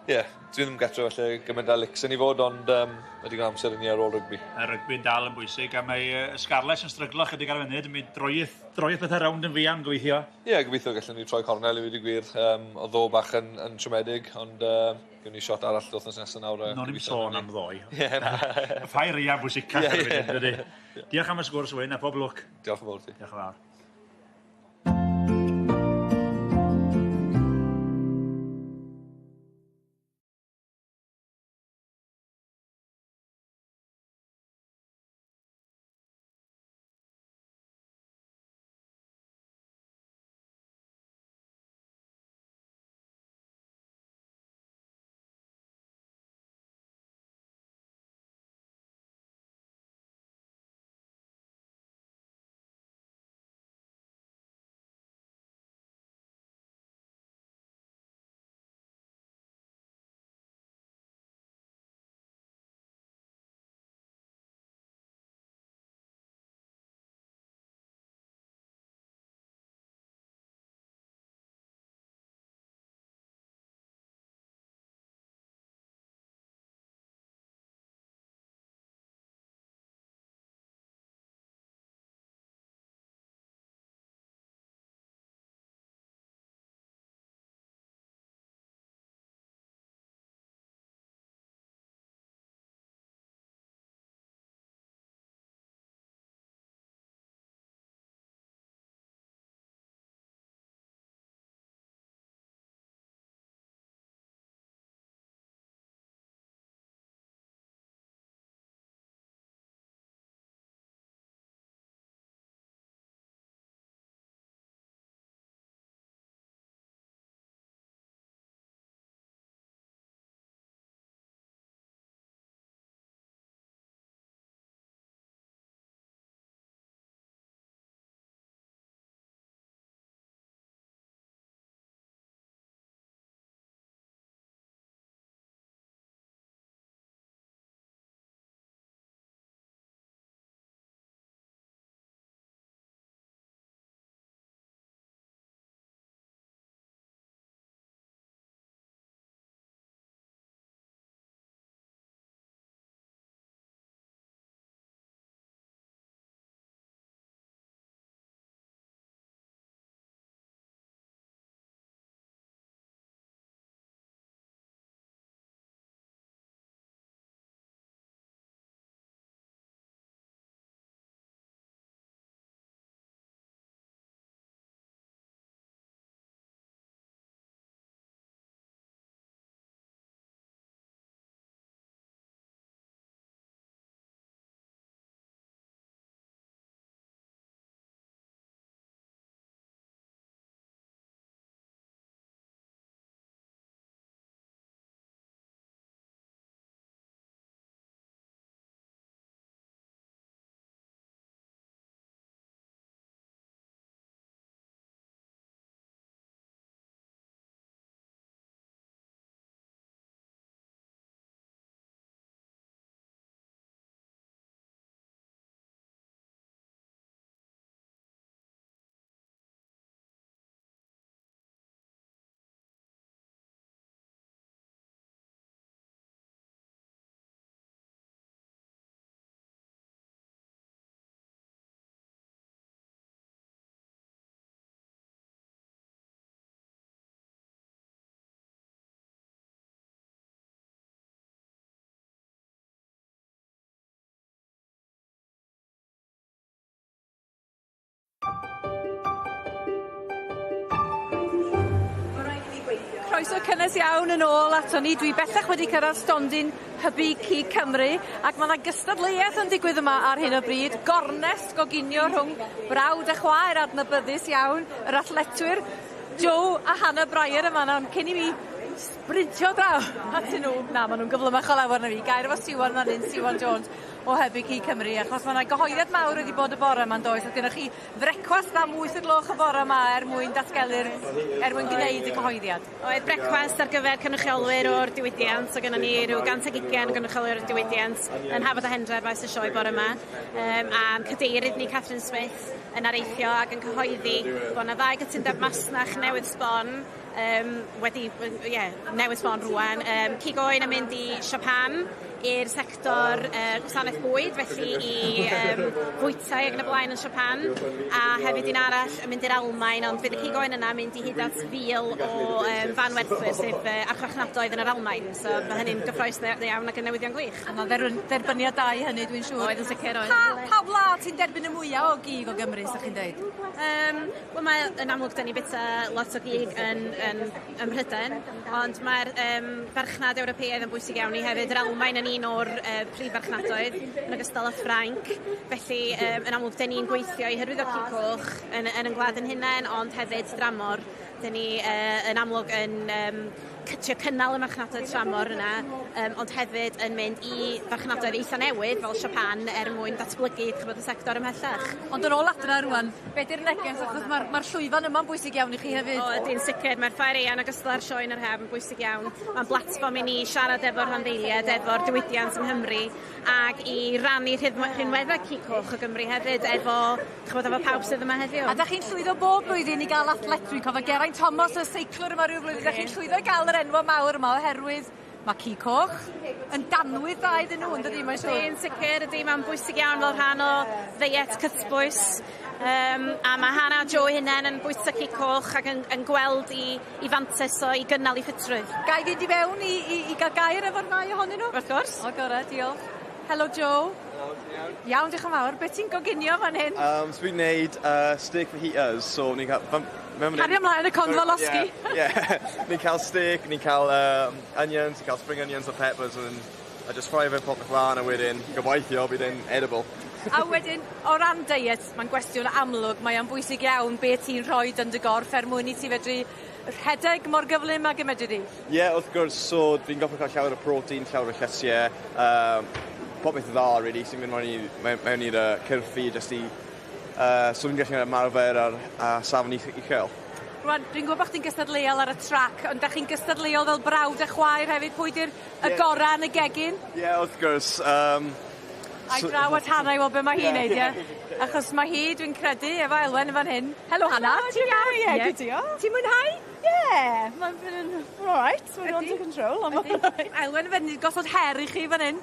dwi ddim getre felly gymaint â lics yn ei fod, ond ydy gan amser yn ei ar ôl rygbi. Y rygbi'n dal yn bwysig, a mae Scarlett yn stryglo chydig ar y funud, mae droieth pethau rownd yn fian, gobeithio. Ie, gobeithio gallwn ni troi cornel i wedi gwir, o ddo bach yn siomedig, ond gwyn ni shot arall wrthnos nesaf nawr. No, ni'n sôn am ddoi. Y Ffair Aeaf bwysicach ar y funud, dydy. Diolch am y sgwrs, Wyn, a pob lwc. Diolch yn fawr ti. Diolch yn fawr. croeso cynnes iawn yn ôl ato ni. Dwi bellach wedi cyrraedd stondin hybu Cig Cymru ac mae yna gystadleuaeth yn digwydd yma ar hyn o bryd. Gornest goginio rhwng brawd a chwaer adnabyddus iawn, yr athletwyr Joe a Hannah Bryer yma na, cyn i mi sprintio draw atyn nhw. Na, maen nhw'n gyflymach o lawer na fi. Gair efo Siwan fan hyn, Siwan Jones o hybu Cig Cymru, achos mae yna gyhoeddiad mawr wedi bod y bore yma'n does. Oedd gennych chi frecwast am 8 o'r gloch y bore yma mwyn datgelu'r, mwyn gwneud y gyhoeddiad. Oedd brecwast ar gyfer cynrychiolwyr o'r diwydiant, so gynnon ni rhyw 120 cynrychiolwyr o'r diwydiant yn Hafod a Hendra faes y sioe bore yma. A'n cadeirydd ni Catherine Smith yn areithio ac yn cyhoeddi bod yna 2 gytundeb masnach newydd sbon newydd sbon rwan. Cig Oen yn mynd i Japan i'r sector gwasanaeth bwyd, felly i fwytau ac yn y blaen yn Japan, a hefyd un arall yn mynd i'r Almaen, ond fydd y Cig Oen yna mynd i hyd at 1000 o fanwerthwyr sydd archfarchnadoedd yn yr Almaen, so mae hynny'n gyffroes iawn ac yn newyddion gwych. A mae dderbyniad dau hynny, dwi'n siŵr. Oedd yn sicr oedd. Pa wlad sy'n derbyn y mwyaf o gig o Gymru, sa'ch chi'n dweud? Wel, mae yn amlwg dyn ni bita lot o gig yn Mhryden, ond mae'r farchnad Ewropeaidd yn bwysig iawn i hefyd. Yr Almaen yn un o'r prif farchnadoedd yn ogystal â Ffrainc, felly yn amlwg dyn ni'n gweithio i hyrwyddo cig coch yn y gwlad yn hunain, ond hefyd dramor. Dyn ni yn amlwg yn trio cynnal y marchnadoedd tramor yna, ond hefyd yn mynd i farchnadoedd eitha newydd fel Japan mwyn datblygu y sector ymhellach. Ond yn ôl adra rwan, beth yw'r neges? Achos mae'r llwyfan yma'n bwysig iawn i chi hefyd. O, ydy'n sicr. Mae'r Ffair yn ogystal â'r sioe yn yr hef yn bwysig iawn. Mae'n blatfform i ni siarad efo'r rhanddeiliad, efo'r diwydiant yng Nghymru, ac i rannu rhinweddau cig coch o Gymru hefyd efo pawb sydd yma heddiw. A da chi'n llwyddo bob blwyddyn i gael athletwyr, cofio Geraint Thomas, y seiclwr yma rhyw flwyddyn, da chi'n llwyddo i gael yr enwa mawr yma oherwydd mae cig coch yn danwydd da iddyn nhw, yn dydi, mae'n siŵr? Yn sicr, ydy, mae'n bwysig iawn fel rhan o ddeiet cytbwys, a mae Hannah a Joe hunain yn bwyta cig coch ac yn gweld i fantes o i gynnal i ffitrwydd. Gai fynd i fewn i gael gair efo'r ddau ohonyn nhw? Wrth gwrs. O, gorau, diolch. Helo, Joe. Iawn, diolch yn fawr. Beth ti'n goginio fan hyn? So fi'n neud steak fajitas, so ni'n cael... Cario ymlaen y confalosgi. Ni'n cael steak, ni'n cael onions, ni'n cael spring onions a peppers, a just fry fe popeth lan, a wedyn gobeithio bydd e'n edible. A wedyn, o ran diet, mae'n gwestiwn amlwg, mae'n bwysig iawn beth ti'n rhoi yn dy gorff mwyn i ti fedru rhedeg mor gyflym ag y medru di? Ie, wrth gwrs, so fi'n gofio cael llawer o protein, llawer o llysiau, popeth dda, really, sy'n mynd mewn i'r cyrffi, jyst i so fi'n gallu ymarfer ar safon i chael. Rwan, dwi'n gwybod bod chdi'n gystadleuol ar y trac, ond da chi'n gystadleuol fel brawd a chwaer hefyd, pwy di'r gora yn y gegin? Ie, wrth gwrs. A'i draw at Hannah i weld beth mae hi'n neud, ie? Achos mae hi, dwi'n credu, efo Elwen yn fan hyn. Helo, Hannah. Ti'n iawn? Ie, good diolch. Ti'n mwynhau? Ie, mae'n been alright, mae'n under control. Elwen yn fan hyn, gosod her i chi fan hyn.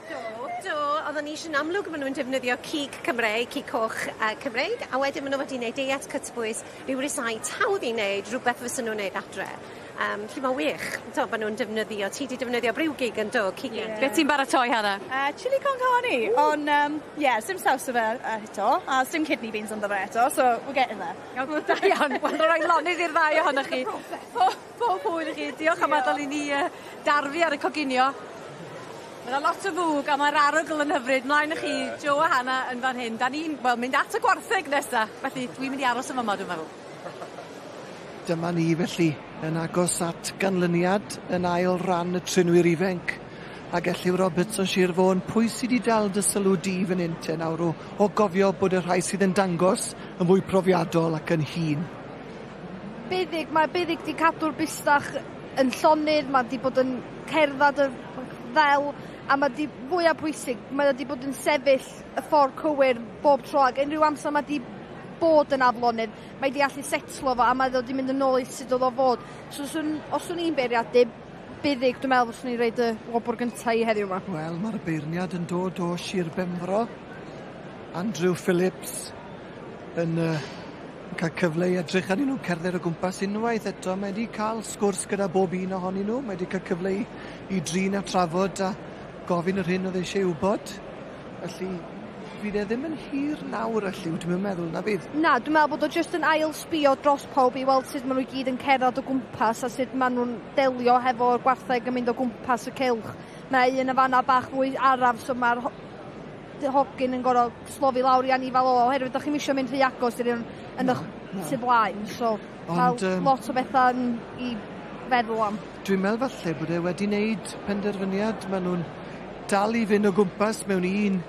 Do, oedden ni eisiau'n amlwg maen nhw'n defnyddio cig Cymreig, cig coch Cymreig, a wedyn maen nhw wedi gwneud deiet cytbwys ryw rysait hawdd i wneud rhywbeth fysa nhw'n wneud adre. Lle mae wych, maen nhw'n defnyddio, ti wedi defnyddio briw gig yn do, cig. Beth ti'n baratoi, Hannah? Chili con carne, ond sim saws o fe eto, a sim kidney beans ond o fe eto, so we're getting there. Da iawn, wel, rhoi lonydd i'r ddau ohonych chi. Pob hwyl i chi, diolch am adael i ni darfu ar y coginio. Mae'n lot o fwg a mae'r arogl yn hyfryd. Mlaen i chi, Joe a Hannah yn fan hyn. Da ni'n mynd at y gwartheg nesaf. Felly, dwi'n mynd i aros yma, dwi'n meddwl. Dyma ni felly yn agos at ganlyniad yn ail ran y trinwyr ifenc. Ac Elliw Roberts o Sir Fôn, pwy sydd wedi dal dy sylw di fan hyn te nawr o gofio bod y rhai sydd yn dangos yn fwy profiadol ac yn hun? Mae Buddig di cadw'r bustach yn llonydd, mae di bod yn cerdded y ddel, a mae di fwyaf pwysig, mae di bod yn sefyll y ffordd cywir bob tro, ac unrhyw amser mae di bod yn aflonydd, mae di allu setlo fo, a mae di mynd yn ôl i sut oedd o fod. So, os o'n i'n beiriadu, Buddig, dwi'n meddwl os o'n i'n reid y wobr gyntaf i heddiw yma. Wel, mae'r beirniad yn dod o Sir Benfro. Andrew Phillips yn cael cyfle i edrych arnyn nhw cerdded o gwmpas unwaith eto. Mae wedi cael sgwrs gyda bob un ohonyn nhw. Mae wedi cael cyfle i drin a trafod a gofyn yr hyn oedd eisiau wybod. Felly, bydd e ddim yn hir nawr alliw, dwi'n meddwl, na fydd? Na, dwi'n meddwl bod o jyst yn ail sbio dros pawb i weld sut maen nhw gyd yn cerdded o gwmpas a sut maen nhw'n delio hefo'r gwartheg yn mynd o gwmpas y cylch. Mae un y fanna bach fwy araf, so mae'r hogyn yn gorau slofi lawr i anifal o, oherwydd ydych chi'n eisiau mynd rhy agos i'r yn eich sy'n blaen, so lot o bethau i feddwl am. Dwi'n meddwl falle bod e wedi wneud penderfyniad, maen nhw'n dal i fynd o gwmpas mewn un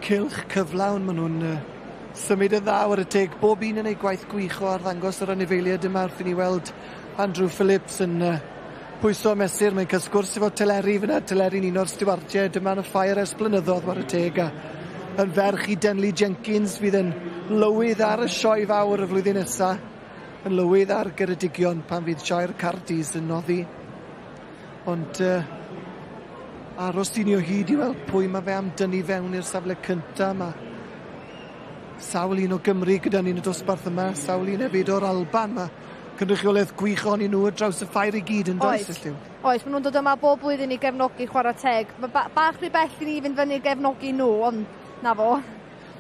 cylch cyflawn, maen nhw'n symud y dda ar y teg, bob un yn ei gwaith gwych o arddangos yr anifeiliaid yma wrth i ni weld Andrew Phillips yn pwyso mesur, mae'n cael sgwrs efo Teleri fyna, Teleri'n un o'r stiwardiau, dyma yn y Ffair ers blynyddoedd war y teg, a yn ferch i Denley Jenkins fydd yn lywydd ar y sioe fawr y flwyddyn nesaf, yn lywydd ar Geredigion pan fydd sioe'r Cardis yn noddi. Ond aros di ni o hyd i weld pwy mae fe am dynnu fewn i'r safle cynta, mae sawl un o Gymru gyda ni'n y dosbarth yma, sawl un hefyd o'r Alban, mae cynrychiolaeth gwych ohonyn nhw ar draws y Ffair i gyd yn does, ylliw? Oes, maen nhw'n dod yma bob blwyddyn i gefnogi chwarae teg. Bach rhy bell i ni fynd fyny gefnogi nhw, ond na fo.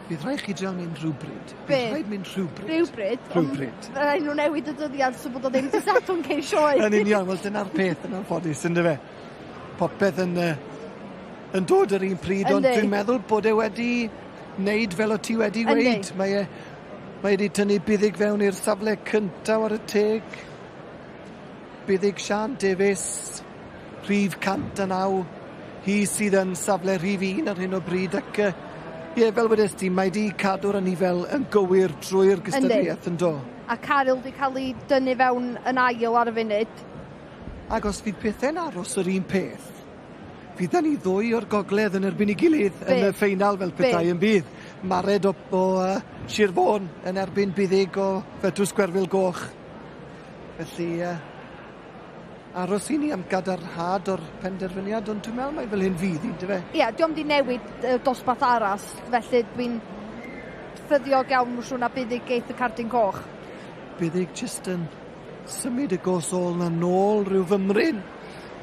Bydd rhaid chi draw mynd rhywbryd. Bydd rhaid mynd rhywbryd. Rhywbryd? Rhywbryd. Rhaid nhw newid y dyddiad so bod o ddim sy'n sadwn cei sioe. Yn union, wel dyna'r peth yn anffodus, ynddo fe. Popeth yn dod yr un pryd, ond dwi'n meddwl bod e wedi wneud fel o ti wedi weid. Mae wedi tynnu buddig fewn i'r safle cyntaf ar y teg. Buddig Sian Davies, rhif 109. Hi sydd yn safle rhif 1 ar hyn o bryd ac fel wedys ti, mae wedi cadw'r anifel yn gywir drwy'r gystadleuaeth yn do. A Caryl wedi cael ei dynnu fewn yn ail ar y funud. Ac os fydd pethau'n aros yr un peth, fydd da ni ddwy o'r gogledd yn erbyn ei gilydd yn y ffeinal fel petai yn bydd. Mared o Sir Fôn yn erbyn buddig o Fetws Gwerfyl Goch. Felly aros i ni am gadarnhad o'r penderfyniad, ond dwi'n meddwl mae fel hyn fydd, dy fe? Ie, diolch di newid dosbarth aras, felly dwi'n ffyddiog iawn mwyswn na buddig geith y Cardyn Coch. Buddig jyst yn symud y gosol na nôl rhyw fymryn.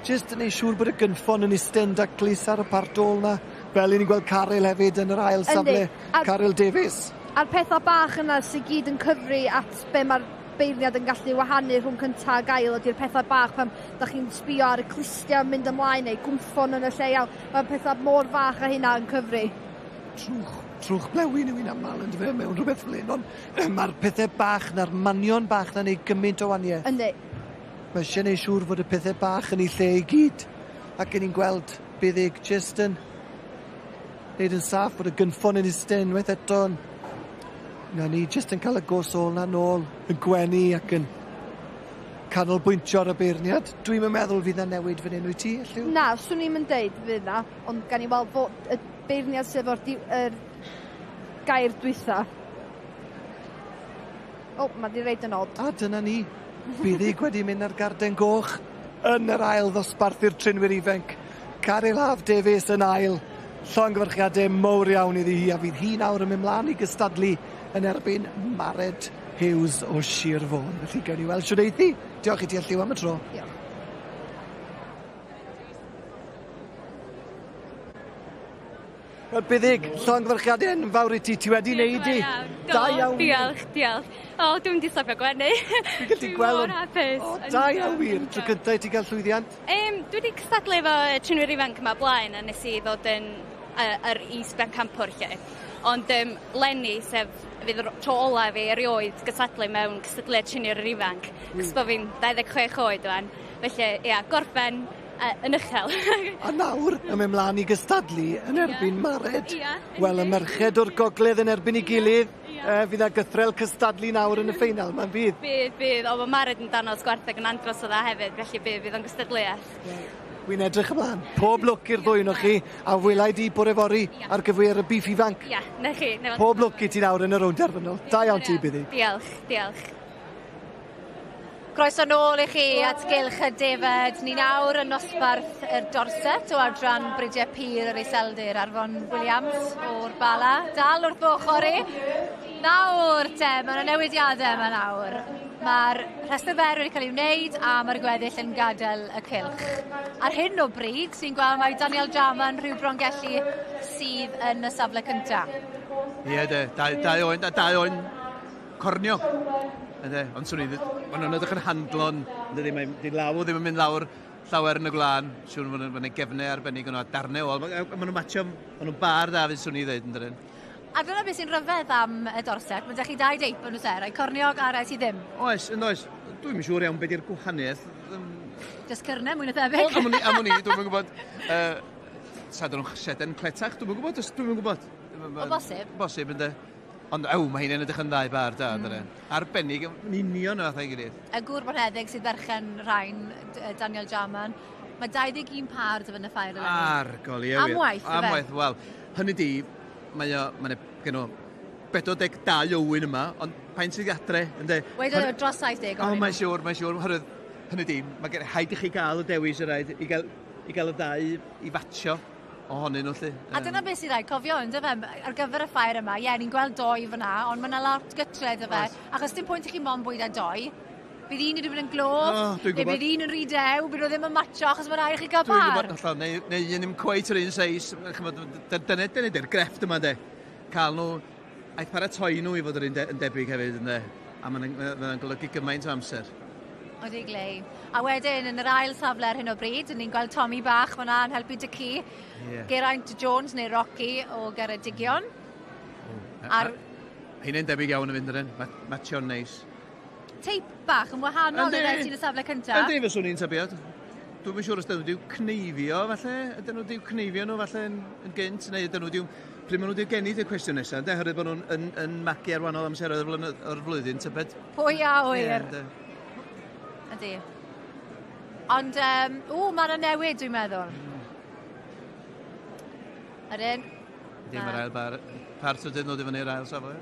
Jyst yn ei siŵr bod y gynffon yn istyn daclus ar y part ôl na, fel i ni'n gweld Caryl hefyd yn yr ail safle, Caryl Davies. A'r pethau bach yna sy'n gyd yn cyfri at be mae'r beirniad yn gallu wahanu rhwng cynta a gael ydy'r pethau bach pan da chi'n sbio ar y clustia mynd ymlaen neu gwmffon yn y lle iawn. Mae'r pethau mor fach a hynna yn cyfri. Trwch blewyn yw un aml yn dyfe mewn rhywbeth fel un, ond mae'r pethau bach na'r manion bach na'n ei gymaint o waniaeth. Yndi. Mae eisiau gwneud siŵr fod y pethau bach yn ei lle i gyd. Ac yn ni'n gweld buddig jyst yn neud yn saff bod y gynffon yn istyn unwaith eto. Na ni jyst yn cael y gosol na nôl, yn gwenu ac yn canolbwyntio ar y beirniad. Dwi'n meddwl fydd na newid fan hyn wyt ti, Elliw? Na, swn i'n mynd deud fydd na, ond gan i weld bod y beirniad sef o'r gair dwytha. O, mae di reid yn od. A dyna ni. Buddig wedi mynd ar Garden Goch yn yr ail ddosbarth i'r trinwyr ifanc. Caryl Davies yn ail. Llongyfarchiadau mowr iawn iddi hi, a fydd hi nawr yn mynd mlaen i gystadlu yn erbyn Mared Hughes o Sir Fôn. Felly gawn ni weld siwr eithi. Diolch i ti, Elliw, am y tro. Diolch. Wel, buddig, llongyfarchiadau yn fawr i ti wedi wneud i. Da iawn. Diolch. O, dwi'n di stopio gwenu. Dwi'n gallu gweld. Da iawn wir. Tro cyntaf i ti gael llwyddiant? Dwi wedi cystadlu efo trinwyr ifanc yma blaen a nes i ddod yn yr is-ben campwr lle. Ond Lenny, sef fydd tro ola fi erioed gystadlu mewn cystadleuaeth trinwyr ifanc. Cos bod fi'n 26 oed o'n. Felly, gorffen yn uchel. A nawr, yn mynd mlaen i gystadlu yn erbyn Mared. Wel, y merched o'r gogledd yn erbyn ei gilydd. Fydd a gythrel cystadlu nawr yn y ffeinal, mae'n bydd? Bydd, o, mae Mared yn danos gwartheg yn andros o dda hefyd, felly bydd o'n gystadleuaeth. Wy'n edrych ymlaen. Pob lwc i'r ddwy o chi, a welai di bore fori ar gyfer y bif ifanc. Ia, na chi. Pob lwc i ti nawr yn y rownd derfynol. Da iawn ti, byddi. Diolch. Croeso nôl i chi at gylch y defed. Ni nawr yn nosbarth yr dorset o adran Brydiau Pur yr Iseldir Arfon Williams o'r Bala. Dal wrth ochr i. Nawr te, mae yna newidiadau yma nawr. Mae'r rhestr fer wedi cael ei wneud a mae'r gweddill yn gadael y cylch. Ar hyn o bryd, sy'n gweld mae Daniel Jarman rhyw brongelli sydd yn y safle cyntaf. Ie, dau oen cornio. Ond swn i, maen nhw'n edrych yn handlon, di law ddim yn mynd lawr llawer yn y glân, siwn maen nhw'n gefnau arbennig yno, darnau ôl. Maen nhw'n matio, maen nhw'n bar da fydd swn i ddweud yn dydyn. A dyna beth sy'n rhyfedd am y dorset, mae'n chi 2 deip yn ysera, corniog a rai sydd ddim. Oes. Dwi'n yn siŵr iawn beth yw'r gwahaniaeth. Just cyrnau mwy na thebyg. Am o'n i, dwi'n yn gwybod. Sa'n nhw'n chyseden cletach, dwi'n yn gwybod. O bosib. Bosib, ynddo. Ond mae hynny'n edrych yn ddau bar da, dydyn. Arbennig, yn union o fath ei gilydd. Y gŵr bonheddig sydd berchen rhain, Daniel Jarman, mae 21 par dy fyny Ffair eleni. Ar, Gwylio. Am waith, Am waith, wel. Hynny di, mae'n gen o 42 ywyn yma, ond pa'n sydd adre, ynddo. Weid o dros 70 o, mae'n siŵr. Hynny di, mae gen haid i chi gael y dewis y rhaid, i gael y ddau i fatio ohonyn nhw, lly. A dyna beth sy'n rhaid, cofio, ynddo fe, ar gyfer y Ffair yma, ni'n gweld 2 fyna, ond mae yna lot gytre, ynddo fe, achos dim pwynt i chi mon bwyd a 2, bydd un i rhywun yn glof, neu bydd un yn rhy dew, bydd nhw ddim yn matcho, achos mae rhaid i chi gael par. Dwi'n gwybod, allan, neu un ddim cweit yr un seis, dyna di'r grefft yma, de. Cael nhw, aeth paratoi nhw i fod yr un debyg hefyd, ynddo, a mae'n golygu gymaint o amser. Oeddi glei. A wedyn, yn yr ail safle ar hyn o bryd, ni'n gweld Tommy bach fyna yn helpu Dici. Geraint Jones neu Rocky o Geredigion. Hynny'n debyg iawn yn fynd yn un, matio'n neis. Teip bach yn wahanol yn sy'n y safle cyntaf. Yndi, fes o'n i'n tabiad. Dwi'n siŵr os dyn nhw diw cneifio, falle. Ydyn nhw diw cneifio nhw, falle, yn gynt, neu ydyn nhw diw... Pryd maen nhw diw gennydd y cwestiwn nesaf, oherwydd bod nhw'n magu ar wahanol amseroedd o'r flwyddyn, tybed. Pwy a wyr. Ydy. Ond, mae yna newid, dwi'n meddwl. Ydyn. Dim yr ail par tydyn nhw di fyny yr ail safle.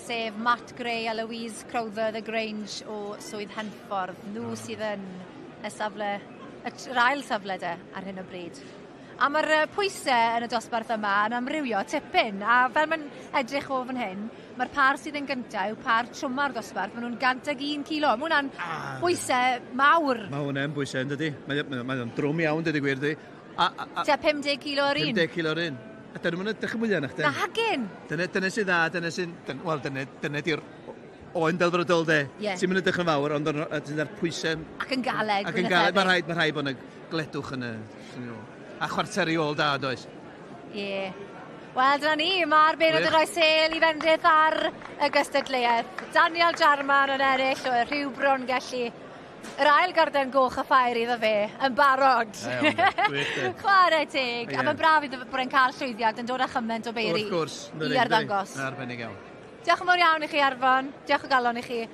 Sef Matt Gray a Louise Crowther the Grange o Swydd Henffordd. Nhw sydd yn y safle, yr ail safle de, ar hyn o bryd. A mae'r pwysau yn y dosbarth yma yn amrywio tipyn, a fel mae'n edrych o fan hyn, mae'r par sydd yn gyntaf yw par trwma'r dosbarth, maen nhw'n 101 kilo. Mae hwnna'n bwysau mawr. Mae hwnna'n bwysau, ynddi. Mae'n drwm iawn, dydy gwir, dydy. Tua 50 kilo ar un. 50 kilo ar un. A dyn nhw'n edrych yn mwyaf na chdi. Nagyn! Dyna sydd dda, dyna di'r oen delfrydol, de. Sy'n mynd edrych yn fawr, ond dyna'r pwysau... Ac yn galed. Ac yn galed, mae rhaid bod yna gledwch yn y... A chwarteri ôl da, does? Ie. Wel, dyna ni, mae'r benod yn rhoi sel i fendith ar y gystadleuaeth. Daniel Jarman yn eraill o rhyw bron gellu. Yr ail garden goch a Ffair iddo fe, yn barod. Chwarae teg. A mae'n braf iddo bod e'n cael llwyddiant yn dod â chyment o beiri i arddangos. Arbennig iawn. Diolch yn fawr iawn i chi, Arfon. Diolch o galon i chi.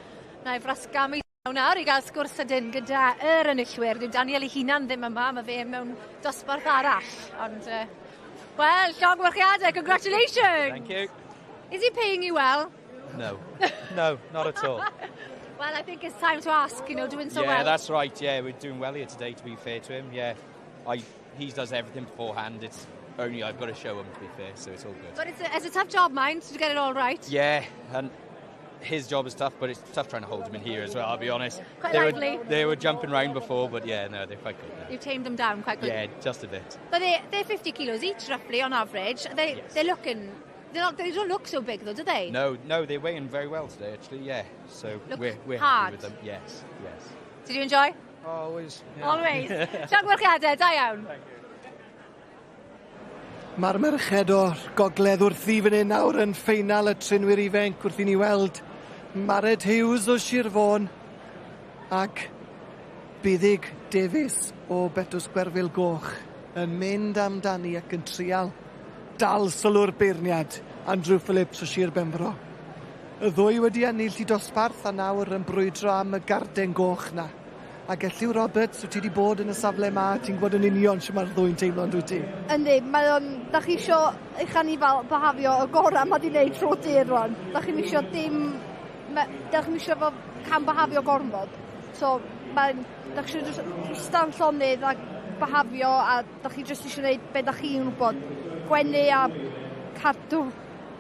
Na i frasgam i nawr i gael sgwrs ydyn gyda yr enillwyr. Dyw Daniel ei hunan ddim yma, mae fe mewn dosbarth arall. Ond, wel, llongwarchiadau, congratulations! Thank you. Is he paying you well? No, not at all. Well, I think it's time to ask, doing so well. Yeah, that's right, we're doing well here today, to be fair to him, he does everything beforehand, it's only I've got to show him, to be fair, so it's all good. But it's a tough job, mind, to get it all right. Yeah, and his job is tough, but it's tough trying to hold him in here as well, I'll be honest. Quite lively. They were jumping around before, but they're quite good now. You've tamed them down quite good. Yeah, just a bit. But they're 50 kilos each, roughly, on average. They're looking... They don't look so big, though, do they? No, they're weighing very well today, actually, yeah. So we're happy with them. Yes. Did you enjoy? Always. Yeah. Always. Llongwarchiadau, da iawn. Mae'r merched o'r gogledd wrthi fan hyn nawr yn ffeinal y trinwyr ifenc wrth i ni weld Mared Hughes o Sir Fôn ac Buddig Davies o Betws Gwerfyl Goch yn mynd amdani ac yn trial dal sylw'r beirniad Andrew Phillips o Sir Benfro. Y ddwy wedi ennill i dosbarth a nawr yn brwydro am y garden goch na. A Gelliw Roberts, wyt ti wedi bod yn y safle yma, ti'n gwybod yn union sy'n mae'r ddwy'n teimlo'n dwi ti? Yndi, da chi isio eich ni fel bahafio y gorau mae di wneud tro dir rwan. Da chi'n isio fel cam bahafio gormod. So, da chi isio stan llonydd a bahafio a da chi jyst isio wneud beth da chi'n gwybod. Gwenu a cadw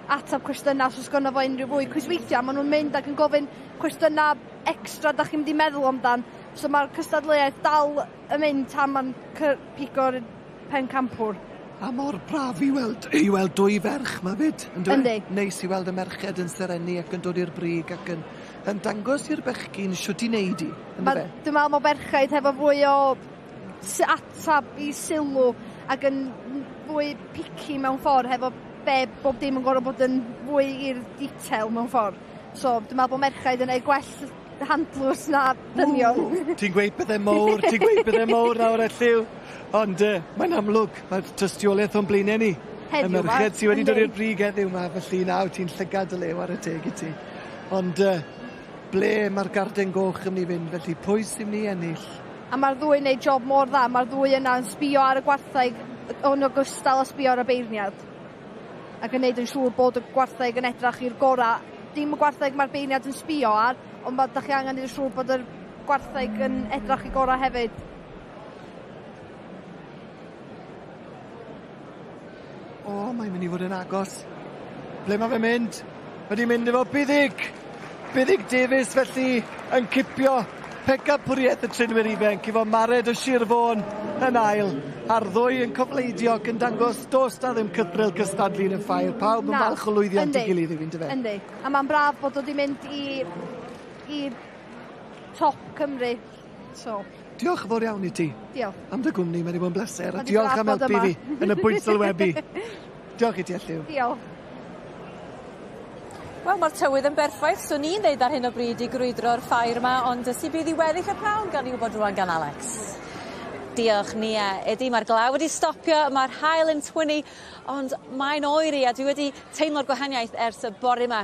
atab cwestiynau os oes gynno fo unrhyw fwy. Cwys weithiau, maen nhw'n mynd ac yn gofyn cwestiynau extra da chi'n di meddwl amdan. So mae'r cystadleuaeth dal yn mynd tan mae'n pigo'r pen campwr. A mor braf i weld dwy ferch ma fyd. Yndi. Neis i weld y merched yn serenu ac yn dod i'r brig ac yn dangos i'r bechgyn siwt i neud i. Dwi'n meddwl mae berchaid hefo fwy o atab i sylw ac yn fwy picky mewn ffordd hefo bob dim yn gorfod bod yn fwy i'r detail mewn ffordd. So dwi'n meddwl bod merchaid yn ei gwell handlws na dynion. Ti'n gweud bethau mowr nawr Elliw. Ond mae'n amlwg, mae'r tystiolaeth o'n blaenau ni. Y merched sydd wedi dod i'r brig heddiw yma, felly nawr ti'n llygad y lew ar y teg i ti. Ond ble mae'r garden goch yn ni fynd, felly pwy sy'n ni ennill? A mae'r ddwy yn neud job mor dda, mae'r ddwy yna'n sbio ar y gwartheg o'n ogystal a sbio ar y beirniad. Ac yn neud yn siŵr bod y gwartheg yn edrach i'r gorau. Dim y gwartheg mae'r beirniad yn sbio ar, ond da chi angen neud yn siŵr bod y gwartheg yn edrach i gorau hefyd. O, mae'n mynd i fod yn agos. Ble mae fe mynd? Wedi mynd efo Buddig. Buddig Davies felly yn cipio pegapwriaeth y trinwyr ifanc efo Mared o Sir Fôn yn ail. A'r ddwy yn cofleidio ac yn dangos dos da ddim cythril cystadlu yn y Ffair. Pawb yn falch o lwyddiant i gilydd i fynd i fe. Yndi. A mae'n braf bod wedi mynd i top Cymru. So. Diolch yn fawr iawn i ti. Diolch. Am dy gwmni, mae wedi bod yn bleser. A diolch am helpu fi yn y bwynt sylwebu. Diolch i ti, Elliw. Diolch. Wel, mae'r tywydd yn berffaith, so ni'n ddeud ar hyn o bryd i grwydro'r Ffair yma, ond sy'n bydd i weddill y pnawn gan i wybod rwan gan Alex. Diolch, Nia. Ydy, mae'r glaw wedi stopio, mae'r haul yn twynnu, ond mae'n oeri a dwi wedi teimlo'r gwahaniaeth ers y bore yma.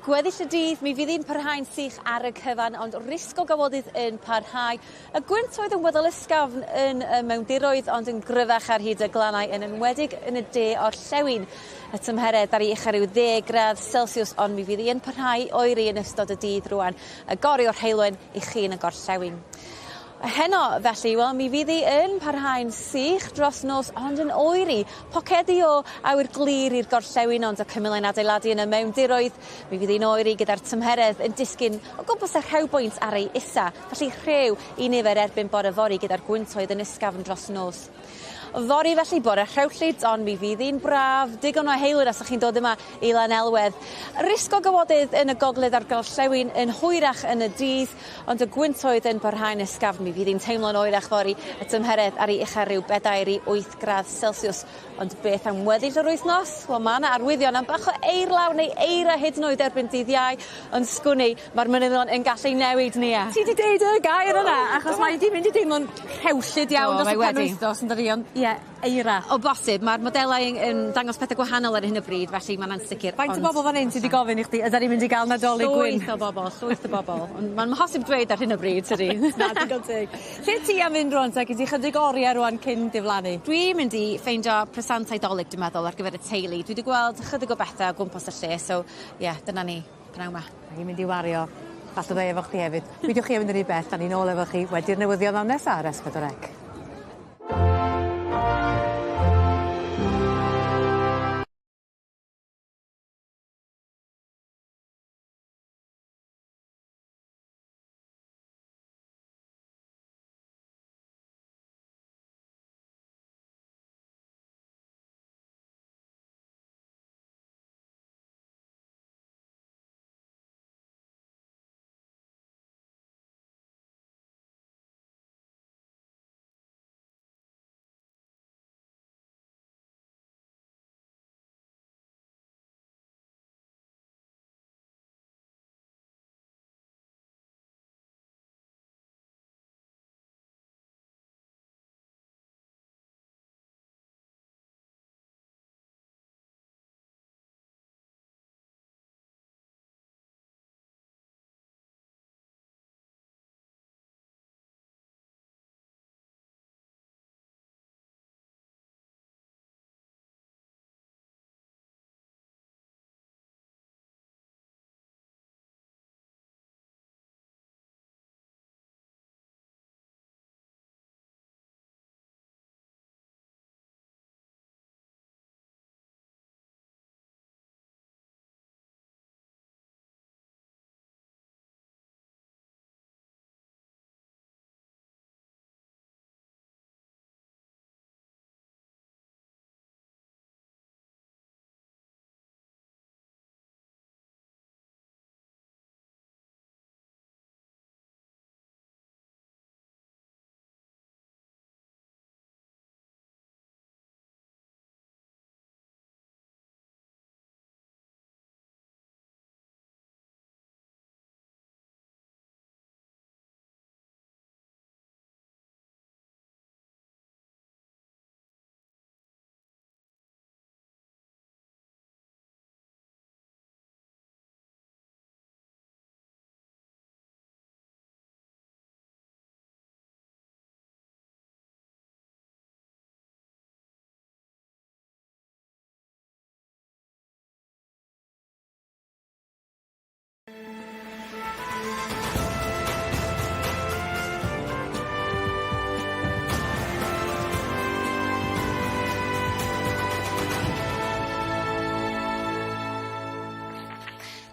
Gweddill y dydd, mi fydd hi'n parhau'n sych ar y cyfan, ond risg o gawodydd yn parhau. Y gwyntoedd yn weddol ysgafn yn y mewndiroedd, ond yn gryfach ar hyd y glannau yn enwedig yn y de o'r llewyn. Y tymheredd ar ei uchaf rhyw 10 gradd Celsius, ond mi fydd hi'n parhau oeri yn ystod y dydd rwan. Y gori o'r heilwen i chi yn y gorllewin. Heno, felly, wel, mi fydd hi yn parhau'n sych dros nos, ond yn oeri. Pocedi o awyr glir i'r gorllewin, ond y cymylau adeiladu yn y mewndiroedd. Mi fydd hi'n oeri gyda'r tymheredd yn disgyn o gwmpas y rhewbwynt ar ei isa. Felly rhew i nifer erbyn bore fory gyda'r gwyntoedd yn ysgafn dros nos. Fori felly bore rhewllyd, ond mi fydd hi'n braf, digon o heilwyr os ydych chi'n dod yma i Lanelwedd. Risg o gawodydd yn y gogledd a'r gorllewin yn hwyrach yn y dydd, ond y gwyntoedd yn parhau'n ysgafn. Mi fydd hi'n teimlo'n oerach fori, y tymheredd ar ei uchaf rhyw 4 i 8 gradd Celsius. Ond beth am weddill yr wythnos? Wel, mae yna arwyddion am bach o eirlaw neu eira hyd yn oed erbyn dydd Iau, ond sgwni, mae'r mynyddo'n yn gallu newid ni. Ti di deud y gair yna, achos mae di mynd i deimlo'n rhewllyd iawn dros y penwythnos yn dydi, ond eira. O bosib, mae'r modelau yn dangos pethau gwahanol ar hyn o bryd, felly mae'n ansicr. Faint o bobl fan hyn sydd wedi gofyn i chdi, ydyn ni'n mynd i gael nadolig gwyn? Llwyth o bobl. Mae'n mahosib dweud ar hyn o bryd, tydi? Na, digon teg. Lle ti am fynd rwan, te, gyd i chydig oriau rwan cyn diflannu? Dwi'n mynd i ffeindio presant Eidolig, dwi'n meddwl, ar gyfer y teulu. Dwi wedi gweld chydig o bethau o gwmpas y lle, so dyna ni, pnaw yma. I'n mynd i wario, fath o ddau efo chdi hefyd. Peidiwch chi am fynd yn ei beth, da ni'n ôl efo chi wedi'r newyddion am nesaf ar S4C.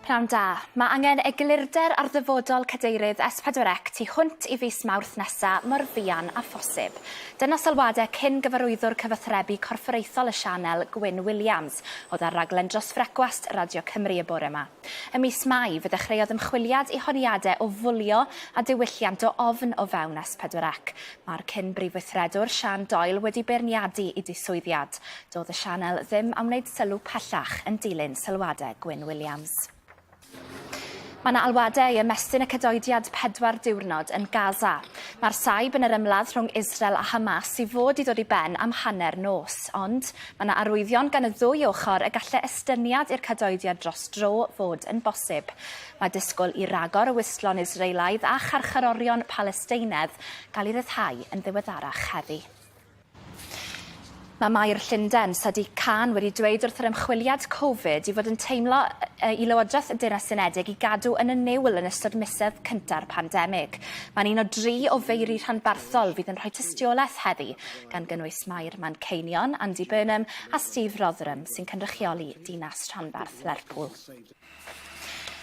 Pnawn da. Mae angen eglurder ar ddyfodol cadeirydd S4C tu hwnt i fis Mawrth nesa mor fuan a phosib. Dyna sylwadau cyn gyfarwyddwr cyfathrebu corfforaethol y sianel Gwylio oedd ar raglen dros frecwast Radio Cymru y bore yma. Y mis Mai fe ddechreuodd ymchwiliad i honiadau o fwlio a diwylliant o ofn o fewn S4C. Mae'r cyn brifweithredwr Sian Doyle wedi beirniadu i diswyddiad. Doedd y sianel ddim am wneud sylw pellach yn dilyn sylwadau Gwylio. Mae yna alwadau i ymestyn y cydoediad 4 diwrnod yn Gaza. Mae'r saib yn yr ymladd rhwng Israel a Hamas i fod i ddod i ben am hanner nos, ond mae yna arwyddion gan y ddwy ochr y gallai estyniad i'r cydoediad dros dro fod yn bosib. Mae disgwyl i ragor y wistlon Israelaidd a charcharorion Palesteinaidd gael ei ryddhau yn ddiweddarach heddi. Mae Mair Llundain, Sadi Khan, wedi dweud wrth yr ymchwiliad Covid i fod yn teimlo i Lywodraeth y Deyrnas Unedig i gadw yn y niwl yn ystod misoedd cynta'r pandemig. Mae'n un o 3 o feiri rhanbarthol fydd yn rhoi tystiolaeth heddi, gan gynnwys Mair Manceinion, Andy Burnham a Steve Rotherham, sy'n cynrychioli dinas rhanbarth Lerpwl.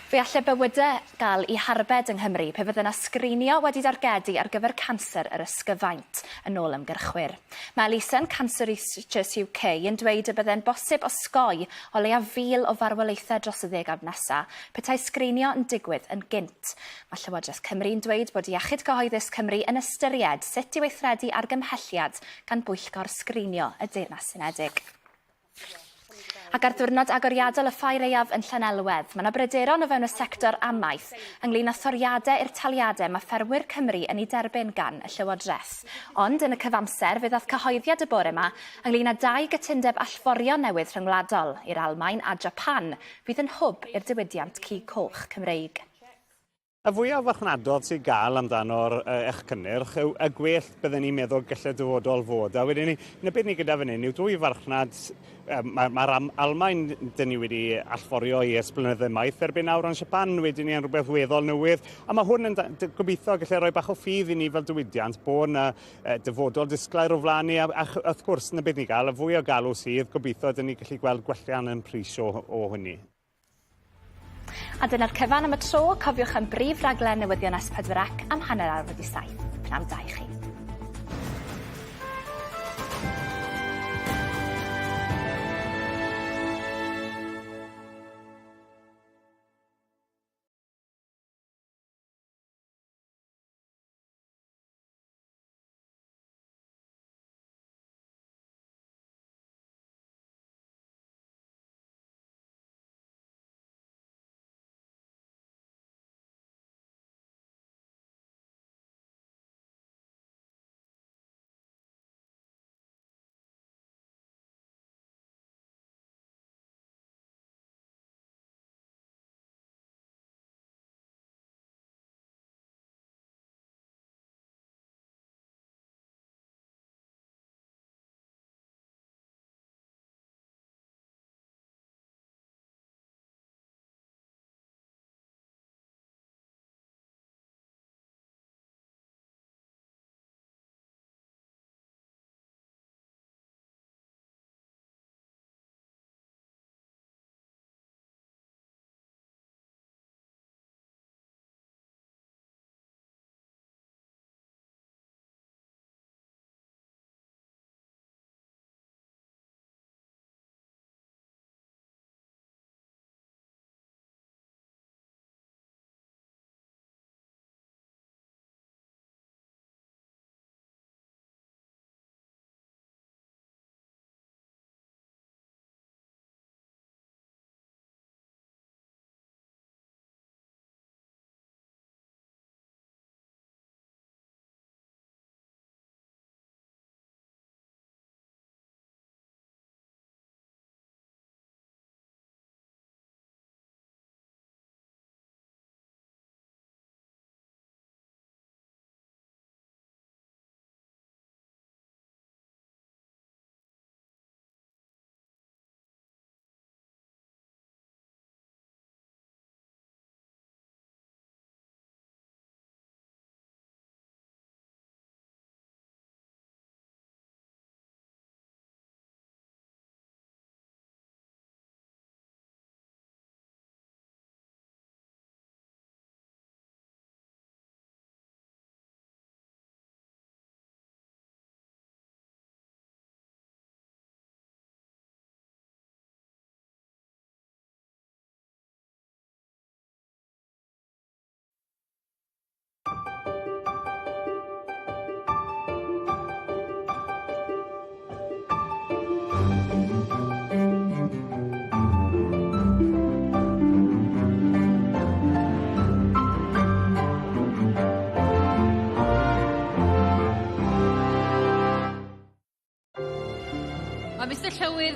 Fe allai bywydau gael eu harbed yng Nghymru pe fydd yna sgrinio wedi dargedu ar gyfer canser yr ysgyfaint yn ôl ymgyrchwyr. Mae Elusen Cancer Research UK yn dweud y byddai'n bosib osgoi o leia 1,000 o farwolaethau dros y 10 nesaf, petai sgrinio yn digwydd yn gynt. Mae Llywodraeth Cymru'n dweud bod Iechyd Cyhoeddus Cymru yn ystyried sut i weithredu ar gymhelliad gan bwyllgor sgrinio y Deyrnas Unedig. Ac ar ddiwrnod agoriadol y Ffair Aeaf yn Llanelwedd, mae yna bryderon o fewn y sector amaeth ynglŷn â thoriadau i'r taliadau mae ffermwyr Cymru yn ei derbyn gan y Llywodraeth. Ond yn y cyfamser, fe ddaeth cyhoeddiad y bore yma ynglŷn â 2 gytundeb allforio newydd rhyngwladol i'r Almaen a Japan, fydd yn hwb i'r diwydiant cig coch Cymreig. Y fwyaf farchnadodd sy'n gael amdano'r eich cynnyrch yw y gwell byddwn ni'n meddwl gallai dyfodol fod. A wedyn ni, beth ni gyda fan hyn yw 2 farchnad, mae'r Almaen dyn ni wedi allforio i ers blynyddoedd maith erbyn nawr, ond Japan wedyn ni yn rhywbeth weddol newydd. A mae hwn yn gobeithio gallai rhoi bach o ffydd i ni fel diwydiant bod yna dyfodol disglair o flaen ni. A wrth gwrs, yna beth ni gael, y fwy o galw sydd, gobeithio dyn ni gallu gweld gwellian yn pris o hynny. A dyna'r cyfan am y tro, cofiwch am brif raglen newyddion S4C am 6:30. Pnawn da i chi.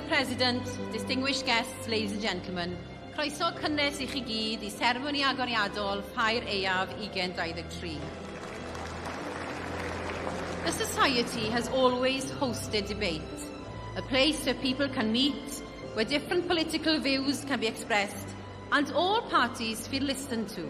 President, distinguished guests, ladies and gentlemen, croeso cynnes i chi gyd i seremoni agoriadol Ffair Aeaf 2023. The Society has always hosted debate, a place where people can meet, where different political views can be expressed, and all parties feel listened to.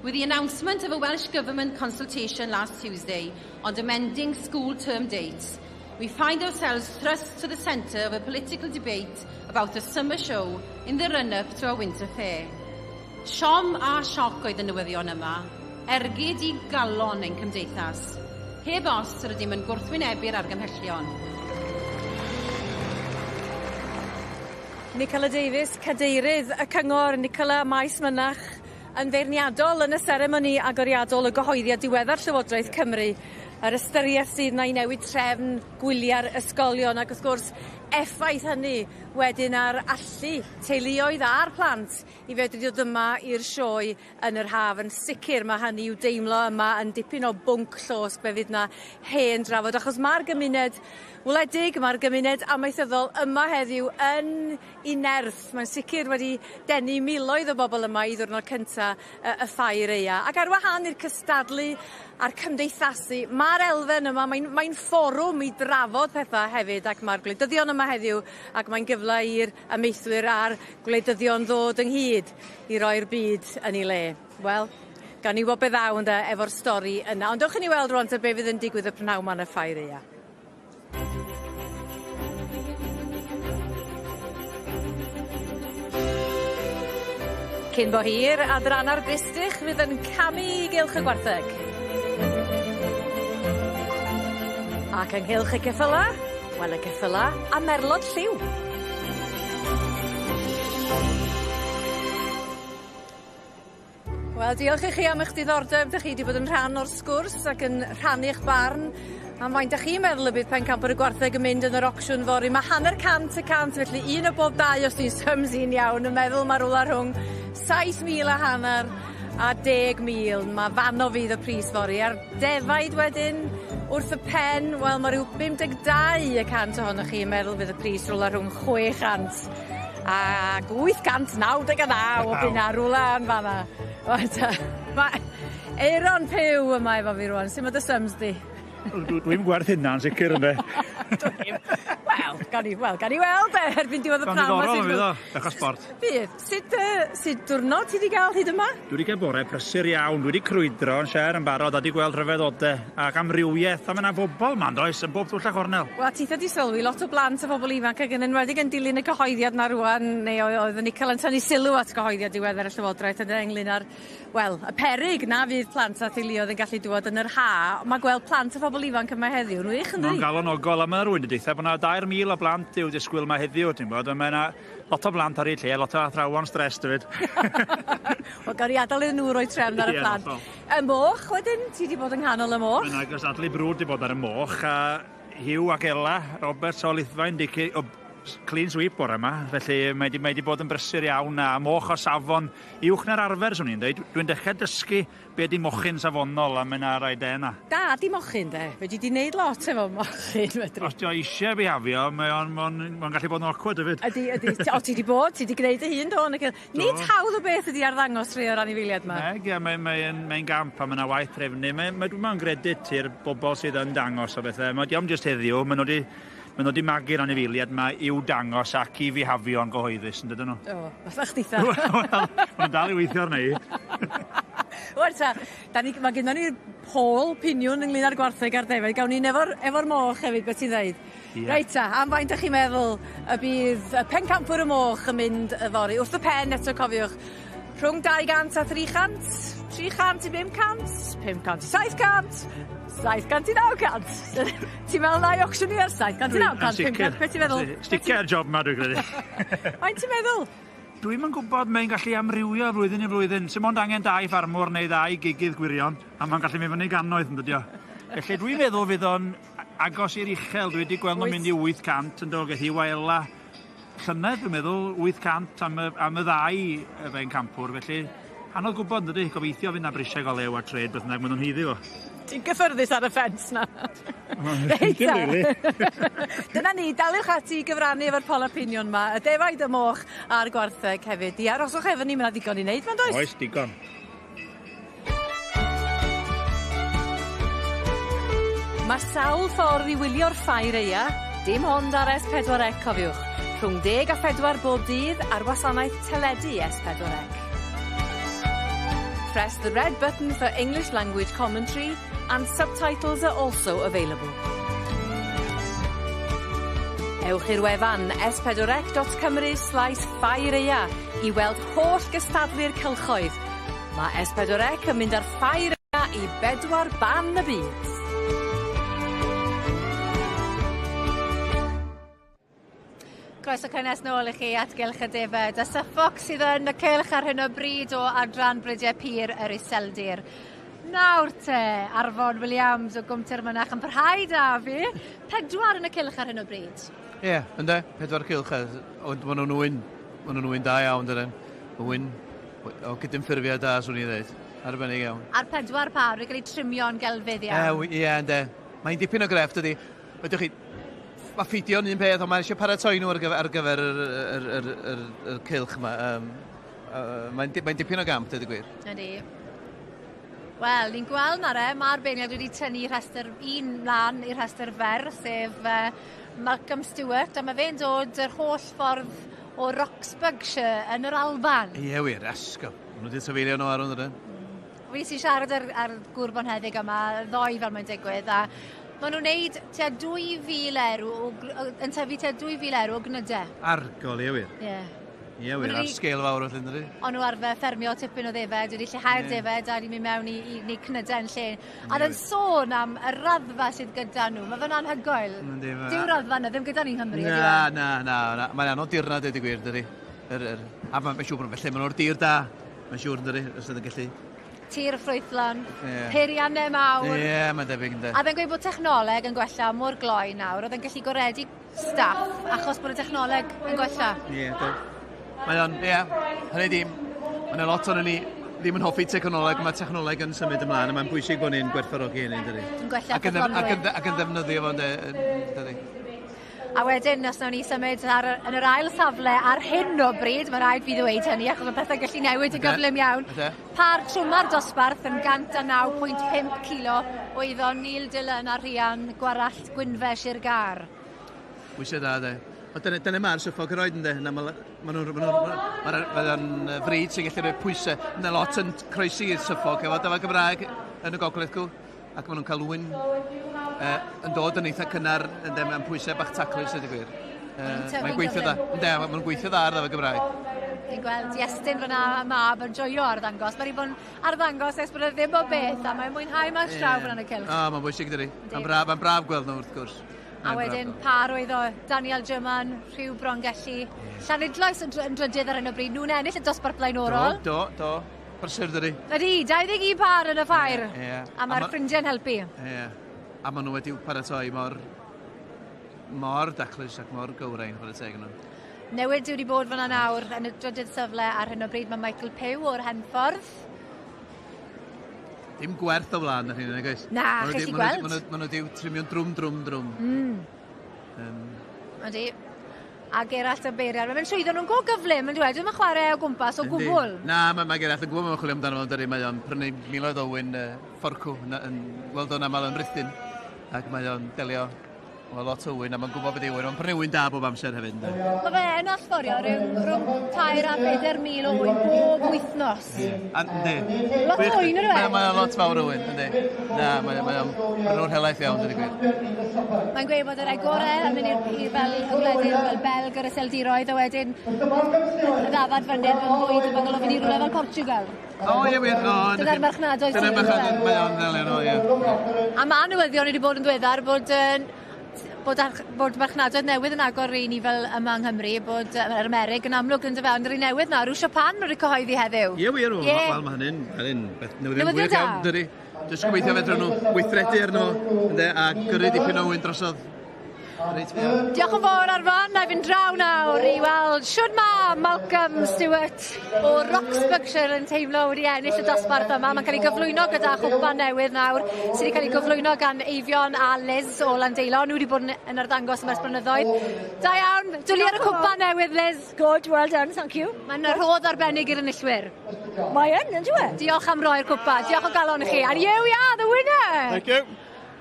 With the announcement of a Welsh Government consultation last Tuesday on amending school term dates, we find ourselves thrust to the centre of a political debate about the summer show in the run-up to our winter fair. Siom a sioc oedd y newyddion yma, ergyd i galon ein cymdeithas. Heb os rydym yn gwrthwynebu'r argymhellion. Nicola Davies, cadeirydd y cyngor Nicola Maes Mynach, yn feirniadol yn y seremoni agoriadol y gyhoeddiad diweddar Llywodraeth Cymru, yr ystyriaeth sydd na i newid trefn gwylio'r ysgolion ac wrth gwrs effaith hynny wedyn ar allu teuluoedd a'r plant i fedru dod yma i'r sioe yn yr haf. Yn sicr mae hynny i'w deimlo yma yn dipyn o bwnc llosg fe fydd na hen drafod, achos mae'r gymuned wledig, mae'r gymuned amaethyddol yma heddiw yn unerth. Mae'n sicr wedi denu miloedd o bobl yma i ddwrnod cyntaf y Ffair Aeaf. Ac ar wahân i'r cystadlu a'r cymdeithasu, mae'r elfen yma, mae'n fforwm i drafod pethau hefyd, ac mae'r gwleidyddion yma heddiw, ac mae'n gyfle i'r amaethwyr a'r gwleidyddion ddod ynghyd i roi'r byd yn ei le. Wel, gan i wybod beth ddaw ynda efo'r stori yna. Ond dewch i ni weld rwan ta be fydd yn digwydd y prynawn ma'n y Ffair Aeaf. Cyn bo hir, adranna'r bystych fydd yn camu i gylch y gwartheg. Ac ynghylch y ceffyla, wel y ceffyla a merlod lliw. Wel, diolch i chi am eich diddordeb. Dych chi wedi bod yn rhan o'r sgwrs ac yn rhannu'ch barn am faint ych chi'n meddwl y bydd pencampwr y gwartheg yn mynd yn yr ocsiwn fory. Mae 100%, felly un o bob 2 os dwi'n symsi'n iawn yn meddwl mae rhywle rhwng 7,500 a 10,000. Mae fanno fydd y pris fory. A'r defaid wedyn wrth y pen, wel mae rhyw 52% ohonoch chi yn meddwl fydd y pris rhywle rhwng 600 ac 899 o bunna rhywle yn fanna. Mae Eiron Pyw yma efo fi rwan. Sut mae dy syms di? Dwi'n gwerth hynna'n sicr ynddo. Wel, gan i weld erbyn diwedd y plan. Gan i ddorol fydd o, dechrau sport. Bydd, sut diwrnod ti wedi cael hyd yma? Dwi wedi cael bore prysur iawn, dwi wedi crwydro yn siar yn barod a wedi gweld rhyfeddodau ac amrywiaeth, a mae yna bobl ma'n does, yn bob twll a chornel. Wel, ti wedi sylwi, lot o blant a bobl ifanc ac yn enwedig yn dilyn y cyhoeddiad na rwan, neu oedd Nicola yn tynnu sylw at gyhoeddiad diweddar y Llywodraeth yn englyn ar, wel, y peryg na fydd plant a theuluodd yn gallu dŵad yn yr ha. Mae gweld plant a bobl ifanc yma heddiw, nhw eich yn dweud? Nhw'n galonogol am yr rwy'n dweud, bod yna 2,000 o blant i'w disgwyl yma heddiw, ti'n bod, mae yna lot o blant ar ei lle, lot o athrawon stres, dweud. Wel, gael i adael iddyn nhw roi trefn ar y plant. Y moch, wedyn, ti wedi bod yng nghanol y moch? Yna gystadlu brwd wedi bod ar y moch, a Hugh ac Ella, Robert o Lithfaen, clean sweep o'r yma, felly mae wedi bod yn brysur iawn a moch o safon uwch na'r arfer, swn i'n dweud. Dwi'n dechrau dysgu be di mochyn safonol a mynd ar aide yna. Da, di mochyn, de. Fe di wneud lot efo mochyn, fedri. Os di o eisiau bihafio, mae'n gallu bod yn awkward hefyd. Ydy, o, ti di bod, ti di gwneud y hun, do. Nid hawdd o beth ydi arddangos rhai o'r anifeiliad yma. Mae'n gamp a mae'n waith trefnu. Mae'n gredit i'r bobl sydd yn dangos o bethau. Mae diom jyst heddiw, maen nhw wedi magu'r anifeiliad yma i'w dangos ac i fihafio'n gyhoeddus, yn dydyn nhw? O, fatha chdi'tha. Wel, mae'n dal i weithio arna i. Wel ta, mae gennym ni'r pôl piniwn ynglyn â'r gwartheg ar defyd. Gawn ni efo'r moch hefyd, beth ti'n dweud? Reit ta, am faint ych chi'n meddwl y bydd y pencampwr y moch yn mynd y fori? Wrth y pen eto cofiwch, rhwng 200 a 300, 300 i 500, 500 i 700, 700 i 900. Ti'n meddwl na i ocsiwni'r 700 i 900? 500, beth ti'n meddwl? Sticio'r job yma, dwi'n credu. Faint ti'n meddwl? Dwi'n yn gwybod mae'n gallu amrywio flwyddyn i flwyddyn. Sim ond angen 2 ffarmwr neu 2 gigydd gwirion, a mae'n gallu mynd fyny gannoedd yn dydio. Felly dwi'n meddwl fydd o'n agos i'r uchel. Dwi wedi gweld nhw'n mynd i 800 yn dod Hugh a Ella. Llynedd dwi'n meddwl 800 am y 2 fe'n campwr. Felly anodd gwybod, dydy, gobeithio fydd na brisiau o lew a tred beth yna, maen nhw'n hyddi fo. Ti'n gyffyrddus ar y ffens na. Dim rili. Dyna ni, daliwch ati i gyfrannu efo'r poll opinion ma. Y defaid y moch a'r gwartheg hefyd. I aroswch efo ni, mae'n ddigon i wneud, mae'n does? Oes, digon. Mae sawl ffordd i wylio'r ffair Aeaf, dim ond ar S4C cofiwch. Rhwng 10 a 4 bob dydd ar wasanaeth teledu S4C. Press the red button for English language commentary and subtitles are also available. Ewch i'r wefan s4c.cymru/Ffair Aeaf i weld holl gystadlu'r cylchoedd. Mae S4C yn mynd ar Ffair Aeaf i 4 ban y byd. Croeso cynnes nôl i chi atgylch y defaid. A Suffolk sydd yn y cylch ar hyn o bryd o adran Brydiau Pur yr Iseldir. Nawr te, Arfon Williams o Gwmter Mynach yn parhau da fi. 4 yn y cylch ar hyn o bryd. Ie, ynddo, 4 cylch. Ond maen nhw'n wyn. Maen nhw'n wyn da iawn, dydyn. Wyn o gydymffurfiau da, swn i ddweud. Arbennig iawn. A'r 4 pawr wedi cael eu trimio'n gelfydd iawn. Ie, ynddo. Mae'n dipyn o grefft, ydy. Ydych chi... Mae ffidio'n un peth, ond mae eisiau paratoi nhw ar gyfer y cylch yma. Mae'n dipyn o gamp, ydy gwir. Ydy. Wel, ni'n gweld na mae'r beirniad wedi tynnu un mlaen i'r rhestr fer, sef Malcolm Stewart, a mae fe'n dod yr holl ffordd o Roxburghshire yn yr Alban. Ie, wir, asgo. Maen nhw wedi sefeilio nhw ar hwn, ydyn. Fi sy'n siarad ar gwr bonheddig yma, ddoi fel mae'n digwydd, a maen nhw'n neud tua 2,000 erw, yn tyfu tua 2,000 erw o gnydau. Argol, ie wir. Ie. Ie wir, ar sgêl fawr o llyn, dydy. Ond nhw arfer ffermio tipyn o ddefed, wedi lleihau'r ddefed a wedi mynd mewn i cnydau yn lle. A yn sôn am y raddfa sydd gyda nhw, mae fe'n anhygoel. Dyw raddfa yna ddim gyda ni'n Nghymru, ydy fe? Na. Mae'n anodd dirnad, ydy gwir, dydy. A mae'n siŵr bod felly, mae'n o'r dir da. Mae'n siŵr, dydy, os ydyn gallu. Tir ffrwythlon, peiriannau mawr. Ie, mae'n debyg ynddo. A fe'n gweud bod technoleg yn gwella mor gloi nawr, oedd yn gallu goredi staff achos bod y technoleg yn gwella. Ie, mae o'n, hynny dim, mae'n lot o'n ni ddim yn hoffi technoleg, mae technoleg yn symud ymlaen, a mae'n bwysig bod ni'n gwerthfawrogi hynny, dydy. Yn gwella cyflonrwydd. Ac yn ddefnyddio fo'n dydy. A wedyn, os nawn ni symud yn yr ail safle ar hyn o bryd, mae rhaid fi ddweud hynny, achos mae pethau gallu newid y gyflym iawn. Par trwma'r dosbarth yn 109.5 kilo o iddo Neil Dillon a Rhian Gwarallt Gwynfesh i'r gar. Bwysau da, de. O, dyna mae'r Suffolk yn oed, ynddo. Mae'n fryd sy'n gallu rhoi pwysau. Yna lot yn croesi i'r Suffolk, efo dyfa Gymraeg yn y gogledd cw. Ac maen nhw'n cael wyn yn dod yn eitha cynnar mewn pwysau bach taclus, ydy gwir. Mae'n gweithio dda. Mae'n gweithio dda ar ddafa Gymraeg. Ni'n gweld Iestyn fyna mab yn joio ar ddangos. Mae'n bod ar ddangos es bod e ddim o beth, a mae'n mwynhau mae'n llaw fyna yn y cylch. Mae'n bwysig, dydy. Mae'n braf gweld nhw, wrth gwrs. A wedyn par oedd o Daniel German, Rhyw Brongelli. Llanidloes yn drydydd ar hyn o bryd. Nhw'n ennill y dosbarth blaenorol. Do. Prysur, dydy. Ydy, 21 par yn y ffair. A mae'r ffrindiau'n helpu. A maen nhw wedi paratoi mor daclus ac mor gywrain fod y teg nhw. Newid wedi bod fyna nawr yn y drydydd syfle ar hyn o bryd. Mae Michael Pew o'r Henffordd. Dim gwerth o flaen ar hyn, nag oes? Na, chi gweld. Maen nhw wedi trimio'n drwm. Ydy. A Gerallt y Beiriad. Mae'n llwyddo nhw'n go gyflym, yn dweud, mae'n chwarae o gwmpas o gwbl. Na, mae Gerallt yn gwybod mae'n chwilio amdano fo, mae o'n prynu miloedd o wyn fforcw, yn weld o'n aml yn Rhythyn, ac mae o'n delio o lot o wyn, a mae'n gwybod beth yw wyn, ond prynu wyn da bob amser hefyd. Mae fe yn allforio rhwng 2 a 4,000 o wyn bob wythnos. Lot o wyn yn y fe? Mae'n lot fawr o wyn, ynddi. Na, mae'n rhyw'r helaeth iawn, dydy gwir. Mae'n gweud bod yr agorau yn mynd i'r fel Belg yr Iseldiroedd, a wedyn y ddafad fynydd yn bwyd y bangol o fynd i rhywle fel Portugal. O, ie wir. Dyna'r marchnadoedd sydd yn dweud. Mae'n ddelio, ie. A mae newyddion wedi bod yn dweddar bod marchnadoedd newydd yn agor i ni fel yma yng Nghymru, bod yr Amerig yn amlwg yn dyfewn yr un newydd na, rhyw Japan wedi cyhoeddi heddiw. Ie wir, wel mae hynny'n beth newyddion fwy iawn, dydy. Jyst gobeithio fedrwn nhw weithredu arno, a gyrru dipyn o wyn drosodd. Reit fi. Diolch yn fawr Arfon, na fi'n draw nawr i weld siwr ma Malcolm Stewart o Roxburghshire yn teimlo wedi ennill y dosbarth yma. Mae'n cael ei gyflwyno gyda chwpa newydd nawr sydd wedi cael ei gyflwyno gan Eifion a Liz o Landeilo. Nhw wedi bod yn arddangos ym blynyddoedd. Da iawn, dwlu ar y cwpa newydd Liz. Good, well done, thank you. Mae'n rhodd arbennig i'r enillwyr. Mae yn dyw e? Diolch am roi'r cwpa, diolch o galon i chi. And here we are, the winner! Thank you.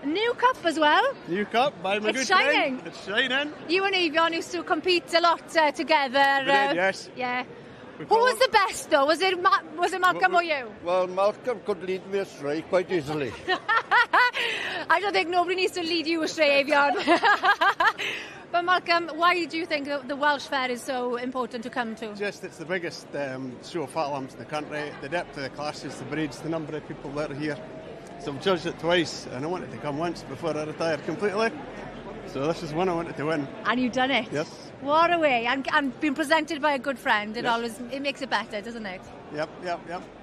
New cup as well. New cup by my It's good shining. friend. It's shining. You and Eifion used to compete a lot together. We did, yes. Yeah. Who was the best though? Was it Malcolm or you? Well, Malcolm could lead me astray quite easily. I don't think nobody needs to lead you astray, Eifion. But Malcolm, why do you think the Welsh Fair is so important to come to? Just, it's the biggest show of fat lambs in the country. The depth of the classes, the breeds, the number of people that are here. So I've judged it twice, and I wanted to come once before I retire completely. So this is one I wanted to win. And you've done it? Yes. What a way. And being presented by a good friend, Yes. it makes it better, doesn't it? Yep.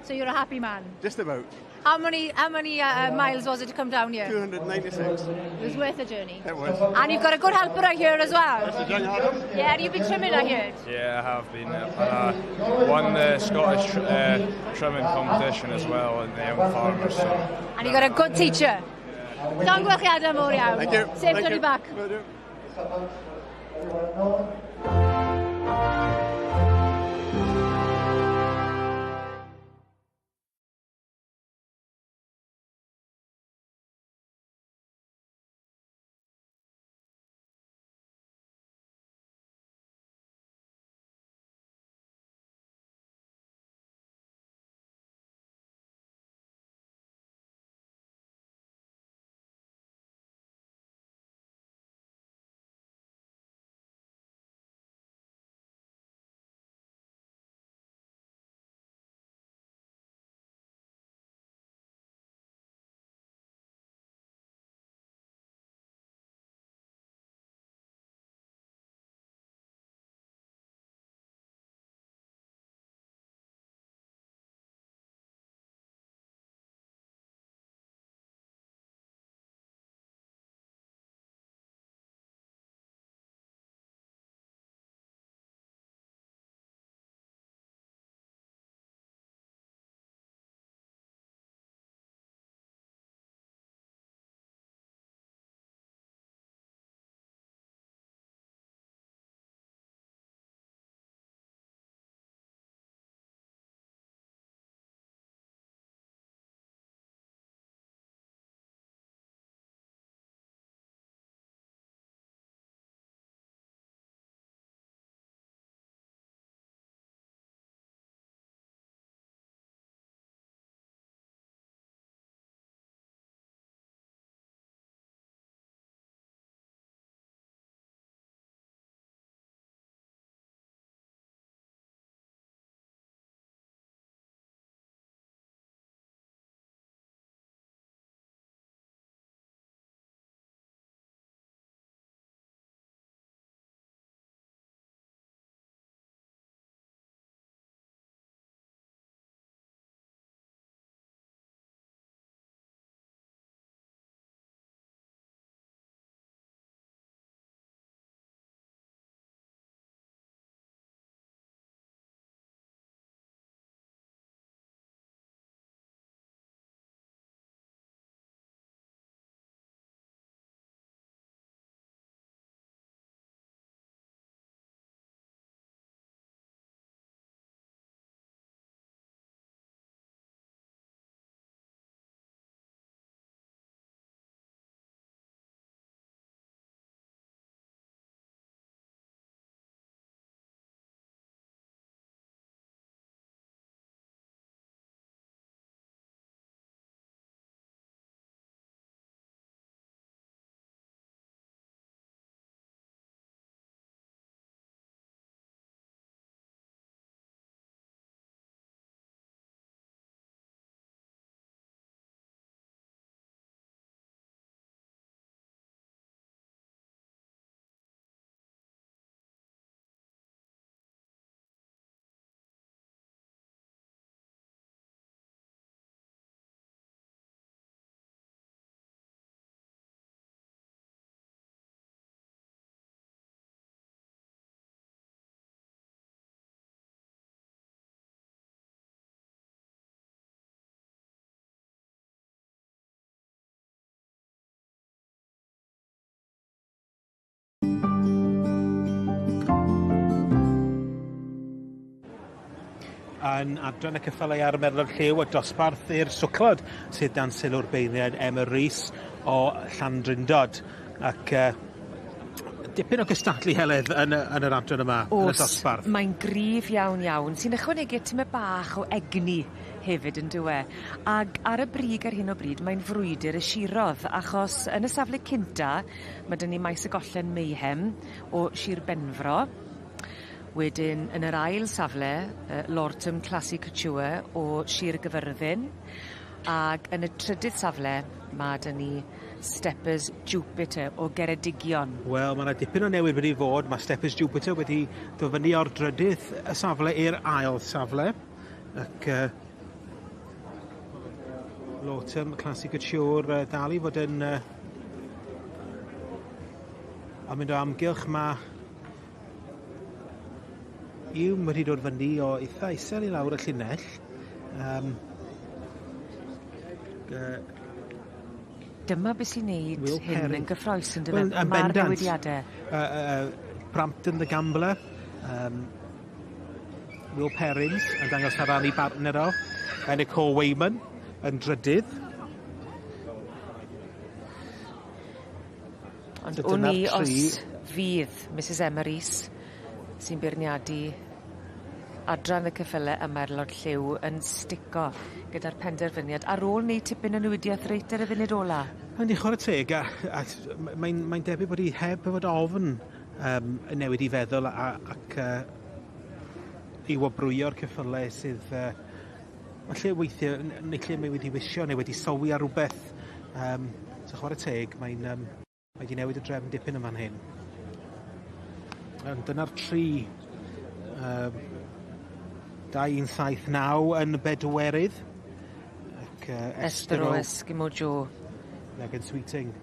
So you're a happy man? Just about. How many miles was it to come down here? 296. It was worth the journey. It was. And you've got a good helper out here as well? This is young Adam. Yeah, and you've been trimming out here? Yeah, I have been. I won the Scottish trimming competition as well in the young farmers. So. And you've got a good teacher? Llongyfarchiadau mawr iawn. Thank you. Safe Thank journey you. back. Will do. yn adran y ceffylau ar Merlon Lliw, y dosbarth i'r swclod sydd dan sylw'r beirniad Emma Rhys o Llandrindod. Ac dipyn o gystadlu heledd yn yr adran yma, yn y dosbarth. Mae'n gryf iawn iawn, sy'n ychwanegu tymed bach o egni hefyd yn dywe. Ac ar y brig ar hyn o bryd, mae'n frwydr y sirodd, achos yn y safle cynta, mae dyn ni maes y gollen Mayhem o Sir Benfro. Wedyn, yn yr ail safle, Lortum Classic Couture o Sir Gyfyrddin. Ac yn y trydydd safle, mae dyn ni Steppers Jupiter o Geredigion. Wel, mae yna dipyn o newid wedi fod. Mae Steppers Jupiter wedi dod fyny o'r drydydd y safle i'r ail safle. Ac Lortum Classic Couture dal i fod yn a mynd o amgylch. Mae Iwm wedi dod fyny o eitha isel i lawr y llinell. Dyma beth sy'n neud hyn yn gyffroes yn Wel, dyma. Mae'r newidiadau. Brampton the Gambler. Will Perrins yn dangos ar ran i bartner o. Nicole Wayman yn drydydd. Ond o'n i os fydd Mrs Emma Rhys sy'n beirniadu adran y ceffylau y Merlon Lliw yn stico gyda'r penderfyniad ar ôl wneud tipyn o newidiaeth reit ar y funud ola. Mae'n chwarae teg, mae'n debyg bod hi heb fod ofn y newid i feddwl ac i wobrwyo'r ceffylau sydd falle weithiau neu lle mae wedi wisio neu wedi sylwi ar rhywbeth. So chwarae teg, mae wedi newid y drefn dipyn yma'n hyn. Dyna'r 3 2-1-7-9 yn bedwerydd. Esther o Eskimo Joe. Megan Sweeting.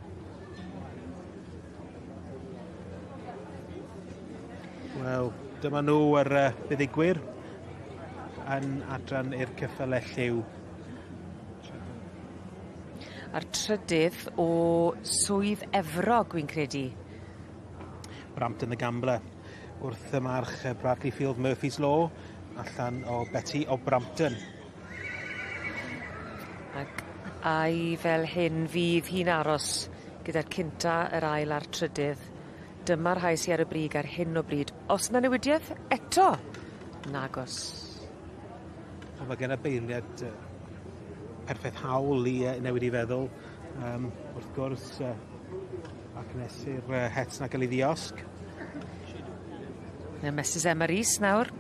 Wel, dyma nhw ar buddigwyr yn adran i'r ceffylau lliw. A'r trydydd o swydd Efrog, wy'n credu. Brampton the Gambler. Wrth y march Bradley Field Murphy's Law, allan o Betty o Brampton. Ac ai fel hyn fydd hi'n aros gyda'r cynta, yr ail a'r trydydd. Dyma'r rhai sy'n ar y brig ar hyn o bryd. Os yna newidiaeth eto, nagos. Mae gen y beirniad perffaith hawl i newid i feddwl. Wrth gwrs, ac nesir het na gael ei ddiosg. Mrs Emma Rhys nawr,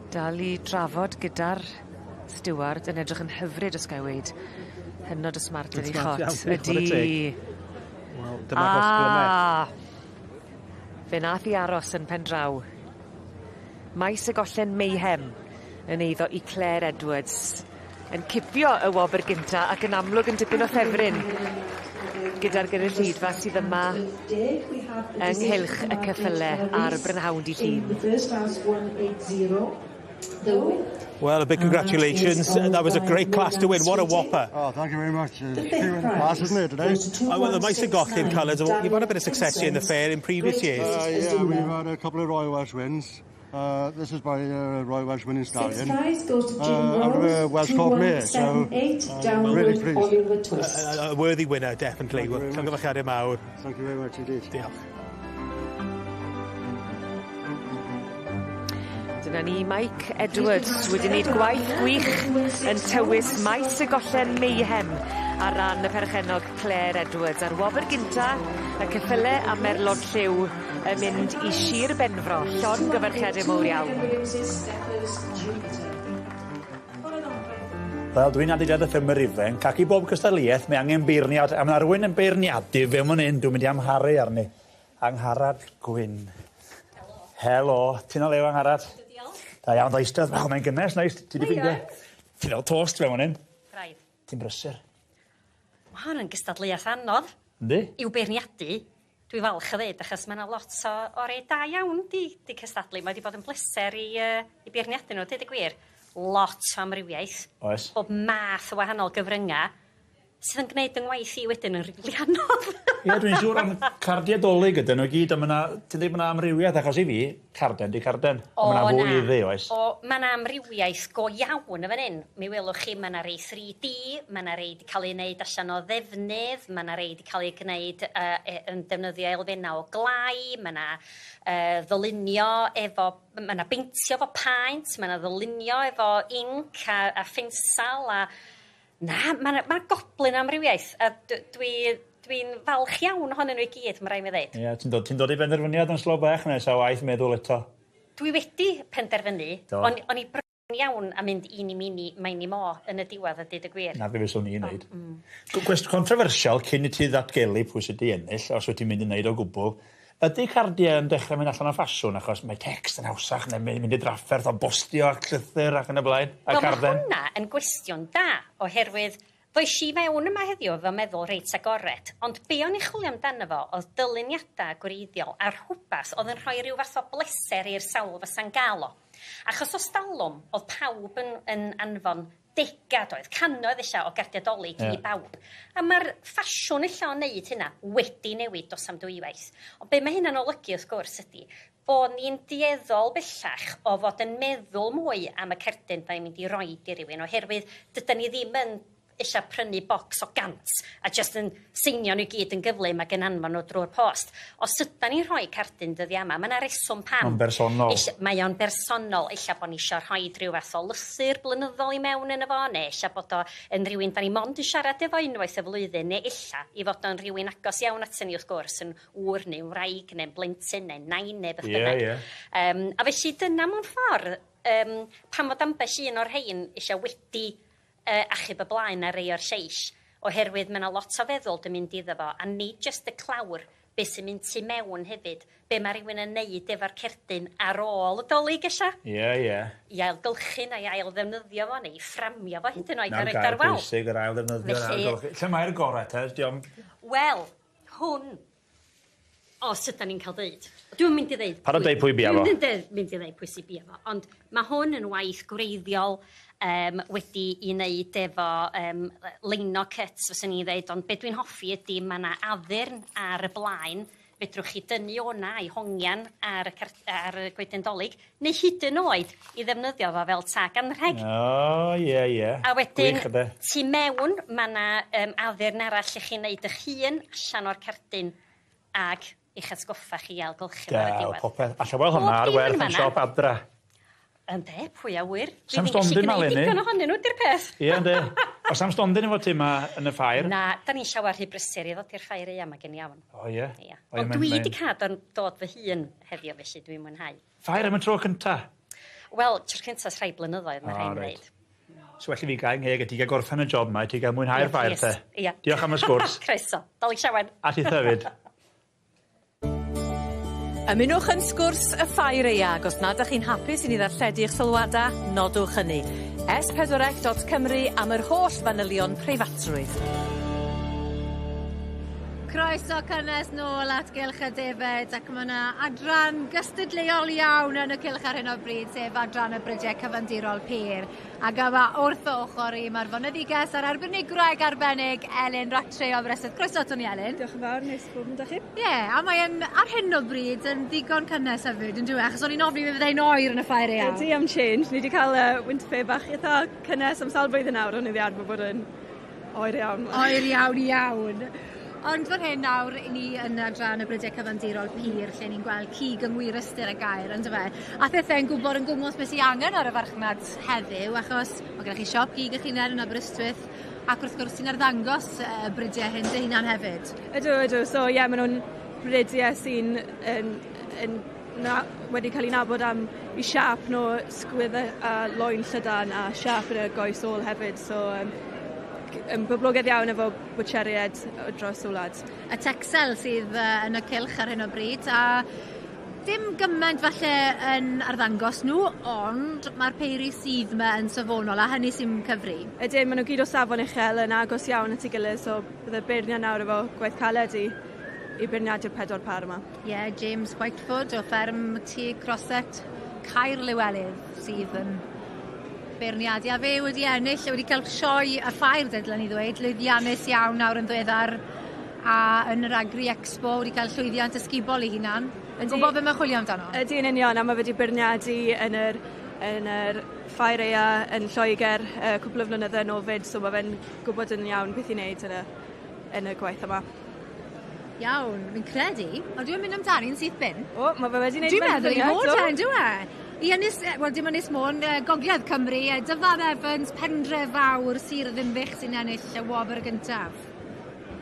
dal i drafod gyda'r steward yn edrych yn hyfryd os gael weid. Hynod o smart ydi chot. Ydi. Wel, dyma gosglymet. Fe nath i aros yn pen draw. Maes y gollen Mayhem yn eiddo i Claire Edwards. Yn cipio y wobr gynta ac yn amlwg yn dipyn o ffefryn gyda'r gynulleidfa sydd yma ynghylch y ceffylau a'r brynhawn di llun. Well, a big congratulations. That was a great class to win. What a whopper. Oh, thank you very much. It's class, isn't it, today? Well, the Mice and Gothlin colours, you've had a bit of success here in the fair in previous years. Yeah, we've had a couple of Royal Welsh wins. This is by Royal Welsh winning stallion. Out of a Welsh Court Mare, so really pleased. A worthy winner, definitely. Thank you very much indeed. Diolch. Dyna ni Mike Edwards wedi wneud gwaith gwych yn tywys maes y gollen Mayhem ar ran y perchenog Claire Edwards. A'r wobr gynta, y ceffylau a Merlon Lliw yn mynd i Sir Benfro, llon gyfarchiadau mowr iawn. Wel, dwi'n adeidiad y ffilm yr ifen, ac i bob cystadleuaeth, mae angen beirniad, a mae rhywun yn beirniadu fe fan hyn, dwi'n mynd i amharu arni. Angharad Gwyn. Helo, ti'n o lew Angharad? Da iawn, da eistedd. Wel, mae'n gynnes, neis. Ti di ffeindio? Ti'n fel tost fe fan hyn? Rhaid. Ti'n brysur? Mae hwn yn gystadleuaeth anodd. Yndi? I'w beirniadu. Dwi falch o ddweud, achos mae yna lot o rei da iawn di cystadlu. Mae wedi bod yn bleser i beirniadu nhw, dweud y gwir. Lot o amrywiaeth. Oes. Bob math o wahanol gyfryngau. sydd yn gwneud yng ngwaith i wedyn yn rili anodd. Ie, dwi'n siŵr am cardiau dolyg ydyn nhw gyd, ond ti'n dweud yna amrywiaeth, achos i fi, carden di carden. O, yna fwy iddi, oes? Mae yna amrywiaeth go iawn y fan hyn. Mi welwch chi, mae yna rei 3D, mae yna rei wedi cael ei wneud allan o ddefnydd, mae yna rei wedi cael ei gwneud yn defnyddio elfennau o glai, mae yna ddylunio efo, mae yna beintio efo paent, mae yna ddylunio efo inc a phensal a... Na, mae goblin amrywiaeth, a dwi'n falch iawn ohonyn nhw i gyd, mae rai mi ddeud. Ie, ti'n dod i benderfyniad yn Sylwebaeth neu sa waith meddwl eto? Dwi wedi penderfynu, o'n i bron iawn a mynd maini mo yn y diwedd a dyd y gwir. Na, fe fyswn i'n neud. Gwest controversial cyn i ti ddatgelu pwy sydd wedi ennill, os wyt ti'n mynd i wneud o gwbl. Ydy cardiau yn dechrau mynd allan o ffasiwn, achos mae text yn awsach, neu mynd i drafferth o bostio ac llythyr ac yn y blaen, a carden? Mae hwnna yn gwestiwn da, oherwydd ddoes i fewn yma heddiw efo meddwl reit agored, ond be o'n i chwilio amdano fo oedd dyluniadau gwreiddiol a'r hwbas oedd yn rhoi rhyw fath o bleser i'r sawl fysa'n gael o. Achos o stalwm, oedd pawb yn anfon degad oedd, canoedd eisiau o gardiadolig i bawb. A mae'r ffasiwn eisiau o wneud hynna wedi newid dos am dwywaith. Ond be mae hynna'n olygu wrth gwrs ydy, bod ni'n dueddol bellach o fod yn meddwl mwy am y cerdyn da ni'n mynd i roi i rywun, oherwydd dydyn ni ddim yn eisiau prynu bocs o gant a just yn seinio nhw gyd yn gyflym ac yn anfon nhw drwy'r post. Os ydyn ni'n rhoi cardyn dyddi yma, mae yna reswm pam. Mae'n bersonol. Mae o'n bersonol, eisiau bod ni eisiau rhoi rhyw fath o lythyr blynyddol i mewn yn efo, neu eisiau bod o yn rhywun da ni mond yn siarad efo unwaith y flwyddyn, neu eisiau i fod o'n rhywun agos iawn atyn ni wrth gwrs yn wr neu wraig neu blentyn neu nain neu beth bynnag. A felly dyna mewn ffordd, pan fod ambell un o'r rhain eisiau wedi achub y blaen ar rei o'r lleill, oherwydd mae yna lot o feddwl yn mynd iddo fo, a nid just y clawr, be sy'n mynd tu mewn hefyd, be mae rhywun yn neud efo'r cerdyn ar ôl y dolyg eisiau. Ie. I ailgylchu neu ail ddefnyddio fo, neu fframio fo hyd yn oed ar y gael wal. pwysig yr ail ddefnyddio ar ailgylchu. Lle mae'r gorau te? Wel, hwn, os ydyn ni'n cael dweud. Dwi'n mynd i ddeud... Par o deud pwy bia fo? Dwi'n mynd i ddeud pwy sy'n bia fo, ond mae hwn yn waith gwreiddiol wedi i wneud efo leino cuts, fyswn i'n dweud, ond be dwi'n hoffi ydy mae yna addurn ar y blaen, fedrwch chi dynnu o'na i hongian ar y gwedyn dolyg, neu hyd yn oed i ddefnyddio fo fel tag anrheg. O, ie. A wedyn, tu mewn, mae yna addurn arall i chi wneud eich hun allan o'r cerdyn ag i'ch atgoffa chi ailgylchu ar y diwedd. Popeth. Alla wel hwnna ar werth yn siop adra. Ynddi, pwy a wir. Sam stondin ma lenni. Digon ohonyn nhw, di'r peth. Ie, ynddi. Os sam stondin efo ti yma yn y ffair? Na, da ni'n siawar rhy brysur i ddod i'r ffair Aeaf yma gen iawn. O, ie. Ond dwi wedi cadw'n dod fy hun heddiw felly dwi'n mwynhau. Ffair am y tro cynta? Wel, tro cynta rhai blynyddoedd mae rhaid wneud. So well i fi gael ngheg a ti gael gorffen y job yma, ti gael mwynhau'r ffair te. Diolch am y sgwrs. Croeso, dal i siawan. A ti thefyd. Ymunwch yn sgwrs y Ffair Aeaf, os nad ydych chi'n hapus i ni ddarlledu'ch sylwadau, nodwch hynny. S4C.Cymru am yr holl fanylion preifatrwydd. Croeso cynnes nôl at Gylch y Defed, ac mae yna adran gystadleuol iawn yn y cylch ar hyn o bryd, sef adran y brydau cyfandirol Pyr. Ac yma wrth ochr i, mae'r foneddiges a'r arbenigreg arbennig Elin Rattray o Bresedd. Croeso Tony Elin. Diolch yn fawr, neis bod yn dach chi. Ie, a mae'n ar hyn o bryd yn ddigon cynnes hefyd, yn dweud, achos o'n i'n ofni fe fyddai'n oer yn y Ffair Aeaf. Ydy am change, ni wedi cael winter fair bach eitha cynnes am sawl blwyddyn nawr, ond i ddiadfa bod yn oer iawn. Oer iawn. Ond fan hyn nawr, ni yn adran y brydau cyfandirol Pyr, lle ni'n gweld cig yngwyr ystyr y gair, ond fe. A pethau'n gwybod yn gwmwys beth sy'n angen ar y farchnad heddiw, achos mae gennych chi siop gig eich hunain yn Aberystwyth, ac wrth gwrs sy'n arddangos y brydau hyn dy hunan hefyd. Ydw. So, ie, maen nhw'n brydau sy'n wedi cael ei nabod am i siap nhw sgwydd a loen llydan a siap yn y goes ôl hefyd. So, yn boblogaidd iawn efo bwtseried dros wlad. Y Texel sydd yn y cylch ar hyn o bryd, a dim gymaint falle yn arddangos nhw, ond mae'r peiri sydd yma yn safonol, a hynny sy'n cyfri. Ydyn, maen nhw gyd o safon uchel yn agos iawn at ei gilydd, so bydde beirniad nawr efo gwaith caled i beirniadu'r 4 par yma. Ie, James Whitefoot o fferm T Crosset Caer Lywelydd sydd yn beirniadu. A fe wedi ennill, wedi cael sioe a Ffair dydlan i ddweud, lwyddiannus iawn nawr yn ddiweddar, a yn yr Agri Expo wedi cael llwyddiant ysgubol i hunan. Yn gwybod beth mae'n chwilio amdano? Ydy'n union, a mae wedi beirniadu yn yr Ffair Aeaf yn Lloegr cwbl o flynyddoedd yn ôl fyd, so mae fe'n gwybod yn iawn beth i wneud yn y gwaith yma. Iawn, fi'n credu. Ond dwi'n mynd amdano'n syth bin. O, mae fe wedi wneud Dwi'n meddwl i fod eto. ten, dwi'n I Ynys, wel dim Ynys Môn, Gogledd Cymru, Dyfan Evans, Pendref Fawr, Sir Ddinbych sy'n ennill y wobr gyntaf.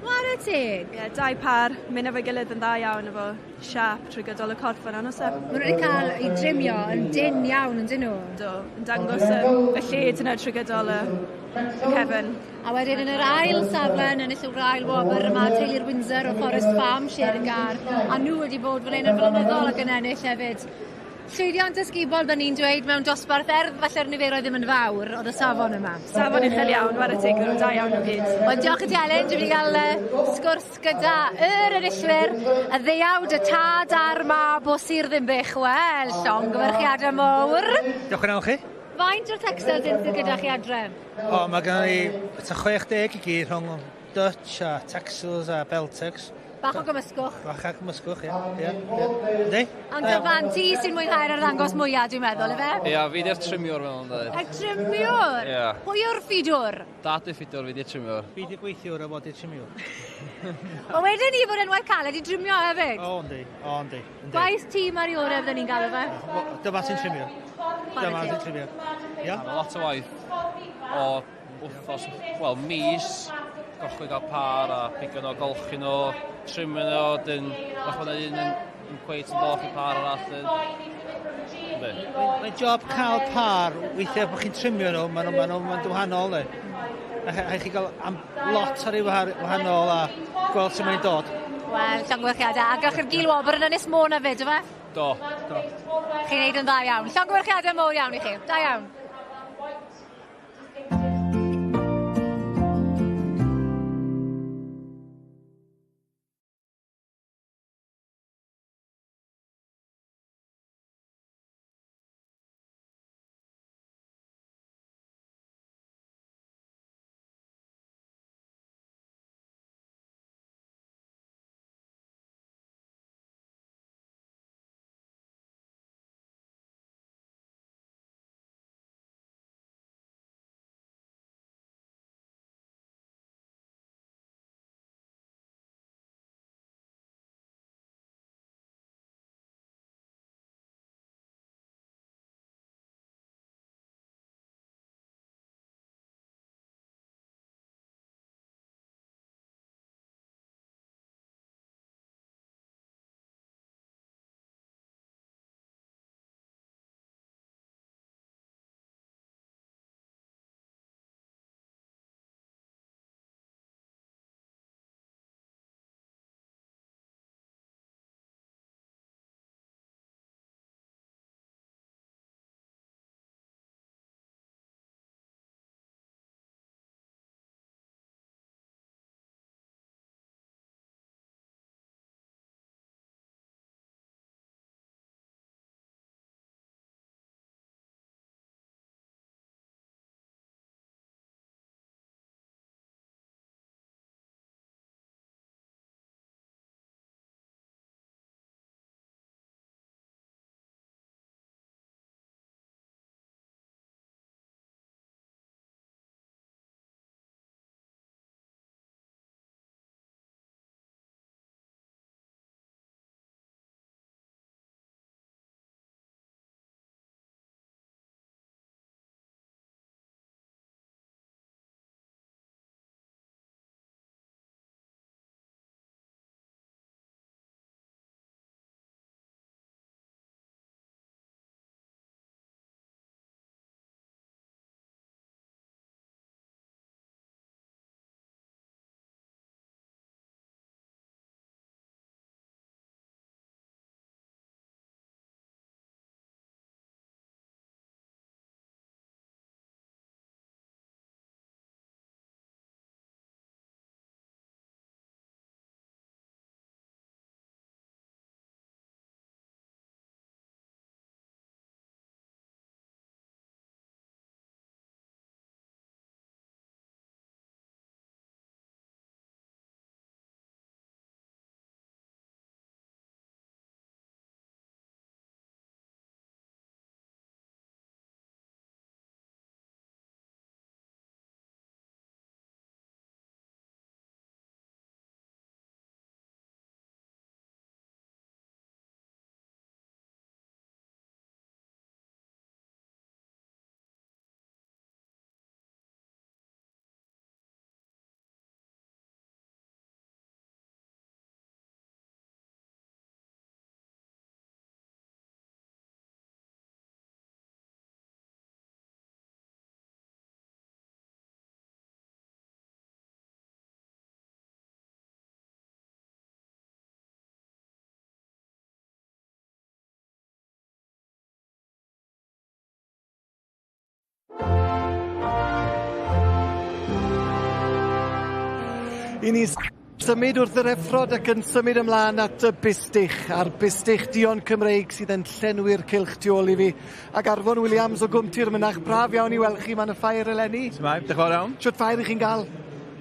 Wara teg. Ie, dau par, mynd efo gilydd yn dda iawn efo siap trwy gydol y corff yna, nos e. Maen nhw wedi cael ei drimio yn dyn iawn, yn dyn nhw? Do, yn dangos y lled yna trwy gydol y cefn. A wedyn yn yr ail safle, yn ennill yw'r ail wobr, mae teulu'r Windsor o Forest Farm, Sir y Gar, a nhw wedi bod fan hyn yn flynyddol ac yn ennill hefyd. Llwyddiant ysgubol, byddwn ni'n dweud, mewn dosbarth falle'r niferoedd ddim yn fawr, oedd y safon yma. Safon uchel iawn, war y teg, nhw'n da iawn o hyd. Ond diolch i ti Elen, dwi'n mynd i gael sgwrs gyda yr enillwyr, y ddeuawd, y tad a'r mab o Sir Ddinbych. Wel, llongyfarchiadau mowr. Diolch yn awch chi. Faint o'r textile sydd gyda chi adre? O, mae gen i 60 i gyd rhwng Dutch a Texels a Beltex. Bach o gymysgwch. Bach o gymysgwch, ie. Ydy? Ond dyfan ti sy'n mwynhau'r arddangos mwyaf, dwi'n meddwl, efe? Ie, fi di'r trimiwr fel yn dweud. Y trimiwr? Ie. Pwy yw'r ffidwr? Dad y ffidwr, fi di'r trimiwr. Fi di gweithio a fod i'r trimiwr. O wedyn ni bod enwau caled i drimio hefyd? O, yndi. Gwaith tîm ar i orau fydden ni'n gael efe? Dyma sy'n trimio. Dyma sy'n trimio. Ie? Mae lot o waith o wrthos, wel, mis, gochwyd gael par a pigo nhw, golchi nhw, trimio nhw, dyn, bach o'n un yn cweit yn dod i par arall. Mae'n job cael par, weithiau bod chi'n trimio nhw, mae'n wahanol. A chi gael lot ar ei wahanol a gweld sy'n mae'n dod. Wel, llongyfarchiadau. A gach chi'r gil wobr yn Ynys Môn hefyd, yma? Do. Chi'n neud yn dda iawn. Llongyfarchiadau mowr iawn i chi. Da iawn. I ni symud wrth yr effrod ac yn symud ymlaen at y bystych, a'r bystych dion Cymreig sydd yn llenwi'r cylch tu ôl i fi. Ac Arfon Williams o Gwmtir Mynach, braf iawn i weld chi, mae'n y Ffair eleni. Diolch yn fawr iawn. Siwt Ffair i chi'n gael?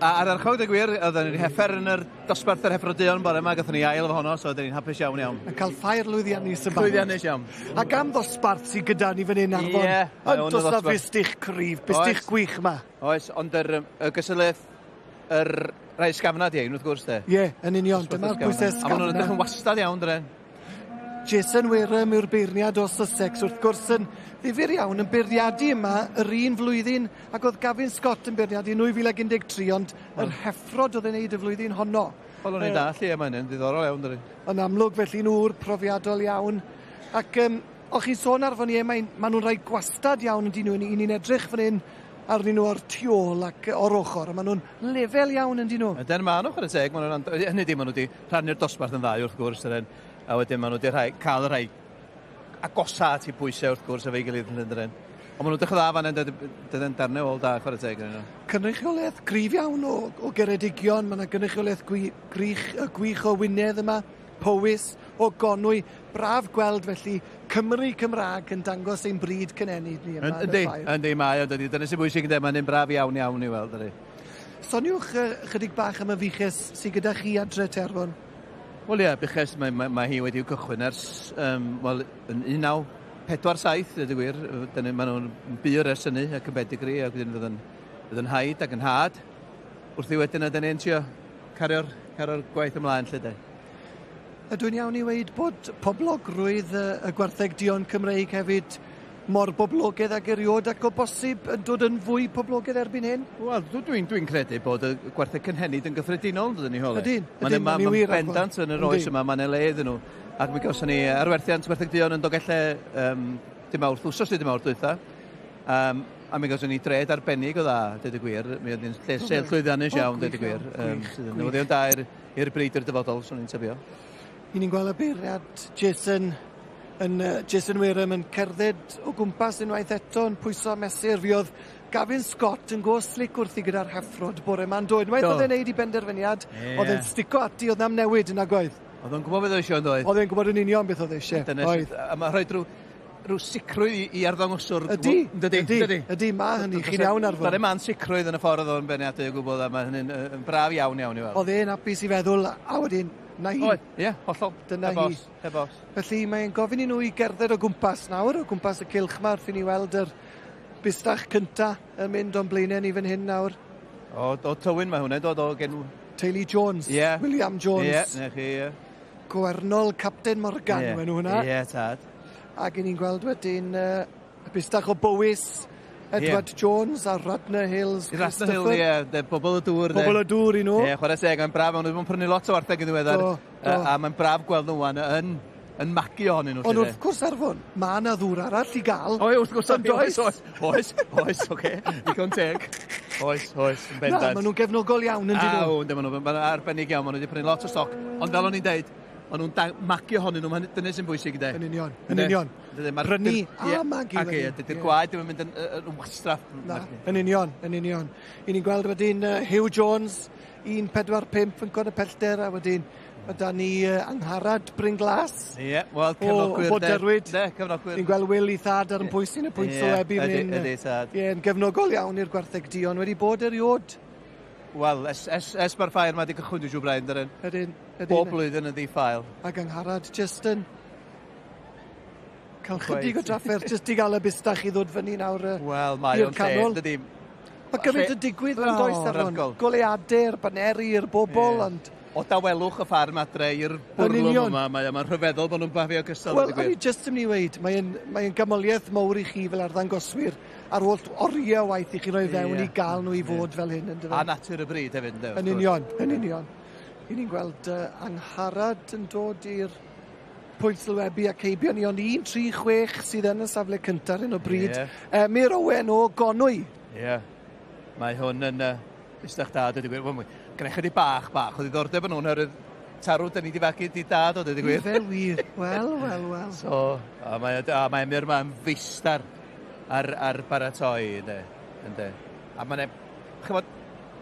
Ar archog y gwir, oedden ni'n heffer yn yr dosbarth yr Heffrodion bore yma, gathon ni ail efo honno, so oedden ni'n hapus iawn iawn. Yn cael Ffair lwyddiannus y barod. Lwyddiannus iawn. Ac am ddosbarth sydd gyda ni fan hyn, Arfon. Ond dos na bystych cryf, bystych gwych yma. Oes, ond y gysylltaeth yr rai sgafnad ein, wrth gwrs, de. Ie, yn union, dyma'r pwysau sgafnad. A maen nhw'n edrych yn wastad iawn, dren. Jason Wareham yw'r beirniad o Sussex, wrth gwrs yn ddifur iawn yn beirniadu yma yr un flwyddyn, ac oedd Gavin Scott yn beirniadu 2013, ond yr heffrod oedd yn neud y flwyddyn honno. Wel, o'n i'n dall i yma hynny'n ddiddorol iawn, dren. Yn amlwg, felly nhw'r profiadol iawn. Ac o'ch chi'n sôn arfon i, maen nhw'n rhoi gwastad iawn yn dyn nhw. Ni'n edrych fan hyn arnyn nhw o'r tu ôl ac o'r ochr, a maen nhw'n lefel iawn yn dyn nhw. Ydyn maen nhw, chwarae teg, hynny di, maen nhw wedi rhannu'r dosbarth yn ddau wrth gwrs, a wedyn maen nhw wedi cael y rhai agosa at i bwysau wrth gwrs efo'i gilydd yn ydyn. Ond maen nhw'n dechrau dda fan hyn, dydyn darnau ôl da, chwarae teg. Cynrychiolaeth gryf iawn o geredigion, mae yna gynrychiolaeth gwych o Wynedd yma, Powys, o Gonwy, braf gweld felly Cymru Cymraeg yn dangos ein bryd cynenid ni yma yn y Ffair. Yndi, mae, dyna sy'n bwysig ynddo, mae'n un braf iawn iawn i weld. Soniwch chydig bach am y fiches sydd gyda chi adre Terfon? Wel ie, biches mae hi wedi i'w cychwyn ers, wel, yn 1947, ydy gwir. Maen nhw'n byr ers hynny ac yn bedigri, ac wedyn fydd yn haid ac yn had. Wrth i wedyn ydyn ni'n trio cario'r gwaith ymlaen, lle de. Ydw'n iawn i weid bod poblogrwydd y gwartheg dion Cymreig hefyd mor boblogaidd ag eriod ac o bosib yn dod yn fwy poblogaidd erbyn hyn? Wel, dwi'n credu bod y gwartheg cynhenid yn gyffredinol, dydyn ni hole. Ydyn, mae'n bendant yn yr oes yma, mae'n le iddyn nhw. Ac mi gawson ni arwerthiant gwartheg dion yn dogelle dim awr, wsos dim awr dwytha. A mi gawson ni dred arbennig o dda, dweud y gwir. Mi oedd ni'n llesel llwyddiannus iawn, dweud y gwir. Newyddion da i'r bryd i'r dyfodol, swn i'n tybio. I ni'n gweld y beirniad Jason Wareham yn cerdded o gwmpas unwaith eto yn pwyso mesur. Fi oedd Gavin Scott yn go slic wrthi gyda'r heffrod bore ma'n dod. Unwaith oedd e'n neud i benderfyniad, oedd e'n stico ati, oedd nam newid yn agoedd. Oedd e'n gwybod beth oedd eisiau yn dweud. Oedd e'n gwybod yn union beth oedd eisiau. A mae rhoi rhyw sicrwydd i arddangoswr. Ydy, ma hynny, chi'n iawn arfon. Mae e'n sicrwydd yn y ffordd o'n beniadau o gwybod, a mae hynny'n braf iawn i weld. Oedd e'n apus i feddwl, a wedyn, na hi. Ie, hollol. Dyna hi. Felly mae'n gofyn i nhw i gerdded o gwmpas nawr, o gwmpas y cylch ma, wrth i ni weld yr bystach cynta yn mynd o'n blaenau ni fan hyn nawr. O tywyn mae hwnna, dod o genw. Teulu Jones, William Jones. Ie. Gwernol Captain Morgan, maen nhw hwnna. Ie, tad. Ac ni'n gweld wedyn y bystach o Bowys, Edward Jones a Radnor Hills. Radnor Hill, ie, bobl y dŵr. Bobl y dŵr i nhw. Ie, chwarae teg, mae'n braf, mae'n prynu lot o wartheg yn ddiweddar. A mae'n braf gweld nhw yn magu ohonyn nhw. Ond wrth gwrs Arfon, mae yna ddŵr arall i gael. Wrth gwrs, oes, oce, digon teg. Oes, yn bendant. Na, maen nhw'n gefnogol iawn yn dyn nhw. Maen arbennig iawn, maen nhw wedi prynu lot o stoc. Ond fel o'n i'n deud, maen nhw'n magu ohonyn nhw, dyna sy'n bwysig de. Yn union. Prynu a magu. Dydy'r gwaed ddim yn mynd yn wastraff. Yn union. I ni'n gweld wedyn Hugh Jones, 145 yn Cod y Pellter, a wedyn da ni Angharad Bryn Glas. Ie, wel, cefnogwyr de. Ni'n gweld Will i thad ar yn pwysyn y pwynt sylwebu fan hyn. Ie, yn gefnogol iawn i'r gwartheg dion, wedi bod eriod. Wel, es mae'r Ffair mae wedi cychwyn dwi'n blaen, dyn. Ydyn. Bob blwyddyn yn ddiffael. Ac Angharad just yn cael chydig o draffer, just i gael y bystach i ddod fyny nawr i'r canol. Dydy. Mae gymaint y digwydd yn does Arfon. Goleadur, baneru'r bobl, ond... O dawelwch y ffarm adre i'r bwrlwm yma, mae'n rhyfeddol bod nhw'n bafio cystal. Wel, o'n i just yn mynd i weid, mae'n gymoliaeth mawr i chi fel arddangoswyr ar ôl oriau o waith i chi roi fewn i gael nhw i fod fel hyn. A natur y bryd hefyd, ynddo? Yn union. I ni'n gweld Angharad yn dod i'r pwynt sylwebu ac heibio ni, ond 136 sydd yn y safle cyntaf yn o bryd. Mir Owen o Gonwy. Ie, mae hwn yn ystach dad, ydy gwir. Gwneud chydig bach, o ddiddordeb yn hwn, oherwydd tarw, da ni wedi fagu di dad o, ydy gwir. Fel wir, wel. So, mae Mir ma'n fistar ar baratoi, ynddo. A mae'n chymod,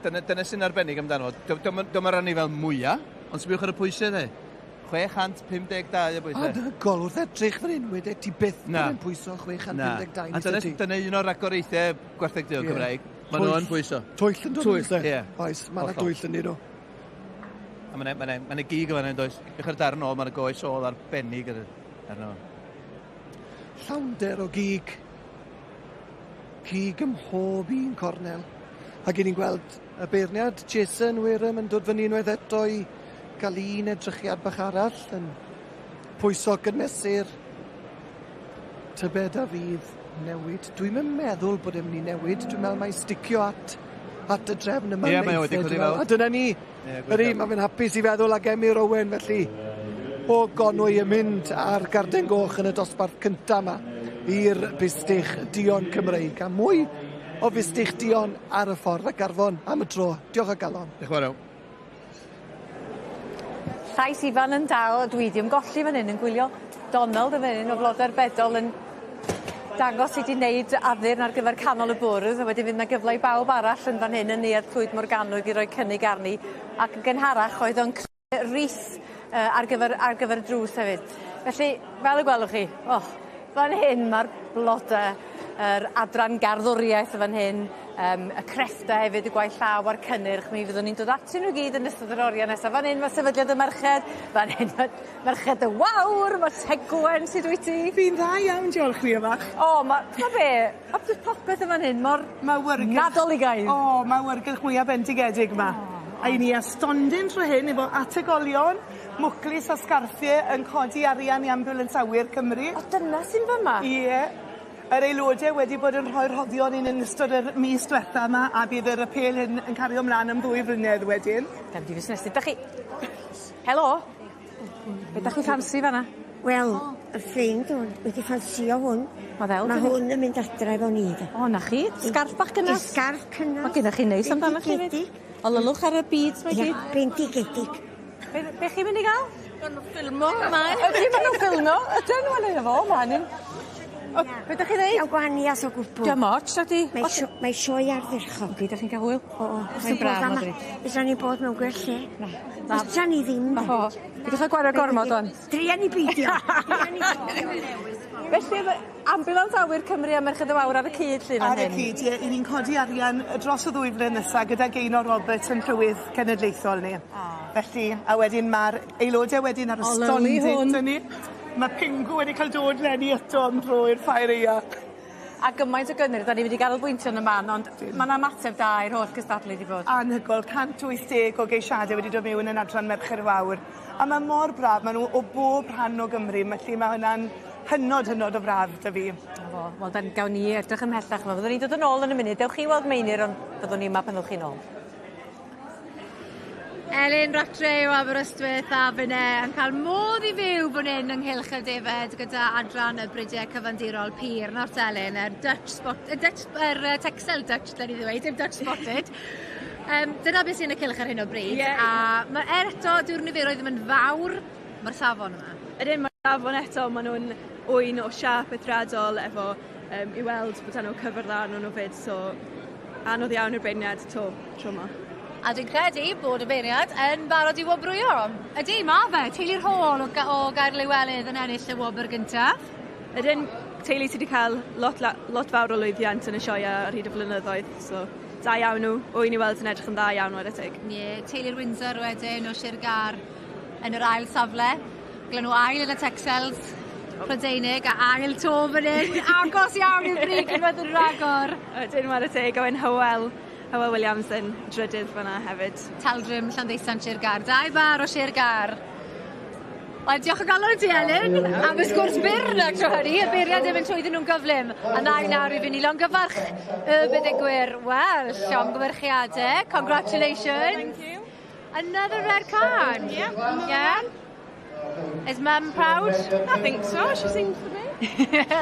dyna sy'n arbennig amdano. Dyma rannu fel mwyaf, ond sbiwch ar y pwysau dde. 652 y bwysau. Anhygol, wrth edrych fan hyn wedi, ti byth yn pwyso 652 mis ydy. Dyna un o'r ragoraethau gwertheg dy o Gymraeg. Mae nhw'n pwyso. Twyll yn dod. Ie. Oes, mae yna dwyll yn nhw. A mae'n gig o fan hyn, does. Bych ar darn ôl, mae'n goes ôl arbennig arno. Llawnder o gig. Gig ym mhob un cornel. Ac ni'n gweld y beirniad Jason Wirham yn dod fyny unwaith eto i gael un edrychiad bach arall yn pwyso gynmesur. Tybed a fydd newid. Dwi'n meddwl bod e'n mynd i newid. Dwi'n meddwl mae'n sticio at y drefn yma. Ie, mae wedi codi fel. A dyna ni. Mae fe'n hapus i feddwl ag Emyr Owen felly. O gonwy yn mynd ar garden goch yn y dosbarth cynta yma i'r bystych Dion Cymreig. A mwy o bystych Dion ar y ffordd ac arfon am y tro. Diolch o galon. Diolch yn fawr. Llais ifan yn dal, dwi wedi ymgolli fan hyn yn gwylio Donald yn fan hyn o Flodau'r Bedol yn dangos i wedi wneud addurn ar gyfer canol y bwrdd a wedyn fydd yna gyfle i bawb arall yn fan hyn yn neuadd Clwyd Morgannwg i roi cynnig arni ac yn gynharach oedd o'n creu rith ar gyfer y drws hefyd. Felly, fel y gwelwch chi, fan hyn mae'r blodau, yr adran garddwriaeth fan hyn, y creffta hefyd, y gwaith llaw a'r cynnyrch, mi fyddwn ni'n dod atyn nhw gyd yn ystod yr oriau nesaf. Fan hyn mae sefydliad y merched, fan hyn mae merched y wawr, mae tegwen sydd wyt ti. Fi'n dda iawn, diolch fi yma. Mae be, popeth yn fan hyn, mor nadoligaidd. Mae wyrgylch mwyaf bendigedig yma. A i ni astondyn trwy hyn efo ategolion, mwclis a sgarffiau yn codi arian i ambulans awyr Cymru. Dyna sy'n fyma? Ie. Yr aelodau wedi bod yn rhoi'r rhoddion yn ystod yr mis diwetha yma a bydd yr apel yn cario ymlaen am 2 flynedd wedyn. Gam di fusnes. Dach chi... Helo? Be dach chi ffansi fanna? Wel, y ffrind wedi ffansio hwn. Mae hwn yn mynd adre efo ni. Na chi? Sgarff bach gynnas? Sgarff cynnas. Mae gyda chi neis amdano chi fyd? O lylwch ar y beads mae gyd? Bendigedig. Be chi'n mynd i gael? Gan nhw ffilmo yma. Ydy, maen nhw'n ffilmo? Ydyn nhw'n ei efo, man. Be ydych chi dweud? Iawn gwahaniaeth o gwbl. Diolch moch, ydy. Mae sioe ardderchog. Ydych chi'n cael hwyl? Mae'n braf o dri. Ydych ni'n bod mewn gwell lle? Ydych ni ddim. Ydych chi'n gwario gormod o'n? Drian i beidio. Felly, ambulans awyr Cymru a Merched y Wawr ar y cyd llun ar y cyd, ie. I ni'n codi arian dros y 2 flynedd nesaf gyda Gaynor Roberts yn Llywydd Cenedlaethol ni. Felly, a wedyn mae'r aelodau wedyn ar y stondin ni. Mae Pingu wedi cael dod lenni eto am dro i'r Ffair Aeaf. A gymaint o gynnyrch, da ni wedi ganolbwyntio yn y man, ond mae'n ymateb da i'r holl gystadlu wedi bod. Anhygol, 180 o geisiadau wedi dod mewn yn adran Merched y Wawr. A mae mor braf, maen nhw o bob rhan o Gymru, felly mae hwnna'n hynod o braf da fi. Wel, dan gawn ni edrych ymhellach yma. Fyddwn ni'n dod yn ôl yn y munud. Dewch chi weld Meinir, ond byddwn ni yma pan ddewch chi nôl. Elin Ratre o Aberystwyth a fyne yn cael modd i fyw fan hyn ynghylch y defed gyda adran y Brydiau Cyfandirol Pur. Nawr Elin, Texel Dutch, da ni ddweud, dim Dutch Spotted. Dyna beth sy'n y cylch ar hyn o bryd. A mae eto, dyw'r niferoedd ddim yn fawr, mae'r safon yma. Ydyn, mae'r safon eto, maen nhw'n wyn o siap eithriadol efo i weld bod nhw'n cyfyrdd arno nhw fyd, so anodd iawn i'r beirniad tro yma. A dwi'n credu bod y beirniad yn barod i wobrwyo. Ydy, mae fe, teulu'r hôl o Gair Lywelydd yn ennill y wobr gyntaf. Ydyn, teulu sydd wedi cael lot fawr o lwyddiant yn y sioia ar hyd y flynyddoedd, so da iawn nhw, wyn i weld yn edrych yn da iawn wededig. Ie, teulu'r Windsor wedyn o Sir Gar yn yr ail safle. Glen nhw ail yn y Texels, Prydeinig a ail to fan hyn. Agos iawn i'r brig yn fod yn ragor. Ydyn, mae'r teg o yn Hywel Williams yn drydydd fyna hefyd. Taldrym Llanddeithan Sir Gar. Dau bar o Sir Gar. Wel, diolch o galon ti, Elin. Am y sgwrs byr na tro hynny. Y beiriad ddim yn trwyddyn nhw'n gyflym. A nawr i fynd i longyfarch y byddigwyr. Wel, llongyfarchiadau. Congratulations. Thank you. Another red card. Yeah. Is Mum proud? I think so. She seems to be.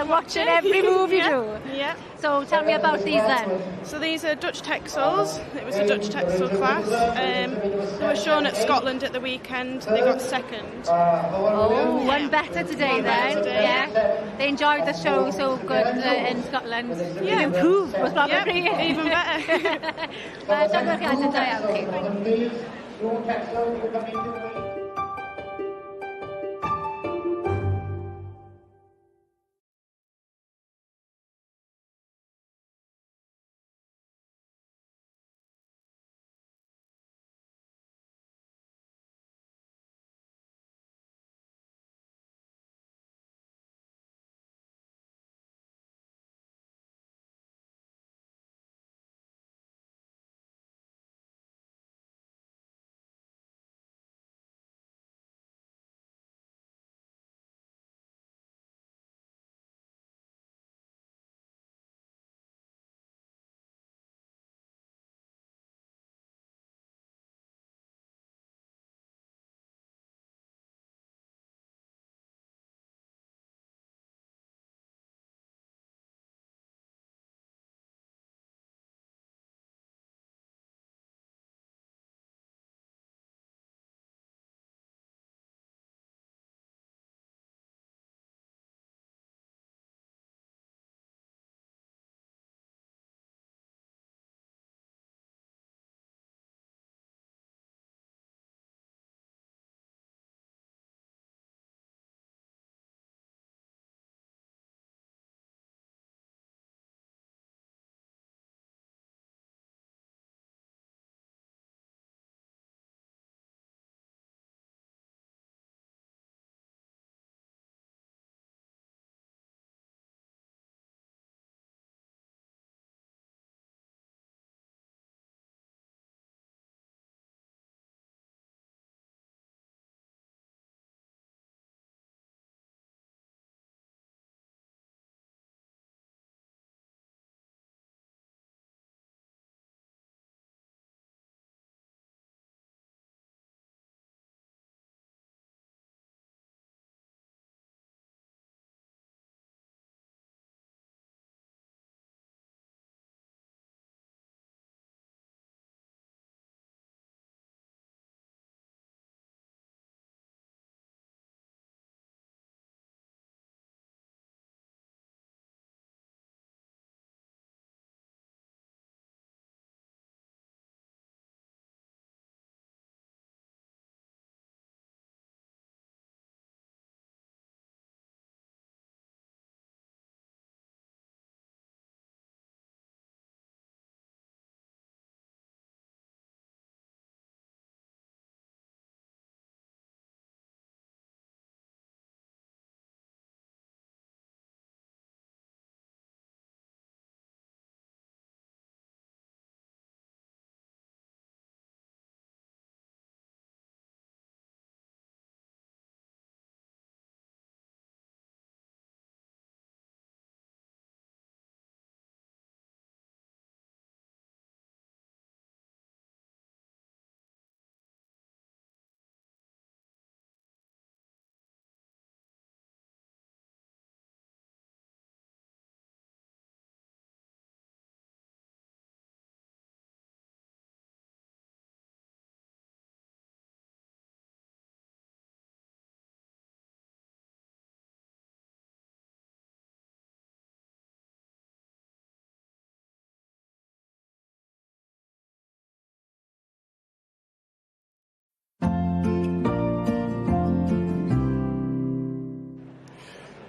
Watching every move you do. Yeah. So tell me about these then. So these are Dutch Texels. It was a Dutch Texel class. They were shown at Scotland at the weekend. They got second. Oh, one better today then. Yeah. They enjoyed the show so good in Scotland. Yeah. You improved, was probably. Yep, even better. Wel, llongyfarchiadau da iawn chi.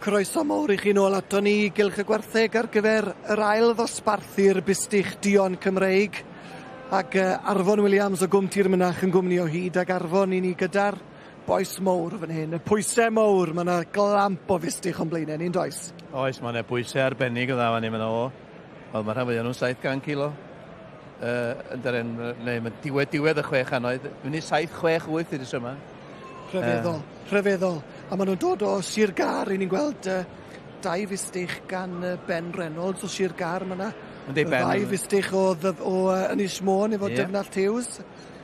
Croeso mawr I chi nôl ato ni gylch y gwartheg ar gyfer yr ail ddosbarthu'r bystych duon Cymreig ac Arfon Williams o Gwm Tir Mynach yn gwmni o hyd ac Arfon I ni gyda'r boes mawr fan hyn, y pwysau mawr, mae yna glamp o fystych o'n blaenau ni'n does? Oes, mae yna pwysau arbennig o dda fan hyn yna o. Wel, mae rhan fwy nhw'n 700 kilo. Mae diwedd y 600. Fy'n ni 7-6-8 ydy syma. Rhyfeddol. A maen nhw'n dod o Sir Gar, I ni'n gweld 2 fystych gan Ben Reynolds o Sir Gar. Mae yna 2 fystych o Ynys Môn efo Dyfnall Tews.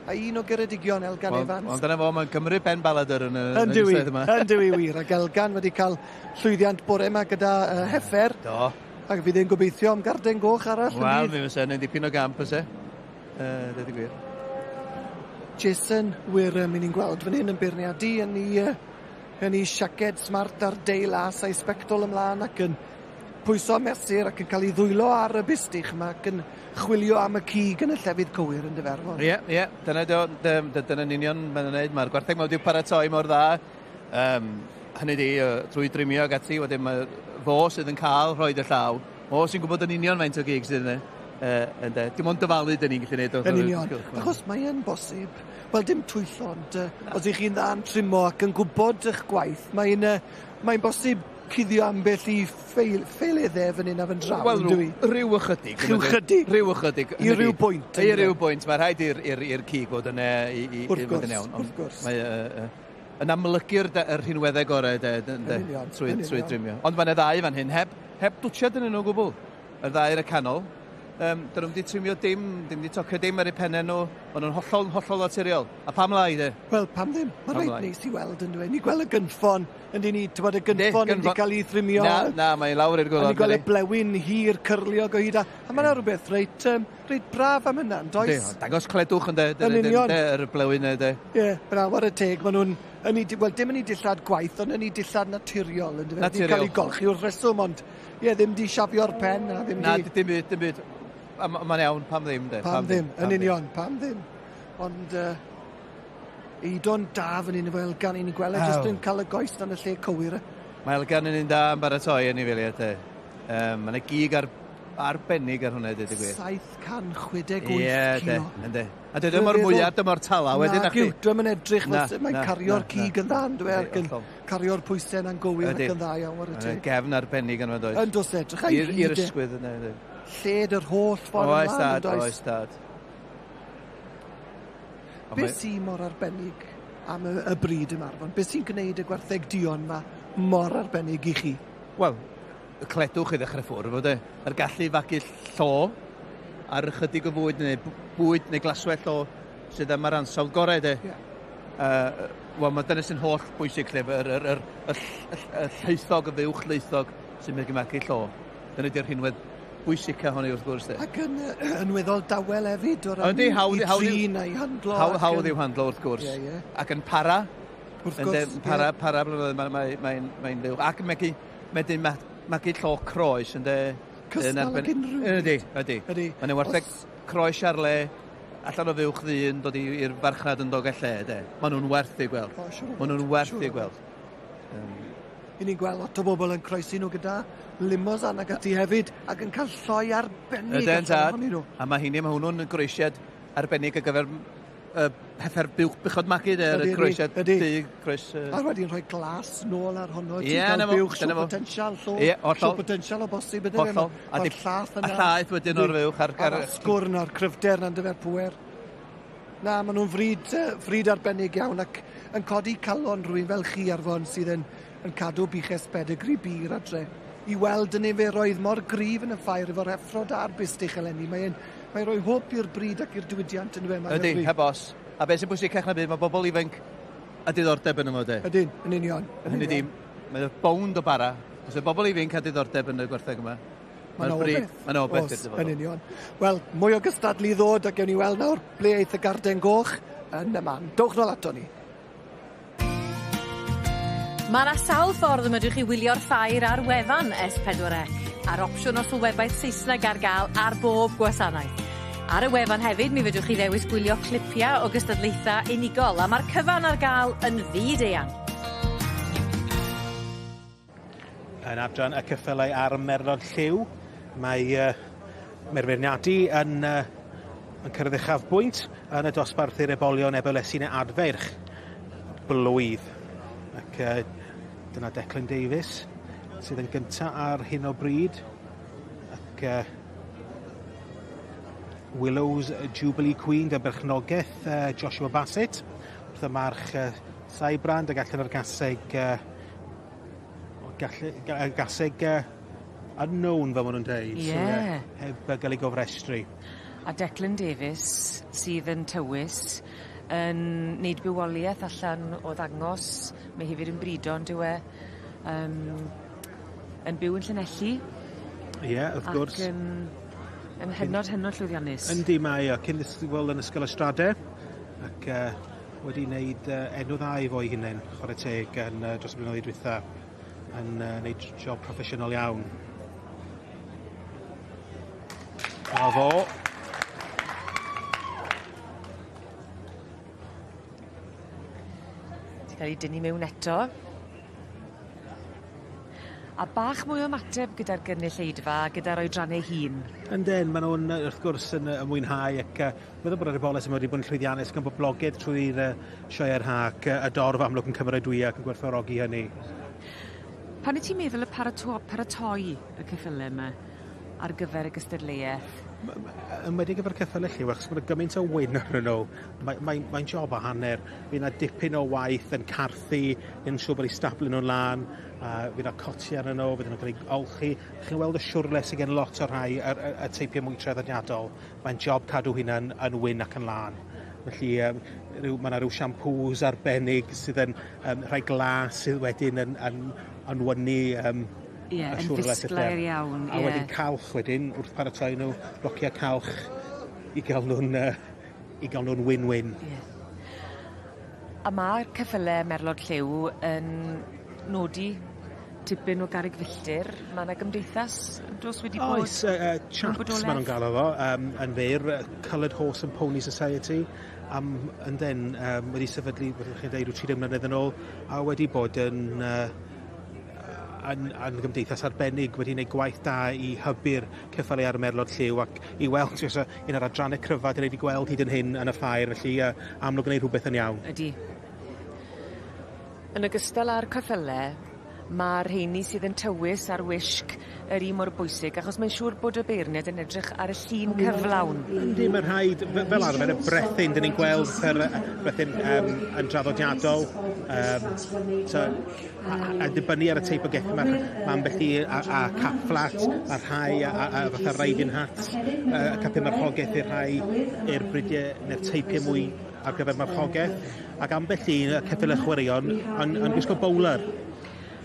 a un o Geredigion, Elgan Evans. Ond dyna fo, mae'n cymryd Ben Balladur yn y gystedd yma. Yn dwi wir, ac Elgan wedi cael llwyddiant bore yma gyda Ffair. Do. Ac fydd e'n gobeithio am garden goch arall. Wel, mi fysa yn dipyn o gamp ys e. Dydy gwir. Jason, wir mynd i'n gweld fan hyn yn beirniadu yn ei siaced smart ar deil as a'i spectol ymlaen ac yn pwyso mesur ac yn cael ei ddwylo ar y bystich yma ac yn chwilio am y cig yn y llefydd cywir yn dyferfod. Ie, dyna'n union mae'n gwneud. Mae'r gwartheg mae wedi'i paratoi mor dda. Hynny di, trwy drimio ag ati, wedyn mae fo sydd yn cael rhoed y llaw. O sy'n gwybod yn union faint o gig sydd yna. Dim ond dyfalu dyn ni'n gallu gwneud. Yn union. Achos mae yn bosib. Wel, dim twyllo, ond os ych chi'n dda'n trimo ac yn gwybod eich gwaith, mae'n bosib cuddio ambell i ffeileddau fan hyn a fan draw. Wel, rhyw ychydig. Rhyw ychydig. I ryw bwynt. I ryw bwynt. Mae rhaid i'r cig fod yn iawn. Wrth gwrs. Yn amlygu'r rhinweddau gorau trwy drimio. Ond mae'n y ddau fan hyn, heb dwtsiad yn nhw gwbl. Y ddau yn y canol. Dyn nhw wedi trimio dim wedi tocio dim ar eu pennau nhw, ond nhw'n hollol naturiol. A pam lai, de? Wel, pam ddim. Mae'n rhaid neis i weld yn dweud. Ni gweld y gynffon, yn di ni, y gynffon yn di cael ei thrimio. Na, mae'n lawr i'r gwrdd. Ni gweld y blewyn hir, cyrliog o hyd. A mae'n rhywbeth reit braf am hynna, does? Dangos cledwch yn yr blewyn, de. Ie, byna, war y teg. Wel, dim yn ei dillad gwaith, ond yn ei dillad naturiol. Yn di cael ei golchi wrth reswm, ond ddim di siafio'r pen. Na, dim byd. Mae'n iawn, pam ddim, de. Pam ddim, yn union, pam ddim. Ond eidon da fan hyn efo Elgan i'n gweld jyst yn cael y goes dan y lle cywir. Mae Elgan yn un da yn baratoi yn ei filiad, de. Mae'n gig arbennig ar hwnna, dweud y gwir. 768 kilo. Ie, de. A dweud mor mwyaf, dymor tala, wedyn ach chi. Dwi'n edrych, mae'n cario'r cig yn dda, dwi'n cario'r pwysau yna'n gywir ac yn dda iawn ar y teg. Gefn arbennig yn fyddoedd. Yn dos edrych, i'r ysgwydd yna, de. Lled yr holl ffordd ymlaen, yn oes dad. Beth sy'n mor arbennig am y bryd yma? Beth sy'n gwneud y gwartheg dion yma mor arbennig i chi? Wel, y cledwch i ddechrau ffwrdd, fod yr gallu fagu llo ar ychydig o fwyd neu glaswell o sydd am yr ansawdd gorau, de. Wel, dyna sy'n holl bwysig lle, yr lleithog, y fuwch leithog sy'n mynd i magu llo. Dyna di'r rhinwedd bwysig honni wrth gwrs, de. Ac yn weddol dawel hefyd o'r i drin a'i handlo. Hawdd i'w handlo wrth gwrs. Ac yn para. Wrth gwrs. Para mae'n ddiw. Ac medyn magu llo croes yn de. Cystal ac unrhyw. Ydy. Mae'n wartheg croes ar le, allan o fuwch ddyn, dod i'r farchnad yn dog e lle, de. Maen nhw'n werth i gweld. Maen nhw'n werth i gweld. I ni'n gweld lot o bobl yn croesi nhw gyda limos ag ati hefyd ac yn cael lloi arbennig allan nhw. A mae hwnnw'n groesiad arbennig ar gyfer heffer bychod magu ar y groesiad croes. A wedi'n rhoi glas nôl ar honno. Ie, na fo. Siw potensial, llw potensial o bosib ydyn nhw. A llaeth wedyn o'r fywch ar sgwrn o'r cryfder na'n dyfer pwer. Na, maen nhw'n fryd arbennig iawn ac yn codi calon rhywun fel chi arfon sydd yn cadw biches pedigree bir adre. I weld yn niferoedd mor gryf yn y ffair efo'r effrod a'r bystich eleni. Mae'n rhoi hwp i'r bryd ac i'r diwydiant yn yma. Ydy, heb os. A beth sy'n bwysig cech na byd, mae bobl ifanc a diddordeb yn yma, de. Ydyn, yn union. Mae'n bownd o bara. Os y bobl ifanc a diddordeb yn y gwartheg yma. Mae'n obeth. Yn union. Wel, mwy o gystadlu ddod ac ewn i weld nawr ble eith y garden goch yn y man. Dowch nôl ato ni. Mae yna sawl ffordd ymwydwch chi wylio'r ffair ar wefan S4C, a'r opsiwn o Sylwebaeth Saesneg ar gael ar bob gwasanaeth. Ar y wefan hefyd, mi fedrwch chi ddewis gwylio clipiau o gystadlaethau unigol, a mae'r cyfan ar gael yn fyd-eang. Yn adran y cyffylau ar Merlod Lliw, mae'r feirniadu yn cyrraedd uchafbwynt yn y dosbarth i'r ebolion ebolesin adferch blwydd. Ac dyna Declan Davies sydd yn gyntaf ar hyn o bryd. Ac Willow's Jubilee Queen dy berchnogaeth Joshua Bassett. Wrth y march Saibrand ac allan o'r gaseg unknown fel maen nhw'n dweud. Ie. So, heb gael ei gofrestru. A Declan Davies sydd yn tywys yn neud bywoliaeth allan o ddangos. Mae hefyd yn brido yn dywe. Yn byw yn Llanelli. Ie, wrth gwrs. Ac yn hynod llwyddiannus. Yndi mae, cyn ddisgwyl yn ysgol Ystrade, ac wedi wneud enw dda i fo'i hunain, chwarae teg yn dros y blynyddoedd diwetha, yn wneud job proffesiynol iawn. Bravo. Ti'n cael ei dynnu mewn eto. A bach mwy o ymateb gyda'r gynulleidfa, gyda'r oedrannau hun. Yndyn, maen nhw'n wrth gwrs yn mwynhau ac meddwl bod yr eboles yma wedi bod yn llwyddiannus gan boblogaidd trwy'r sioe'r ha ac y dorf amlwg yn cymeradwyo ac yn gwerthfawrogi hynny. Pan wyt ti'n meddwl y paratoi y ceffylau yma ar gyfer y gystadleuaeth? Wedi gyfer ceffylau chi, achos mae'n gymaint o wyn arnyn nhw. Mae'n job o hanner. Fydd yna dipyn o waith yn carthu, yn siŵr bod ei stablu nhw'n lan. Fydd yna coti arnyn nhw, fydd yna'n cael ei olchi. Chi'n weld y siwrle sydd gen lot o'r rhai y teipiau mwy traddodiadol. Mae'n job cadw hynna'n yn wyn ac yn lan. Felly mae yna rhyw siampws arbennig sydd yn rhai glas sydd wedyn yn wynu yn fisglair iawn. A wedyn calch wedyn, wrth paratoi nhw, blociau calch i gael nhw'n win-win. A mae'r ceffylau merlod lliw yn nodi tipyn o garreg filltir. Mae yna gymdeithas dros wedi bod? Oes, chaps maen nhw'n gael o fo, yn fyr, Coloured Horse and Pony Society. Yndyn, wedi sefydlu, chi'n dweud, rhyw 30 mlynedd yn ôl, a wedi bod yn gymdeithas arbennig, wedi gwneud gwaith da i hybu'r ceffylau ar merlod lliw ac i weld un o'r adrannau cryfa dyn ni wedi gweld hyd yn hyn yn y Ffair, felly amlwg yn gwneud rhywbeth yn iawn. Ydy. Yn ogystal â'r ceffylau, mae'r rheini sydd yn tywys ar wisg yr un mor bwysig, achos mae'n siŵr bod y beirniad yn edrych ar y llun cyflawn. Yndi, mae'n rhaid, fel arfer, y brethyn, dyn ni'n gweld brethyn yn draddodiadol, a dibynnu ar y teip o geth, mae'n bellu a cap flat, a rhai a fatha riding hat, capau marchogaeth i'r rhai i'r bridiau neu'r teipiau mwy ar gyfer marchogaeth, ac ambell un ceffylau chwaraeon yn gwisgo bowler.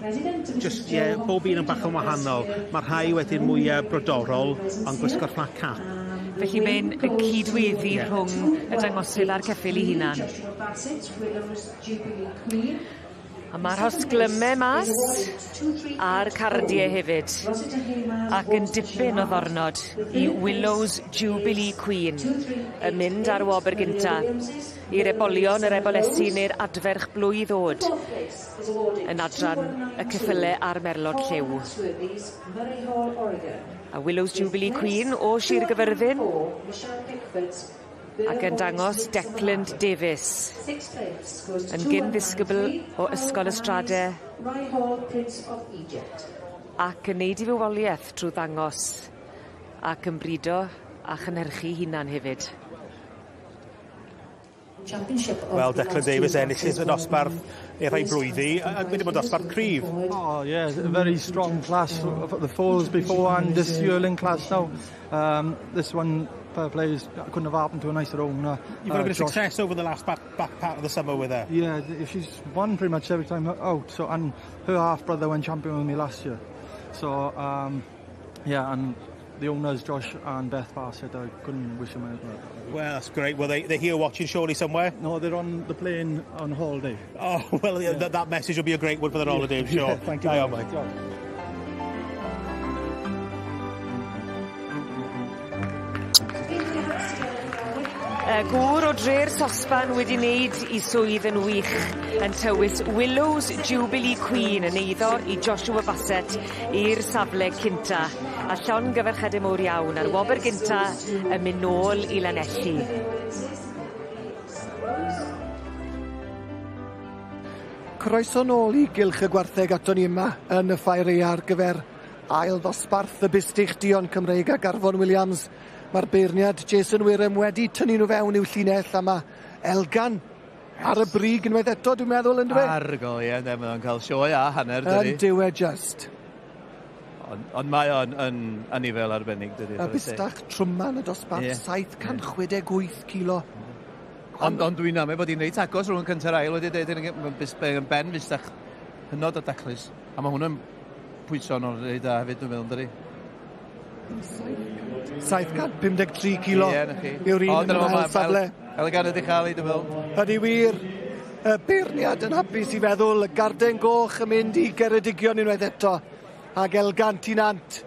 Just, bob un yn bach yn wahanol. Mae'r rhai wedyn mwy brodorol, ond gwisgo'r flat cap. Felly mae'n cydweddi rhwng y dangosydd a'r ceffyl ei hunan. A mae'r hosglymau mas a'r cardiau hefyd. Ac yn dipyn o ddornod i Willow's Jubilee Queen, yn mynd ar wobr gynta. I'r ebolion, yr ebolesi neu'r adferch blwydd ddod yn adran y ceffylau a'r merlod lliw. A Willow's Jubilee Queen o Sir Gyfyrddin ac yn dangos Declan Davies yn gyn-ddisgybl o Ysgol Ystrade ac yn neud i fywoliaeth trwy ddangos ac yn brido a chynhyrchu hunan hefyd. Wel, Declan Davies enillydd y dosbarth i'r rhai blwyddi, a wedi bod dosbarth cryf. Oh, yeah, a very strong class. The foals before and this yearling class now. This one, fair play, couldn't have happened to a nicer owner. You've had a bit of success over the last back part of the summer with her. Yeah, she's won pretty much every time out. So, and her half-brother went champion with me last year. So, yeah, and the owners, Josh and Beth Bassett, I couldn't wish them anything. Well, that's great. Well, they're here watching surely somewhere? No, they're on the plane on holiday. Oh, well, yeah. that message will be a great one for their holiday, I'm sure. Yeah, thank you very much. Gŵr o dre'r sosban wedi wneud I swydd yn wych yn tywys Willow's Jubilee Queen yn eiddo I Joshua Bassett i'r safle cynta a llongyfarchiadau mawr iawn ar wobr gynta yn mynd nôl I Lanelli. Croeso nôl I gylch y gwartheg ato ni yma yn y Ffair ar gyfer ail ddosbarth y bystych Dion Cymreig a Garfon Williams. Mae'r beirniad Jason Wirem wedi tynnu nhw fewn i'w llinell a mae Elgan ar y brig unwaith eto dwi'n meddwl yn dweud. Argo, ie, mae'n cael sioe a hanner dydi. Yn diwe just. Ond mae o'n anifel arbennig, dydy. Y bystach trwman y dosbarth, 768 kilo. Ond dwi'n amau bod hi'n reit agos rhwng cyntaf ail wedi dweud yn ben bystach hynod o daclus. A mae hwnna'n pwyso o'r rhaid da hefyd, dwi'n meddwl, dydy. 753 kilo yw'r un yn ymwneud safle. Elegan ydi cael ei, dwi'n meddwl. Ydy wir, y beirniad yn hapus i feddwl, y garden goch yn mynd i Geredigion unwaith eto. Ac Elgan Tinant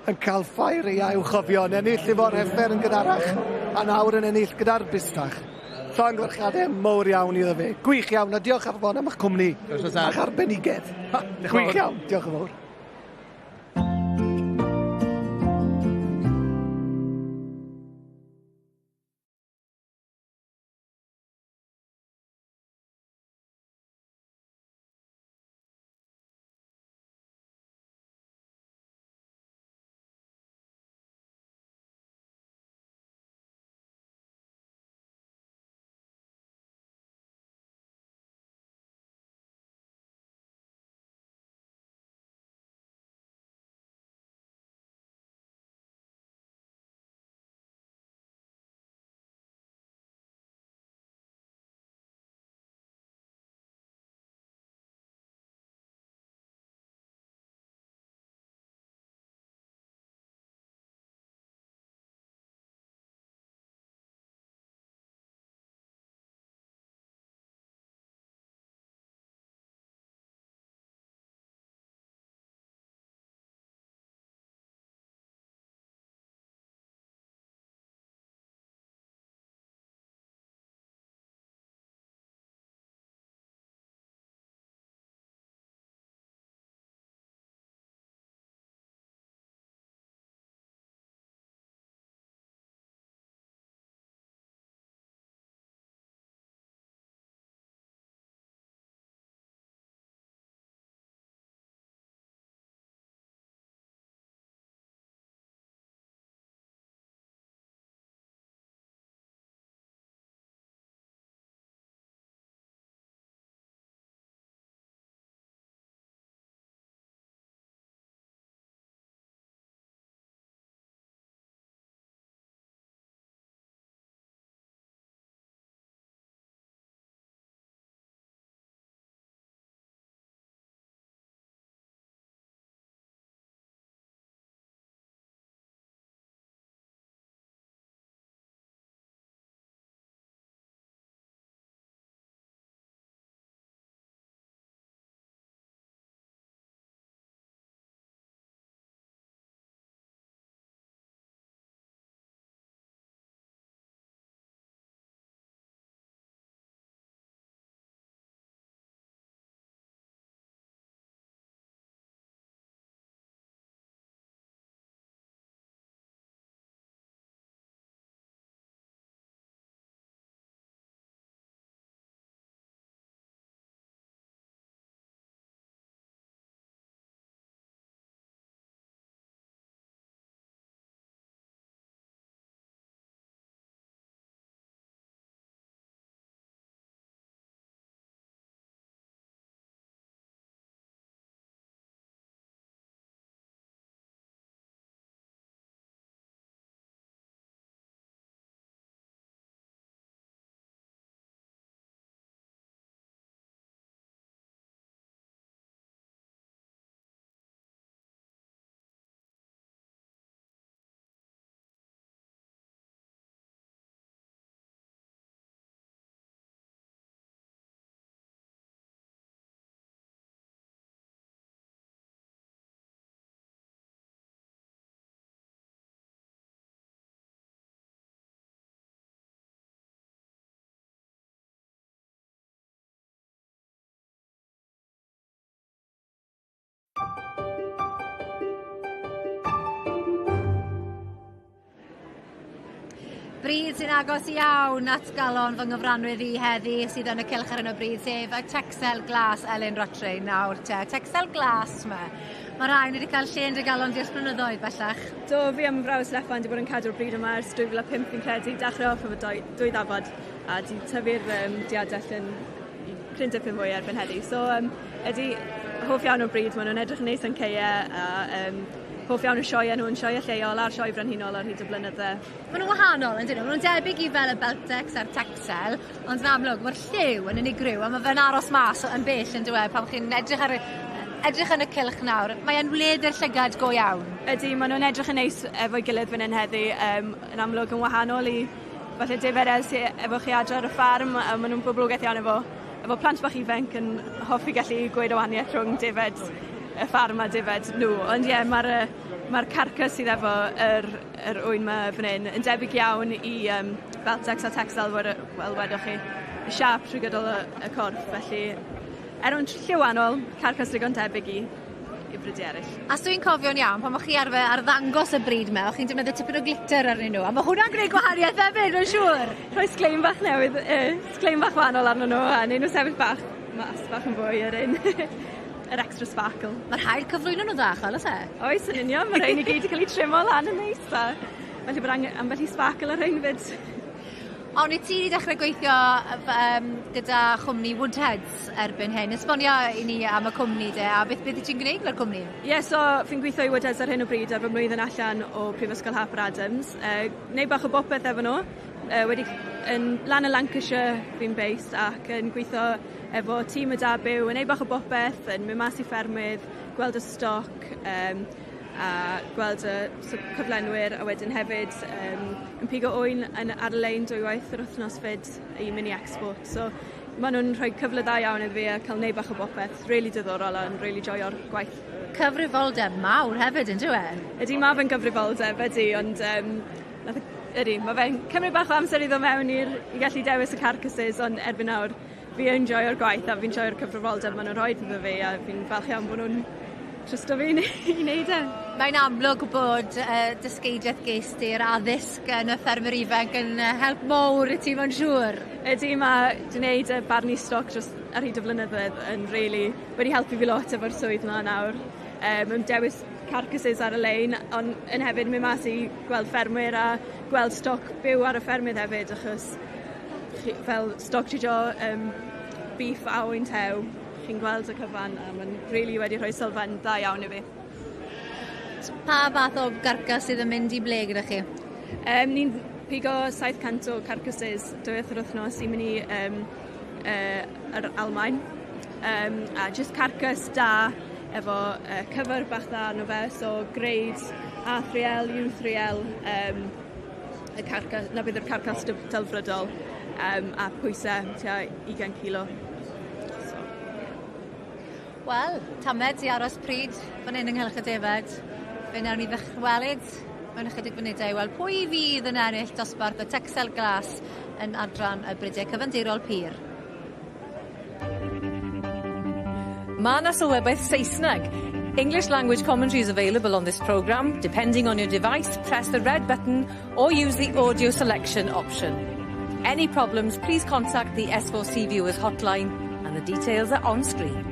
yn cael ffair ei uwchofio, yn ennill efo'r Ffair yn gynharach, a nawr yn ennill gyda'r bystach. Llonggorchadau mowr iawn iddo fe. Gwych iawn, a diolch ar fon am eich cwmni. A'ch arbenigedd. Gwych iawn, diolch yn fawr. Bryd sy'n agos iawn at galon fy nghyfranwyr i heddi sydd yn y cylch ar hyn o bryd, sef y Texel Glas Elin Rotrain nawr. Texel Glas yma. Mae rhain wedi cael lle yn dy galon di'r blynyddoedd bellach. Do, fi am frawd Steffan wedi bod yn cadw'r bryd yma ers 2005 fi'n credu, dechrau off efo dwy ddafod a di tyfu'r diadell yn cryn dipyn fwy erbyn heddi. So, ydy hoff iawn o bryd, maen nhw'n edrych yn neis yn ceia, a hoff iawn o sioia nhw'n sioia lleol a'r sioi frenhinol ar hyd y blynydde. Maen nhw'n wahanol, yn dyn nhw. Maen nhw'n debyg i fel y Beltex a'r Texel, ond yn amlwg, mae'r lliw yn unigryw, a mae fe'n aros mas yn bell yn dweud pan chi'n edrych yn y cylch nawr. Mae e'n wledig llygad go iawn. Ydy, maen nhw'n edrych yn neis efo'i gilydd fan hyn heddi, yn amlwg yn wahanol i falle deferau efo chi adre ar y ffarm, a maen nhw'n boblogaidd iawn efo plant bach ifanc yn hoffi gallu gweud o wahaniaeth rhwng defed y ffarm a defed nhw. Ond ie, mae'r carcas sydd efo yr ŵyn yma fan hyn yn debyg iawn i Beltex a Texel, wel wedwch chi, y siap trwy gydol y corff, felly o'n lliw annol, carcas digon tebyg i brydau eraill. As dwi'n cofio'n iawn, pan o'ch chi ar ddangos y bryd me, o'ch chi'n defnyddio tipyn o glitter arnyn nhw, a mae hwnna'n gwneud gwahaniaeth hefyd, yn siŵr. Rhoi sglein bach newydd, sglein bach wahanol arnyn nhw, a neud nhw sefyll bach, mas bach yn fwy yr un, yr extra sparkle. Mae'r hael cyflwyno nhw ddachol, oes e? Oes, yn union, mae'r rhain i gyd i cael ei trimo lan yn neis, a felly bod ambell i sparkle ar rhain fyd. Ond i ti wedi dechrau gweithio gyda chwmni Woodheads erbyn hyn. Esbonio i ni am y cwmni de, a beth i ti'n gwneud gyda'r cwmni? Ie, so fi'n gweithio i Woodheads ar hyn o bryd ar fy mlwyddyn allan o Prifysgol Harper Adams. Neud bach o bopeth efo nhw. Yn lan y Lancashire fi'n based ac yn gweithio efo tîm y da byw, yn neud bach o bopeth, yn mynd mas i ffermydd, gweld y stoc, a gweld y cyflenwyr, a wedyn hefyd yn pigo ŵyn ar y lein 2 waith yr wythnos fyd i mini export. So maen nhw'n rhoi cyfle dda iawn iddo fi a cael neud bach o bopeth, really diddorol a'n really joio'r gwaith. Cyfrifoldeb mawr hefyd, yn dwi? Ydy, mae fe'n gyfrifoldeb, ydy, ond mae fe'n cymryd bach o amser i ddod mewn i gallu dewis y carcasses, ond erbyn nawr fi'n joio'r gwaith a fi'n joio'r cyfrifoldeb maen nhw'n rhoi iddo fi, a fi'n falch iawn bod nhw'n trwsto fi i wneud e. Mae'n amlwg bod dysgeidiaeth geistyr addysg yn y ffermwyr ifanc yn help mowr i ti fo'n siŵr. Ydy, mae wneud y barnu stoc ar hyd y flynyddoedd yn wedi helpu fi lot efo'r swydd yma nawr. Mae'n dewis carcasses ar y lein, ond yn hefyd mynd mas i gweld ffermwyr a gweld stoc byw ar y ffermydd hefyd, achos fel stoc tijo beef a oen tew, chi'n gweld y cyfan, a mae'n wedi rhoi sylfaen da iawn i fi. Pa fath o garcas sydd yn mynd i ble gyda chi? Ni'n pigo 700 o carcasses dwywaith yr wythnos i mynd i yr Almaen. A jyst carcas da efo cyfer bach da arno fe, so grade A3L, U3L, na bydd yr carcas delfrydol, a pwysau tua 20 kilo. Wel, tamed i aros pryd fan hyn yng Nghylch y Defed. Fe nawn ni ddychwelyd mewn ychydig funudau. Wel, pwy fydd yn ennill dosbarth y Texel Glas yn adran y Brydau Cyfandirol Pyr? Mae 'na sylwebaeth Saesneg. English language commentary is available on this programme. Depending on your device, press the red button or use the audio selection option. Any problems, please contact the S4C Viewers hotline and the details are on screen.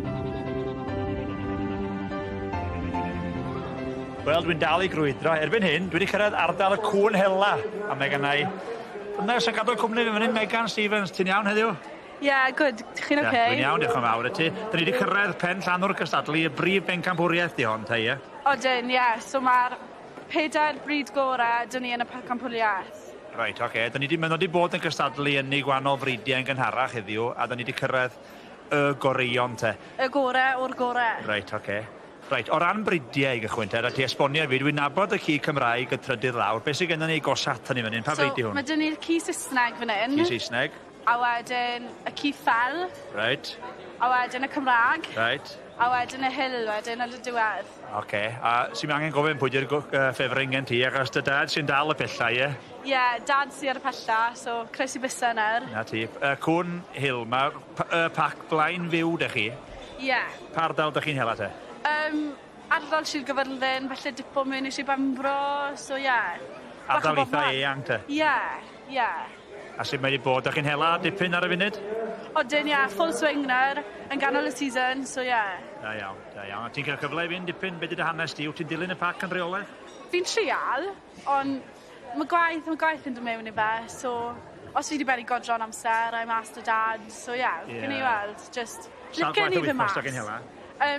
Wel, dwi'n dal i grwydro. Erbyn hyn, dwi wedi cyrraedd ardal y cwn hela. A mae gennau... Dyna sy'n gadw'r cwmni fi fan hyn, Megan Stevens. Ti'n iawn heddiw? Good. Chi'n oce? Dwi'n iawn, diolch yn fawr i ti. Dyn ni wedi cyrraedd pen llanw'r gystadlu, y brif bencampwriaeth di hon, te, ie? Odyn, So mae'r 4 bryd gorau dyn ni yn y pencampwriaeth. Reit, oce. Dyn ni wedi bod yn gystadlu yn ei gwahanol fridiau yn gynharach heddiw, a dyn ni wedi cyrraedd y goreion, te. Y gorau o'r gorau. Reit, oce. Reit, o ran bridiau i gychwyn te, a ti esbonio fi, dwi'n nabod y ci Cymraeg y trydydd lawr. Be sydd gennym ni gosat hynny fan hyn? Pa bridi hwn? Mae dyn ni'r ci Saesneg fan hyn. Ci Saesneg. A wedyn y ci Ffel. Reit. A wedyn y Cymraeg. Reit. A wedyn y Hill wedyn yn y diwedd. Oce, a sy'n angen gofyn pwy di'r ffefring gen ti, achos dy dad sy'n dal y pellau, ie? Ie, dad sy'n ar y pella, so croes i bysa yna'r. Na ti. Cwn Hill, mae'r pac blaen fyw dych chi? Ie. Pa ardal dych chi'n hela te? Ardal Sir Gyfyrddin, felly dipo mewn i Sir Bambro, so ie. Ardal eitha eang te? Ie. A sy'n wedi bod, ydych chi'n hela dipyn ar y funud? Odyn, full swing nawr, yn ganol y season, so ie. Da iawn. A ti'n cael cyfle i fynd dipyn, beth ydy hanes ti? Wyt ti'n dilyn y pac yn reoledd? Fi'n trial, ond mae gwaith yn dod mewn i fe, so os fi wedi beri godro'n amser, I'm asked a dad, so ie, fi'n ei weld, just licen i fy mas.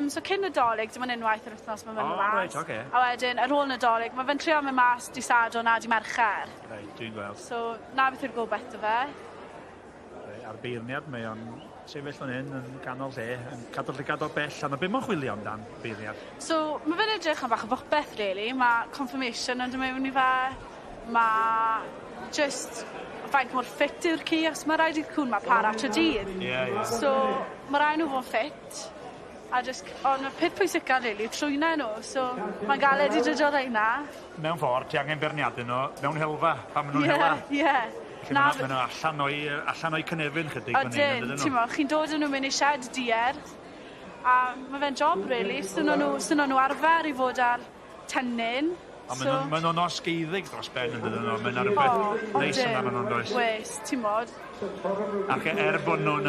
So cyn Nadolig, dim ond unwaith yr wythnos mae'n mynd mas. Reit, oce. A wedyn, ar ôl Nadolig, mae fe'n trio mynd mas di Sadwrn a di Mercher. Reit, dwi'n gweld. So, na beth yw'r gobeithio fe. Ar beirniad, mae o'n sefyll fan hyn yn ganol lle, yn cadw'r llygad o bell, a mae beth mae'n chwilio amdan beirniad? So, mae fe'n edrych yn bach o beth, really. Mae confirmation yn dymewn i fe. Mae just faint mor ffit yw'r ci, os mae rhaid i'r cwn mae para tra dydd. So, mae rhaid nhw fod ffit. Ond y peth pwysica, really, trwyna nhw. So, mae'n galed i dod o reina. Mewn ffordd, ti angen beirniadu nhw mewn helfa, pan maen nhw'n helfa. Maen nhw allan o'i cynefin chydig. Ydyn, chi'n dod yn nhw mynd i sied dier. A mae fe'n job, really. Swn nhw arfer i fod ar tynnin. A maen nhw'n osgeiddig dros ben yn dydyn nhw. Mae'n rhywbeth neis yna maen nhw'n does. Wes, ti'n modd. Ac bod nhw'n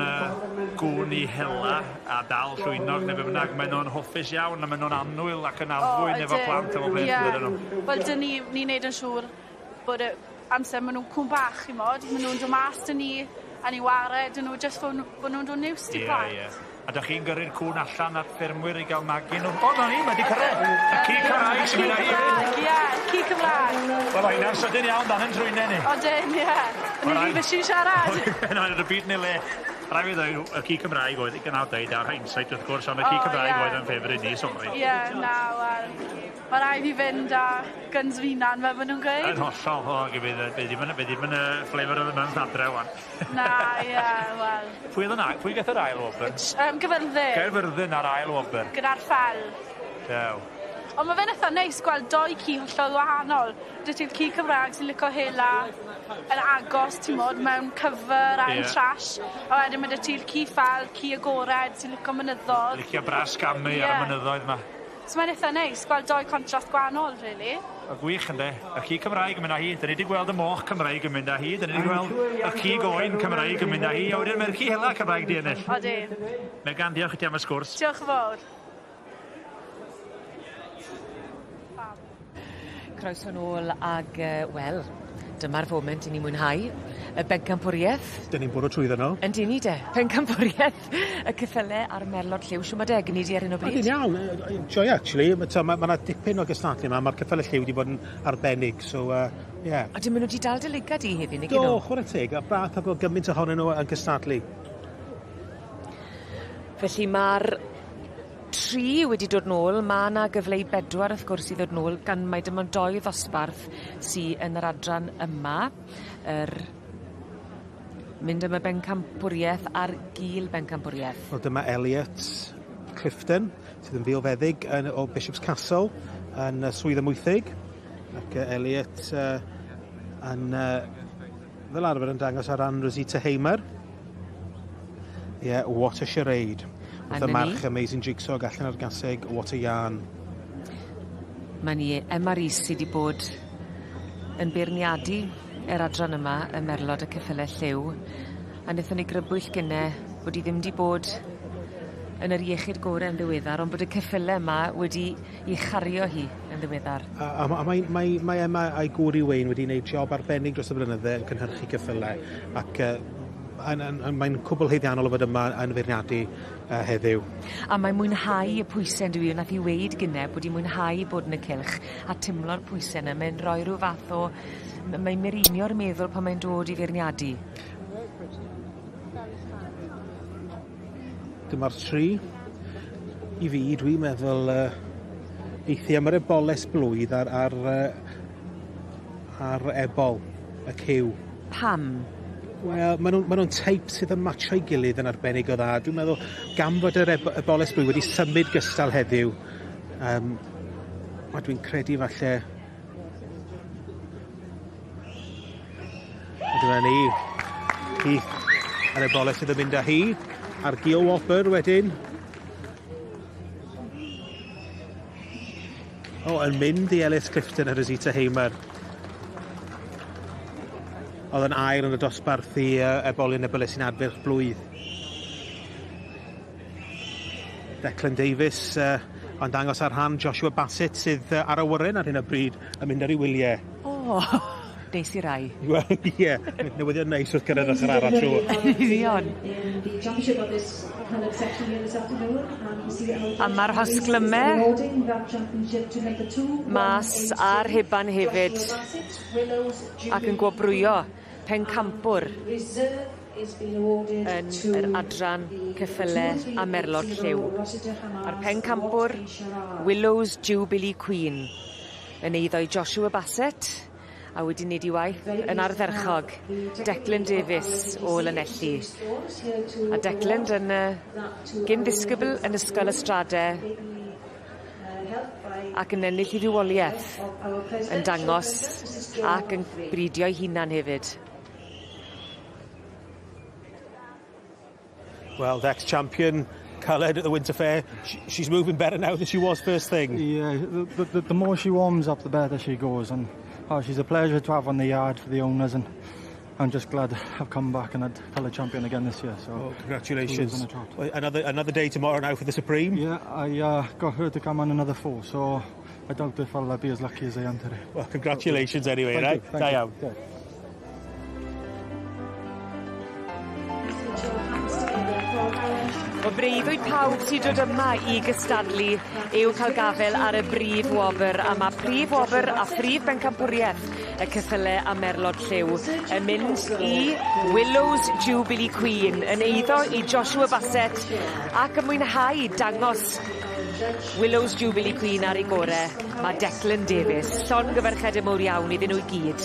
gwn i hela a dal llwynog neu bynnag, maen nhw'n hoffus iawn a maen nhw'n anwyl ac yn afwyn efo plant efo beth yn dydyn nhw. Wel, dyn ni'n neud yn siŵr bod amser maen nhw'n cwn bach i mod. Maen nhw'n dod mas dyn ni a ni ware, dyn nhw jyst bod nhw'n dod news di plant. A da chi'n gyrru'r cwn allan at ffermwyr i gael magu nhw. O, na ni, mae di cyrraedd. Y ci Cymraeg sy'n mynd â hi. Ie, ci Cymraeg. Wel, hynna'n sydyn iawn dan yn trwy'n ni. O, dyn, ie. Ni fi fysi siarad. Na'n y byd neu le. Rai fi ddweud, y ci Cymraeg oedd, i gynnal dweud ar hindsight wrth gwrs, ond y ci Cymraeg oedd yn ffefryd ni, sori. Ie, na, wel. Mae rai fi fynd a gyns finan fe maen nhw'n gweud. Yn hollol, o, be ddim yn y ffleifr oedd y mewn adre, wan. Na, ie, wel. Pwy gath yr ail wobr? Gyfyrddin. Gyfyrddin ar ail wobr. Gyda'r ffel. Dew. Ond mae fe'n eitha neis gweld doi ci hollol wahanol. Dy ti'r ci Cymraeg sy'n licio hela yn agos, ti'n modd, mewn cyfer a yn trash. A wedyn mae dy ti'r ci ffel, ci agored sy'n licio mynyddodd. Licio bras gamu ar y mynyddoedd yma. So mae'n eitha neis gweld doi contrast gwahanol, really. Y gwych ynddo. Y ci Cymraeg yn mynd â hi. Dyn ni wedi gweld y moch Cymraeg yn mynd â hi. Dyn ni wedi gweld y ci goen Cymraeg yn mynd â hi. A wedyn mae'r ci hela Cymraeg di ennill. O di. Megan, diolch i ti am y sgwrs. Diolch yn fawr. Croeso nôl ag, wel, dyma'r foment i ni mwynhau. Y bencampwriaeth. Dyn ni'n bwrw trwyddo nhw. Yn dyn ni de. Bencampwriaeth. Y cyffele a'r merlod lliw. Siw mae deg yn ei di ar hyn o bryd? Dyn iawn. Joy, actually. Mae dipyn o gystadlu yma. Mae'r cyffele lliw wedi bod yn arbennig. So, yeah. A dyn nhw wedi dal dy ligad i heddi? Do, chwarae teg. A brath a bod gymaint ohonyn nhw yn gystadlu. Felly mae'r 3 wedi dod nôl, mae yna gyfle i 4 wrth gwrs i ddod nôl, gan mai dim ond 2 ddosbarth sydd yn yr adran yma. Mynd am y bencampwriaeth a'r gil bencampwriaeth. Wel, dyma Elliot Clifton, sydd yn fiolfeddig o Bishop's Castle yn swydd ymwythig. Ac Elliot yn fel arfer yn dangos ar ran Rosita Hamer. Yeah, what a charade. Wrth y march Amazing Jigsaw gallen ar gaseg, what a yarn. Mae ni Emma Rhys sydd wedi bod yn beirniadu yr adran yma, y merlod y cyffele lliw. A wnaethon ni grybwyll gynne bod hi ddim wedi bod yn yr iechyd gorau yn ddiweddar, ond bod y cyffele yma wedi ei chario hi yn ddiweddar. A mae Emma a'i gwri Wayne wedi gwneud job arbennig dros y blynydde yn cynhyrchu cyffele. Ac mae'n cwbl heiddiannol o fod yma yn feirniadu heddiw. A mae'n mwynhau y pwysau yn dwi, nath i weid gynne bod hi'n mwynhau bod yn y cylch a timlo'r pwysau yna. Mae'n rhoi rhyw fath o... Mae'n mirinio'r meddwl pan mae'n dod i feirniadu. Dyma'r 3. I fi, dwi'n meddwl eithi am yr eboles blwydd ar ebol, y cyw. Pam? Wel, maen nhw'n teip sydd yn matcho'i gilydd yn arbennig o dda. Dwi'n meddwl, gan fod yr eboles blwydd wedi symud gystal heddiw, a dwi'n credu falle... Dyma ni, Heath, yr eboles sydd yn mynd â hi, a'r Gil Whopper wedyn. Yn mynd i Ellis Clifton a Rosita Hamer. Oedd yn air yn y dosbarth i ebolyn eboles sy'n adferch blwydd. Declan Davies ond dangos ar han Joshua Bassett sydd ar awyren ar hyn o bryd yn mynd ar ei wyliau. neis i rai. Wel, ie, newyddion neis wrth gyrraedd ochr arall siŵr. Union. A mae'r hosglymau mas a'r heban hefyd ac yn gwobrwyo pencampwr yn yr adran ceffylau a merlod lliw. A'r pencampwr Willow's Jubilee Queen yn eiddo i Joshua Bassett a wedi wneud i waith yn ardderchog Declan Davies o Lanelli. A Declan yn gyn ddisgybl yn ysgol Ystradau ac yn ennill i ddiwoliaeth yn dangos ac yn bridio'i hunan hefyd. Well, the ex-champion, coloured at the Winter Fair. She's moving better now than she was first thing. Yeah, the more she warms up, the better she goes. And she's a pleasure to have on the yard for the owners. And I'm just glad I've come back and I'd colour champion again this year. So congratulations. Another day tomorrow now for the Supreme. Yeah, I got her to come on another 4. So I doubt if I'll be as lucky as I am today. Well, congratulations anyway, right? Thank you. Yeah. O breuddwyd pawb sy'n dod yma i gystadlu yw cael gafel ar y brif wobr, a mae prif wobr a phrif bencampwriaeth y ceffylau a merlod lliw yn mynd i Willow's Jubilee Queen yn eiddo i Joshua Bassett ac yn mwynhau dangos Willow's Jubilee Queen ar ei gorau. Mae Declan Davies, llongyfarched mawr iawn iddyn nhw i gyd.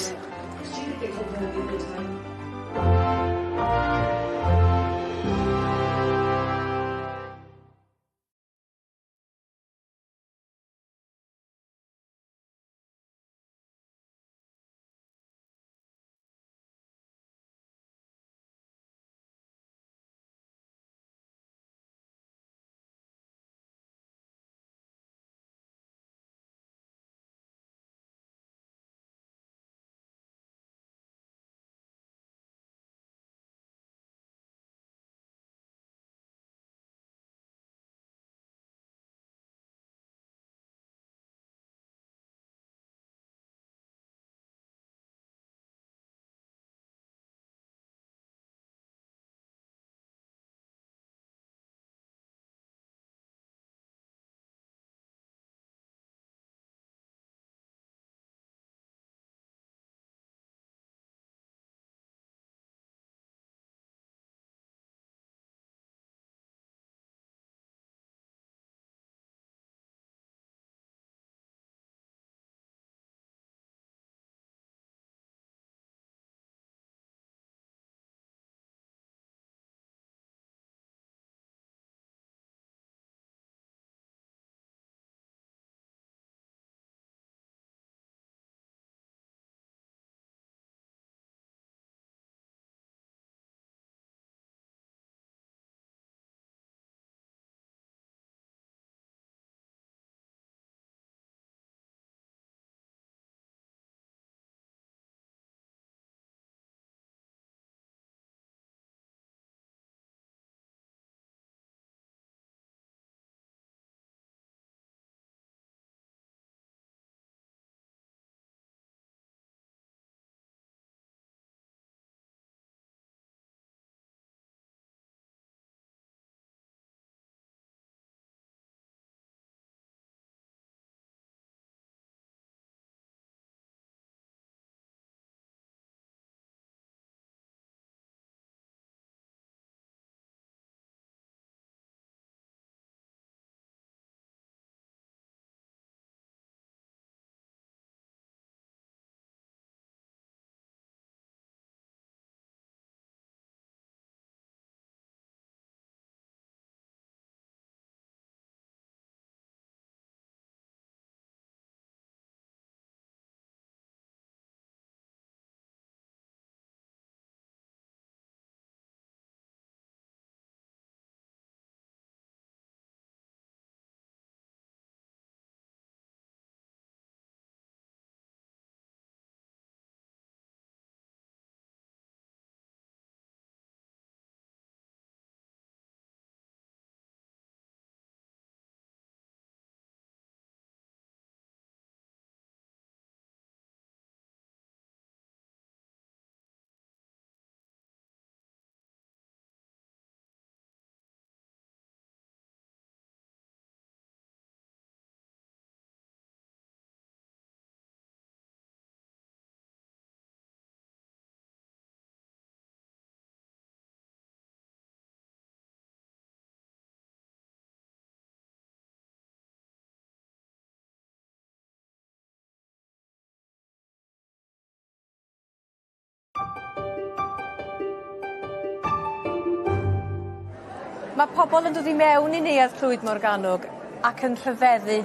Mae pobl yn dod i mewn I neuadd Clwyd Morgannwg ac yn rhyfeddu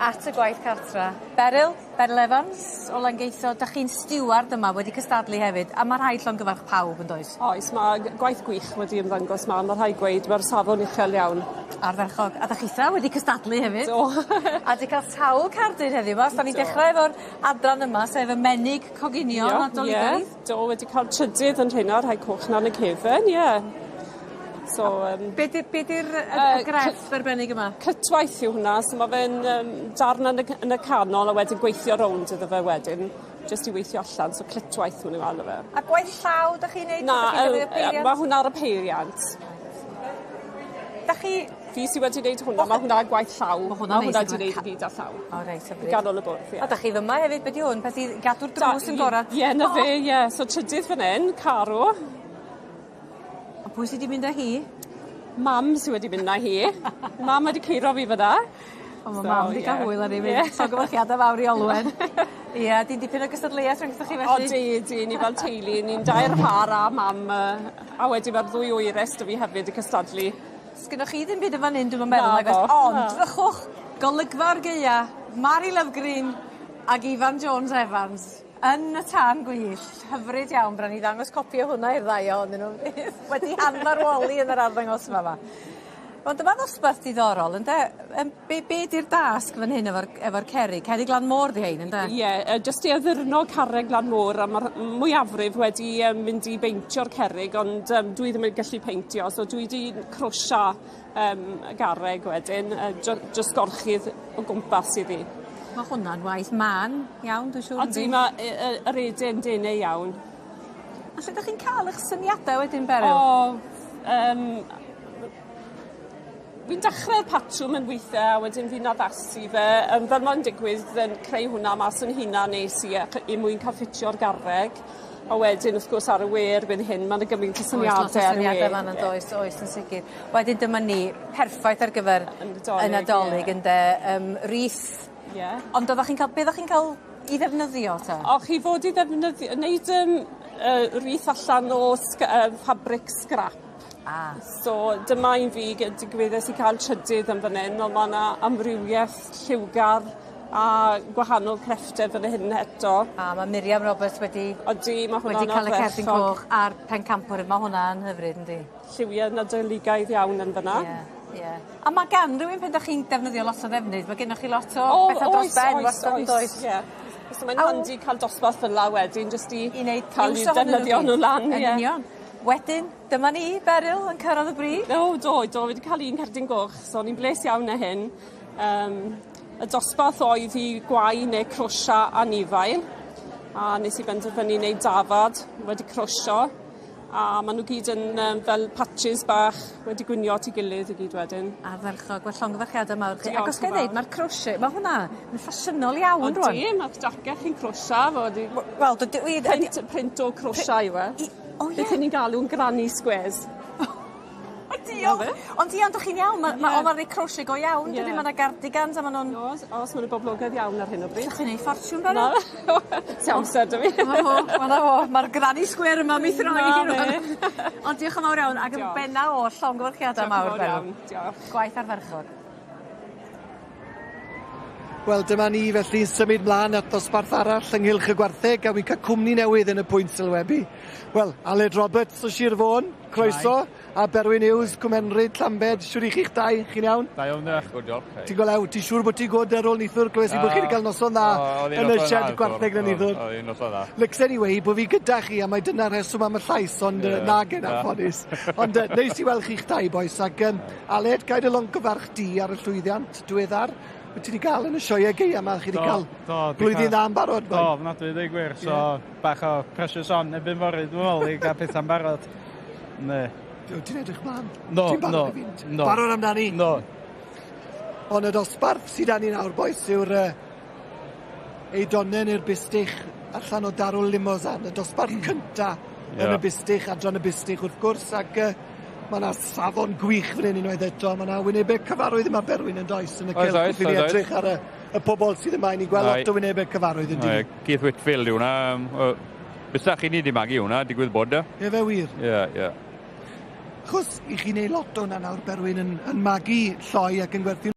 at y gwaith cartra. Beryl Evans, o Langeitho, da chi'n stiward yma wedi cystadlu hefyd, a mae'r rhaid llongyfarch pawb yn does? Oes, mae gwaith gwych wedi ymddangos mae rhaid gweud, mae'r safon uchel iawn. Arferchog. A da chitha wedi cystadlu hefyd. A di cael sawl cardyn heddiw yma, so da ni'n dechrau efo'r adran yma, sef y menig coginio nadoligaidd. Do, wedi cael trydydd yn hynna, rhai coch na'n y cefen, So, be di'r grefft arbennig yma? Cytwaith yw hwnna, so mae fe'n darn yn y canol a wedyn gweithio rownd iddo fe wedyn, jyst I weithio allan, so cytwaith hwnnw alw fe. A gwaith llaw, da chi'n neud? Na, mae hwnna ar y peiriant. Da chi... Fi sydd wedi gwneud hwnna, mae hwnna gwaith llaw. Mae hwnna wedi gwneud I gyd a llaw. O, reit, hyfryd. Ganol y bwrdd, A da chi fyma hefyd, beth I hwn? Peth I gadw'r drws yn gorau? Ie, na fe, ie. So trydydd fan hyn, Caro. Pwy sydd wedi mynd â hi? Mam sydd wedi mynd â hi. Mam wedi ceiro fi fyna. O, mae mam wedi cael hwyl ar ei fynd. So gyfylchiadau fawr I Olwen. Ie, di'n dipyn o gystadleuaeth rhwng chi felly? O, di, ni fel teulu. Ni'n dair par a mam. A wedi mae'r ddwy oeres dy fi hefyd I cystadlu. Sgynnoch chi ddim byd yn fan hyn, dwi'n meddwl. Ond, drychwch, golygfa'r geia, Mary Lovegreen ac Ifan Jones Evans. Yn y tân gwyllt, hyfryd iawn, bran I ddangos copi o hwnna i'r ddau ohonyn nhw. Wedi hanfarwoli yn yr arddangosfa yma. Ond dyma ddosbarth diddorol, ynde? Be di'r dasg fan hyn efo'r cerrig? Cerrig lan môr di hein, ynde? Ie, jyst I addurno carreg lan môr, a mae'r mwyafrif wedi mynd I beintio'r cerrig, ond dwi ddim yn gallu peintio, so dwi wedi crwsia y garreg wedyn, jyst gorchydd o gwmpas iddi. Mae hwnna'n waith man iawn, dwi'n siŵr. Odi, mae yr edyn denau iawn. A lle ydych chi'n cael eich syniadau wedyn, Beryl? Fi'n dechrau'r patrwm yn weithiau, a wedyn fi'n addasu fe. Fel mae'n digwydd yn creu hwnna mas yn hunan nes I mwyn cael ffitio'r garreg. A wedyn, wrth gwrs, ar y wer fy'n hyn, mae'n gymryd y syniadau ar y wer. Syniadau fan yn does, yn sicr. Wedyn dyma ni, perffaith ar gyfer y Nadolig, ynde, rith. Ond be ddech chi'n cael I ddefnyddio ta? O, chi fod I ddefnyddio, wneud rith allan o ffabric scrap. So dyma I fi digwyddus I cael trydydd yn fan hyn, ond mae yna amrywiaeth lliwgar a gwahanol crefftau fan hyn eto. A mae Miriam Roberts wedi cael y cerdyn coch a'r pencampwr, mae hwnna'n hyfryd, yndi? Lliwiau nadoligaidd iawn yn fyna. A mae gan rhywun pan ydych chi'n defnyddio lot o ddefnydd, mae gennych chi lot o bethau dros ben, wastad yn does. So mae'n handi cael dosbarth fel la wedyn, jyst I cael I defnyddio nhw lan. Wedyn, dyma ni, Beryl, yn cyrraedd y brig? Do, fi wedi cael un cerdyn goch, so ni'n bles iawn na hyn. Y dosbarth oedd I gwau neu crwsia a nifail, a nes I benderfynu wneud dafad wedi crwsio. A maen nhw gyd yn fel patches bach wedi gwynio at I gilydd I gyd wedyn. A ferchog, wel llongyfarchiadau mawr chi. Ac os gael dweud, mae'r crwsia, mae hwnna yn ffasiynol iawn rwan. Odi, mae'r jacket chi'n crwsia. Wel, print o crwsia I we. Beth ni'n galw'n granny squares. Ond di, ond ych chi'n iawn, mae'n rhaid crwsia go iawn, dydy mae'n gardigans a maen nhw'n... Os maen nhw'n boblogaidd iawn ar hyn o bryd. Ydych chi'n ei ffortiwn, Beryl? Si amser dy fi. Mae'r granny square yma mi throi I rwan. Ond diolch yn fawr iawn, ac yn benna o llongyfarchiadau mawr, Beryl. Gwaith ar ferchog. Wel, dyma ni felly symud mlaen at ddosbarth arall ynghylch y gwartheg a wy'n cael cwmni newydd yn y pwynt sylwebu. Wel, Aled Roberts o Sir Fôn, croeso, a Berwyn Hughes, Cwmenryd, Llambed, siwr I chi'ch dau, chi'n iawn? Da iawn, good job. Ti'n gweld, ti'n siŵr bod ti'n god ar ôl nithwr, glywes I bod chi wedi cael noson dda yn y siad gwartheg na nithwr. Oedd hi'n noson dda. Looks anyway, bod fi gyda chi, a mae dyna'r reswm am y llais, ond nag yn anffodus. Ond neis I weld chi'ch dau, boes, ac Aled, gael y longyfarch di ar y llwyddiant diweddar. Wyt ti wedi cael yn y sioe geia yma, chi wedi cael blwyddyn dda yn barod? Do, na dwi wedi gwir, so bach o pressures on ebyn fory, dwi'n meddwl, I gael pethau'n barod. Ne. Ti'n edrych mlaen? No. Barod amdani? No. Ond y dosbarth sydd â ni nawr, boes, yw'r eidonen i'r bystych allan o darwl limousin. Y dosbarth cynta yn y bystych, adran y bystych wrth gwrs, ac mae yna safon gwych fan hyn unwaith eto. Mae yna wynebau cyfarwydd yma Berwyn yn does yn y celf wrth I ni edrych ar y pobol sydd yma. I ni gweld lot o wynebau cyfarwydd yn dyn. Keith Whitfield yw hwnna. Bysach chi ni di magu hwnna, digwydd bod. Ie fe wir? Ie. Chos i chi neud lot o hwnna nawr, Berwyn, yn magu lloi ac yn gwerthu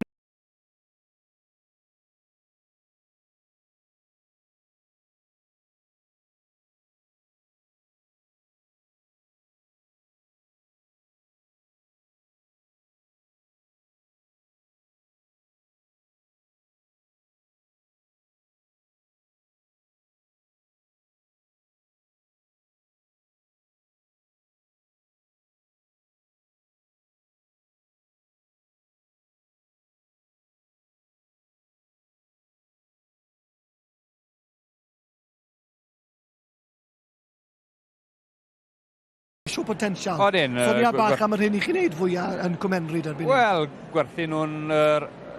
siw potensial. Odyn. Sonia bach am yr hyn i chi wneud fwyaf yn Cwmenryd erbyn. Wel, gwerthu nhw'n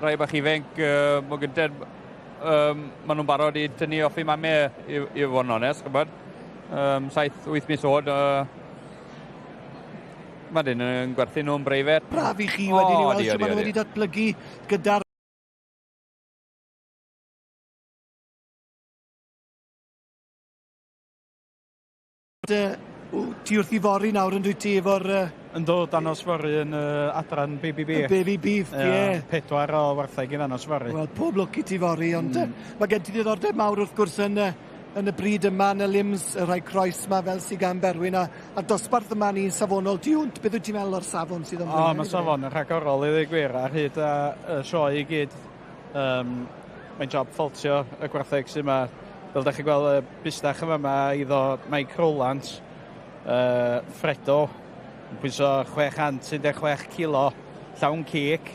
rai bach ifanc, mo gyntaf, maen nhw'n barod i tynnu off i mamau i fod yn onest, gwybod. 7-8 mis oed. Mae dyn yn gwerthu nhw'n breifet. Braf i chi wedyn i weld sut maen nhw wedi datblygu gyda'r ti wrth i fori nawr yn dwi ti efo'r... Yn dod danosfori yn adran Baby Beef. Baby Beef, ie. 4 o wartheg i danosfori. Wel, pob lwc i ti fori, ond mae gen ti ddiddordeb mawr wrth gwrs yn y bryd yma, yn y limbs, y rhai croes yma fel sy'n gan Berwyn, a dosbarth yma ni'n safonol diwnt. Beth wyt ti'n meddwl o'r safon sydd yn fwy? Mae safon yn rhagorol i ddweud ar hyd a sioe i gyd. Mae'n job ffoltio y gwartheg sy'n yma. Fel da chi gweld y busdach yma iddo Mike Rowlands, Fredo, yn pwyso 616 kilo, llawn cig.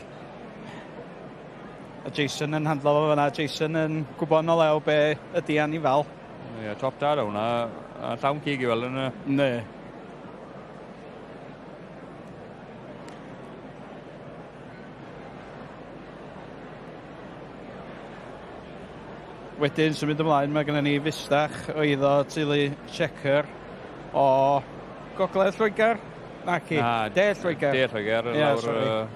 A Jason yn handlo fo fyna, Jason yn gwybod yn o lew be ydi anifal. Ie, top dad o hwnna, a llawn cig i weld yna. Ne. Wedyn, sy'n mynd ymlaen, mae gennym ni fustach o iddo teulu Checker o Gogledd Lloegr. Naci, De Lloegr. De Lloegr, lawr...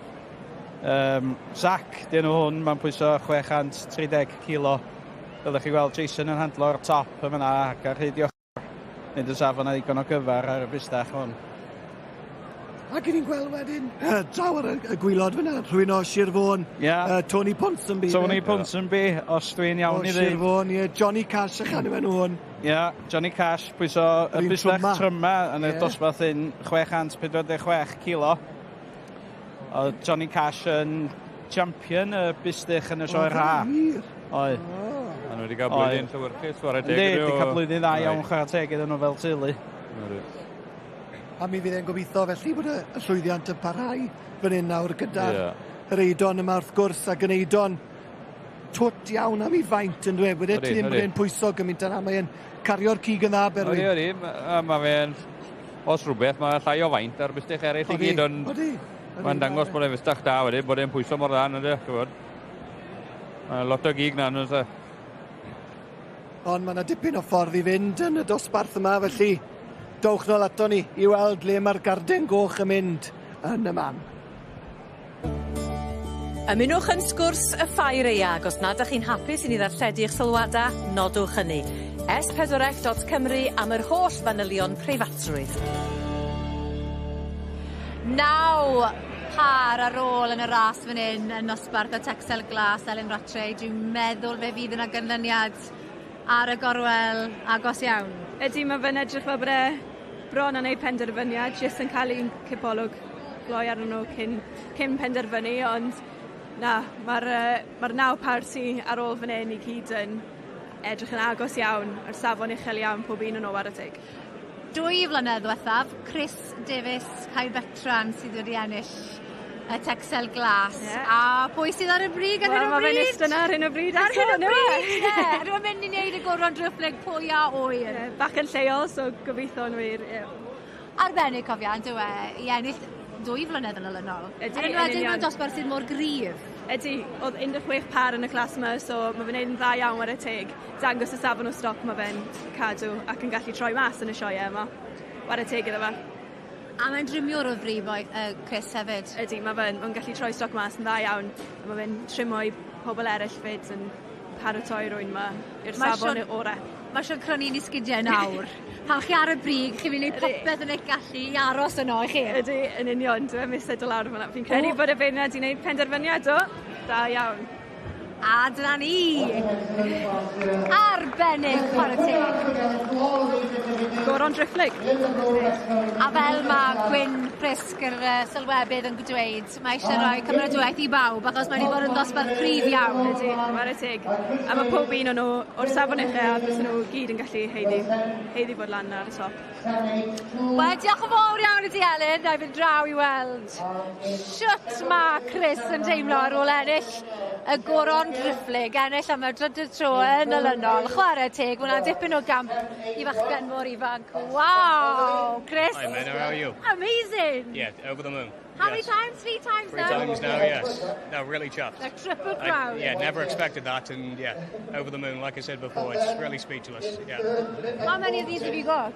Zac, dyn nhw hwn, mae'n pwyso 630 kilo. Fel ydych chi gweld, Jason yn handlo'r top yma ac ar hyd i ochr. Nid y safon a ddigon o gyfar ar y fustach hwn. Ac ni'n gweld wedyn, draw ar y gwylod fyna, rhywun o Sir Fôn, Tony Ponsonby. Tony Ponsonby, os dwi'n iawn i ddweud. O Sir Fôn, Johnny Cash a chanw enw hwn. Ie, Johnny Cash, pwyso y busdach tryma yn y dosbarth un 646 kilo. O Johnny Cash yn champion y busdych yn y sioe'r ha. Oi. A nhw wedi cael blwyddyn llywyrchus, chwarae teg. Wedi cael blwyddyn dda iawn chwarae teg iddyn nhw fel teulu. A mi fydd e'n gobeithio felly bod y llwyddiant yn parhau fan hyn nawr gyda'r yr eidon yma wrth gwrs ac yn eidon twt iawn am ei faint yn dweud. Wedi ti ddim yn pwysog gymaint yna, mae e'n cario'r cig yn dda, Berwyn. Odi, mae fe'n os rhywbeth, mae llai o faint ar bystych eraill i gyd, ond mae'n dangos bod e'n fystach da wedi, bod e'n pwyso mor dda yn ydy, gwybod. Lot o gig na nhw, se. Ond mae yna dipyn o ffordd i fynd yn y dosbarth yma, felly dowch nôl ato ni i weld le mae'r garden goch yn mynd yn y man. Ymunwch yn sgwrs y Ffair Aeaf, os nad ydych chi'n hapus i ni ddarlledu eich sylwadau, nodwch hynny. S4C.Cymru am yr holl fanylion preifatrwydd. Naw par ar ôl yn y ras fan hyn yn nosbarth y Texel Glas Elin Rattray. Dwi'n meddwl fe fydd yna gynlyniad ar y gorwel agos iawn. Ydy, mae fe'n edrych fel bod e bron yn ei penderfyniad, jyst yn cael un cipolwg gloi arnyn nhw cyn penderfynu, ond na, mae'r 9 par sy ar ôl fan hyn i gyd yn edrych yn agos iawn, ar safon uchel iawn pob un yn o ar y tig. 2 flynedd diwethaf, Chris Davies, Caer Betran sydd wedi ennill y Texel Glas. A pwy sydd ar y brig ar hyn o bryd? Mae fe'n ist yna ar hyn o bryd. Ar hyn o bryd, Rwy'n mynd i wneud y goron drwffleg pwy a oer. Bach yn lleol, so gobeithio yn wir. Arbennig cofiant yw i ennill 2 flynedd yn olynol. Yn enwedig mewn dosbarth sydd mor gryf. Ydy, oedd 16 par yn y clas yma, so mae fe'n neud yn dda iawn ar y teg. Dangos y safon o stoc mae fe'n cadw ac yn gallu troi mas yn y sioe yma. War y teg iddo fe. A mae'n drymio'r o frif o Chris hefyd. Ydy, mae fe'n gallu troi stoc mas yn dda iawn. Mae fe'n trymo i pobl eraill fyd yn paratoi rwy'n yma i'r safon orau. Mae Sion Cronin i sgidiau nawr. Pan chi ar y brig, chi'n mynd i popeth yn eich gallu i aros yno i chi. Ydy, yn union, dwi'n mysed o lawr fyna. Fi'n credu bod y fenyw wedi gwneud penderfyniad o. Da iawn. A dyna ni! Arbennig, chwarae teg. Goron drifflig. A fel mae Gwyn Prisg yr Sylwebaeth yn dweud, mae eisiau rhoi cymeradwaith i bawb, achos mae wedi bod yn dosbarth cryf iawn. Ydy, chwarae teg. A mae pob un o'n nhw o'r safon eich a bys nhw gyd yn gallu heiddi bod lan ar y top. Wel, diolch yn fawr iawn i ti, Elen. Na i fynd draw i weld. Siwt mae Chris yn teimlo ar ôl ennill y goron drifflig, ennill am y drydydd tro yn olynol. Chwarae teg, hwnna dipyn o gamp i fachgen mor ifanc. Wow, Chris. Hi, man. How are you? Amazing. Yeah, over the moon. How many times? 3 times Three now? times now, yes. No, really chuffed. Like triple crown. Yeah, never expected that, and yeah, over the moon, like I said before, it's really speechless. Yeah. How many of these have you got?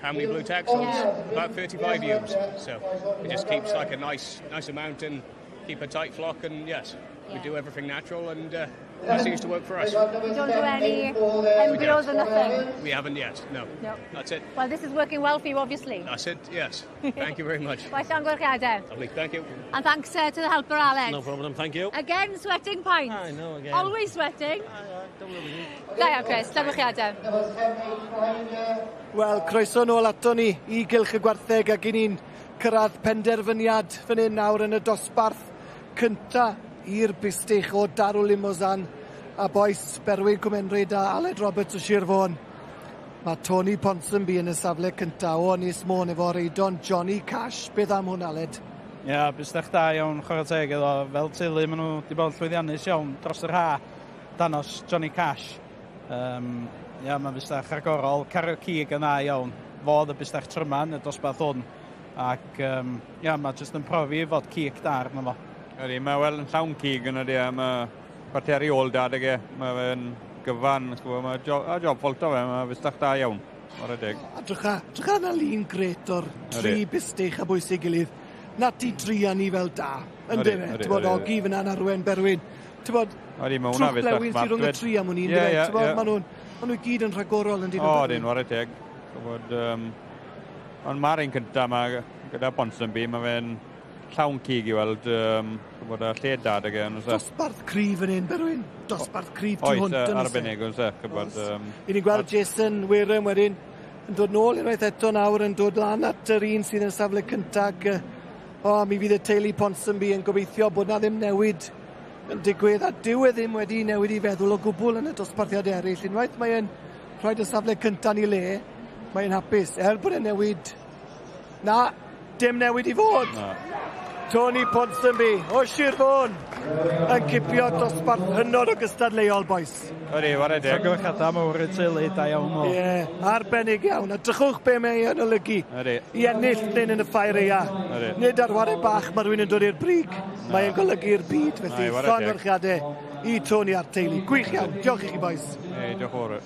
How many blue taxons? About 35 ewes. So it just keeps like a nice amount and keep a tight flock, and yes, we do everything natural, and that seems to work for us. You don't do any embryos or nothing? We haven't yet, no. That's it. Well, this is working well for you, obviously. That's it, yes. Thank you very much. Well, llongyfarchiadau. Lovely, thank you. And thanks to the helper, Alex. No problem, thank you. Again, sweating pints. I know, again. Always sweating. Don't worry. Da iawn, Chris. Llongyfarchiadau. Wel, croeso nôl ato ni i gylch y gwartheg ac i ni'n cyrraedd penderfyniad fan hyn nawr yn y dosbarth cynta i'r bistich o Darw Limousin a boes Berwyn Cwmenryd a Aled Roberts o Sir Fôn. Mae Tony Ponsonby yn y safle cynta o Ynys Môn efo reidon Johnny Cash. Beth am hwn, Aled? Ia, bystach da iawn, chwarae teg iddo. Fel teulu, maen nhw wedi bod llwyddiannus iawn dros yr ha danos Johnny Cash. Ia, mae bystach rhagorol, cario cig yn dda iawn. Fodd y bystach tryman y dosbarth hwn. Ac, ia, mae jyst yn profi fod cig da arno fo. Ydy, mae wel yn llawn cig yn ydy, mae parteri ôl da dy ge. Mae fe'n gyfan, mae job ffolta fe, mae bystach da iawn. O'r edeg. A drycha na lun gret o'r tri bistich a bwysig gilydd. Na ti tri a ni fel da. Yn dyma, ti'n bod ogi fyna yn arwen Berwyn. Ti'n bod, trwch blewyn sy'n rhwng y tri am hwnni. Maen nhw gyd yn rhagorol yn dyn nhw. O, dyn, o'r edeg. Ond mae'r un cyntaf yma, gyda Ponsonby, mae fe'n llawn cig i weld bod y lled da dy ge. Dosbarth cryf yn un, Berwyn. Dosbarth cryf tu hwnt yn ysaf. Arbennig o'n sech. I ni'n gweld Jason Wirem wedyn yn dod nôl unwaith eto nawr yn dod lan at yr un sydd yn safle cyntag. Mi fydd y teulu Ponsonby yn gobeithio bod na ddim newid yn digwydd, a dyw e ddim wedi newid i feddwl o gwbl yn y dosbarthiad eraill. Unwaith mae'n rhoi y safle cyntaf i le, mae'n hapus. Bod e'n newid. Na, dim newid i fod. Tony Ponsonby o Sir Fôn yn cipio dosbarth hynod o gystadleuol, boes. Ydy, war edeg. Gyrchadau mawr y teulu, da iawn o. Ie, arbennig iawn. A drychwch be mae yn olygu. I ennill nyn yn y Ffair Aeaf. Nid ar ware bach mae rhywun yn dod i'r brig. Mae'n golygu'r byd. Felly, llongyfarchiadau i Tony a'r teulu. Gwych iawn. Diolch i chi, boes. Diolch o'r.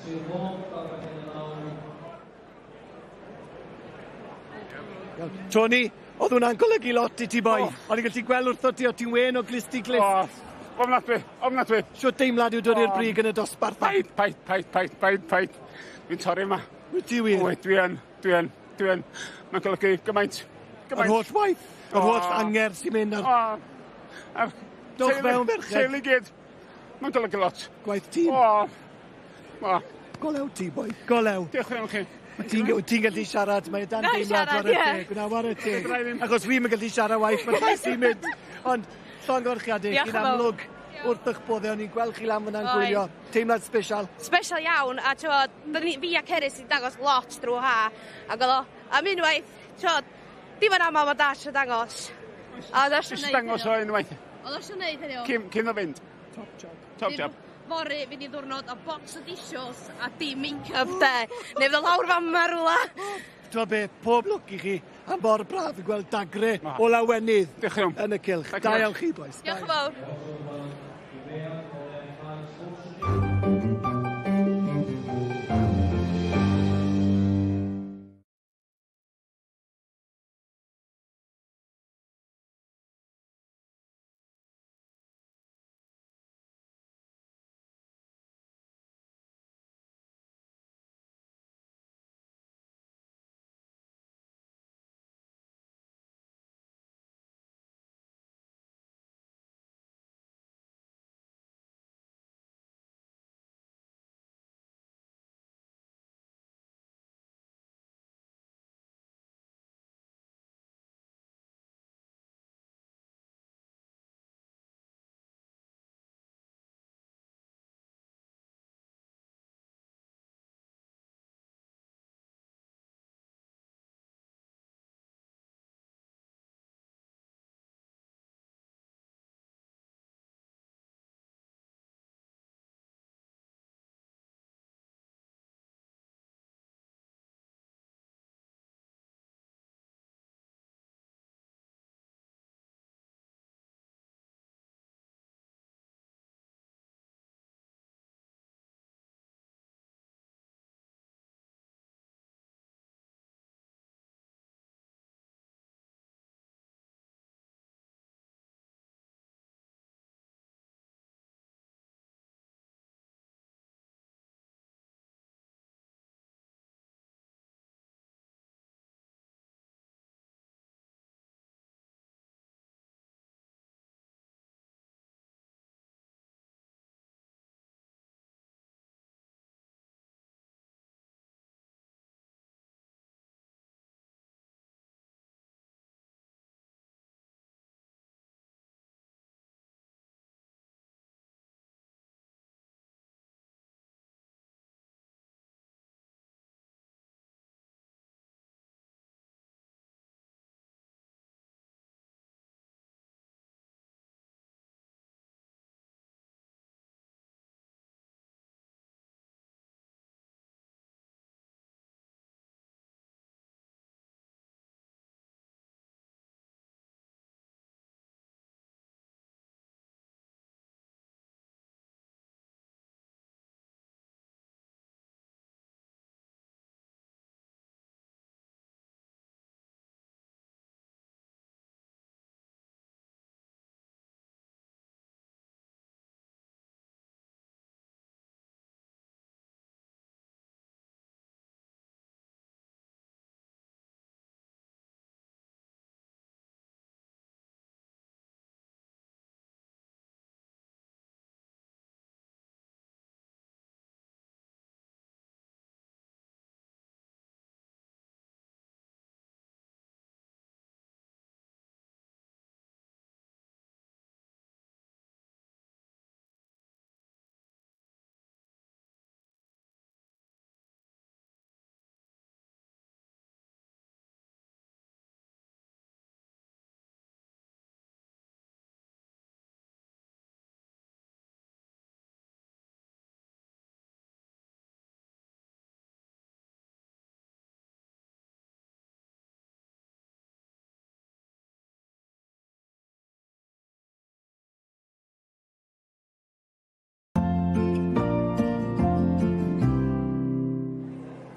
Tony, oedd hwnna'n golygu lot i ti, boi. Ond i'n gallu gweld wrtho ti o ti'n wen o glisti cliff. Ofnadwy. Sio deimlad i'w dod i'r brig yn y dosbarth? Paid. Fi'n torri yma. Wyt ti wir? Dwi yn. Mae'n golygu gymaint. Yr holl waith? Yr holl anger sy'n mynd ar... Dwch mewn ferched. Teulu gyd. Mae'n golygu lot. Gwaith tîm? Golew ti, boi. Golew. Diolch yn chi. Ti'n gallu siarad, mae dan deimlad war y teg. Achos fi'n gallu siarad waith, mae'n llais i'n mynd. Ond, llongyfarchiadau, chi'n amlwg wrth eich boddau, o'n i'n gweld chi lan fyna'n gwylio. Teimlad special. Special iawn, a fi a Cerys sy'n dangos lot drwy ha. Am unwaith, dim yn aml mae Dash yn dangos. Jyst dangos o unwaith. Oedd o eisiau gwneud heddiw? Cyn o fynd. Top job. Fori, fydd i ddwrnod o box o dishes a dim make-up de. Neu fydd o lawr fan yma rwla. Dwi'n be, pob lwc i chi am bor braf i gweld dagre o lawenydd yn y cylch. Da iawn chi, boes. Diolch yn fawr.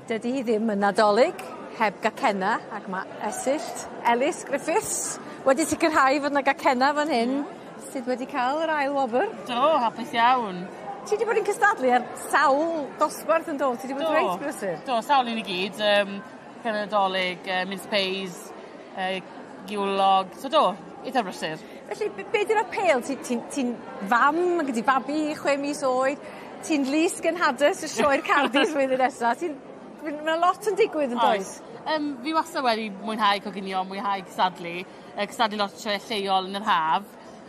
Dydy hi ddim yn Nadolig, heb gacena, ac mae esyllt Ellis Griffiths wedi sicrhau fod yna gacena fan hyn, sydd wedi cael yr ail wobr. Do, hapus iawn. Ti wedi bod yn cystadlu ar sawl dosbarth yn dod? Ti wedi bod yn reit brysur? Do, sawl un i gyd. Cenedlolig, mince pies, giwlog. So do, eitha brysur. Felly, be di'r apel? Ti'n fam, gyda babi 6 mis oed, ti'n lys gynhadus y sioe'r Cardis flwyddyn nesaf. Mae lot yn digwydd yn does? Fi wastad wedi mwynhau coginio, mwynhau cystadlu. Cystadlu lot o sioe lleol yn yr haf.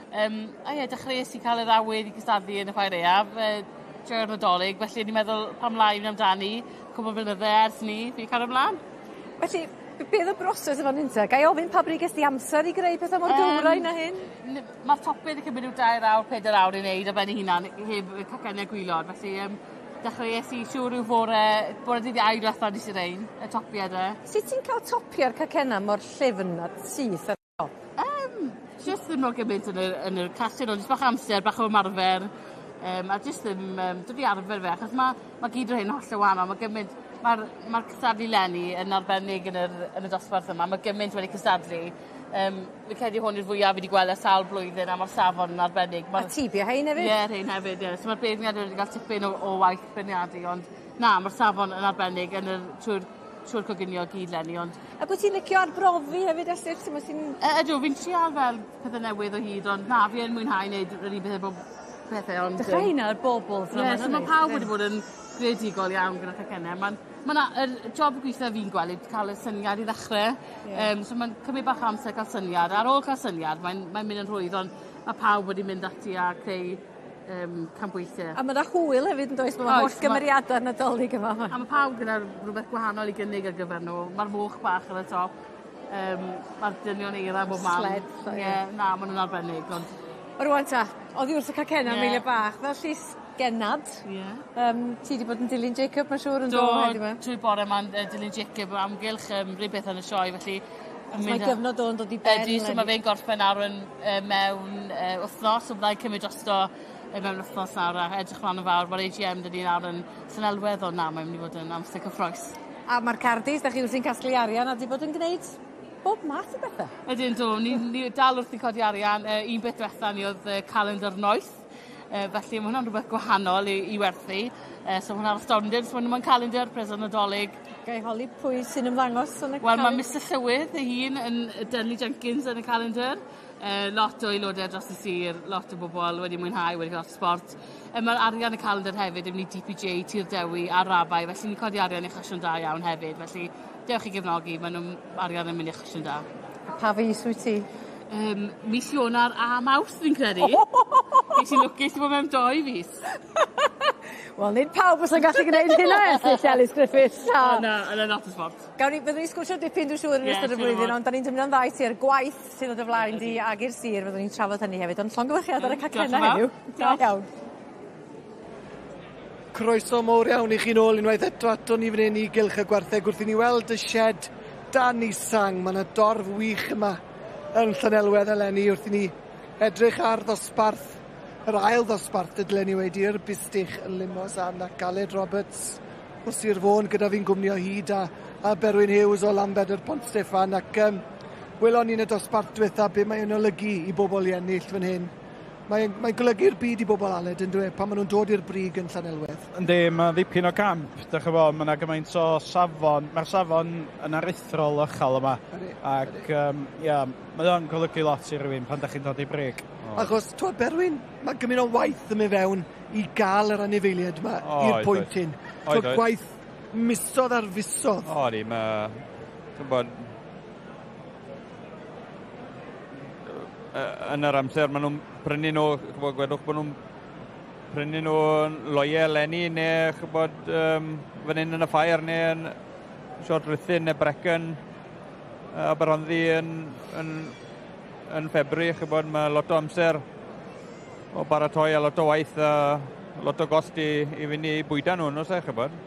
Dechreuais i cael yr awydd i cystadlu yn y Ffair Aeaf drwy'r Nadolig, felly ni'n meddwl pam laen amdani, cwbl blynydde ers ni, fi cael ymlaen. Felly, beth o broses efo'n unta? Gai ofyn pa bryd ges di amser i greu pethau mor gymraeg na hyn? Mae'r topydd yn cymryd 2 awr, 4 awr i wneud ar ben ei hunan, heb cacennau gwylod. Felly, dechreuais i siŵr yw bore dydd ail diwethaf nes i rein, y topiad e. Sut ti'n cael topiau'r cacennau mor llyfn a syth ar top? Just ddim mor gymaint yn yr casyn, ond jyst bach amser, bach o ymarfer, a jyst ddim, dod i arfer fe, achos mae gyd o'r hyn holl o wahanol, mae'r cystadlu leni yn arbennig yn y dosbarth yma, mae gymaint wedi cystadlu. Fi credu hwn i'r fwyaf fi wedi gweld sawl blwyddyn a mae'r safon yn arbennig. A tibio hein hefyd? Ie, hein hefyd, ie. So mae'r beirniad wedi cael tipyn o waith beirniadu, ond na, mae'r safon yn arbennig yn trwy'r coginio gyd leni, ond... Ac wyt ti'n licio arbrofi hefyd, Esther? Ydw, fi'n trial fel pethau newydd o hyd, ond na, fi yn mwynhau wneud yr un pethau, ond... Dechrau hynna, yr bobl. Ie, so mae pawb wedi bod yn greadigol iawn gyda cacennau. Mae'r job gweithio fi'n gweld yw cael y syniad i ddechrau. So mae'n cymryd bach amser cael syniad. Ar ôl cael syniad, mae'n mynd yn rhwydd, ond mae pawb wedi mynd ati a creu campweithiau. A mae'na hwyl hefyd yn does? Mae'n holl gymeriadau Nadolig yma. A mae pawb gyda rhywbeth gwahanol i gynnig ar gyfer nhw. Mae'r moch bach ar y top. Mae'r dynion eira bob man. Sled. Na, maen nhw'n arbennig. O rwan ta, oddi wrth y cacena meiliau bach, fel llys genad. Ti wedi bod yn Dilyn Jacob, mae'n siŵr yn dod heddiw yma? Trwy bore mae'n Dilyn Jacob amgylch rhywbeth yn y sioe, felly... Mae gyfnod o'n dod i ben. So mae fe'n gorffen nawr mewn wythnos, so byddai'n cymryd drosto mewn wythnos nawr a edrych mlaen yn fawr. Mae'r AGM dydy nawr yn Llanelwedd, ond na, mae'n mynd i fod yn amser cyffroes. A mae'r Cardis, da chi wrth i'n casglu arian, a di bod yn gwneud bob math o bethau? Ydyn, do. Ni dal wrth i codi arian. Un beth diwetha ni oedd calendar noeth. Felly mae hwnna'n rhywbeth gwahanol i werthu. So hwnna'n stondin, so mae'n calendar pres o'n Nadolig. Gai holi pwy sy'n ymddangos yn y calendar? Wel, mae Mr Llywydd ei hun yn Dynnu Jenkins yn y calendar. Lot o aelodau dros y sir, lot o bobl wedi mwynhau, wedi cael sport. Mae'r arian y calendar hefyd yn mynd i DPJ, Tir Dewi a Rabai, felly ni'n codi arian i chasiwn da iawn hefyd. Felly, dewch i gefnogi, mae nhw'n arian yn mynd i chasiwn da. Pa fis wyt ti? Mis Ionar a Mawrth, fi'n credu. Ges i'n lwcus i bod mewn 2 fis. Wel, nid pawb os yn gallu gwneud hynna, Ellis Griffiths. Na, yna not y sport. Byddwn ni'n sgwrsio dipyn dwi'n siŵr yn ystod y blwyddyn, ond da ni'n dymryd o'n ddau ti ar gwaith sydd o dy flaen di ag i'r sir, fyddwn ni'n trafod hynny hefyd. Ond llongyfarchiad ar y cacena heddiw. Da iawn. Croeso mowr iawn i chi nôl unwaith eto ato ni fan hyn i gylch y gwartheg wrth i ni weld y shed dan i sang. Mae yna dorf wych yma yn Llanelwedd eleni wrth i ni edrych ar ddosbarth, yr ail ddosbarth ydlen ni wedi'r bystych yn Limousin ac Aled Roberts o Sir Fôn gyda fi'n gwmni o hyd a Berwyn Hughes o Lambed Pont Steffan ac welon ni'n y dosbarth diwetha be mae'n olygu i bobl i ennill fan hyn. Mae'n golygu'r byd i bobl Aled yn dweud pan maen nhw'n dod i'r brig yn Llanelwedd. Yndi, mae ddipyn o camp. Dych chi bod, mae yna gymaint o safon. Mae'r safon yn aruthrol uchel yma. Ac, mae o'n golygu lot i rywun pan dych chi'n dod i brig. Achos, twyd Berwyn, mae gymaint o waith yn mynd fewn i gael yr anifeiliaid yma i'r pwynt hyn. Twyd gwaith misodd ar fusodd. O, di, mae... yn yr amser maen nhw'n prynu nhw, gwedwch bod nhw'n prynu nhw loiau eleni neu chybod fan hyn yn y Ffair neu yn Siort Ruthin neu Brecon a Baronddi yn Ffebri, chybod mae lot o amser o baratoi a lot o waith a lot o gost i fynd i bwyda nhw, nos e, chybod?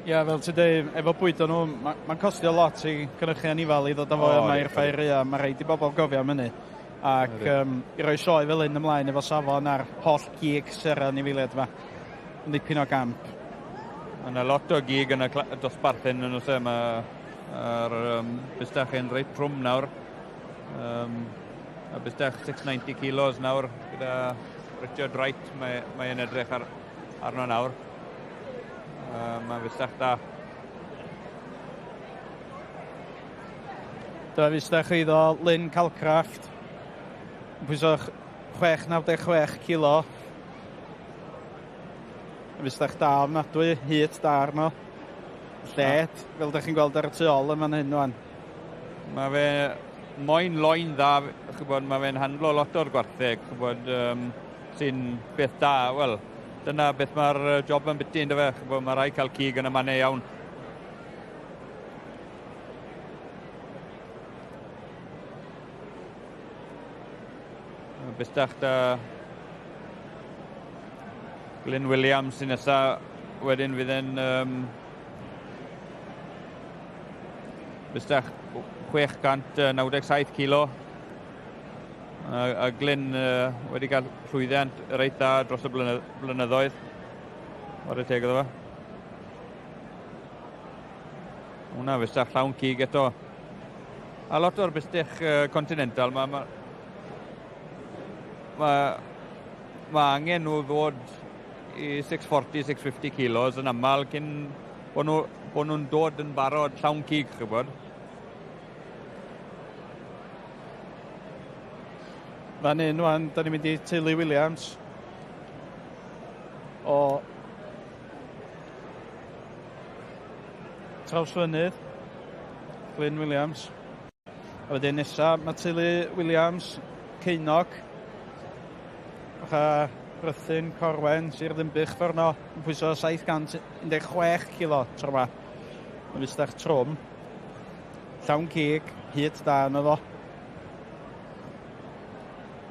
Ie, fel ti dweud, efo bwydo nhw, mae'n costio lot i cynrychu anifal i ddod â fo yma i'r Ffair Aeaf. Mae rhaid i bobl gofio am hynny. Ac i roi sioe fel un ymlaen efo safon ar holl gig ser anifeiliaid yma. Yn dipyn o gamp. Yna lot o gig yn y dosbarth hyn yn oes mae'r bystach yn reit trwm nawr. A bystach 690 kilos nawr gyda Richard Wright, mae'n edrych arno nawr. Mae'n bystach da. Dyma bystach iddo Lynn Calcraft. Pwyso 696 kilo. Bystach da ofnadwy, hyd da arno. Lled, fel ydych chi'n gweld ar y tu ôl yma'n hyn o'n. Mae fe moyn loen dda, mae fe'n handlo lot o'r gwartheg, sy'n beth da. Wel, dyna beth mae'r job yn byty ynddo fe, mae rai cael cig yn y mannau iawn. Bystach da Glyn Williams sy'n nesaf, wedyn fydd yn bystach 697 kilo. A Glyn wedi cael llwyddiant reit dda dros y blynyddoedd. O'r teg iddo fe. Hwna bystach llawn cig eto. A lot o'r bystach continental, mae angen nhw ddod i 640-650 kilos yn aml cyn bod nhw'n dod yn barod llawn cig, chybod. Fan hyn, wan, da ni'n mynd i teulu Williams o Trawsfynydd, Glyn Williams. A wedyn nesaf, mae teulu Williams, Ceinog, a Rhythyn Corwen, Sir Ddinbych fforno, yn pwyso 716 kilo tro yma. Mae'n bystach trwm. Llawn cig, hyd da yno fo.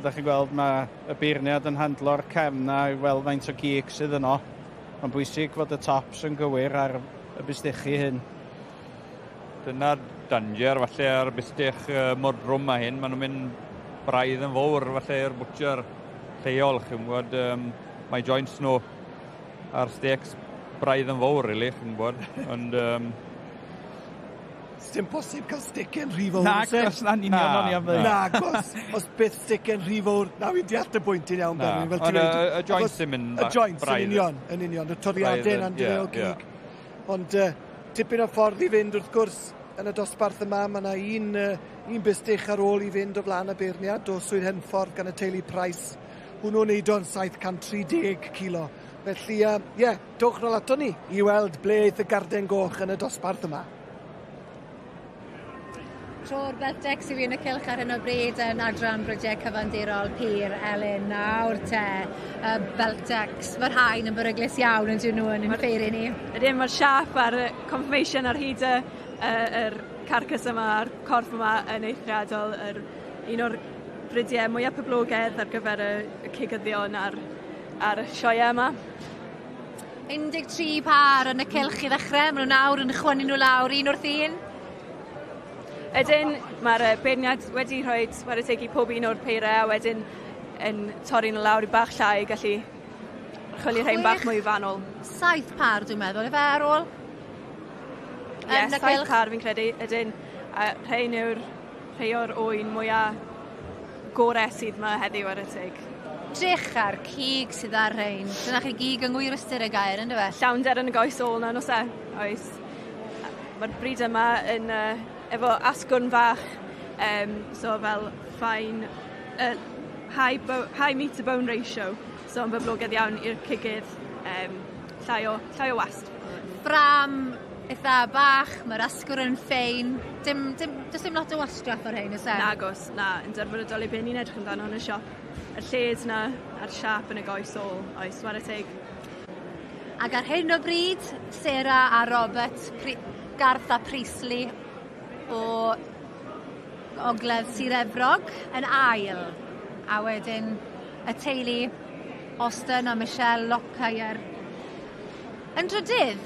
Da chi'n gweld mae y beirniad yn handlo'r cefn na i weld faint o gig sydd yno. Mae'n bwysig fod y tops yn gywir ar y bystychu hyn. Dyna'r danger falle ar bystych modrwm a hyn. Maen nhw'n mynd braidd yn fawr falle i'r bwtcher lleol. Chi'n gwybod, mae joints nhw ar steaks braidd yn fawr, really, chi'n gwybod. Ond dim posib cael stick yn rhy fawr. Nag, na'n union o'n i am ddweud. Nag, os byth stick yn rhy fawr, na fi'n deall y bwynt i'n iawn. Ond y joints yn mynd braidd. Y joints yn union, y toriadau na'n dweud o gig. Ond tipyn o ffordd i fynd wrth gwrs yn y dosbarth yma, mae yna un bystych ar ôl i fynd o flaen y beirniad o Swydd Henffordd gan y teulu Price. Hwnnw'n neud o'n 730 kilo. Felly, dowch nôl ato ni i weld ble eith y garden goch yn y dosbarth yma. Tro'r Beltex i fi yn y cylch ar hyn o bryd yn adran brosiect cyfandirol Pyr, Elin, nawr te, Beltex, mae'r haen yn beryglis iawn yn dyn nhw yn ffeir i ni. Ydyn, mae'r siap a'r confirmation ar hyd yr carcas yma, a'r corff yma yn eithriadol, un o'r brydiau mwyaf poblogaidd ar gyfer y cigyddion ar y sioia yma. 13 par yn y cylch i ddechrau, maen nhw nawr yn chwynnu nhw lawr un wrth un. Ydyn, mae'r beirniad wedi rhoi waretegu pob un o'r peirau a wedyn yn torri nhw lawr i bach llai, gallu chwilio rhain bach mwy fanol. 7 par dwi'n meddwl, efe ar ôl? Ie, 7 par fi'n credu. Ydyn, rhain yw'r rhai o'r oen mwyaf gorau sydd yma heddiw ar y teg. Drych ar cig sydd ar rhain. Dyna chi gig yng ngwyr ystyr y gair, ynddo fe? Llawnder yn y goes ôl na, nos e? Oes. Mae'r bryd yma yn efo asgwrn fach, so fel ffain, high meat to bone ratio, so yn boblogaidd iawn i'r cigydd, llai o wast. Ffram eitha bach, mae'r asgwrn yn ffein, does dim lot o wastraff o'r hyn, ysef? Nagos, na, yn dyrfod y byn i'n edrych amdano yn y siop. Y lled na, a'r siap yn y goes ôl, oes, war y teg. Ac ar hyn o bryd, Sarah a Robert, Garth a Priestley o Ogledd Sir Efrog yn ail. A wedyn y teulu Austin a Michelle Lockyer yn drydydd.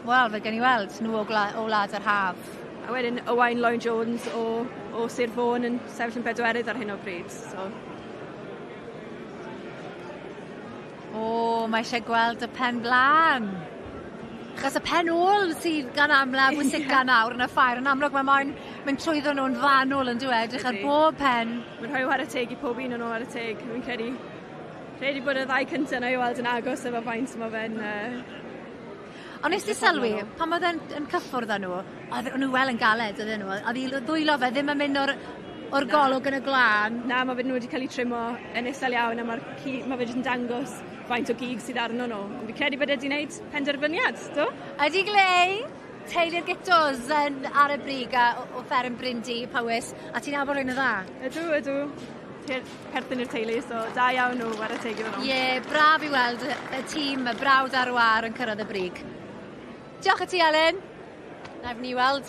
Wel, fe gen i weld nhw o Wlad yr Haf. A wedyn Owain Lloyd Jones o Sir Fôn yn sefyll yn bedwerydd ar hyn o bryd. So. O, mae eisiau gweld y pen blaen. Achos y pen ôl sydd gan amla bwysig gan awr yn y ffair, yn amlwg mae'n mynd trwyddo nhw'n fanwl yn dweud, edrych ar bob pen. Mae'n rhoi war y teg i pob un o'n nhw war y teg. Mae'n credu bod y ddau cyntaf yna i weld yn agos efo faint yma fe'n... Ond nes ti sylwi, pan oedd yn cyffwrdd â nhw, oedd nhw wel yn galed oedd nhw, oedd i ddwylo fe ddim yn mynd o'r golwg yn y glân. Na, mae fe nhw wedi cael ei trimo yn isel iawn a mae fe wedi dangos faint o gig sydd arno nhw. Fi credu bod wedi gwneud penderfyniad, do? Ydi Glei, teulu'r gitos ar y brig o Ffair yn Bryndi, Powys, a ti'n nabod rhywun y dda? Ydw. Perthyn i'r teulu, so da iawn nhw ar y teg i fan nhw. Ie, braf i weld y tîm, y brawd ar war yn cyrraedd y brig. Diolch i ti, Elen. Na fy ni weld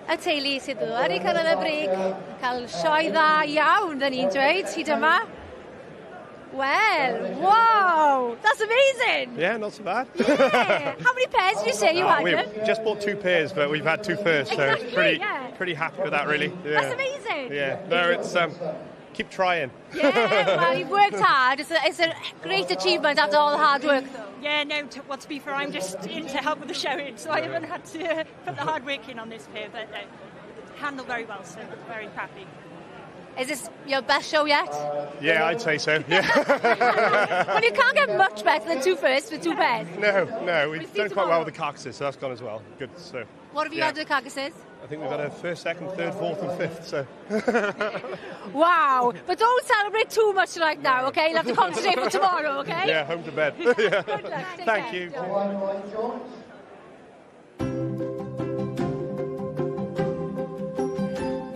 y teulu sydd wedi cyrraedd y brig, cael sioe dda iawn, dyn ni'n dweud, hyd yma. Well, wow, that's amazing. Yeah, not so bad. Yeah. How many pairs did you say you had? We've just bought 2 pairs, but we've had 2 first, exactly, so it's pretty happy with that, really. Yeah. That's amazing. Yeah, no, it's keep trying. Yeah, well, you've worked hard. It's a great achievement after all the hard work, though. Yeah, no, to be fair, I'm just in to help with the showing, so I haven't had to put the hard work in on this pair, but handled very well, so very happy. Is this your best show yet? Yeah, I'd say so, yeah. Well, you can't get much better than 2 firsts with 2 pairs. No, we've done quite well with the carcasses, so that's gone as well. Good, so... What have you had with the carcasses? I think we've had a 1st, 2nd, 3rd, 4th and 5th, so... Wow, but don't celebrate too much right now, OK? You'll have to concentrate for tomorrow, OK? Yeah, home to bed. Yeah. Good luck, Thank you.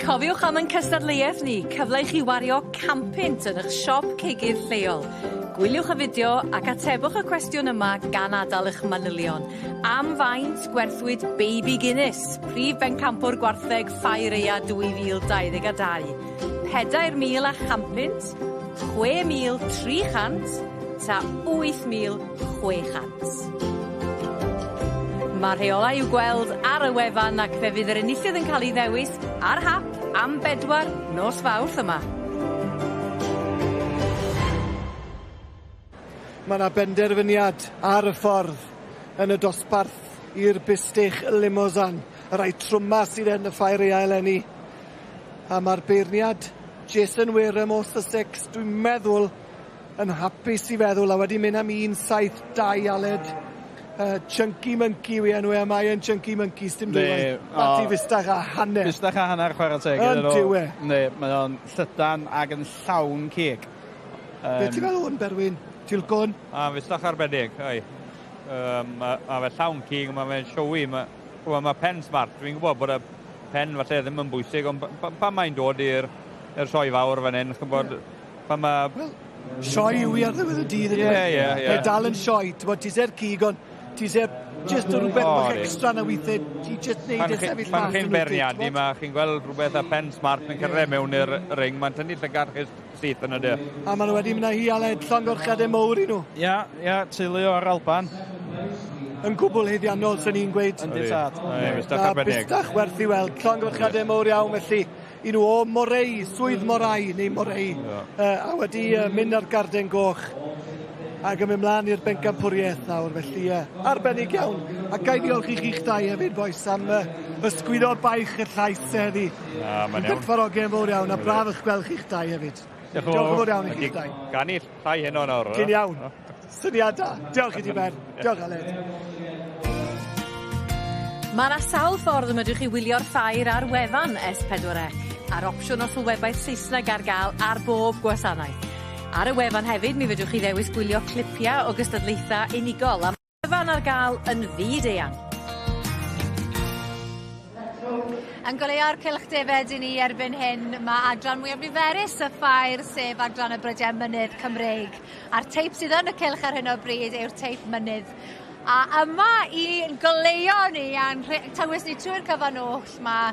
Cofiwch am ein cystadleuaeth ni, cyfle i chi wario campynt yn eich siop ceigydd lleol. Gwyliwch y fideo ac atebwch y cwestiwn yma gan adael eich manylion. Am faint gwerthwyd Baby Guinness, prif bencampwr gwartheg Ffair Aeaf 2022. 4,000 a champynt, 6,300 ta 8,600. Mae'r rheolau i'w gweld ar y wefan ac fe fydd yr enillydd yn cael ei ddewis ar hap am 4 nos Fawrth yma. Mae yna benderfyniad ar y ffordd yn y dosbarth i'r bystych Limousin, y rai trwma sydd yn y Ffair Aeaf eleni. A mae'r beirniad Jason Wareham o Sussex, dwi'n meddwl, yn hapus i feddwl, a wedi mynd am 1-7-2 Aled. Chunky Monkey wy enw e, mae yn Chunky Monkey, sdim dweud. Mati fystach a hanner. Fystach a hanner chwarae teg. Yn diwe. Ne, mae o'n llydan ag yn llawn cig. Be ti fel hwn, Berwyn? Tilgon? Fystach arbennig, oi. Mae fe llawn cig, mae fe'n siowi. Mae pen smart. Fi'n gwybod bod y pen falle ddim yn bwysig, ond pa mae'n dod i'r sioe fawr fan hyn, pan mae... Sioe yw i ar ddiwedd y dydd. Ie. Mae dal yn sioe. Ti'n ser cig, ond ti'n ser just o rhywbeth bach extra na weithiau. Ti'n just neud y sefyll pan chi'n berniadu, mae chi'n gweld rhywbeth a pen smart yn cyrraedd mewn i'r ring. Mae'n tynnu llygarchus syth yn y dy. A maen nhw wedi mynd â hi Aled, llongorchadau mowr i nhw. Ia, teulu o'r Alban. Yn gwbl heddiannol, sy'n ni'n gweud. Yn dysad. Na, bystach werth i weld. Llongorchadau mowr iawn, felly i nhw o Morei, swydd Morau, neu Morei, a wedi mynd ar garden goch ac yn mynd mlaen i'r bencampwriaeth nawr, felly arbennig iawn. A gai diolch i chi'ch dau hefyd, boes, am ysgwyddo'r baich y llais heddi. Yn gwerthfawrogen fawr iawn, a braf eich gweld chi'ch dau hefyd. Diolch yn fawr iawn i chi'ch dau. Gan i'r llai heno nawr. Cyn iawn. Syniadau. Diolch i ti, Ben. Diolch, Aled. Mae yna sawl ffordd y medrwch chi wylio'r Ffair ar wefan S4C, a'r opsiwn o Sylwebaeth Saesneg ar gael ar bob gwasanaeth. Ar y wefan hefyd, mi fedrwch chi ddewis gwylio clipiau o gystadlaethau unigol, a mae wefan ar gael yn fyd-eang. Yn goleo'r cylchdefed i ni erbyn hyn, mae adran mwyaf niferus y Ffair, sef adran y Brydiau Mynydd Cymreig. A'r teip sydd yn y cylch ar hyn o bryd yw'r teip mynydd. A yma i'n goleo ni, a'n tywys ni trwy'r cyfan oll, mae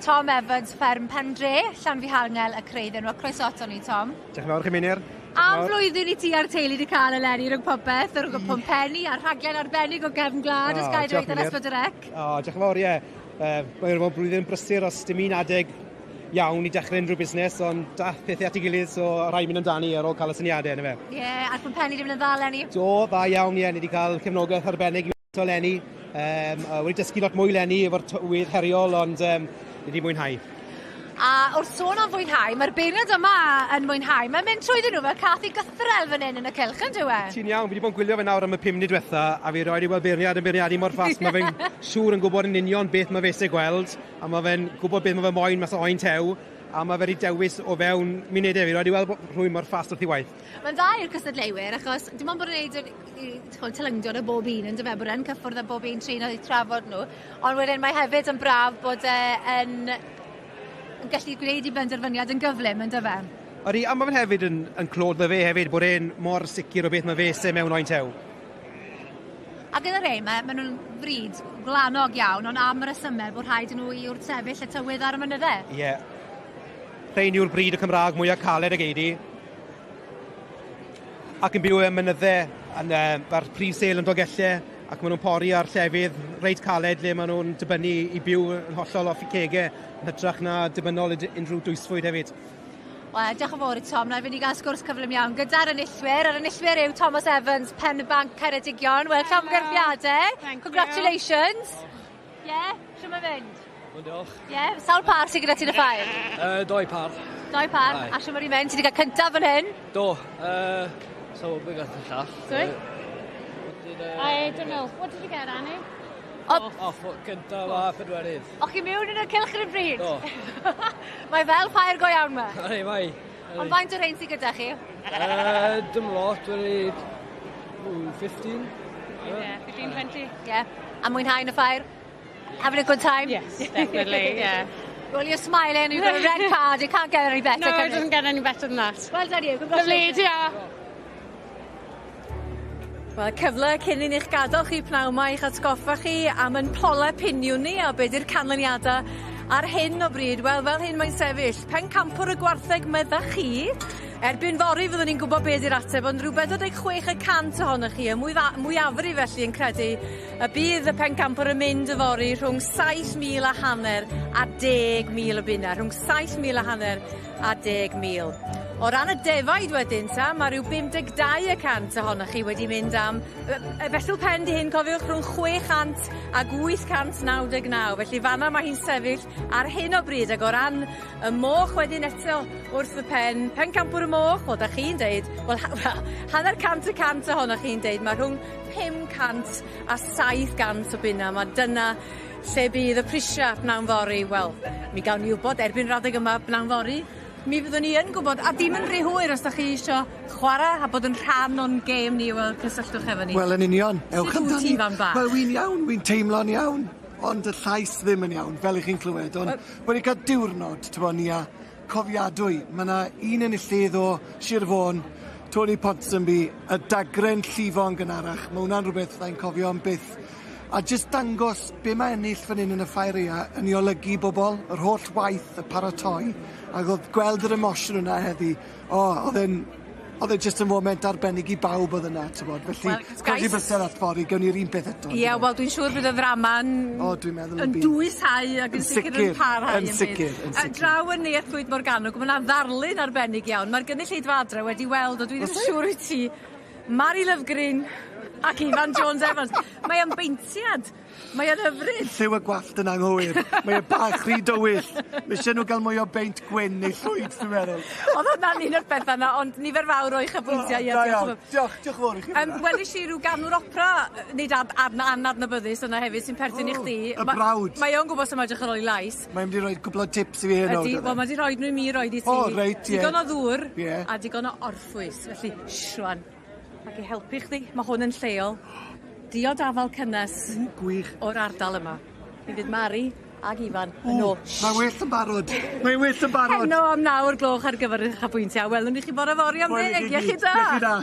Tom Evans, fferm Pendre, Llanfihangel, y Creidden. Wel, croeso ato ni, Tom. Diolch yn fawr chi, Mynir. Am flwyddyn i ti a'r teulu wedi cael eleni rhwng popeth, rhwng Pompenni, a'r rhaglen arbennig o gefn gwlad, os gael dweud yn S4C. Diolch yn fawr, ie. Mae'n blwyddyn brysur os dim un adeg iawn i dechrau unrhyw busnes, ond dath pethau at ei gilydd, so rhaid mynd amdani ar ôl cael y syniadau yna fe. Ie, a'r Pompenni wedi mynd yn dda eleni? Do, dda iawn, ie. Ni wedi cael cefnogaeth arbennig So Lenny, wedi dysgu lot mwy Lenny efo'r tywydd heriol, ond wedi mwynhau. A wrth sôn am fwynhau, mae'r beirniad yma yn mwynhau. Mae'n mynd trwyddyn nhw fel cath i gythrel fan hyn yn y cylch, yn dyw e? Ti'n iawn, fi wedi bod yn gwylio fe nawr am y 5 munud diwetha, a fi roed i weld beirniadu mor ffast. Mae fe'n siŵr yn gwybod yn union beth mae fe eisiau gweld, a mae fe'n gwybod beth mae fe moyn mas o oen tew, a mae fe wedi dewis o fewn munudau. Fi roed i weld rhywun mor ffast wrth i waith. Mae'n da i'r cystadleuwyr, achos dim ond bod yn gwneud tylyngion y bob un, yn dyfe, bod e'n cyffwrdd â bob un trin oedd i trafod nhw. Ond wedyn mae hefyd yn braf bod yn gallu gwneud i benderfyniad yn gyflym, yn dyfe? Odi, a mae fe'n hefyd yn clod fe hefyd bod e'n mor sicr o beth mae fe eisiau mewn oen tew. A gyda rei, mae nhw'n fryd glanog iawn, ond am y resymau bod rhaid nhw i wrth sefyll y tywydd ar y mynyddau. Ie. Rhain yw'r bryd y Cymraeg mwyaf caled ag eidi. Ac yn byw y mynyddau ar prif sel yn Dolgellau, ac maen nhw'n pori ar llefydd reit caled lle maen nhw'n dibynnu i byw yn hollol off i cegau, yn hytrach na dibynnol unrhyw dwysfwyd hefyd. Wel, diolch yn fawr i Tom. Na i fynd i gael sgwrs cyflym iawn gyda'r enillwyr. Yr enillwyr yw Thomas Evans, Penbank Ceredigion. Wel, llongyfriadau. Congratulations. Ie, siwr mae'n fynd? Diolch. Ie, sawl par sydd gyda ti yn y ffair? 2 par. 2 par. A siwr mae'n mynd? Ti wedi cael cyntaf fan hyn? Do. So, be gath y llall? Sorry? I don't know. What did you get, Annie? Off cyntaf a pedwerydd. Och chi mewn yn y cylch yn y bryd? Do. Mae fel ffair go iawn ma. Mae. Ond faint o'r ein sydd gyda chi? Dim lot, wedi 15. Yeah, 15, 20. Yeah. A mwynhau yn y ffair? Having a good time? Yes, definitely, yeah. Well, you're smiling, you've got a red card, you can't get any better, No, can it doesn't get any better than that. Well done you, Lovely, congratulations. yeah. Wel, cyfle cyn i ni'ch gadael chi pnawn ma i'ch atgoffa chi am yn pole piniwn ni a beth yw'r canlyniadau ar hyn o bryd. Wel, fel hyn mae'n sefyll. Pencampwr y gwartheg meddach chi. Erbyn fori fyddwn ni'n gwybod beth yw'r ateb, ond rhyw 46% ohonych chi, y mwyafrif felly yn credu, y bydd y pencampwr yn mynd y fori rhwng 7,500 a 10,000 o bunna. Rhwng 7,500 a 10,000. O ran y defaid wedyn ta, mae rhyw 52% ohonych chi wedi mynd am y fesul pen di hyn, cofiwch, rhwng 600 a 899. Felly fanna mae hi'n sefyll ar hyn o bryd. Ac o ran y moch wedyn eto wrth y pencampwr y moch, o da chi'n deud, wel, hanner 100% ohonych chi'n deud, mae rhwng 500 a 700 o bunna. Mae dyna lle bydd y prisiau pnawn fori. Wel, mi gawn ni wybod erbyn radeg yma pnawn fori. Mi fyddwn ni yn gwybod, a dim yn rhy hwyr os da chi eisiau chwarae a bod yn rhan o'n gêm ni, wel, cysylltwch efo ni. Wel, yn union. Ewch amdani. Wel, wy'n iawn, wy'n teimlo'n iawn, ond y llais ddim yn iawn, fel i chi'n clywed. Ond wedi cael diwrnod, tyfo ni a cofiadwy. Mae yna un enillydd o Sir Fôn, Tony Ponsonby, y dagren llifo yn gynharach. Mae hwnna'n rhywbeth dda'n cofio am byth. A jyst dangos be mae ennill fan hyn yn y Ffair yn ei olygu bobl, yr holl waith, y paratoi, ac oedd gweld yr emosiwn yna heddi, oedd e jyst yn foment arbennig i bawb oedd yna, ti'n bod. Felly, godi bysedd at fori, gawn ni'r un peth eto. Ie, wel, dwi'n siŵr bydd y ddrama yn dwysau ac yn sicr yn parhau. Yn sicr. Draw yn Neath Llwyd Morgannwg, mae yna ddarlun arbennig iawn. Mae'r gynulleidfa adre wedi weld, o dwi ddim yn siŵr wyt ti, Mari Lyfgryn ac Ifan Jones Evans. Mae e'n beintiad. Mae e'n hyfryd. Lliw y gwallt yn anghywir. Mae e'n bach rhy dywyll. Mae eisiau nhw gael mwy o beint gwyn neu llwyd, dwi'n meddwl. Oedd hwnna'n un o'r bethau yna, ond nifer fawr o'ch bwyntiau. Diolch fawr i chi. Welis i rhyw ganwr opera, nid anadnabyddus yna hefyd sy'n perthyn i chdi. Y brawd. Mae o'n gwybod sy'n edrych ar ôl i lais. Mae'n wedi rhoi cwbl o tips i fi hyn o. Wel, mae wedi rhoi nhw i mi roed i ti. O, reit, ie. Digon o ddŵr a digon o orffwys. Felly, siwan. Ac i helpu chdi, mae hwn yn lleol. Diodafal cynnes o'r ardal yma. Mi fydd Mari ag Ifan yn ôl. Mae well yn barod. Mae well yn barod. Heno am 9 gloch ar gyfer eich apwyntiau. Welwn ni chi bore fori am ddeg. Iechyd da.